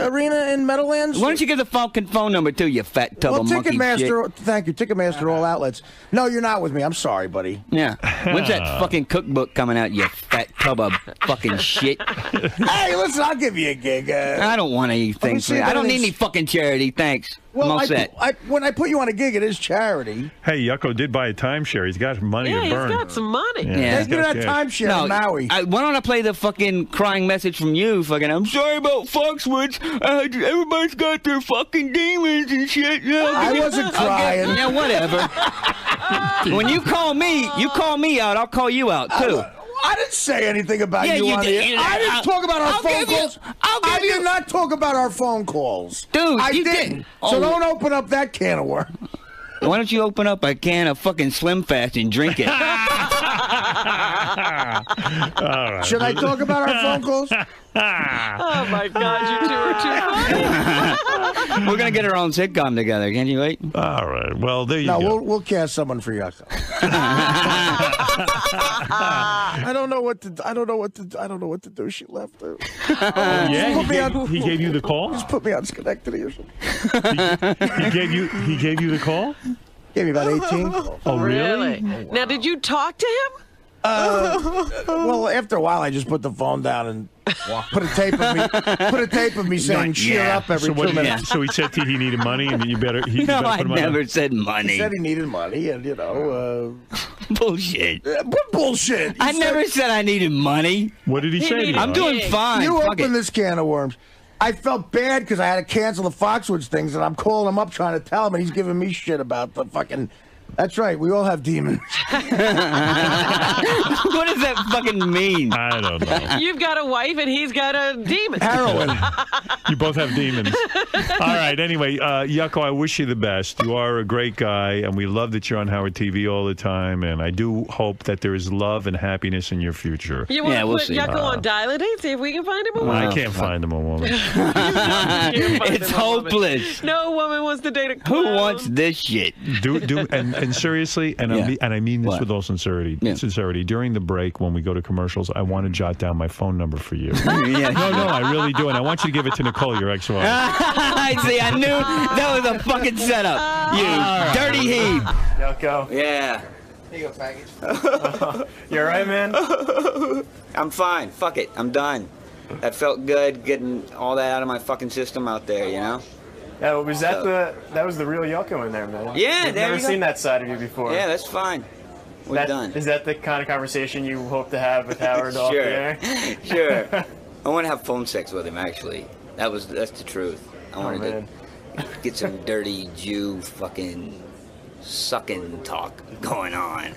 [SPEAKER 18] Arena in Meadowlands?
[SPEAKER 6] Why don't you give the fucking phone number too, you fat tub
[SPEAKER 18] Well,
[SPEAKER 6] of monkey shit?
[SPEAKER 18] Ticketmaster, thank you, Ticketmaster, all outlets. No, you're not with me. I'm sorry, buddy.
[SPEAKER 6] Yeah. When's that fucking cookbook coming out, you fat tub of fucking shit?
[SPEAKER 18] Hey, listen, I'll give you a gig.
[SPEAKER 6] I don't want anything. I don't need any fucking charity, thanks.
[SPEAKER 18] Well,
[SPEAKER 6] I'm all set.
[SPEAKER 18] When I put you on a gig, it is charity.
[SPEAKER 12] Hey, Yucko did buy a timeshare. He's got money to burn.
[SPEAKER 4] He's got some money.
[SPEAKER 6] Yeah.
[SPEAKER 18] Take me to that timeshare in Maui.
[SPEAKER 6] Why don't I play the fucking crying message from you? Fucking, I'm sorry about Foxwoods. Everybody's got their fucking demons and shit.
[SPEAKER 18] I wasn't crying.
[SPEAKER 6] Yeah, whatever. When you call me out, I'll call you out, too.
[SPEAKER 18] I didn't say anything about you on
[SPEAKER 6] did.
[SPEAKER 18] here. I didn't talk about our phone calls. I did not talk about our phone calls.
[SPEAKER 6] Dude,
[SPEAKER 18] I
[SPEAKER 6] you
[SPEAKER 18] didn't.
[SPEAKER 6] did.
[SPEAKER 18] So don't open up that can of worms.
[SPEAKER 6] Why don't you open up a can of fucking Slim Fast and drink it?
[SPEAKER 12] All right.
[SPEAKER 18] Should I talk about our phone calls?
[SPEAKER 4] Oh, my God, you two are too funny.
[SPEAKER 6] We're going to get our own sitcom together. Can't you wait?
[SPEAKER 12] All right. Well, there you
[SPEAKER 18] go.
[SPEAKER 12] go.
[SPEAKER 18] We'll cast someone for Yucko. I don't know what to do. She left.
[SPEAKER 12] Yeah, he gave you the call?
[SPEAKER 18] Just put me on Schenectady or something.
[SPEAKER 12] He gave you the call?
[SPEAKER 18] Gave me about 18.
[SPEAKER 12] Oh, really?
[SPEAKER 4] Now, did you talk to him?
[SPEAKER 18] Well, after a while, I just put the phone down and put a tape of me saying "cheer up" every 2 minutes.
[SPEAKER 12] So he said to you he needed money, and you better.
[SPEAKER 6] No, I never said money.
[SPEAKER 18] He said he needed money, and
[SPEAKER 6] bullshit.
[SPEAKER 18] Bullshit.
[SPEAKER 6] I never said I needed money.
[SPEAKER 12] What did he say?
[SPEAKER 6] I'm doing fine.
[SPEAKER 18] You
[SPEAKER 6] Fuck
[SPEAKER 18] opened this can of worms. I felt bad because I had to cancel the Foxwoods things, and I'm calling him up trying to tell him, and he's giving me shit about the fucking. That's right. We all have demons.
[SPEAKER 6] What does that fucking mean?
[SPEAKER 12] I don't know.
[SPEAKER 4] You've got a wife and he's got a demon.
[SPEAKER 18] Heroin.
[SPEAKER 12] You both have demons. All right. Anyway, Yucko, I wish you the best. You are a great guy, and we love that you're on Howard TV all the time. And I do hope that there is love and happiness in your future.
[SPEAKER 4] You want to put Yucko on Dial-A-Date? See if we can find him a woman.
[SPEAKER 12] I can't find him a woman.
[SPEAKER 6] It's hopeless.
[SPEAKER 4] No woman wants to date a
[SPEAKER 6] clown. Who wants this shit?
[SPEAKER 12] And seriously, and I mean this with all sincerity. Sincerity. During the break, when we go to commercials, I want to jot down my phone number for you. No, I really do, and I want you to give it to Nicole, your ex-wife.
[SPEAKER 6] I see. I knew that was a fucking setup. You dirty heap.
[SPEAKER 20] Yucko.
[SPEAKER 6] Yeah.
[SPEAKER 20] Here you go, faggot. You all right, man?
[SPEAKER 6] I'm fine. Fuck it. I'm done. That felt good, getting all that out of my fucking system out there, you know?
[SPEAKER 20] Yeah, was that was the real Yucko in there, man?
[SPEAKER 6] Yeah,
[SPEAKER 20] I've never seen that side of you before.
[SPEAKER 6] Yeah, that's fine. We're done.
[SPEAKER 20] Is that the kind of conversation you hope to have with Howard off the air?
[SPEAKER 6] Sure. I want to have phone sex with him, actually. That's the truth. I wanted to get some dirty Jew fucking sucking talk going on.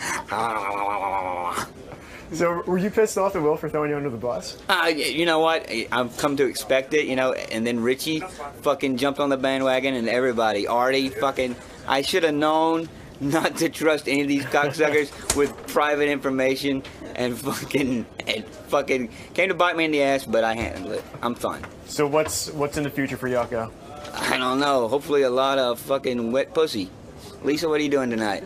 [SPEAKER 20] So, were you pissed off at Will for throwing you under the bus?
[SPEAKER 6] You know what? I've come to expect it, you know, and then Richie fucking jumped on the bandwagon and everybody. Artie fucking... I should have known not to trust any of these cocksuckers with private information and fucking came to bite me in the ass, but I handled it. I'm fine.
[SPEAKER 20] So what's in the future for Yucko?
[SPEAKER 6] I don't know. Hopefully a lot of fucking wet pussy. Lisa, what are you doing tonight?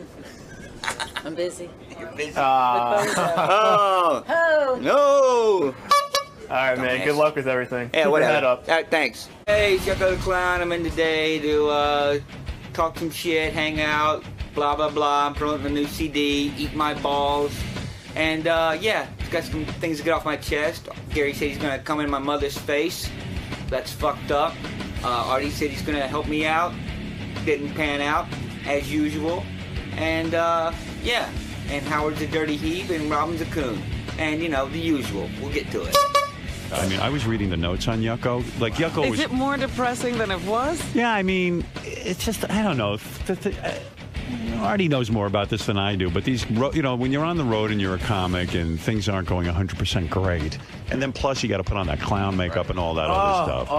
[SPEAKER 5] I'm busy.
[SPEAKER 6] You're busy.
[SPEAKER 5] Oh.
[SPEAKER 6] No.
[SPEAKER 20] All right, man. Good luck with everything.
[SPEAKER 6] Yeah,
[SPEAKER 20] Keep
[SPEAKER 6] whatever.
[SPEAKER 20] your head up.
[SPEAKER 6] All right, thanks. Hey, Yucko the Clown. I'm in today to talk some shit, hang out, blah, blah, blah. I'm promoting a new CD, Eat My Balls. And, yeah, got some things to get off my chest. Gary said he's going to come in my mother's face. That's fucked up. Artie said he's going to help me out. Didn't pan out, as usual. And, yeah. And Howard's a dirty heave and Robin's a coon. And, you know, the usual. We'll get to it.
[SPEAKER 12] I mean, I was reading the notes on Yucko. Like, Yucko was...
[SPEAKER 4] Is it more depressing than it was?
[SPEAKER 12] Yeah, I mean, it's just, I don't know. Artie knows more about this than I do, but these, you know, when you're on the road and you're a comic and things aren't going 100% great, and then plus you got to put on that clown makeup and all that other stuff.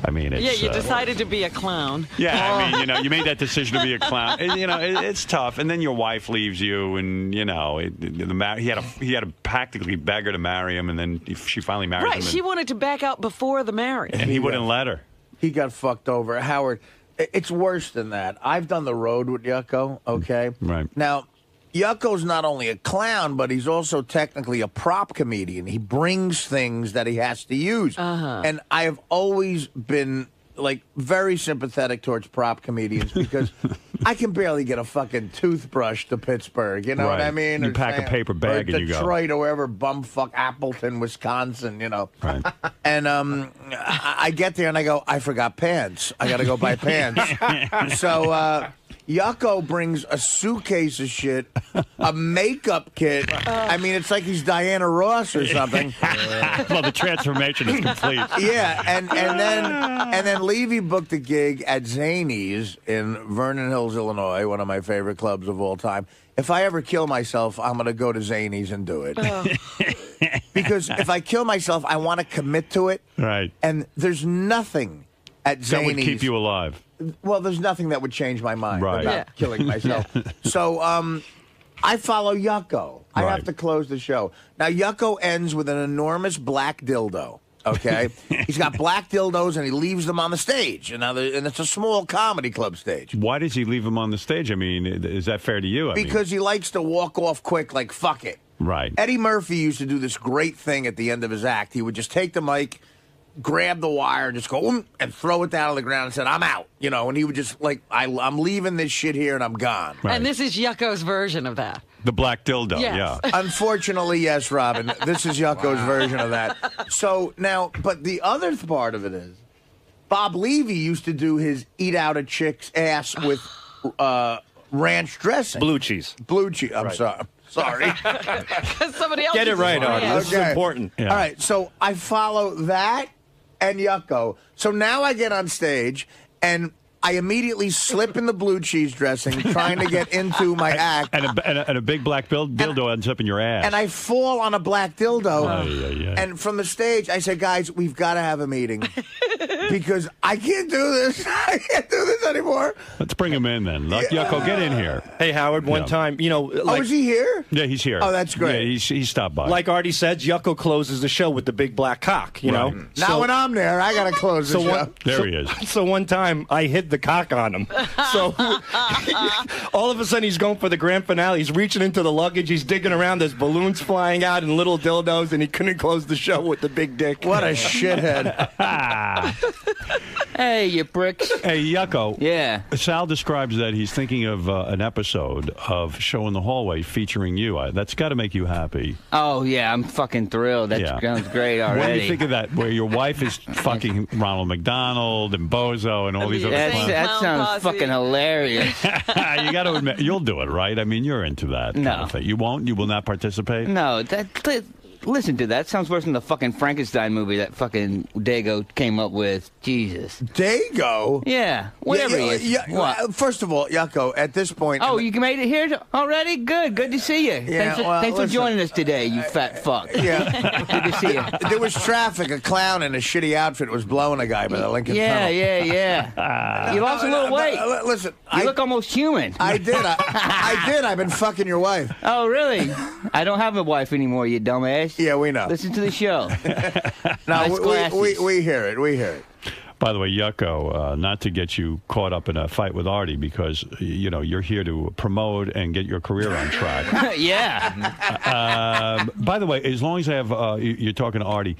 [SPEAKER 12] I mean, it's...
[SPEAKER 4] Yeah, you decided to be a clown.
[SPEAKER 12] Yeah, I mean, you know, you made that decision to be a clown. And, you know, it's tough. And then your wife leaves you, and, you know, he had to practically beg her to marry him, and then she finally married him.
[SPEAKER 4] Right, she wanted to back out before the marriage.
[SPEAKER 12] And he wouldn't let her.
[SPEAKER 18] He got fucked over. Howard... It's worse than that. I've done the road with Yucko, okay?
[SPEAKER 12] Right.
[SPEAKER 18] Now, Yucko's not only a clown, but he's also technically a prop comedian. He brings things that he has to use. And I have always been like very sympathetic towards prop comedians because I can barely get a fucking toothbrush to Pittsburgh. You know what I mean?
[SPEAKER 12] You pack a paper bag
[SPEAKER 18] or
[SPEAKER 12] and you go.
[SPEAKER 18] Detroit or wherever, bumfuck Appleton, Wisconsin. You know.
[SPEAKER 12] Right.
[SPEAKER 18] And I get there and I go, I forgot pants. I got to go buy pants. So Yucko brings a suitcase of shit, a makeup kit. I mean, it's like he's Diana Ross or something.
[SPEAKER 12] Well, the transformation is complete.
[SPEAKER 18] Yeah, and then Levy booked a gig at Zany's in Vernon Hills, Illinois, one of my favorite clubs of all time. If I ever kill myself, I'm going to go to Zany's and do it. Because if I kill myself, I want to commit to it.
[SPEAKER 12] Right.
[SPEAKER 18] And there's nothing at Zany's
[SPEAKER 12] that would keep you alive.
[SPEAKER 18] Well, there's nothing that would change my mind
[SPEAKER 12] Right.
[SPEAKER 18] about killing myself. So I follow Yucko. I have to close the show. Now, Yucko ends with an enormous black dildo. Okay? He's got black dildos, and he leaves them on the stage. And it's a small comedy club stage.
[SPEAKER 12] Why does he leave them on the stage? I mean, is that fair to you?
[SPEAKER 18] Because he likes to walk off quick, like, fuck it.
[SPEAKER 12] Right.
[SPEAKER 18] Eddie Murphy used to do this great thing at the end of his act. He would just take the mic, grab the wire, just go and throw it down on the ground and said, I'm out. You know, and he would just like, I'm leaving this shit here and I'm gone.
[SPEAKER 4] Right. And this is Yucko's version of that.
[SPEAKER 12] The black dildo,
[SPEAKER 4] yes.
[SPEAKER 12] yeah.
[SPEAKER 18] Unfortunately, yes, Robin. This is Yucko's version of that. So now, but the other part of it is, Bob Levy used to do his eat out a chick's ass with ranch dressing.
[SPEAKER 1] Blue cheese.
[SPEAKER 18] Blue cheese. I'm sorry. Sorry.
[SPEAKER 4] Somebody else
[SPEAKER 1] Get it right, Artie. This is important.
[SPEAKER 18] Yeah. All right, so I follow that and Yucko. So now I get on stage and I immediately slip in the blue cheese dressing, trying to get into my act.
[SPEAKER 12] And a big black dildo ends up in your ass.
[SPEAKER 18] And I fall on a black dildo. And from the stage, I said, guys, we've got to have a meeting. Because I can't do this. I can't do this anymore.
[SPEAKER 12] Let's bring him in then. Yucko, get in here.
[SPEAKER 1] Hey, Howard, one time, you know. Like,
[SPEAKER 18] is he here?
[SPEAKER 12] Yeah, he's here.
[SPEAKER 18] Oh, that's great.
[SPEAKER 12] Yeah, he stopped by.
[SPEAKER 1] Like Artie said, Yucko closes the show with the big black cock, you know?
[SPEAKER 18] Now when I'm there, I got to close the show.
[SPEAKER 12] There he is.
[SPEAKER 1] So one time, I hid the cock on him. So all of a sudden, he's going for the grand finale. He's reaching into the luggage. He's digging around. There's balloons flying out and little dildos, and he couldn't close the show with the big dick.
[SPEAKER 18] What a shithead.
[SPEAKER 6] Hey, you pricks.
[SPEAKER 12] Hey, Yucko.
[SPEAKER 6] Yeah.
[SPEAKER 12] Sal describes that he's thinking of an episode of Show in the Hallway featuring you. That's got to make you happy.
[SPEAKER 6] Oh, yeah, I'm fucking thrilled. That sounds great already.
[SPEAKER 12] What do you think of that, where your wife is fucking Ronald McDonald and Bozo and all these other clowns?
[SPEAKER 6] That sounds fucking hilarious.
[SPEAKER 12] You got to admit, you'll do it, right? I mean, you're into that kind of thing. You won't? You will not participate?
[SPEAKER 6] No, listen to that. Sounds worse than the fucking Frankenstein movie that fucking Dago came up with. Jesus.
[SPEAKER 18] Dago?
[SPEAKER 6] Yeah. Whatever he is. What?
[SPEAKER 18] First of all, Yucko, at this point...
[SPEAKER 6] Oh, you made it here already? Good. Good to see you.
[SPEAKER 18] Yeah,
[SPEAKER 6] thanks for joining us today, you fat fuck.
[SPEAKER 18] Yeah.
[SPEAKER 6] Good to see you.
[SPEAKER 18] There was traffic. A clown in a shitty outfit was blowing a guy by the Lincoln Tunnel.
[SPEAKER 6] Yeah. You lost a little weight.
[SPEAKER 18] Listen.
[SPEAKER 6] You look almost human.
[SPEAKER 18] I did. I did. I've been fucking your wife.
[SPEAKER 6] Oh, really? I don't have a wife anymore, you dumbass.
[SPEAKER 18] Yeah, we know.
[SPEAKER 6] Listen to the show.
[SPEAKER 18] No, we hear it. We hear it.
[SPEAKER 12] By the way, Yucko, not to get you caught up in a fight with Artie, because you're here to promote and get your career on track.
[SPEAKER 6] Yeah.
[SPEAKER 12] By the way, as long as I have you're talking to Artie,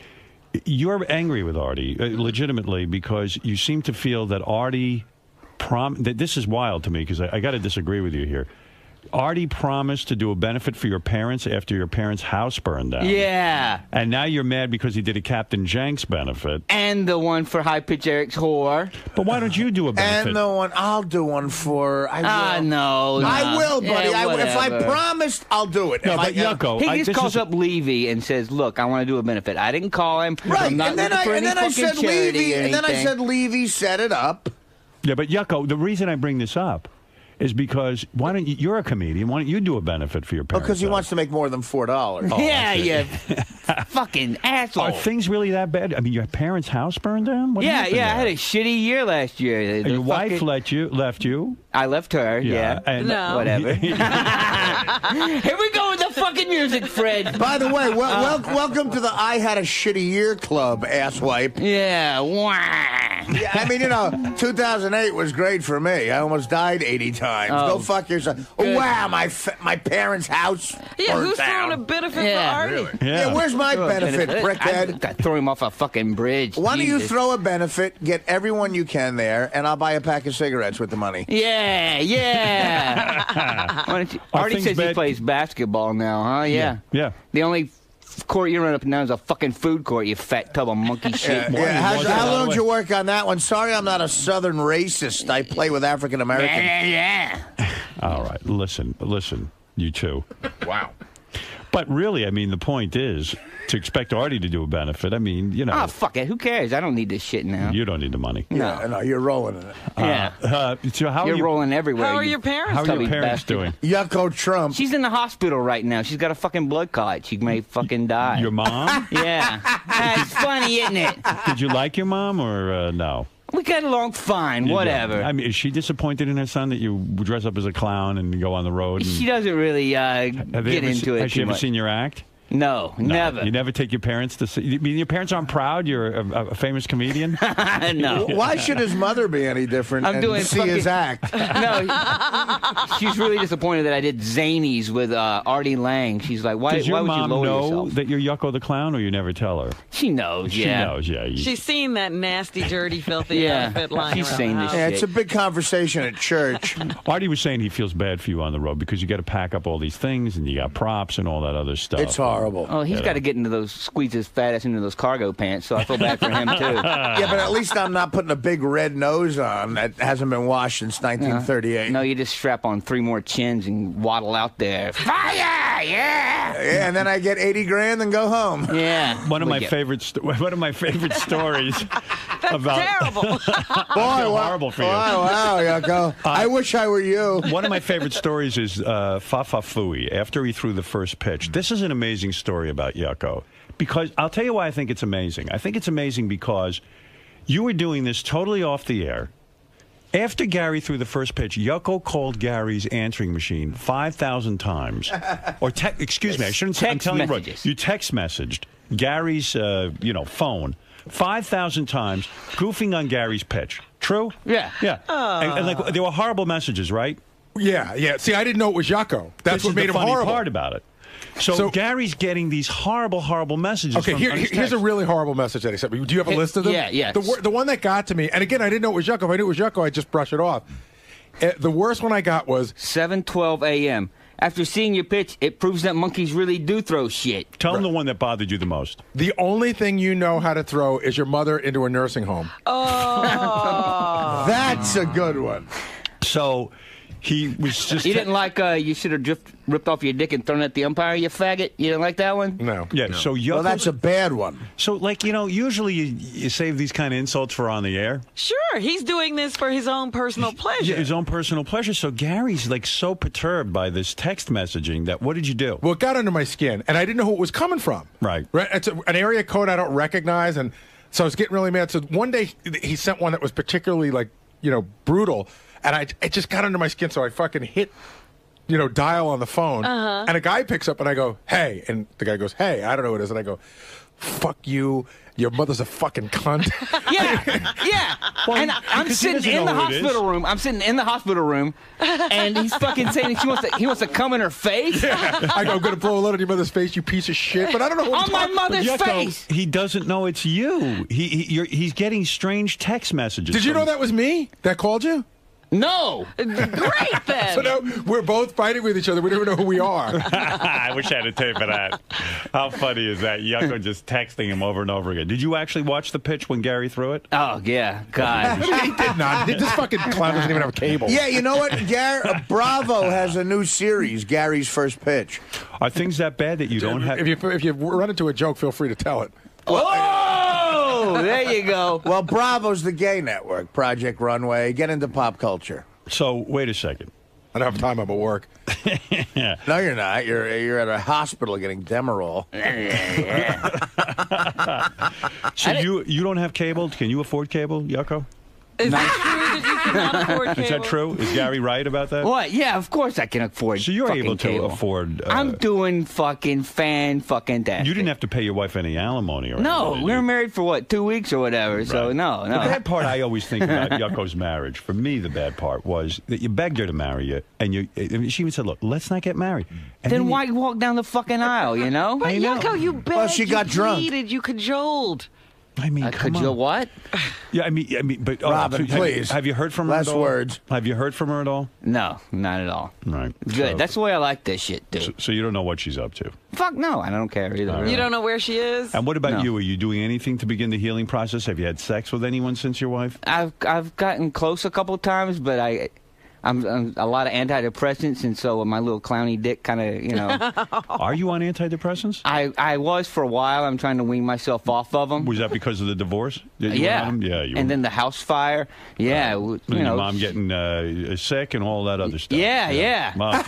[SPEAKER 12] you're angry with Artie legitimately because you seem to feel that Artie this is wild to me because I got to disagree with you here. Artie promised to do a benefit for your parents after your parents' house burned down.
[SPEAKER 6] Yeah.
[SPEAKER 12] And now you're mad because he did a Captain Jenks benefit.
[SPEAKER 6] And the one for High Pitch Eric's whore.
[SPEAKER 12] But why don't you do a benefit?
[SPEAKER 18] And the one, I'll do one for...
[SPEAKER 6] No.
[SPEAKER 18] I will, buddy.
[SPEAKER 6] Yeah,
[SPEAKER 18] if I promised, I'll do it.
[SPEAKER 12] No, but Yucko...
[SPEAKER 6] He just calls up Levy and says, look, I want to do a benefit. I didn't call him.
[SPEAKER 18] Right.
[SPEAKER 6] I'm not
[SPEAKER 18] And then I said Levy set it up.
[SPEAKER 12] Yeah, but Yucko, the reason I bring this up is because you're a comedian. Why don't you do a benefit for your parents?
[SPEAKER 18] Because he wants to make more than $4.
[SPEAKER 6] Oh, yeah, you fucking asshole.
[SPEAKER 12] Are things really that bad? I mean, your parents' house burned down? What
[SPEAKER 6] I
[SPEAKER 12] happened there?
[SPEAKER 6] had a shitty year last year.
[SPEAKER 12] And your wife left you?
[SPEAKER 6] I left her, yeah.
[SPEAKER 12] And
[SPEAKER 4] No.
[SPEAKER 6] Whatever. Here we go with the fucking music, Fred.
[SPEAKER 18] By the way, welcome to the I Had a Shitty Year Club, asswipe.
[SPEAKER 6] Yeah, wah.
[SPEAKER 18] I mean, 2008 was great for me. I almost died 80 times.
[SPEAKER 6] Oh.
[SPEAKER 18] Go fuck yourself. Oh, wow, my parents' house
[SPEAKER 4] Yeah,
[SPEAKER 18] burned
[SPEAKER 4] who's
[SPEAKER 18] down.
[SPEAKER 4] throwing a benefit
[SPEAKER 6] Yeah.
[SPEAKER 4] for Artie?
[SPEAKER 2] Really?
[SPEAKER 18] Yeah, where's my benefit,
[SPEAKER 6] I
[SPEAKER 18] prickhead?
[SPEAKER 6] got to throw him off a fucking bridge.
[SPEAKER 18] Why don't you
[SPEAKER 6] Jesus.
[SPEAKER 18] throw a benefit, get everyone you can there, and I'll buy a pack of cigarettes with the money.
[SPEAKER 6] Yeah, yeah. Why don't you, Artie
[SPEAKER 12] things
[SPEAKER 6] says he
[SPEAKER 12] bad?
[SPEAKER 6] plays basketball now, huh? Yeah.
[SPEAKER 12] Yeah.
[SPEAKER 6] The only court you run up and down is a fucking food court, you fat tub of monkey shit.
[SPEAKER 18] How long did you work on that one? Sorry, I'm not a Southern racist. I play with African Americans.
[SPEAKER 6] Yeah.
[SPEAKER 12] All right, listen, you two.
[SPEAKER 2] Wow.
[SPEAKER 12] But really, I mean, the point is to expect Artie to do a benefit. I mean,
[SPEAKER 6] Oh, fuck it. Who cares? I don't need this shit now.
[SPEAKER 12] you don't need the money.
[SPEAKER 18] No, you're rolling in it.
[SPEAKER 6] Yeah.
[SPEAKER 12] So how
[SPEAKER 6] You're
[SPEAKER 12] are you,
[SPEAKER 6] rolling everywhere.
[SPEAKER 4] How are your parents?
[SPEAKER 12] How are your
[SPEAKER 6] Tubby
[SPEAKER 12] parents
[SPEAKER 6] bastard.
[SPEAKER 12] doing?
[SPEAKER 18] Yucko Trump.
[SPEAKER 6] She's in the hospital right now. She's got a fucking blood clot. She may fucking die.
[SPEAKER 12] Your mom?
[SPEAKER 6] Yeah. That's funny, isn't it?
[SPEAKER 12] Did you like your mom or no?
[SPEAKER 6] We got along fine.
[SPEAKER 12] You
[SPEAKER 6] Whatever.
[SPEAKER 12] don't. I mean, is she disappointed in her son that you dress up as a clown and go on the road? And
[SPEAKER 6] She doesn't really
[SPEAKER 12] Have they
[SPEAKER 6] get
[SPEAKER 12] ever
[SPEAKER 6] into it
[SPEAKER 12] Has she
[SPEAKER 6] too
[SPEAKER 12] ever
[SPEAKER 6] much.
[SPEAKER 12] seen your act?
[SPEAKER 6] No, never.
[SPEAKER 12] You never take your parents to see. You mean your parents aren't proud? You're a famous comedian.
[SPEAKER 6] No.
[SPEAKER 18] Why should his mother be any different
[SPEAKER 6] I'm
[SPEAKER 18] and
[SPEAKER 6] doing
[SPEAKER 18] see his act?
[SPEAKER 6] No, she's really disappointed that I did Zanies with Artie Lang. She's like, why
[SPEAKER 12] Does your
[SPEAKER 6] would you
[SPEAKER 12] mom
[SPEAKER 6] lower
[SPEAKER 12] know
[SPEAKER 6] yourself?
[SPEAKER 12] that you're Yucko the clown, or you never tell her?
[SPEAKER 6] She knows, yeah.
[SPEAKER 12] She knows, yeah.
[SPEAKER 4] She's seen that nasty, dirty, filthy
[SPEAKER 6] Yeah,
[SPEAKER 4] outfit lying
[SPEAKER 6] she's
[SPEAKER 4] around
[SPEAKER 6] saying
[SPEAKER 4] the
[SPEAKER 6] this
[SPEAKER 4] house.
[SPEAKER 18] Yeah, it's a big conversation at church.
[SPEAKER 12] Artie was saying he feels bad for you on the road because you got to pack up all these things and you got props and all that other stuff.
[SPEAKER 18] It's horrible.
[SPEAKER 6] Oh, he's got to get into those, squeeze his fat ass into those cargo pants, so I feel bad for him, too.
[SPEAKER 18] Yeah, but at least I'm not putting a big red nose on that hasn't been washed since 1938.
[SPEAKER 6] No, you just strap on 3 more chins and waddle out there. Fire! Yeah!
[SPEAKER 18] Yeah, and then I get 80 grand and go home.
[SPEAKER 6] Yeah.
[SPEAKER 12] One of my favorite stories
[SPEAKER 4] That's
[SPEAKER 12] about
[SPEAKER 4] terrible.
[SPEAKER 18] Boy,
[SPEAKER 12] horrible for you.
[SPEAKER 18] Wow, Yucko. I wish I were you.
[SPEAKER 12] One of my favorite stories is Fafa Fui after he threw the first pitch. This is an amazing story about Yucko. Because I'll tell you why I think it's amazing. I think it's amazing because you were doing this totally off the air. After Gary threw the first pitch, Yucko called Gary's answering machine 5,000 times. Or excuse me, I shouldn't say. I'm telling you right. You text messaged Gary's phone 5,000 times, goofing on Gary's pitch. True?
[SPEAKER 6] Yeah.
[SPEAKER 12] Yeah. And like there were horrible messages, right?
[SPEAKER 14] Yeah. See, I didn't know it was Yucko. That's what made him
[SPEAKER 12] funny
[SPEAKER 14] horrible.
[SPEAKER 12] Part about it. So Gary's getting these horrible, horrible messages.
[SPEAKER 14] Okay,
[SPEAKER 12] from,
[SPEAKER 14] here's a really horrible message that he sent me. Do you have a list of them?
[SPEAKER 6] Yeah.
[SPEAKER 14] The one that got to me, and again, I didn't know it was Yucko. If I knew it was Yucko, I'd just brush it off. The worst one I got was
[SPEAKER 6] 7:12 a.m. After seeing your pitch, it proves that monkeys really do throw shit.
[SPEAKER 12] Tell him the one that bothered you the most.
[SPEAKER 14] The only thing you know how to throw is your mother into a nursing home.
[SPEAKER 18] Oh, that's a good one.
[SPEAKER 12] So he was just.
[SPEAKER 6] You didn't like you should have ripped off your dick and thrown it at the umpire, you faggot? You didn't like that one?
[SPEAKER 14] No.
[SPEAKER 12] Yeah, no. So Yucko,
[SPEAKER 18] well, that's a bad one.
[SPEAKER 12] So, usually you save these kind of insults for on the air.
[SPEAKER 4] Sure, he's doing this for his own personal pleasure.
[SPEAKER 12] Yeah, his own personal pleasure. So Gary's so perturbed by this text messaging that what did you do?
[SPEAKER 14] Well, it got under my skin, and I didn't know who it was coming from.
[SPEAKER 12] Right.
[SPEAKER 14] It's an area code I don't recognize, and so I was getting really mad. So one day he sent one that was particularly brutal, and it just got under my skin. So I fucking hit, dial on the phone, and a guy picks up, and I go, "Hey," and the guy goes, "Hey, I don't know who it is," and I go, "Fuck you. Your mother's a fucking cunt."
[SPEAKER 6] Yeah.
[SPEAKER 12] Well,
[SPEAKER 6] and I'm sitting in the hospital room. I'm sitting in the hospital room, and he's fucking saying he wants to come in her face.
[SPEAKER 14] Yeah. I go, "I'm gonna blow a load on your mother's face, you piece of shit." But I don't know who
[SPEAKER 6] on my mother's face.
[SPEAKER 12] He doesn't know it's you. He's getting strange text messages.
[SPEAKER 14] Did you know that was me that called you?
[SPEAKER 6] No.
[SPEAKER 4] Great then.
[SPEAKER 14] So now we're both fighting with each other. We don't even know who we are.
[SPEAKER 12] I wish I had a tape of that. How funny is that? Yucko just texting him over and over again. Did you actually watch the pitch when Gary threw it?
[SPEAKER 6] Oh, yeah. God.
[SPEAKER 14] He did not. This fucking clown doesn't even have a cable.
[SPEAKER 18] Yeah, you know what? Bravo has a new series, Gary's First Pitch.
[SPEAKER 12] Are things that bad that you don't have?
[SPEAKER 14] If you run into a joke, feel free to tell it.
[SPEAKER 6] Oh, there you go.
[SPEAKER 18] Well, Bravo's the gay network, Project Runway. Get into pop culture.
[SPEAKER 12] So, wait a second.
[SPEAKER 14] I don't have time. I'm at work.
[SPEAKER 12] Yeah.
[SPEAKER 18] No, you're not. You're at a hospital getting Demerol.
[SPEAKER 12] So you don't have cable? Can you afford cable, Yucko?
[SPEAKER 4] Is that true? Did you
[SPEAKER 12] Is that true? Is Gary right about that?
[SPEAKER 6] What? Yeah, of course I can afford.
[SPEAKER 12] So you're
[SPEAKER 6] fucking
[SPEAKER 12] able to
[SPEAKER 6] cable.
[SPEAKER 12] afford.
[SPEAKER 6] I'm doing fucking fan-fucking-tastic.
[SPEAKER 12] You didn't have to pay your wife any alimony or anything.
[SPEAKER 6] No, we were married for what, 2 weeks or whatever. So no.
[SPEAKER 12] The bad part I always think about Yucko's marriage, for me, the bad part was that you begged her to marry you, and she even said, "Look, let's not get married." And
[SPEAKER 6] then why walk down the fucking aisle? You know.
[SPEAKER 4] But Yucko, you begged,
[SPEAKER 6] Well, she got
[SPEAKER 4] you
[SPEAKER 6] drunk.
[SPEAKER 4] pleaded, you cajoled.
[SPEAKER 12] I mean, come
[SPEAKER 6] could you
[SPEAKER 12] on.
[SPEAKER 6] what?
[SPEAKER 12] Yeah, I mean, but
[SPEAKER 18] Robin, please.
[SPEAKER 12] Have you heard from her
[SPEAKER 18] Less
[SPEAKER 12] at all?
[SPEAKER 18] words.
[SPEAKER 12] Have you heard from her at all?
[SPEAKER 6] No, not at all.
[SPEAKER 12] Right.
[SPEAKER 6] Good.
[SPEAKER 12] So-
[SPEAKER 6] That's the way I like this shit, dude.
[SPEAKER 12] So you don't know what she's up to.
[SPEAKER 6] Fuck no, I don't care either.
[SPEAKER 4] You don't know where she is?
[SPEAKER 12] And what about
[SPEAKER 6] No.
[SPEAKER 12] you? Are you doing anything to begin the healing process? Have you had sex with anyone since your wife?
[SPEAKER 6] I've gotten close a couple of times, but I'm a lot of antidepressants, and so my little clowny dick kind of, you know.
[SPEAKER 12] Are you on antidepressants?
[SPEAKER 6] I was for a while. I'm trying to wean myself off of them.
[SPEAKER 12] Was that because of the divorce? that you were
[SPEAKER 6] Yeah.
[SPEAKER 12] on them? Yeah. You
[SPEAKER 6] And
[SPEAKER 12] were.
[SPEAKER 6] then the house fire. Yeah.
[SPEAKER 12] And
[SPEAKER 6] You
[SPEAKER 12] your
[SPEAKER 6] know.
[SPEAKER 12] mom getting sick and all that other stuff.
[SPEAKER 6] Yeah, yeah.
[SPEAKER 12] Mom,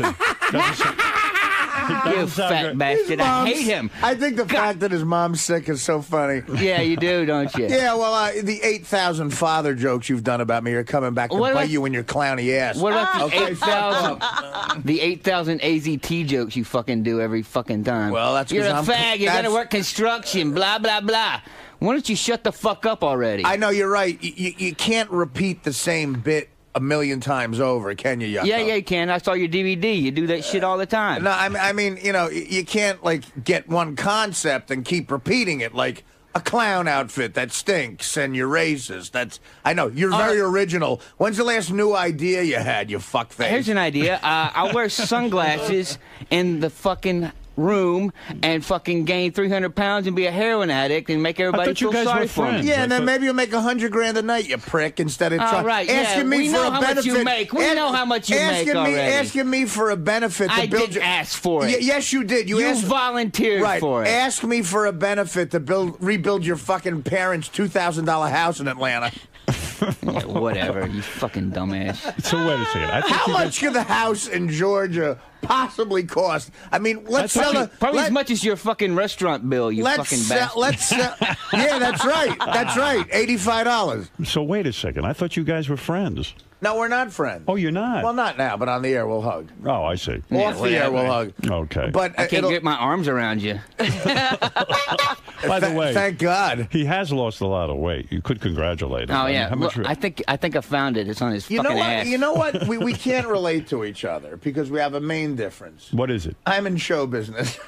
[SPEAKER 6] You fat bastard. I hate him.
[SPEAKER 18] I think the fact that his mom's sick is so funny.
[SPEAKER 6] Yeah, you do, don't you?
[SPEAKER 18] Yeah, well, the 8,000 father jokes you've done about me are coming back to
[SPEAKER 6] What
[SPEAKER 18] bite
[SPEAKER 6] about-
[SPEAKER 18] you in your clowny ass.
[SPEAKER 6] What about the
[SPEAKER 18] Okay,
[SPEAKER 6] 8,000? The 8,000 AZT jokes you fucking do every fucking time.
[SPEAKER 18] Well, that's 'cause
[SPEAKER 6] You're a
[SPEAKER 18] I'm-
[SPEAKER 6] fag. You gotta
[SPEAKER 18] that's-
[SPEAKER 6] work construction. Blah blah blah. Why don't you shut the fuck up already?
[SPEAKER 18] I know you're right. You can't repeat the same bit a million times over, can you, Yucko?
[SPEAKER 6] Yeah, you can. I saw your DVD. You do that shit all the time.
[SPEAKER 18] No, I mean, you know, you can't like get one concept and keep repeating it like a clown outfit that stinks and you're racist. That's I know you're very original. When's the last new idea you had? You fuckface.
[SPEAKER 6] Here's an idea. I'll wear sunglasses in the fucking room and fucking gain 300 pounds and be a heroin addict and make everybody
[SPEAKER 12] thought you
[SPEAKER 6] feel
[SPEAKER 12] guys
[SPEAKER 6] sorry
[SPEAKER 12] were
[SPEAKER 6] for me.
[SPEAKER 12] friends.
[SPEAKER 18] Yeah, and then maybe you'll make $100,000 a night, you prick, instead of
[SPEAKER 6] All
[SPEAKER 18] trying
[SPEAKER 6] right,
[SPEAKER 18] asking
[SPEAKER 6] yeah,
[SPEAKER 18] me
[SPEAKER 6] we
[SPEAKER 18] for
[SPEAKER 6] know
[SPEAKER 18] a
[SPEAKER 6] how
[SPEAKER 18] benefit.
[SPEAKER 6] much you make. We know how much you make already.
[SPEAKER 18] Asking me for a benefit to
[SPEAKER 6] I
[SPEAKER 18] build.
[SPEAKER 6] didn't ask for it.
[SPEAKER 18] Yes, you did.
[SPEAKER 6] You
[SPEAKER 18] asked,
[SPEAKER 6] volunteered
[SPEAKER 18] right,
[SPEAKER 6] for it.
[SPEAKER 18] Ask me for a benefit to rebuild your fucking parents' $2,000 house in Atlanta.
[SPEAKER 6] Yeah, whatever, you fucking dumbass.
[SPEAKER 12] So wait a second. I think
[SPEAKER 18] How
[SPEAKER 12] you
[SPEAKER 18] much could the house in Georgia possibly cost? I mean, let's sell a
[SPEAKER 6] Probably as much as your fucking restaurant bill, you fucking bastard.
[SPEAKER 18] Let's yeah, that's right. That's right. $85.
[SPEAKER 12] So wait a second. I thought you guys were friends.
[SPEAKER 18] No, we're not friends.
[SPEAKER 12] Oh, you're not?
[SPEAKER 18] Well, not now, but on the air we'll hug.
[SPEAKER 12] Oh, I see.
[SPEAKER 18] Off the air we'll hug.
[SPEAKER 12] Okay.
[SPEAKER 18] But
[SPEAKER 6] I can't get my arms around you.
[SPEAKER 12] By the way,
[SPEAKER 18] thank God.
[SPEAKER 12] He has lost a lot of weight. You could congratulate him.
[SPEAKER 6] Oh
[SPEAKER 12] I mean,
[SPEAKER 6] yeah,
[SPEAKER 12] how much?
[SPEAKER 6] look, I think I found it. It's on his
[SPEAKER 18] You know
[SPEAKER 6] fucking
[SPEAKER 18] what?
[SPEAKER 6] ass.
[SPEAKER 18] You know what? We can't relate to each other because we have a main difference.
[SPEAKER 12] What is it?
[SPEAKER 18] I'm in show business.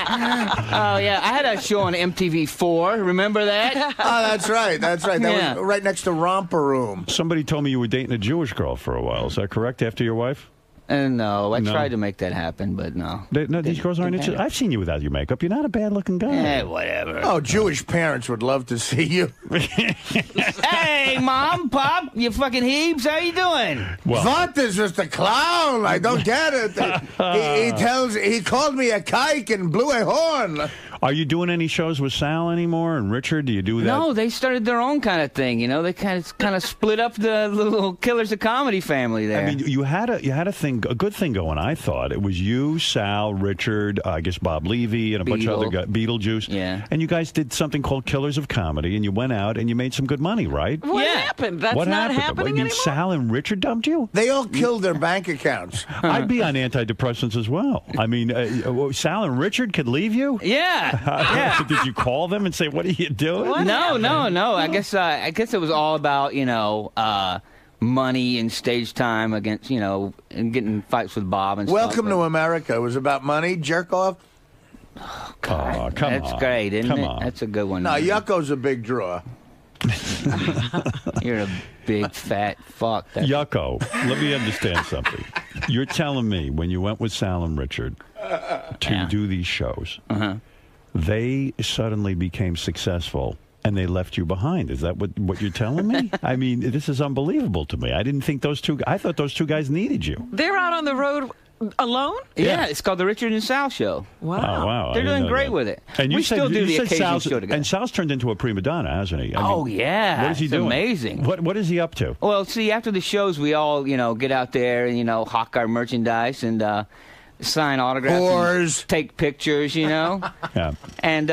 [SPEAKER 6] Oh yeah, I had a show on MTV4. Remember that?
[SPEAKER 18] Oh, that's right. That's right. That
[SPEAKER 6] Yeah.
[SPEAKER 18] was right next to Romper Room.
[SPEAKER 12] Somebody told me you were dating a Jewish girl for a while. Is that correct? After your wife?
[SPEAKER 6] No, I
[SPEAKER 12] No.
[SPEAKER 6] tried to make that happen, but no.
[SPEAKER 12] No, these girls aren't
[SPEAKER 6] didn't
[SPEAKER 12] interested. I've seen you without your makeup. You're not a bad-looking guy.
[SPEAKER 6] Eh, whatever.
[SPEAKER 18] Oh, Jewish parents would love to see you.
[SPEAKER 6] Hey, Mom, Pop, you fucking heaps, how you doing?
[SPEAKER 18] What is just a clown? I don't get it. He called me a kike and blew a horn.
[SPEAKER 12] Are you doing any shows with Sal anymore? And Richard, do you do that?
[SPEAKER 6] No, they started their own kind of thing. You know, they kind of split up the little Killers of Comedy family there.
[SPEAKER 12] I mean, you had a good thing going. I thought it was you, Sal, Richard, I guess Bob Levy, and a bunch of other guys, Beetlejuice.
[SPEAKER 6] Yeah.
[SPEAKER 12] And you guys did something called Killers of Comedy, and you went out and you made some good money, right?
[SPEAKER 4] What happened? That's
[SPEAKER 12] what
[SPEAKER 4] not
[SPEAKER 12] happened?
[SPEAKER 4] happening
[SPEAKER 12] You mean
[SPEAKER 4] anymore?
[SPEAKER 12] Sal and Richard dumped you?
[SPEAKER 18] They all killed their bank accounts.
[SPEAKER 12] I'd be on antidepressants as well. I mean, Sal and Richard could leave you?
[SPEAKER 6] Yeah. Yeah.
[SPEAKER 12] Did you call them and say, "What are you doing?"
[SPEAKER 6] No. I guess it was all about money and stage time against and getting fights with Bob and
[SPEAKER 18] Welcome
[SPEAKER 6] stuff.
[SPEAKER 18] to America. It was about money, jerk off.
[SPEAKER 12] Oh, come
[SPEAKER 6] That's
[SPEAKER 12] on.
[SPEAKER 6] great, isn't
[SPEAKER 12] Come
[SPEAKER 6] it?
[SPEAKER 12] on.
[SPEAKER 6] That's a good one.
[SPEAKER 18] No, Yucko's a big draw.
[SPEAKER 6] You're a big fat fuck.
[SPEAKER 12] Yucko, let me understand something. You're telling me when you went with Sal and Richard to do these shows, they suddenly became successful and they left you behind. Is that what you're telling me? I mean, this is unbelievable to me. I didn't think I thought those two guys needed you.
[SPEAKER 4] They're out on the road alone?
[SPEAKER 6] Yeah, it's called the Richard and Sal Show.
[SPEAKER 4] Wow.
[SPEAKER 12] Oh, wow.
[SPEAKER 6] They're
[SPEAKER 12] I didn't
[SPEAKER 6] doing
[SPEAKER 12] know
[SPEAKER 6] great
[SPEAKER 12] that.
[SPEAKER 6] with it.
[SPEAKER 12] And
[SPEAKER 6] we still do the occasional
[SPEAKER 12] Sal's,
[SPEAKER 6] show together.
[SPEAKER 12] And Sal's turned into a prima donna, hasn't he?
[SPEAKER 6] Yeah.
[SPEAKER 12] What is he
[SPEAKER 6] it's
[SPEAKER 12] doing?
[SPEAKER 6] Amazing.
[SPEAKER 12] What is he up to?
[SPEAKER 6] Well, see, after the shows, we all, get out there and, hawk our merchandise and sign autographs.
[SPEAKER 18] Whores.
[SPEAKER 6] And take pictures,
[SPEAKER 12] Yeah.
[SPEAKER 6] And,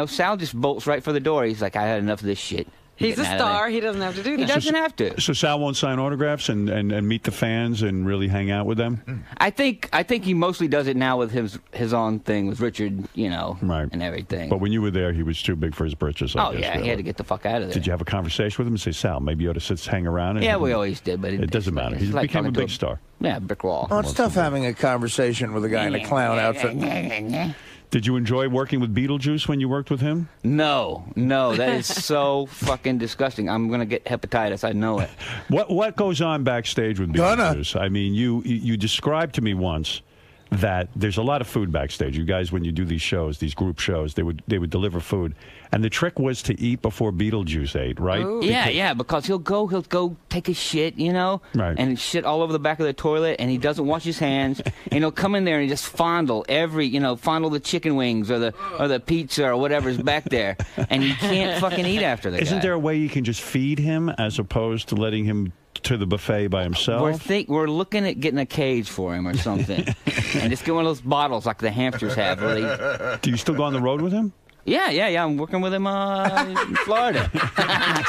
[SPEAKER 6] Sal just bolts right for the door. He's like, I had enough of this shit.
[SPEAKER 4] He's a
[SPEAKER 11] getting out of there.
[SPEAKER 4] star. He doesn't have to do that.
[SPEAKER 11] He doesn't have to.
[SPEAKER 12] So Sal won't sign autographs and meet the fans and really hang out with them?
[SPEAKER 11] I think he mostly does it now with his own thing with Richard, and everything.
[SPEAKER 12] But when you were there, he was too big for his britches, I
[SPEAKER 11] Oh
[SPEAKER 12] guess,
[SPEAKER 11] yeah, he
[SPEAKER 12] really.
[SPEAKER 11] had to get the fuck out of there.
[SPEAKER 12] Did you have a conversation with him and say, Sal, maybe you ought to hang around?
[SPEAKER 11] Yeah, we always did, but
[SPEAKER 12] it doesn't matter. He
[SPEAKER 11] it's like
[SPEAKER 12] became a
[SPEAKER 11] talking to
[SPEAKER 12] big star.
[SPEAKER 11] Yeah, brick wall.
[SPEAKER 18] Oh, it's tough having a conversation with a guy in a clown outfit.
[SPEAKER 12] Did you enjoy working with Beetlejuice when you worked with him?
[SPEAKER 11] No, that is so fucking disgusting. I'm gonna get hepatitis. I know it.
[SPEAKER 12] What goes on backstage with Beetlejuice? I mean, you described to me once that there's a lot of food backstage. You guys, when you do these shows, these group shows, they would deliver food, and the trick was to eat before Beetlejuice ate, right?
[SPEAKER 11] Ooh. Yeah, because he'll go take a shit,
[SPEAKER 12] right,
[SPEAKER 11] and shit all over the back of the toilet, and he doesn't wash his hands, and he'll come in there and just fondle fondle the chicken wings or the pizza or whatever's back there, and you can't fucking eat after the
[SPEAKER 12] Isn't
[SPEAKER 11] guy.
[SPEAKER 12] there a way you can just feed him as opposed to letting him to the buffet by himself?
[SPEAKER 11] We're looking at getting a cage for him or something, and just get one of those bottles like the hamsters have.
[SPEAKER 12] Do you still go on the road with him?
[SPEAKER 11] Yeah. I'm working with him in Florida.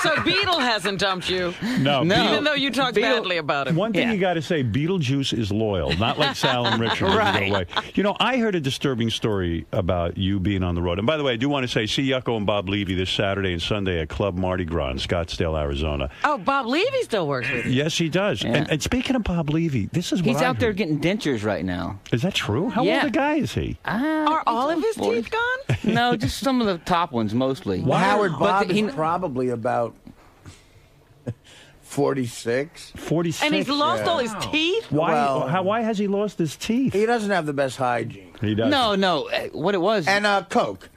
[SPEAKER 4] So Beetle hasn't dumped you.
[SPEAKER 12] No.
[SPEAKER 4] Even though you talk badly about him.
[SPEAKER 12] One thing you got to say, Beetlejuice is loyal, not like Sal and Richard.
[SPEAKER 4] Right.
[SPEAKER 12] Go away. I heard a disturbing story about you being on the road. And by the way, I do want to say, see Yucko and Bob Levy this Saturday and Sunday at Club Mardi Gras in Scottsdale, Arizona.
[SPEAKER 4] Oh, Bob Levy still works with you.
[SPEAKER 12] Yes, he does.
[SPEAKER 11] Yeah.
[SPEAKER 12] And speaking of Bob Levy, this is what
[SPEAKER 11] He's
[SPEAKER 12] I
[SPEAKER 11] out there
[SPEAKER 12] heard.
[SPEAKER 11] getting dentures right now.
[SPEAKER 12] Is that true? How old a guy is he?
[SPEAKER 4] Are all of his teeth gone?
[SPEAKER 11] No, just some of the top ones mostly.
[SPEAKER 18] Well, Howard, Bob
[SPEAKER 11] he-
[SPEAKER 18] is probably about 46.
[SPEAKER 12] 46.
[SPEAKER 4] And he's lost all his teeth?
[SPEAKER 12] Why has he lost his teeth?
[SPEAKER 18] He doesn't have the best hygiene.
[SPEAKER 12] He does.
[SPEAKER 11] No. What it was?
[SPEAKER 18] And Coke.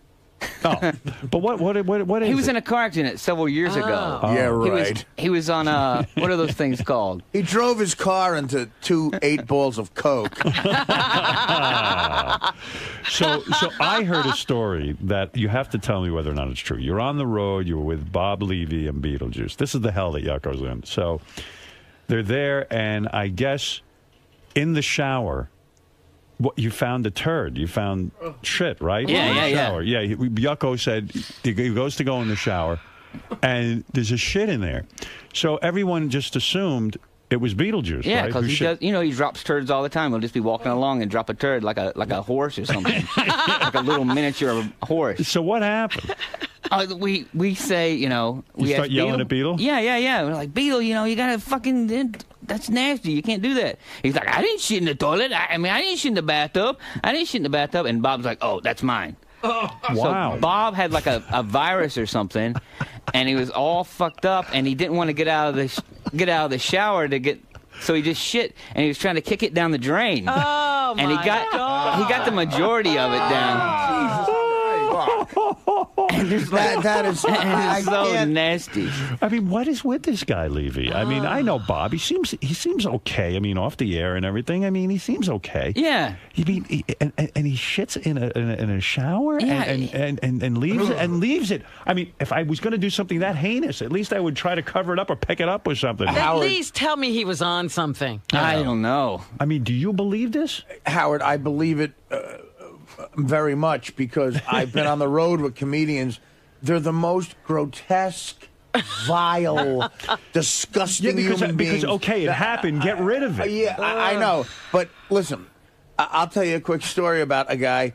[SPEAKER 12] Oh, but what is
[SPEAKER 11] He was
[SPEAKER 12] it?
[SPEAKER 11] in a car accident several years ago.
[SPEAKER 18] Yeah, right.
[SPEAKER 11] He was on what are those things called?
[SPEAKER 18] He drove his car into 2 8-balls of Coke.
[SPEAKER 12] So I heard a story that you have to tell me whether or not it's true. You're on the road. You were with Bob Levy and Beetlejuice. This is the hell that Yucko's in. So they're there, and I guess in the shower, you found a turd. You found shit, right?
[SPEAKER 11] Yeah,
[SPEAKER 12] in the
[SPEAKER 11] yeah.
[SPEAKER 12] shower. Yeah. Yucko said he goes to go in the shower, and there's a shit in there. So everyone just assumed it was Beetlejuice,
[SPEAKER 11] Yeah,
[SPEAKER 12] right?
[SPEAKER 11] because he does. He drops turds all the time. He'll just be walking along and drop a turd like a horse or something, like a little miniature horse.
[SPEAKER 12] So what happened?
[SPEAKER 11] We say, we
[SPEAKER 12] start
[SPEAKER 11] ask
[SPEAKER 12] yelling at Beetle?
[SPEAKER 11] Yeah. We're like, Beetle, you gotta fucking. That's nasty. You can't do that. He's like, I didn't shit in the toilet. I didn't shit in the bathtub. And Bob's like, oh, that's mine.
[SPEAKER 12] Wow.
[SPEAKER 11] So Bob had like a virus or something, and he was all fucked up, and he didn't want to get out of the shower to get. So he just shit, and he was trying to kick it down the drain.
[SPEAKER 4] Oh,
[SPEAKER 11] and he got the majority of it down. And there's
[SPEAKER 18] that is
[SPEAKER 11] so nasty.
[SPEAKER 12] I mean, what is with this guy, Levy? I mean, I know Bob. He seems okay. I mean, off the air and everything. I mean, he seems okay.
[SPEAKER 11] Yeah.
[SPEAKER 12] You mean, and he shits in a shower and leaves it. I mean, if I was going to do something that heinous, at least I would try to cover it up or pick it up with something.
[SPEAKER 4] At least tell me he was on something.
[SPEAKER 11] I don't know.
[SPEAKER 12] I mean, do you believe this?
[SPEAKER 18] Howard, I believe it very much because I've been on the road with comedians. They're the most grotesque, vile, disgusting human beings.
[SPEAKER 12] Because, okay, it happened. Get rid of it.
[SPEAKER 18] Yeah, I know. But listen, I'll tell you a quick story about a guy.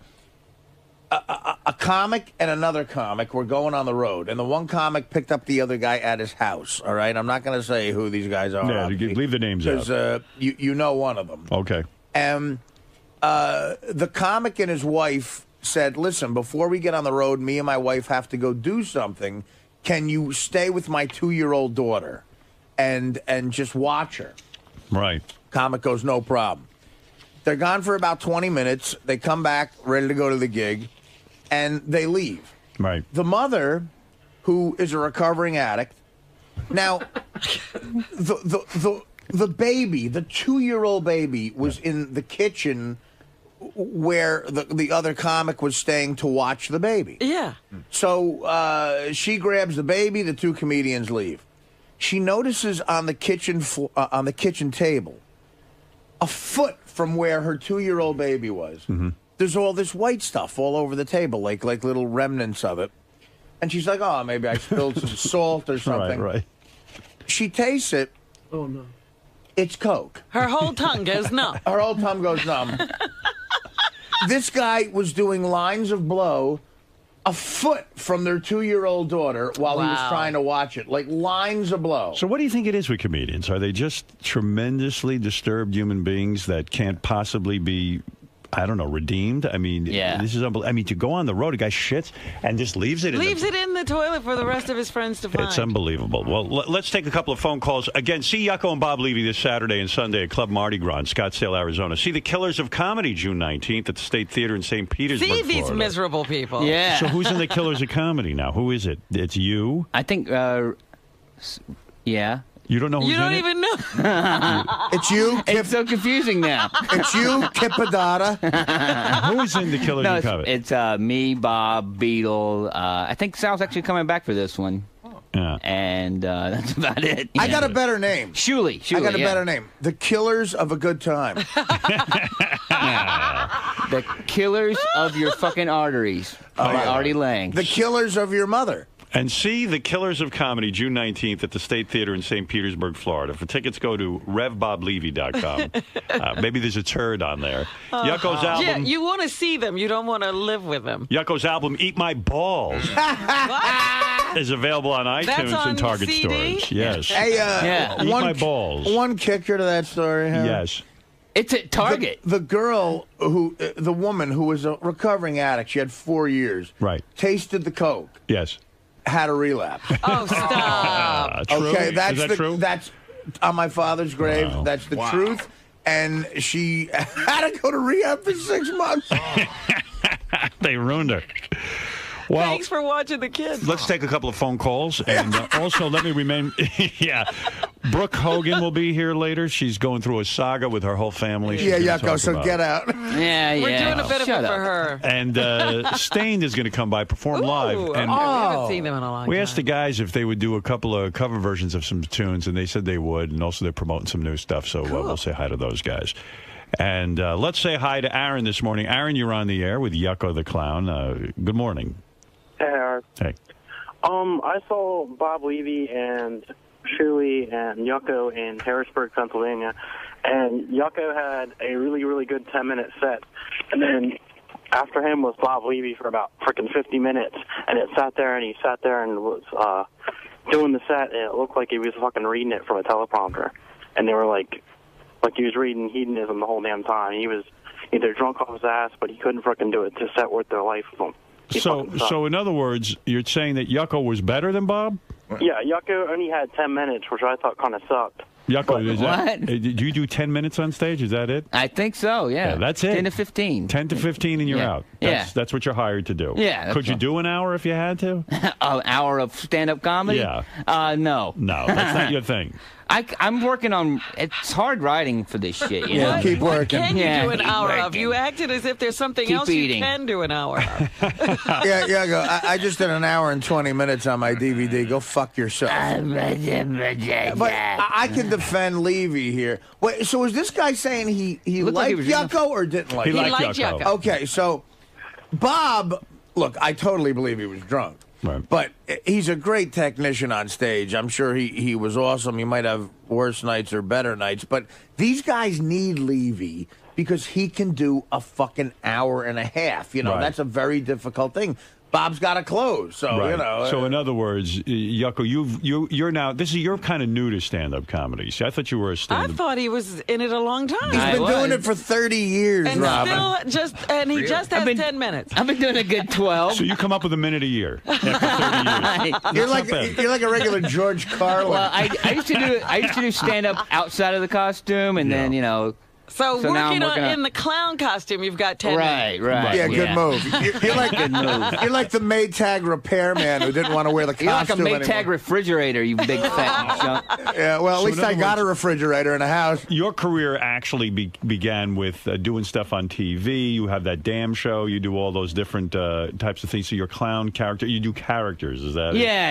[SPEAKER 18] A comic and another comic were going on the road, and the one comic picked up the other guy at his house. All right? I'm not going to say who these guys are.
[SPEAKER 12] Yeah, leave the names out.
[SPEAKER 18] Because you know one of them.
[SPEAKER 12] Okay.
[SPEAKER 18] The comic and his wife said, listen, before we get on the road, me and my wife have to go do something. Can you stay with my 2-year-old daughter and just watch her?
[SPEAKER 12] Right.
[SPEAKER 18] Comic goes, no problem. They're gone for about 20 minutes. They come back ready to go to the gig, and they leave.
[SPEAKER 12] Right.
[SPEAKER 18] The mother, who is a recovering addict, now, the baby, the 2-year-old baby, was in the kitchen where the other comic was staying to watch the baby.
[SPEAKER 4] Yeah.
[SPEAKER 18] So she grabs the baby. The 2 comedians leave. She notices on the kitchen table, a foot from where her 2-year-old baby was, there's all this white stuff all over the table, like little remnants of it. And she's like, oh, maybe I spilled some salt or something.
[SPEAKER 12] Right.
[SPEAKER 18] She tastes it.
[SPEAKER 4] Oh, no.
[SPEAKER 18] It's Coke.
[SPEAKER 4] Her whole tongue goes numb.
[SPEAKER 18] Her whole tongue goes numb. This guy was doing lines of blow a foot from their 2-year-old daughter while he was trying to watch it. Like lines of blow.
[SPEAKER 12] So what do you think it is with comedians? Are they just tremendously disturbed human beings that can't possibly be, I don't know, redeemed? I mean, this is unbelievable. I mean, to go on the road, a guy shits and just leaves it
[SPEAKER 4] Leaves it in the toilet for the rest of his friends to find.
[SPEAKER 12] It's unbelievable. Well, let's take a couple of phone calls. Again, see Yucko and Bob Levy this Saturday and Sunday at Club Mardi Gras in Scottsdale, Arizona. See The Killers of Comedy June 19th at the State Theater in St. Petersburg,
[SPEAKER 4] See these
[SPEAKER 12] Florida.
[SPEAKER 4] miserable people.
[SPEAKER 11] Yeah.
[SPEAKER 12] So who's in The Killers of Comedy now? Who is it? It's you?
[SPEAKER 11] I think, yeah.
[SPEAKER 12] You don't know who's
[SPEAKER 4] You don't
[SPEAKER 12] in
[SPEAKER 4] even know.
[SPEAKER 18] It's you.
[SPEAKER 11] It's so confusing now.
[SPEAKER 18] It's you, Kippadata.
[SPEAKER 12] Who's in The Killers
[SPEAKER 11] No,
[SPEAKER 12] of Comedy?
[SPEAKER 11] it's me, Bob, Beetle. I think Sal's actually coming back for this one.
[SPEAKER 12] Yeah.
[SPEAKER 11] And that's about it.
[SPEAKER 18] I got a better name.
[SPEAKER 11] Shuley.
[SPEAKER 18] I got a better name. The Killers of a Good Time.
[SPEAKER 11] The Killers of Your Fucking Arteries by Artie Lang.
[SPEAKER 18] The Killers of Your Mother.
[SPEAKER 12] And see The Killers of Comedy June 19th at the State Theater in St. Petersburg, Florida. For tickets, go to RevBobLevy.com. Maybe there's a turd on there. Yucko's album.
[SPEAKER 4] Yeah, you want to see them. You don't want to live with them.
[SPEAKER 12] Yucko's album, Eat My Balls, is available on iTunes
[SPEAKER 4] That's on
[SPEAKER 12] and Target
[SPEAKER 4] CD?
[SPEAKER 12] stores. Yes.
[SPEAKER 18] Hey,
[SPEAKER 12] Eat My Balls.
[SPEAKER 18] One kicker to that story, Harry.
[SPEAKER 12] Yes.
[SPEAKER 11] It's at Target.
[SPEAKER 18] The girl who, the woman who was a recovering addict, she had 4 years.
[SPEAKER 12] Right.
[SPEAKER 18] Tasted the Coke.
[SPEAKER 12] Yes.
[SPEAKER 18] Had a relapse.
[SPEAKER 4] Oh, stop.
[SPEAKER 12] True?
[SPEAKER 18] Okay, that's
[SPEAKER 12] Is that true?
[SPEAKER 18] That's on my father's grave.
[SPEAKER 12] Wow.
[SPEAKER 18] That's the truth. And she had to go to rehab for 6 months.
[SPEAKER 12] They ruined her. Well,
[SPEAKER 4] Thanks for watching the kids.
[SPEAKER 12] let's take a couple of phone calls. And also, let me remain. Brooke Hogan will be here later. She's going through a saga with her whole family. She's gonna
[SPEAKER 18] Yucko,
[SPEAKER 12] talk
[SPEAKER 18] so
[SPEAKER 12] about
[SPEAKER 18] get
[SPEAKER 12] it.
[SPEAKER 18] out.
[SPEAKER 11] Yeah,
[SPEAKER 4] We're doing a bit of it for her.
[SPEAKER 12] And Stained is going to come by, perform live. And
[SPEAKER 4] we haven't seen them in a long
[SPEAKER 12] we
[SPEAKER 4] time.
[SPEAKER 12] asked the guys if they would do a couple of cover versions of some tunes, and they said they would. And also, they're promoting some new stuff, so we'll say hi to those guys. And let's say hi to Aaron this morning. Aaron, you're on the air with Yucko the Clown. Good morning.
[SPEAKER 17] Hey, Aaron.
[SPEAKER 12] Hey.
[SPEAKER 17] I saw Bob Levy and Shuli and Yucko in Harrisburg, Pennsylvania, and Yucko had a really, really good 10-minute set, and then after him was Bob Levy for about freaking 50 minutes, and he sat there and was doing the set, and it looked like he was fucking reading it from a teleprompter, and they were like he was reading Hedonism the whole damn time. He was either drunk off his ass, but he couldn't freaking do it to set worth their life with him.
[SPEAKER 12] So in other words, you're saying that Yucko was better than Bob?
[SPEAKER 17] Yeah, Yucko only had 10 minutes, which I thought kind of sucked.
[SPEAKER 12] Yucko, is
[SPEAKER 11] What?
[SPEAKER 12] that, did you do 10 minutes on stage? Is that it?
[SPEAKER 11] I think so, yeah.
[SPEAKER 12] That's it.
[SPEAKER 11] 10 to 15.
[SPEAKER 12] 10 to 15 and you're
[SPEAKER 11] Yeah.
[SPEAKER 12] out.
[SPEAKER 11] Yeah.
[SPEAKER 12] That's what you're hired to do.
[SPEAKER 11] Yeah, that's
[SPEAKER 12] Could you
[SPEAKER 11] right.
[SPEAKER 12] do an hour if you had to?
[SPEAKER 11] An hour of stand-up comedy?
[SPEAKER 12] Yeah.
[SPEAKER 11] No.
[SPEAKER 12] No, that's not your thing.
[SPEAKER 11] I'm working on. It's hard writing for this shit. You know?
[SPEAKER 18] keep working.
[SPEAKER 4] Can you
[SPEAKER 11] Yeah,
[SPEAKER 4] do an
[SPEAKER 11] keep
[SPEAKER 4] hour of?
[SPEAKER 11] working.
[SPEAKER 4] You acted as if there's something
[SPEAKER 11] Keep
[SPEAKER 4] else
[SPEAKER 11] eating.
[SPEAKER 4] you can do an hour of.
[SPEAKER 18] I just did an hour and 20 minutes on my DVD. Go fuck yourself. But I can defend Levy here. Wait, so is this guy saying he
[SPEAKER 11] Looked like
[SPEAKER 18] liked
[SPEAKER 11] he was
[SPEAKER 18] Yucko or didn't like
[SPEAKER 12] He
[SPEAKER 18] Yucko?
[SPEAKER 12] liked Yucko.
[SPEAKER 18] Okay, so Bob, look, I totally believe he was drunk.
[SPEAKER 12] Right.
[SPEAKER 18] But he's a great technician on stage. I'm sure he was awesome. He might have worse nights or better nights. But these guys need Levy because he can do a fucking hour and a half. You know,
[SPEAKER 12] Right.
[SPEAKER 18] that's a very difficult thing. Bob's got to close. So,
[SPEAKER 12] Right.
[SPEAKER 18] you know.
[SPEAKER 12] So in other words, Yucko, you're now, you're kind of new to stand-up comedy. See, I thought you were a
[SPEAKER 4] I
[SPEAKER 12] stand-up.
[SPEAKER 4] thought he was in it a long time.
[SPEAKER 18] He's been doing it for 30 years,
[SPEAKER 4] and
[SPEAKER 18] Robin.
[SPEAKER 4] he just has 10 minutes.
[SPEAKER 11] I've been doing a good 12.
[SPEAKER 12] So you come up with a minute a year after 30 years.
[SPEAKER 18] You're
[SPEAKER 12] That's not bad.
[SPEAKER 18] like a regular George Carlin.
[SPEAKER 11] Well, I used to do stand-up outside of the costume, and then, you know.
[SPEAKER 4] So
[SPEAKER 11] now I'm
[SPEAKER 4] working
[SPEAKER 11] working
[SPEAKER 4] in the clown costume, you've got 10
[SPEAKER 11] Right,
[SPEAKER 4] minutes.
[SPEAKER 11] right.
[SPEAKER 18] Yeah, good move. You're like
[SPEAKER 11] Good move.
[SPEAKER 18] You're like the Maytag repairman who didn't want to wear the
[SPEAKER 11] You're like a
[SPEAKER 18] costume
[SPEAKER 11] Maytag
[SPEAKER 18] anymore.
[SPEAKER 11] refrigerator, you big fat chunk.
[SPEAKER 18] Yeah, well, at
[SPEAKER 12] So
[SPEAKER 18] least
[SPEAKER 12] in
[SPEAKER 18] I
[SPEAKER 12] other
[SPEAKER 18] got
[SPEAKER 12] words-
[SPEAKER 18] a refrigerator in a house.
[SPEAKER 12] Your career actually began with doing stuff on TV. You have that damn show. You do all those different types of things. So your clown character, you do characters. Is that it?
[SPEAKER 11] Yeah.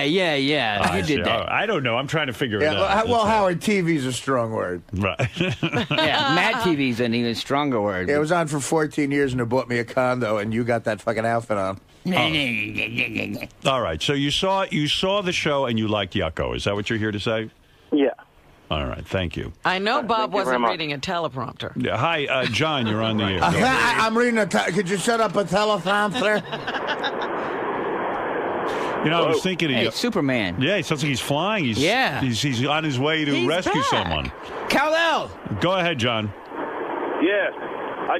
[SPEAKER 12] I
[SPEAKER 11] You
[SPEAKER 12] see.
[SPEAKER 11] did that.
[SPEAKER 12] I don't know. I'm trying to figure it
[SPEAKER 18] Yeah,
[SPEAKER 12] out.
[SPEAKER 18] well, Howard, TV's a strong word.
[SPEAKER 12] Right.
[SPEAKER 11] Yeah, Mad TV's an even stronger word.
[SPEAKER 18] It was on for 14 years and it bought me a condo, and you got that fucking outfit on.
[SPEAKER 8] All right. So you saw the show and you liked Yucko. Is that what you're here to say?
[SPEAKER 17] Yeah.
[SPEAKER 8] All right. Thank you.
[SPEAKER 4] I know Bob
[SPEAKER 17] you very
[SPEAKER 4] wasn't
[SPEAKER 17] much.
[SPEAKER 4] reading a teleprompter.
[SPEAKER 8] Yeah, hi, John. You're on the air.
[SPEAKER 18] I'm reading a. Could you set up a teleprompter?
[SPEAKER 8] You know, I was thinking of
[SPEAKER 11] Hey,
[SPEAKER 8] you.
[SPEAKER 11] Superman.
[SPEAKER 8] Yeah, it sounds like he's flying. He's he's on his way to
[SPEAKER 11] He's
[SPEAKER 8] rescue
[SPEAKER 11] back.
[SPEAKER 8] someone.
[SPEAKER 11] Kal-El.
[SPEAKER 8] Go ahead, John.
[SPEAKER 16] Yeah. I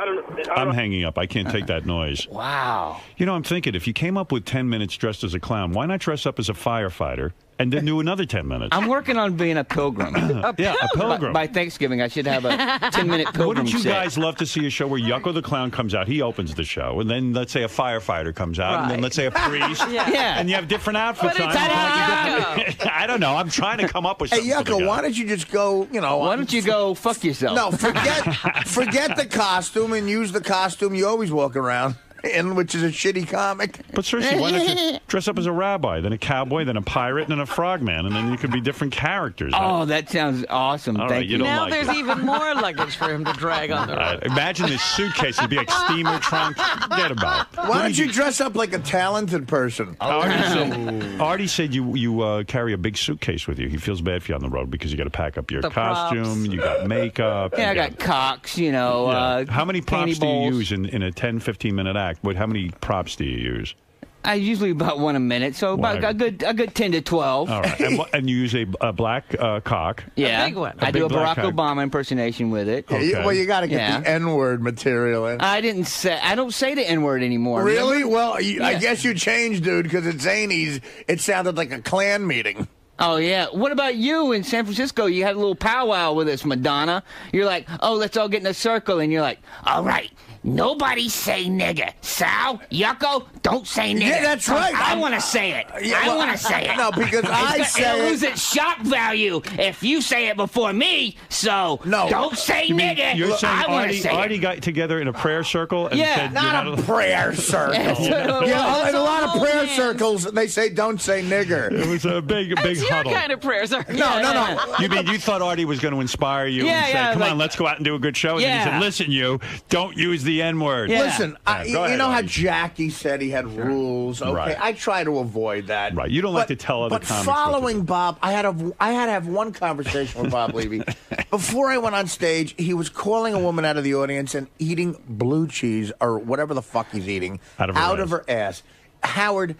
[SPEAKER 16] don't
[SPEAKER 8] I'm hanging up. I can't take that noise.
[SPEAKER 11] Wow.
[SPEAKER 8] You know, I'm thinking if you came up with 10 minutes dressed as a clown, why not dress up as a firefighter and then do another 10 minutes?
[SPEAKER 11] I'm working on being a pilgrim.
[SPEAKER 8] A pilgrim.
[SPEAKER 11] By Thanksgiving, I should have a 10-minute pilgrim
[SPEAKER 8] Wouldn't you
[SPEAKER 11] set.
[SPEAKER 8] guys love to see a show where Yucko the Clown comes out? He opens the show, and then let's say a firefighter comes out, and then let's say a priest, and you have different outfits
[SPEAKER 18] But
[SPEAKER 8] on.
[SPEAKER 18] it's
[SPEAKER 8] I don't know. I'm trying to come up with
[SPEAKER 18] Hey,
[SPEAKER 8] something. for the
[SPEAKER 18] Yucko,
[SPEAKER 8] guy.
[SPEAKER 18] why don't you just go,
[SPEAKER 11] Why don't you go fuck yourself?
[SPEAKER 18] No, forget the costume and use the costume you always walk around in, which is a shitty comic.
[SPEAKER 8] But seriously, why don't you dress up as a rabbi, then a cowboy, then a pirate, and then a frogman, and then you could be different characters.
[SPEAKER 11] Oh, that sounds awesome.
[SPEAKER 8] All right,
[SPEAKER 11] Thank
[SPEAKER 8] you
[SPEAKER 11] you.
[SPEAKER 8] don't
[SPEAKER 4] Now
[SPEAKER 8] like
[SPEAKER 4] there's
[SPEAKER 8] it.
[SPEAKER 4] even more luggage for him to drag on the road.
[SPEAKER 8] Imagine this suitcase. It'd be like steamer trunk. Forget about it.
[SPEAKER 18] Why don't you dress up like a talented person?
[SPEAKER 8] Artie said you carry a big suitcase with you. He feels bad for you on the road because you got to pack up your
[SPEAKER 11] The
[SPEAKER 8] costume,
[SPEAKER 11] props.
[SPEAKER 8] you got makeup.
[SPEAKER 11] Yeah, I
[SPEAKER 8] you
[SPEAKER 11] got cocks, you know.
[SPEAKER 8] Yeah. How many props
[SPEAKER 11] panty
[SPEAKER 8] do you
[SPEAKER 11] bowls.
[SPEAKER 8] use in a 10, 15-minute act? How many props do you use?
[SPEAKER 11] I usually about one a minute, so about a good 10 to 12.
[SPEAKER 8] All right. And you use a black cock.
[SPEAKER 11] Yeah,
[SPEAKER 4] big one.
[SPEAKER 11] I do a
[SPEAKER 8] big black
[SPEAKER 11] Barack
[SPEAKER 8] cock.
[SPEAKER 11] Obama impersonation with it.
[SPEAKER 18] Well, you got to get the N-word material in.
[SPEAKER 11] I don't say the N-word anymore.
[SPEAKER 18] Really?
[SPEAKER 11] Remember?
[SPEAKER 18] Well, I guess you changed, dude, because at Zany's, it sounded like a Klan meeting.
[SPEAKER 11] Oh, yeah. What about you in San Francisco? You had a little powwow with us, Madonna. You're like, oh, let's all get in a circle. And you're like, all right, nobody say nigger. Sal, Yucko, don't say nigger.
[SPEAKER 18] Yeah, that's right.
[SPEAKER 11] I want to say it.
[SPEAKER 18] Yeah,
[SPEAKER 11] I
[SPEAKER 18] well,
[SPEAKER 11] want to say it.
[SPEAKER 18] No, because I say
[SPEAKER 11] it'll
[SPEAKER 18] it.
[SPEAKER 11] lose its shock value if you say it before me. So don't say
[SPEAKER 8] You mean
[SPEAKER 11] nigger.
[SPEAKER 8] you're saying
[SPEAKER 11] I want to say
[SPEAKER 8] Artie
[SPEAKER 11] it.
[SPEAKER 8] got together in a prayer circle and said,
[SPEAKER 18] not
[SPEAKER 8] you're
[SPEAKER 18] a prayer circle. Yeah, in a lot of prayer circles, they say don't say nigger.
[SPEAKER 8] It was a big huddle.
[SPEAKER 4] Kind of prayers are.
[SPEAKER 18] No.
[SPEAKER 8] You mean you thought Artie was going to inspire you
[SPEAKER 11] Yeah,
[SPEAKER 8] and say,
[SPEAKER 11] yeah,
[SPEAKER 8] come
[SPEAKER 11] like-
[SPEAKER 8] on, let's go out and do a good show? And then he
[SPEAKER 11] Yeah.
[SPEAKER 8] said, listen, you, don't use the N-word.
[SPEAKER 18] Listen,
[SPEAKER 8] Go
[SPEAKER 18] you
[SPEAKER 8] ahead,
[SPEAKER 18] know how
[SPEAKER 8] Artie.
[SPEAKER 18] Jackie said he had rules? Okay,
[SPEAKER 8] Right.
[SPEAKER 18] I try to avoid that.
[SPEAKER 8] Right, you don't like to tell other
[SPEAKER 18] But
[SPEAKER 8] comics what to
[SPEAKER 18] following Bob, I had to have one conversation with Bob Levy. Before I went on stage, he was calling a woman out of the audience and eating blue cheese or whatever the fuck he's eating
[SPEAKER 8] Out of her
[SPEAKER 18] ass. Howard,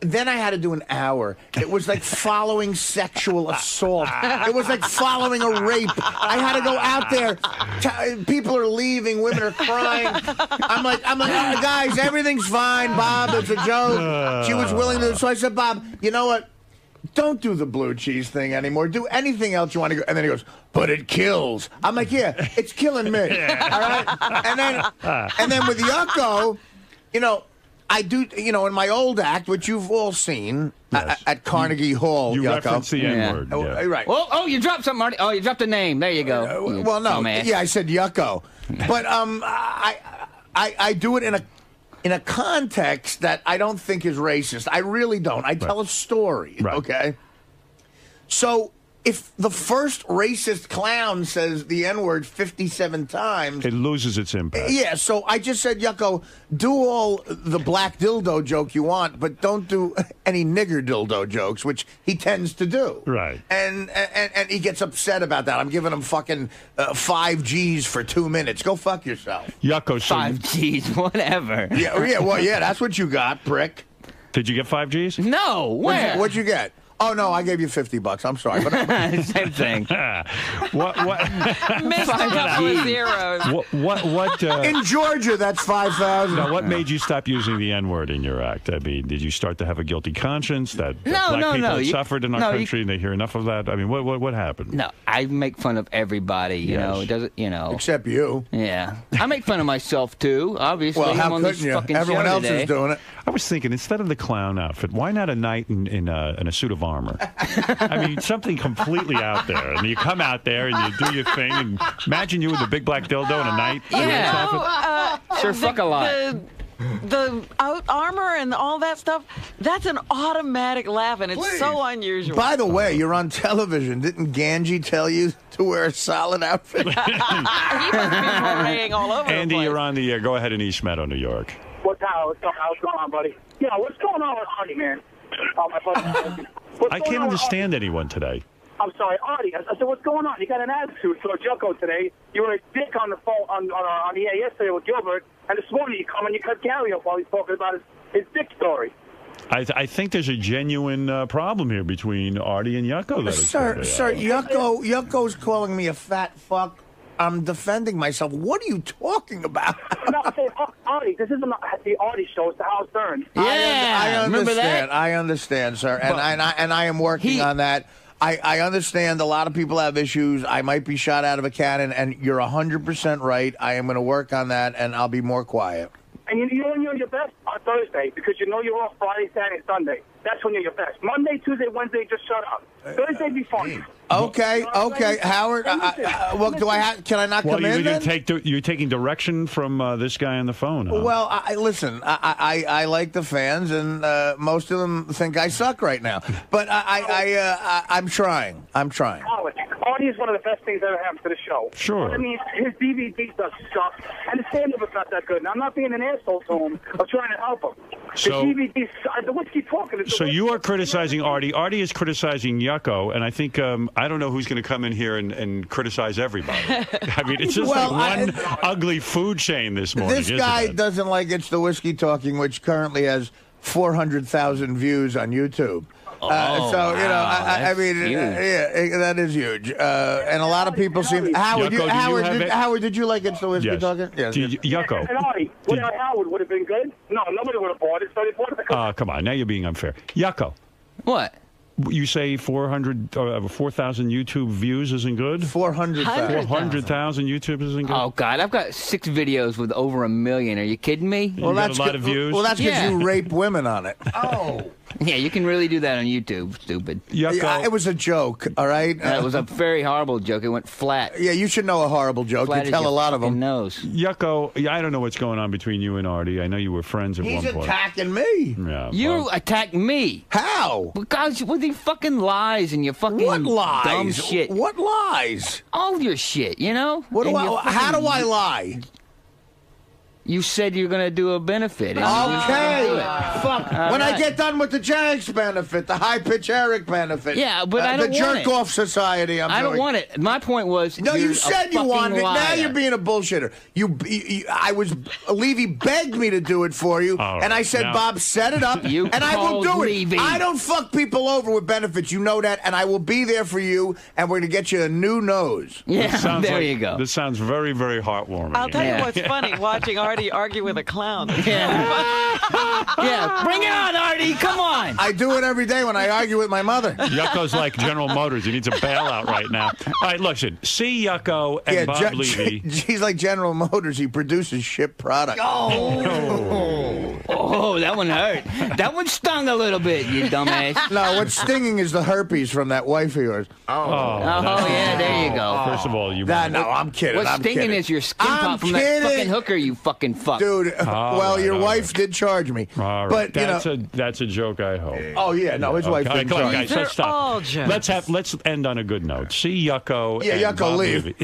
[SPEAKER 18] then I had to do an hour. It was like following sexual assault. It was like following a rape. I had to go out there. People are leaving. Women are crying. I'm like, oh, guys, everything's fine. Bob, it's a joke. She was willing to. So I said, Bob, you know what? Don't do the blue cheese thing anymore. Do anything else you want to go. And then he goes, but it kills. I'm like, yeah, it's killing me. All right. And then with Yucko, you know. I do, you know, in my old act, which you've all seen at Carnegie Hall.
[SPEAKER 8] You
[SPEAKER 18] Yucko.
[SPEAKER 8] referenced the N-word. Yeah.
[SPEAKER 18] Right.
[SPEAKER 11] Oh, you dropped something, Marty. Oh, you dropped a name. There you go. You
[SPEAKER 18] Well, no,
[SPEAKER 11] dumbass.
[SPEAKER 18] yeah, I said Yucko, but I do it in a context that I don't think is racist. I really don't. I tell a story.
[SPEAKER 8] Right.
[SPEAKER 18] Okay. So if the first racist clown says the N-word 57 times,
[SPEAKER 8] It loses its impact.
[SPEAKER 18] yeah, so I just said, Yucko, do all the black dildo joke you want, but don't do any nigger dildo jokes, which he tends to do.
[SPEAKER 8] Right.
[SPEAKER 18] And he gets upset about that. I'm giving him fucking 5 G's for 2 minutes. Go fuck yourself.
[SPEAKER 8] Yucko, so
[SPEAKER 11] 5 G's, whatever.
[SPEAKER 18] Yeah, that's what you got, prick.
[SPEAKER 8] did you get 5 G's?
[SPEAKER 11] No, where?
[SPEAKER 18] What'd you get? Oh, no, I gave you $50. I'm sorry. But
[SPEAKER 11] Same thing.
[SPEAKER 8] What?
[SPEAKER 4] Mixed up with zeros.
[SPEAKER 8] What?
[SPEAKER 18] in Georgia, that's 5,000.
[SPEAKER 8] Now, what made you stop using the N-word in your act? I mean, did you start to have a guilty conscience that black people have suffered in our country and they hear enough of that? I mean, what happened?
[SPEAKER 11] No, I make fun of everybody. You know, it doesn't. You know,
[SPEAKER 18] except you.
[SPEAKER 11] Yeah, I make fun of myself too. Obviously,
[SPEAKER 18] Well, how
[SPEAKER 11] I'm on this
[SPEAKER 18] couldn't you?
[SPEAKER 11] fucking
[SPEAKER 18] Everyone
[SPEAKER 11] show
[SPEAKER 18] else
[SPEAKER 11] today.
[SPEAKER 18] is doing it.
[SPEAKER 8] I was thinking, instead of the clown outfit, why not a night in a suit of armor? I mean, something completely out there. And you come out there and you do your thing. And imagine you with a big black dildo and a night.
[SPEAKER 11] Sure, fuck a lot.
[SPEAKER 4] The armor and all that stuff, that's an automatic laugh, and it's so unusual.
[SPEAKER 18] By the way, you're on television. Didn't Ganji tell you to wear a solid outfit?
[SPEAKER 4] He must be paraying all over
[SPEAKER 8] Andy,
[SPEAKER 4] the place.
[SPEAKER 8] you're on the air. Go ahead in East Meadow, New York.
[SPEAKER 9] What's going on, buddy? Yeah, what's going on with Artie, man? My buddy.
[SPEAKER 12] I can't understand anyone today.
[SPEAKER 9] I'm sorry, Artie. I said, what's going on? You got an attitude towards Yucko today. You were a dick on the phone on the air yesterday with Gilbert, and this morning you come and you cut Gary off while he's talking about his dick story.
[SPEAKER 12] I think there's a genuine problem here between Artie and Yucko.
[SPEAKER 18] Sir, Yucko's calling me a fat fuck. I'm defending myself. What are you talking about?
[SPEAKER 9] No, I say, Artie, this isn't the Artie show. It's the Howard Stern.
[SPEAKER 18] I understand.
[SPEAKER 11] remember that?
[SPEAKER 18] I understand, sir, and I am working on that. I understand a lot of people have issues. I might be shot out of a cannon, and you're 100% right. I am going to work on that, and I'll be more quiet.
[SPEAKER 9] And you're your best on Thursday because you know you're off Friday, Saturday, Sunday. That's when you're your best. Monday, Tuesday, Wednesday, just shut up. Thursday, be fun.
[SPEAKER 18] Okay, Howard. Well, can I not come in?
[SPEAKER 12] You're taking direction from this guy on the phone. Huh?
[SPEAKER 18] Well, listen. I like the fans, and most of them think I suck right now. But I'm trying.
[SPEAKER 9] Howard, Artie is one of the best things that ever happened to the show.
[SPEAKER 12] Sure.
[SPEAKER 9] But, I mean, his DVD does suck, and his stand-up is not that good. Now, I'm not being an asshole to him. I'm trying to help him.
[SPEAKER 12] So,
[SPEAKER 9] the DVD, the whiskey talking.
[SPEAKER 12] So you are criticizing Artie. Artie is criticizing Yucko, and I think I don't know who's going to come in here and criticize everybody. I mean, it's just one ugly food chain this morning.
[SPEAKER 18] This guy doesn't like It's the Whiskey Talking, which currently has 400,000 views on YouTube. So, I mean, that is huge. And a lot of people seem... Howard, did you like It's the Whiskey Talking? Yes.
[SPEAKER 12] Yucko.
[SPEAKER 9] And Artie, without Howard, would have been good? No, nobody would have bought it, so they bought it.
[SPEAKER 12] Come on, now you're being unfair. Yucko.
[SPEAKER 11] What?
[SPEAKER 12] You say 4,000 YouTube views isn't good?
[SPEAKER 18] 400,000.
[SPEAKER 12] 400,000 YouTube isn't good?
[SPEAKER 11] Oh, God. I've got 6 videos with over 1 million. Are you kidding me?
[SPEAKER 12] Well, that's a lot of views?
[SPEAKER 18] Well, that's because you rape women on it. Oh.
[SPEAKER 11] Yeah, you can really do that on YouTube, stupid.
[SPEAKER 18] Yeah, it was a joke, all right?
[SPEAKER 11] It was a very horrible joke. It went flat.
[SPEAKER 18] Yeah, you should know a horrible joke.
[SPEAKER 11] Flat
[SPEAKER 18] you tell a lot of them.
[SPEAKER 11] Nose.
[SPEAKER 12] Yucko, I don't know what's going on between you and Artie. I know you were friends at one point.
[SPEAKER 18] He's attacking me.
[SPEAKER 12] Yeah,
[SPEAKER 11] you attack me.
[SPEAKER 18] How?
[SPEAKER 11] Because with your fucking lies and your fucking dumb shit.
[SPEAKER 18] What lies?
[SPEAKER 11] All your shit, you know?
[SPEAKER 18] How do I lie?
[SPEAKER 11] You said you're going to do a benefit.
[SPEAKER 18] Okay. Fuck. When I get done with the Jags benefit, the high-pitch Eric benefit.
[SPEAKER 11] Yeah, but I don't want it.
[SPEAKER 18] The Jerk-Off Society.
[SPEAKER 11] I don't want it. My point was...
[SPEAKER 18] No, you said you wanted it. Now you're being a bullshitter. Levy begged me to do it for you, and I said, Bob, set it up, and I will do it. I don't fuck people over with benefits. You know that, and I will be there for you, and we're going to get you a new nose.
[SPEAKER 11] Yeah, there you go.
[SPEAKER 12] This sounds very, very heartwarming.
[SPEAKER 4] I'll tell you what's funny, watching Artie argue with a clown.
[SPEAKER 11] Yeah, bring it on, Artie. Come on.
[SPEAKER 18] I do it every day when I argue with my mother.
[SPEAKER 12] Yucko's like General Motors. He needs a bailout right now. All right, listen. See Yucko and Bob Levy.
[SPEAKER 18] He's like General Motors. He produces ship product.
[SPEAKER 11] Oh, that one hurt. That one stung a little bit, you dumbass.
[SPEAKER 18] No, what's stinging is the herpes from that wife of yours.
[SPEAKER 11] Yeah, there you go.
[SPEAKER 12] First of all,
[SPEAKER 18] no, I'm kidding.
[SPEAKER 11] What's stinging is your skin pop from that fucking hooker, you fucking fuck.
[SPEAKER 18] Dude, your wife did charge me.
[SPEAKER 12] All right. But that's a joke, I hope.
[SPEAKER 18] Oh yeah, no, his wife didn't charge me.
[SPEAKER 12] Guys, let's stop. Let's end on a good note. See Yucko and Bob Levy.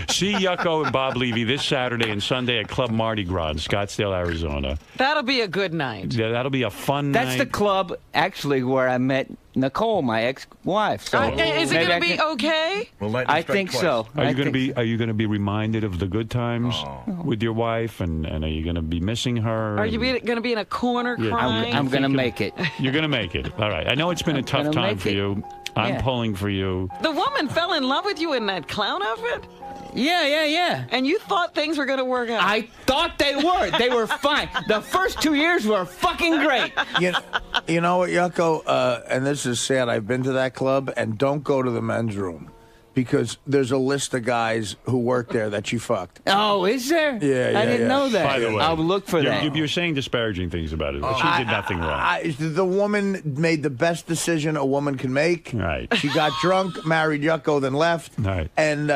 [SPEAKER 12] See Yucko and Bob Levy this Saturday and Sunday at Club Mardi Gras in Scottsdale, Arizona.
[SPEAKER 4] That'll be a good night.
[SPEAKER 12] Yeah, that'll be a fun night.
[SPEAKER 11] That's the club, actually, where I met Nicole, my ex-wife. So
[SPEAKER 4] is it going to be okay?
[SPEAKER 11] I think so.
[SPEAKER 12] Are you going to be reminded of the good times with your wife, and are you going to be missing her?
[SPEAKER 4] Are you going to be in a corner crying?
[SPEAKER 11] I'm going to make it.
[SPEAKER 12] You're going to make it. All right. I know it's been a tough time for you. I'm pulling for you.
[SPEAKER 4] The woman fell in love with you in that clown outfit?
[SPEAKER 11] Yeah.
[SPEAKER 4] And you thought things were going to work out?
[SPEAKER 11] I thought they were. They were fine. The first 2 years were fucking great.
[SPEAKER 18] You know what, Yucko? And this is sad. I've been to that club, and don't go to the men's room. Because there's a list of guys who work there that you fucked.
[SPEAKER 11] Oh, is there?
[SPEAKER 18] Yeah.
[SPEAKER 11] I didn't know that.
[SPEAKER 12] By the way,
[SPEAKER 11] I'll look for that.
[SPEAKER 12] You're saying disparaging things about it, but she did nothing wrong.
[SPEAKER 18] The woman made the best decision a woman can make.
[SPEAKER 12] Right.
[SPEAKER 18] She got drunk, married Yucko, then left.
[SPEAKER 12] Right.
[SPEAKER 18] And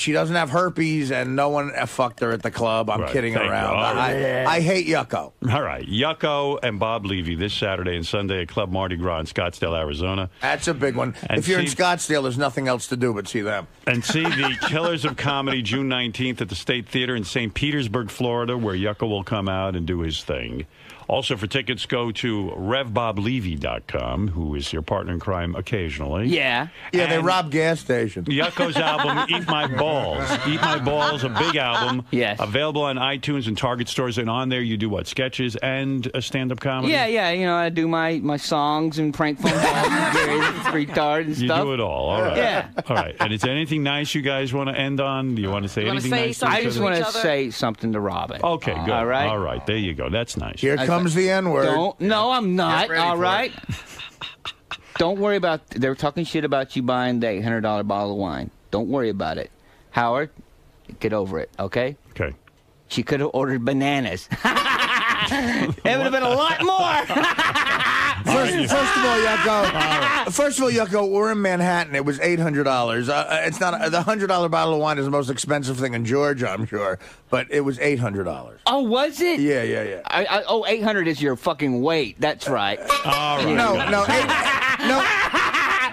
[SPEAKER 18] she doesn't have herpes, and no one fucked her at the club. I'm kidding around. I hate Yucko.
[SPEAKER 12] All right. Yucko and Bob Levy this Saturday and Sunday at Club Mardi Gras in Scottsdale, Arizona.
[SPEAKER 18] That's a big one. If you're in Scottsdale, there's nothing else else to do but see them.
[SPEAKER 8] And see the Killers of Comedy June 19th at the State Theater in St. Petersburg, Florida, where Yucko will come out and do his thing. Also, for tickets, go to RevBobLevy.com, who is your partner in crime occasionally.
[SPEAKER 11] Yeah.
[SPEAKER 18] Yeah, they rob gas stations.
[SPEAKER 8] Yucko's album, Eat My Balls. Eat My Balls, a big album.
[SPEAKER 11] Yes.
[SPEAKER 8] Available on iTunes and Target stores. And on there, you do what? Sketches and a stand-up comedy?
[SPEAKER 11] Yeah, yeah. You know, I do my songs and prank phone calls and retard and stuff.
[SPEAKER 8] You do it all. All right.
[SPEAKER 11] Yeah.
[SPEAKER 8] All right. And is there anything nice you guys want to end on? Do you want to say anything nice?
[SPEAKER 11] I just want to say something to Robin.
[SPEAKER 8] Okay, good.
[SPEAKER 11] All right.
[SPEAKER 8] All right. There you go. That's nice.
[SPEAKER 18] Here comes the N-word.
[SPEAKER 11] No, I'm not. All
[SPEAKER 18] for
[SPEAKER 11] right. Don't worry about. They're talking shit about you buying the $800 bottle of wine. Don't worry about it, Howard. Get over it. Okay.
[SPEAKER 8] Okay.
[SPEAKER 11] She could have ordered bananas. It would have been a lot more.
[SPEAKER 18] First of all, Yucko, we're in Manhattan. It was $800. It's not the $100 bottle of wine is the most expensive thing in Georgia, I'm sure, but it was $800.
[SPEAKER 11] Oh, was it?
[SPEAKER 18] Yeah.
[SPEAKER 11] 800 is your fucking weight. That's right.
[SPEAKER 8] All right.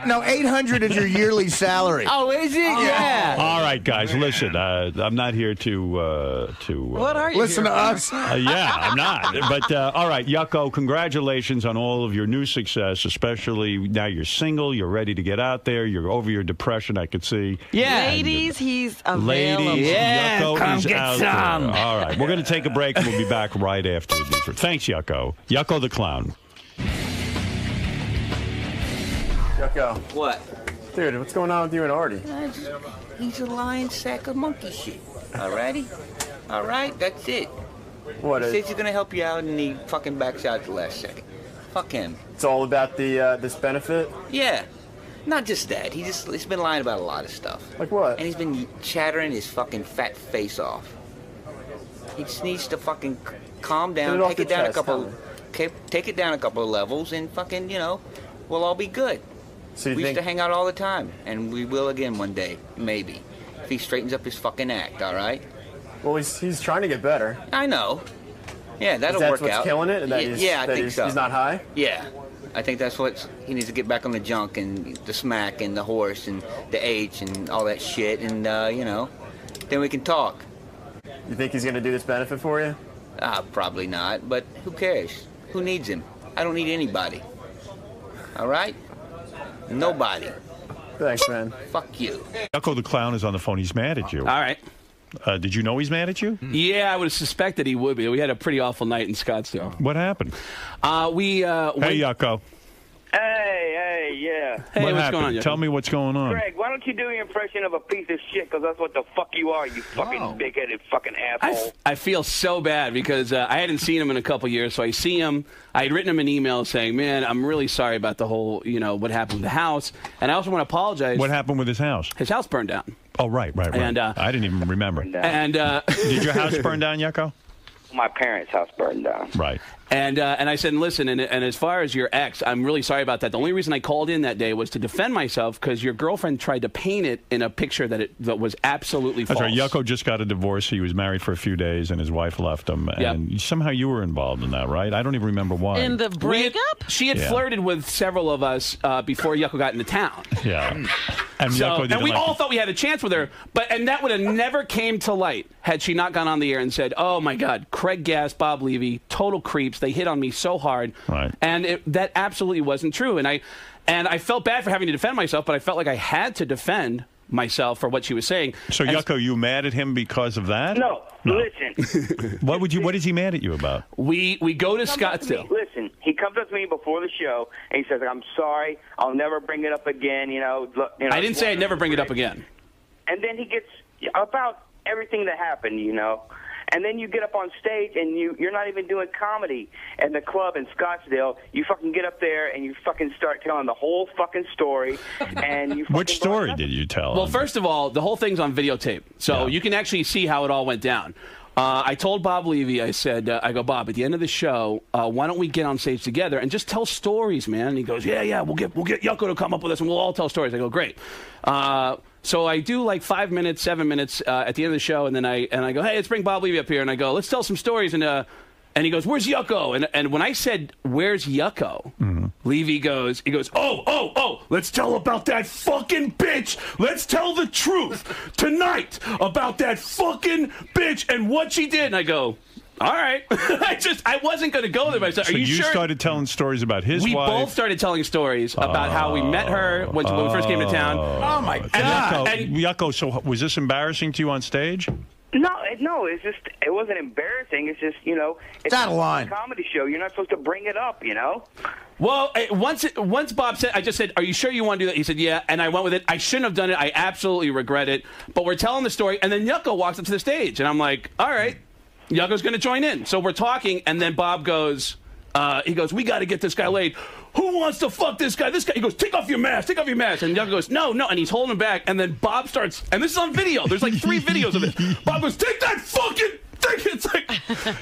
[SPEAKER 18] No, 800 is your yearly salary.
[SPEAKER 11] Oh, is it? Yeah.
[SPEAKER 8] All right, guys, listen. I'm not here to
[SPEAKER 4] what are you?
[SPEAKER 18] Listen to us.
[SPEAKER 8] Yeah, I'm not. But all right, Yucko, congratulations on all of your new success. Especially now you're single. You're ready to get out there. You're over your depression. I could see.
[SPEAKER 4] Yeah. Ladies, he's available.
[SPEAKER 8] Ladies,
[SPEAKER 11] yeah,
[SPEAKER 8] Yucko
[SPEAKER 11] come
[SPEAKER 8] is
[SPEAKER 11] get
[SPEAKER 8] out
[SPEAKER 11] some.
[SPEAKER 8] there. All right, we're going to take a break and we'll be back right after these. Thanks, Yucko. Yucko the Clown.
[SPEAKER 20] Yucko.
[SPEAKER 11] What?
[SPEAKER 20] Dude, what's going on with you and Artie?
[SPEAKER 11] He's a lying sack of monkey shit. Alrighty? Alright, that's it.
[SPEAKER 20] What
[SPEAKER 11] He
[SPEAKER 20] is?
[SPEAKER 11] says he's gonna help you out and he fucking backs out at the last second. Fuck him.
[SPEAKER 20] It's all about the this benefit.
[SPEAKER 11] Yeah. Not just that. He's been lying about a lot of stuff.
[SPEAKER 20] Like what?
[SPEAKER 11] And he's been chattering his fucking fat face off. He just needs to fucking calm down, take it down a couple of levels, and fucking, you know, we'll all be good.
[SPEAKER 20] So
[SPEAKER 11] we used to hang out all the time, and we will again one day, maybe, if he straightens up his fucking act. All right?
[SPEAKER 20] Well, he's trying to get better.
[SPEAKER 11] I know. Yeah, that'll work
[SPEAKER 20] what's
[SPEAKER 11] out.
[SPEAKER 20] killing it? That
[SPEAKER 11] I think so.
[SPEAKER 20] He's not high?
[SPEAKER 11] Yeah. I think that's what he needs to get back on the junk and the smack and the horse and the H and all that shit, and, you know, then we can talk.
[SPEAKER 20] You think he's going to do this benefit for you?
[SPEAKER 11] Probably not, but who cares? Who needs him? I don't need anybody. All right? Nobody.
[SPEAKER 20] Thanks, man.
[SPEAKER 11] Fuck you.
[SPEAKER 8] Yucko the Clown is on the phone. He's mad at you.
[SPEAKER 7] All right.
[SPEAKER 8] Did you know he's mad at you?
[SPEAKER 7] Yeah, I would have suspected he would be. We had a pretty awful night in Scottsdale.
[SPEAKER 8] What happened?
[SPEAKER 7] Hey,
[SPEAKER 8] Yucko.
[SPEAKER 9] Hey, yeah.
[SPEAKER 7] Hey,
[SPEAKER 8] what
[SPEAKER 7] what's
[SPEAKER 8] happened?
[SPEAKER 7] going on, Yucko?
[SPEAKER 8] Tell me what's going on.
[SPEAKER 9] Greg, why don't you do your impression of a piece of shit? Because that's what the fuck you are, you fucking big-headed fucking asshole.
[SPEAKER 7] I feel so bad because I hadn't seen him in a couple years, so I see him. I had written him an email saying, man, I'm really sorry about the whole, you know, what happened with the house. And I also want to apologize.
[SPEAKER 8] What happened with his house?
[SPEAKER 7] His house burned down.
[SPEAKER 8] Oh, right.
[SPEAKER 7] And,
[SPEAKER 8] I didn't even remember.
[SPEAKER 7] And
[SPEAKER 8] did your house burn down, Yucko?
[SPEAKER 9] My parents' house burned down.
[SPEAKER 8] Right.
[SPEAKER 7] And I said, listen, and as far as your ex, I'm really sorry about that. The only reason I called in that day was to defend myself because your girlfriend tried to paint it in a picture that was absolutely false.
[SPEAKER 8] That's right. Yucko just got a divorce. He was married for a few days, and his wife left him. And somehow you were involved in that, right? I don't even remember why.
[SPEAKER 4] In the breakup?
[SPEAKER 7] She had flirted with several of us before Yucko got into town.
[SPEAKER 8] Yeah. And Yucko didn't
[SPEAKER 7] and we
[SPEAKER 8] like
[SPEAKER 7] all thought we had a chance with her, and that would have never came to light had she not gone on the air and said, "Oh my God, Craig Gass, Bob Levy, total creeps. They hit on me so hard."
[SPEAKER 8] Right.
[SPEAKER 7] And that absolutely wasn't true. And I felt bad for having to defend myself, but I felt like I had to defend myself for what she was saying.
[SPEAKER 8] So, Yucko, you mad at him because of that?
[SPEAKER 9] No. Listen.
[SPEAKER 8] What is he mad at you about?
[SPEAKER 7] We go to Scottsdale.
[SPEAKER 9] Listen, he comes up to me before the show, and he says, I'm sorry, I'll never bring it up again, you know.
[SPEAKER 7] I didn't say I'd never bring it up again.
[SPEAKER 9] And then he gets about everything that happened, you know. And then you get up on stage, and you're not even doing comedy at the club in Scottsdale. You fucking get up there, and you fucking start telling the whole fucking story. And you
[SPEAKER 8] Which story did you tell?
[SPEAKER 7] Well, first of all, the whole thing's on videotape, so you can actually see how it all went down. I told Bob Levy, I said, I go, Bob, at the end of the show, why don't we get on stage together and just tell stories, man? And he goes, yeah, we'll get Yucko to come up with us, and we'll all tell stories. I go, great. So I do like 5 minutes, 7 minutes at the end of the show, and then I go, hey, let's bring Bob Levy up here, and I go, let's tell some stories, and he goes, where's Yucko? And when I said, where's Yucko, Levy goes, oh, let's tell about that fucking bitch. Let's tell the truth tonight about that fucking bitch and what she did. And I go, all right. I wasn't going to go there, but I said,
[SPEAKER 8] So
[SPEAKER 7] are you sure?
[SPEAKER 8] started telling stories about his
[SPEAKER 7] We
[SPEAKER 8] wife.
[SPEAKER 7] both started telling stories about how we met her when we first came to town.
[SPEAKER 18] Oh, my God.
[SPEAKER 8] Yucko, so was this embarrassing to you on stage?
[SPEAKER 9] No, it's just, it wasn't embarrassing. It's just, it's
[SPEAKER 18] out of line.
[SPEAKER 9] A comedy show. You're not supposed to bring it up,
[SPEAKER 7] Well, once Bob said, I just said, are you sure you want to do that? He said, yeah, and I went with it. I shouldn't have done it. I absolutely regret it. But we're telling the story, and then Yucko walks up to the stage, and I'm like, all right, Yucko's going to join in. So we're talking, and then Bob goes, we got to get this guy laid. Who wants to fuck this guy? This guy. He goes, take off your mask. Take off your mask. And Yucko goes, no. And he's holding him back. And then Bob starts, and this is on video. There's like 3 videos of it. Bob goes, take that fucking thing. It's like,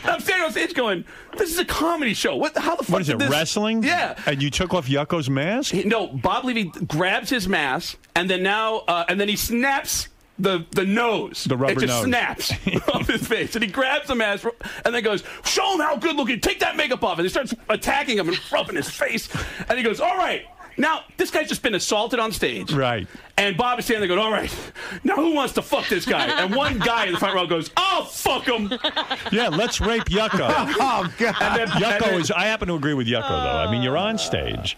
[SPEAKER 7] I'm standing on stage going, this is a comedy show. How the fuck
[SPEAKER 8] What is it,
[SPEAKER 7] this?
[SPEAKER 8] wrestling?
[SPEAKER 7] Yeah.
[SPEAKER 8] And you took off Yucko's mask?
[SPEAKER 7] No, Bob Levy grabs his mask, and then and then he snaps the nose.
[SPEAKER 8] The rubber
[SPEAKER 7] It just
[SPEAKER 8] nose.
[SPEAKER 7] snaps off his face. And he grabs the mask and then goes, show him how good looking. Take that makeup off. And he starts attacking him and rubbing his face. And he goes, all right. Now, this guy's just been assaulted on stage.
[SPEAKER 8] Right.
[SPEAKER 7] And Bob is standing there going, all right, now who wants to fuck this guy? And one guy in the front row goes, I'll fuck him.
[SPEAKER 8] Yeah, let's rape Yucko.
[SPEAKER 18] Oh, God.
[SPEAKER 8] And then, I happen to agree with Yucko, though. I mean, you're on stage.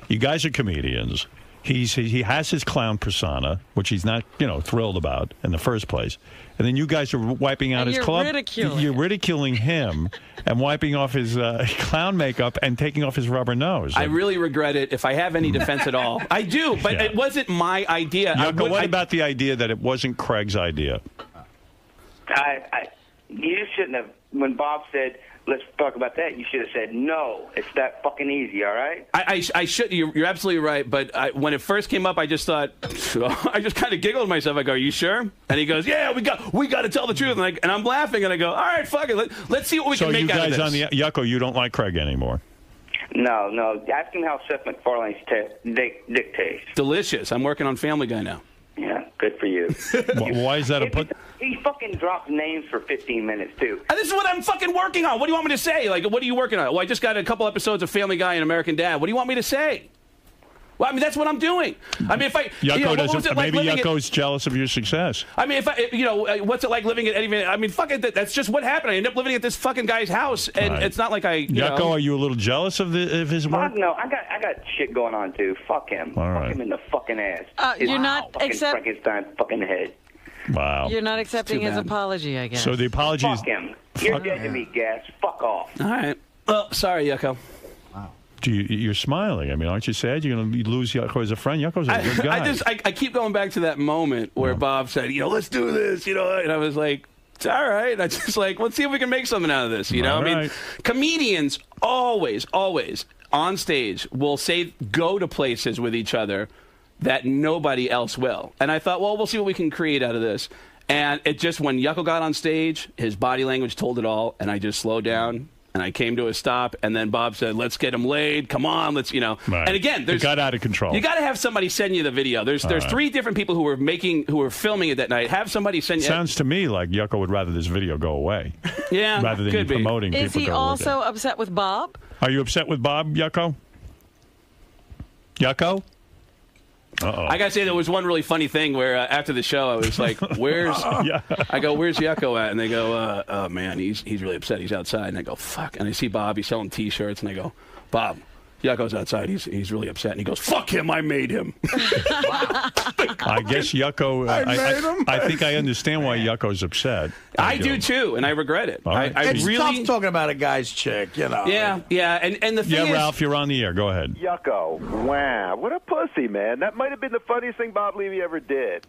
[SPEAKER 8] You guys are comedians. He has his clown persona, which he's not, thrilled about in the first place. And then you guys are wiping out his club. You're ridiculing him and wiping off his clown makeup and taking off his rubber nose.
[SPEAKER 7] I really regret it. If I have any defense at all, I do. But it wasn't my idea.
[SPEAKER 8] Yucko, what about the idea that it wasn't Craig's idea?
[SPEAKER 9] You shouldn't have. When Bob said, let's talk about that, you should have said, no, it's that fucking easy, all right?
[SPEAKER 7] I should. You're absolutely right. But when it first came up, I just thought, I just kind of giggled to myself. I go, are you sure? And he goes, yeah, we got to tell the truth. And I'm laughing, and I go, all right, fuck it. Let's see what we can make out of this.
[SPEAKER 8] So you guys on the Yucko, you don't like Craig anymore?
[SPEAKER 9] No. Ask him how Seth MacFarlane's dick tastes.
[SPEAKER 7] Delicious. I'm working on Family Guy now.
[SPEAKER 9] Yeah, good for you.
[SPEAKER 8] Why is that a put?
[SPEAKER 9] He fucking dropped names for 15 minutes, too.
[SPEAKER 7] And this is what I'm fucking working on. What do you want me to say? Like, what are you working on? Well, I just got a couple episodes of Family Guy and American Dad. What do you want me to say? Well, I mean, that's what I'm doing. I mean, if I...
[SPEAKER 8] Yucko doesn't... Maybe Yucko's jealous of your success.
[SPEAKER 7] I mean, what's it like living at Eddie... I mean, fuck it, that's just what happened. I ended up living at this fucking guy's house, and it's not like I...
[SPEAKER 8] Yucko, are you a little jealous of his work?
[SPEAKER 9] Fuck no, I got shit going on, too. Fuck him.
[SPEAKER 8] All right.
[SPEAKER 9] Fuck him in the fucking ass.
[SPEAKER 24] You're not
[SPEAKER 9] fucking Frankenstein's fucking head.
[SPEAKER 8] Wow.
[SPEAKER 24] You're not accepting his apology, I guess.
[SPEAKER 8] So the apology is...
[SPEAKER 9] Fuck him. You're dead to me, Gas. Fuck off.
[SPEAKER 7] All right. Well, sorry, Yucko.
[SPEAKER 8] You're smiling. I mean, aren't you sad you're going to lose Yucko as a friend? Yucko's a good guy.
[SPEAKER 7] I keep going back to that moment where Bob said, let's do this, and I was like, it's all right. I just let's see if we can make something out of this, I mean, comedians always on stage will go to places with each other that nobody else will. And I thought, well, we'll see what we can create out of this. And it just, when Yucko got on stage, his body language told it all, and I just slowed down. And I came to a stop, and then Bob said, let's get him laid. Come on, let's,
[SPEAKER 8] Right.
[SPEAKER 7] And again,
[SPEAKER 8] it got out of control.
[SPEAKER 7] You got to have somebody send you the video. There's 3 different people who were filming it that night. Have somebody send you.
[SPEAKER 8] Sounds to me like Yucko would rather this video go away.
[SPEAKER 7] Yeah,
[SPEAKER 8] rather than
[SPEAKER 7] could be.
[SPEAKER 8] promoting people.
[SPEAKER 24] Is he also upset with Bob?
[SPEAKER 8] Are you upset with Bob, Yucko? Yucko? Uh-oh.
[SPEAKER 7] I gotta say, there was one really funny thing where after the show, I was like, "Where's?" I go, "Where's Yucko at?" And they go, "Oh man, he's really upset. He's outside." And I go, "Fuck!" And I see Bob. He's selling T-shirts, and I go, "Bob, Yucko's outside. He's really upset." And he goes, "Fuck him! I made him."
[SPEAKER 8] I guess Yucko. I think I understand why Yucko's upset.
[SPEAKER 7] I do too, and I regret it.
[SPEAKER 8] Right.
[SPEAKER 18] It's tough talking about a guy's chick,
[SPEAKER 7] Yeah, and the thing is,
[SPEAKER 8] Ralph, you're on the air. Go ahead.
[SPEAKER 3] Yucko, wow, what a pussy, man. That might have been the funniest thing Bob Levy ever did.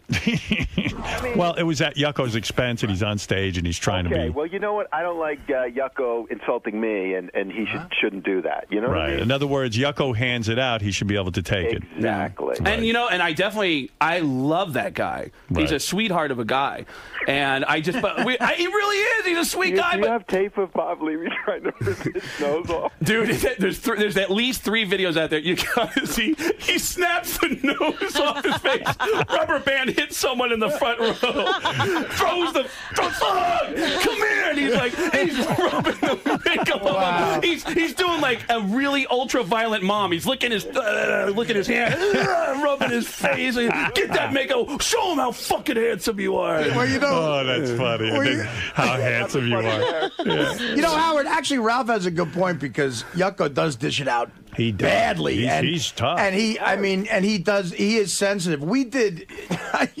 [SPEAKER 8] Well, it was at Yucko's expense, and he's on stage, and he's trying to be.
[SPEAKER 3] Well, you know what? I don't like Yucko insulting me, and he shouldn't do that. You know what I mean?
[SPEAKER 8] In other words, Yucko hands it out. He should be able to take it.
[SPEAKER 3] Exactly.
[SPEAKER 7] And and I love that guy. He's a sweetheart of a guy, and he really is. He's a sweet guy.
[SPEAKER 3] Do you have tape of Bob Levy trying to rip his nose off?
[SPEAKER 7] Dude, there's at least 3 videos out there. You gotta see. He snaps the nose off his face. Rubber band hits someone in the front row. Throws the fuck. Come here. And he's rubbing the makeup on him. He's doing like a really ultra violent violent mom. He's licking his hand, rubbing his face. Get that makeup. Show him how fucking handsome you are.
[SPEAKER 18] Well, you know,
[SPEAKER 12] Oh, that's funny.
[SPEAKER 18] Well,
[SPEAKER 12] And then how handsome you are. Yeah.
[SPEAKER 18] You know, Howard, actually, Ralph has a good point because Yucko does dish it out
[SPEAKER 12] He does.
[SPEAKER 18] badly.
[SPEAKER 12] He's tough.
[SPEAKER 18] And he is sensitive. We did,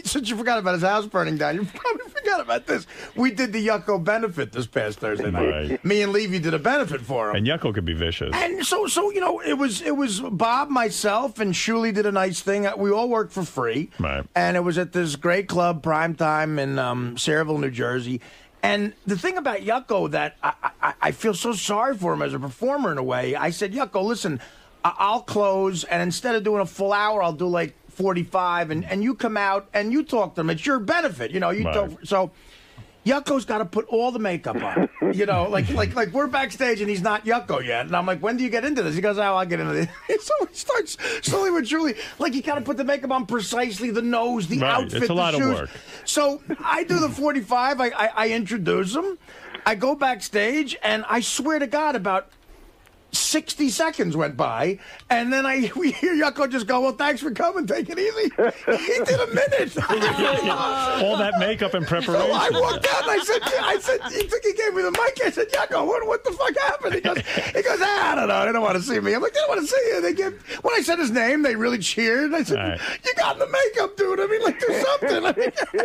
[SPEAKER 18] since you forgot about his house burning down, you probably forgot about this. We did the Yucko benefit this past Thursday night.
[SPEAKER 12] Right.
[SPEAKER 18] Me and Levy did a benefit for him.
[SPEAKER 12] And Yucko could be vicious.
[SPEAKER 18] And so you know, it was Bob, myself, and Shuli did a nice thing. We all worked for free.
[SPEAKER 12] Right.
[SPEAKER 18] And it was at this great club, Primetime, in Sayreville, New Jersey. And the thing about Yucko that I feel so sorry for him as a performer in a way, I said, Yucko, listen, I'll close, and instead of doing a full hour, I'll do like 45, and you come out and you talk to them. It's your benefit, you know. You
[SPEAKER 12] Right.
[SPEAKER 18] talk, so Yucko's got to put all the makeup on, you know, like we're backstage and he's not Yucko yet, and I'm like, when do you get into this? He goes, oh, I'll get into this. So he starts slowly but surely, like you got to put the makeup on precisely, the nose, the
[SPEAKER 12] Right.
[SPEAKER 18] outfit,
[SPEAKER 12] It's a lot
[SPEAKER 18] the
[SPEAKER 12] of
[SPEAKER 18] shoes.
[SPEAKER 12] work.
[SPEAKER 18] So I do the 45. I introduce him. I go backstage, and I swear to God, about 60 seconds went by, and then we hear Yucko just go, well, thanks for coming, take it easy. He did a minute.
[SPEAKER 12] All that makeup and preparation.
[SPEAKER 18] So I walked out and I said, he gave me the mic. I said, Yucko, what the fuck happened? He goes, I don't know. They don't want to see me. I'm like, they don't want to see you. When I said his name, they really cheered. I said,
[SPEAKER 12] Right.
[SPEAKER 18] you got the makeup, dude. I mean, like, do something.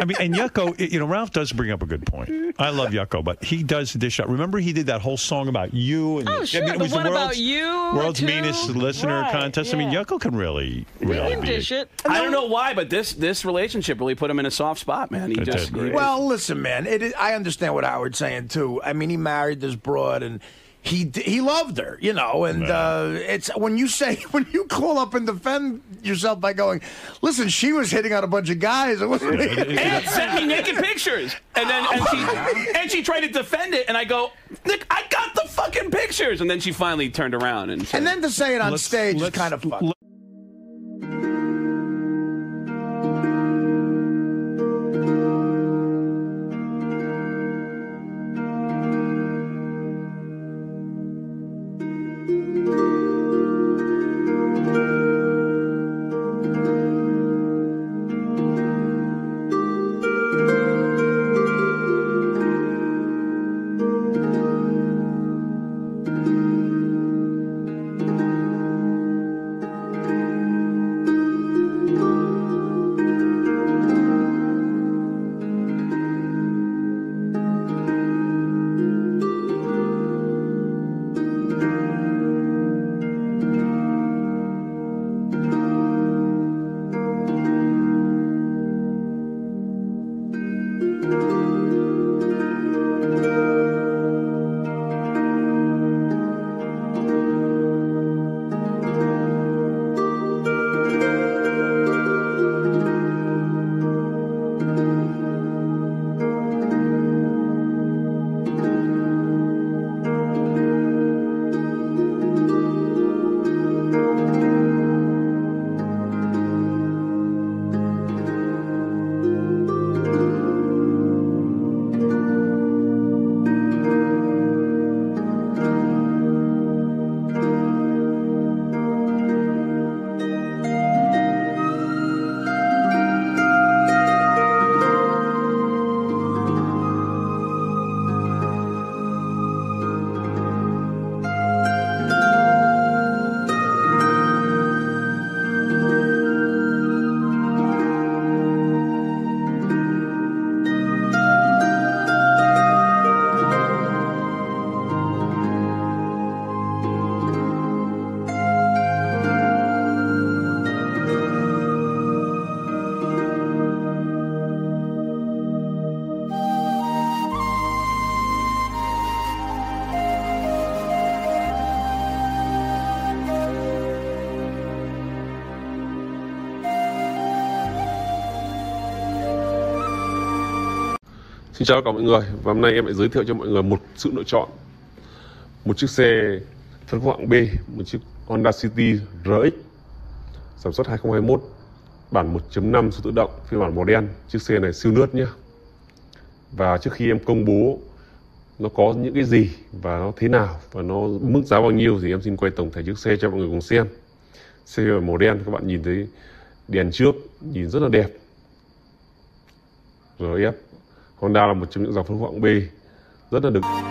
[SPEAKER 12] I mean, and Yucko, you know, Ralph does bring up a good point. I love Yucko, but he does dish out. Remember, he did that whole song about you. And
[SPEAKER 4] Oh, sure.
[SPEAKER 12] I mean, it
[SPEAKER 4] The
[SPEAKER 12] was
[SPEAKER 4] What
[SPEAKER 12] the
[SPEAKER 4] About You,
[SPEAKER 12] world's
[SPEAKER 4] too.
[SPEAKER 12] meantest listener
[SPEAKER 4] Right,
[SPEAKER 12] contest. I mean,
[SPEAKER 4] yeah.
[SPEAKER 12] Yucko can really
[SPEAKER 4] can
[SPEAKER 12] be.
[SPEAKER 4] dish it.
[SPEAKER 7] I don't know why, but this relationship really put him in a soft spot, man. He just
[SPEAKER 18] Well, listen, man. I understand what Howard's saying too. I mean, he married this broad, and he loved her, you know. And it's when you call up and defend yourself by going, listen, she was hitting on a bunch of guys. It wasn't me.
[SPEAKER 7] and sent me naked pictures, and then she tried to defend it, and I go, Nick, I got the fucking pictures, and then she finally turned around and said,
[SPEAKER 18] And then to say it on stage is kind of fun.
[SPEAKER 13] Xin chào tất cả mọi người, và hôm nay em lại giới thiệu cho mọi người một sự lựa chọn. Một chiếc xe phân khúc hạng B, một chiếc Honda City RX sản xuất 2021, bản 1.5 số tự động, phiên bản màu đen. Chiếc xe này siêu lướt nhé. Và trước khi em công bố nó có những cái gì và nó thế nào và nó mức giá bao nhiêu thì em xin quay tổng thể chiếc xe cho mọi người cùng xem. Xe màu đen, các bạn nhìn thấy đèn trước nhìn rất là đẹp. RF Honda là một trong những dòng phân khúc hạng B rất là được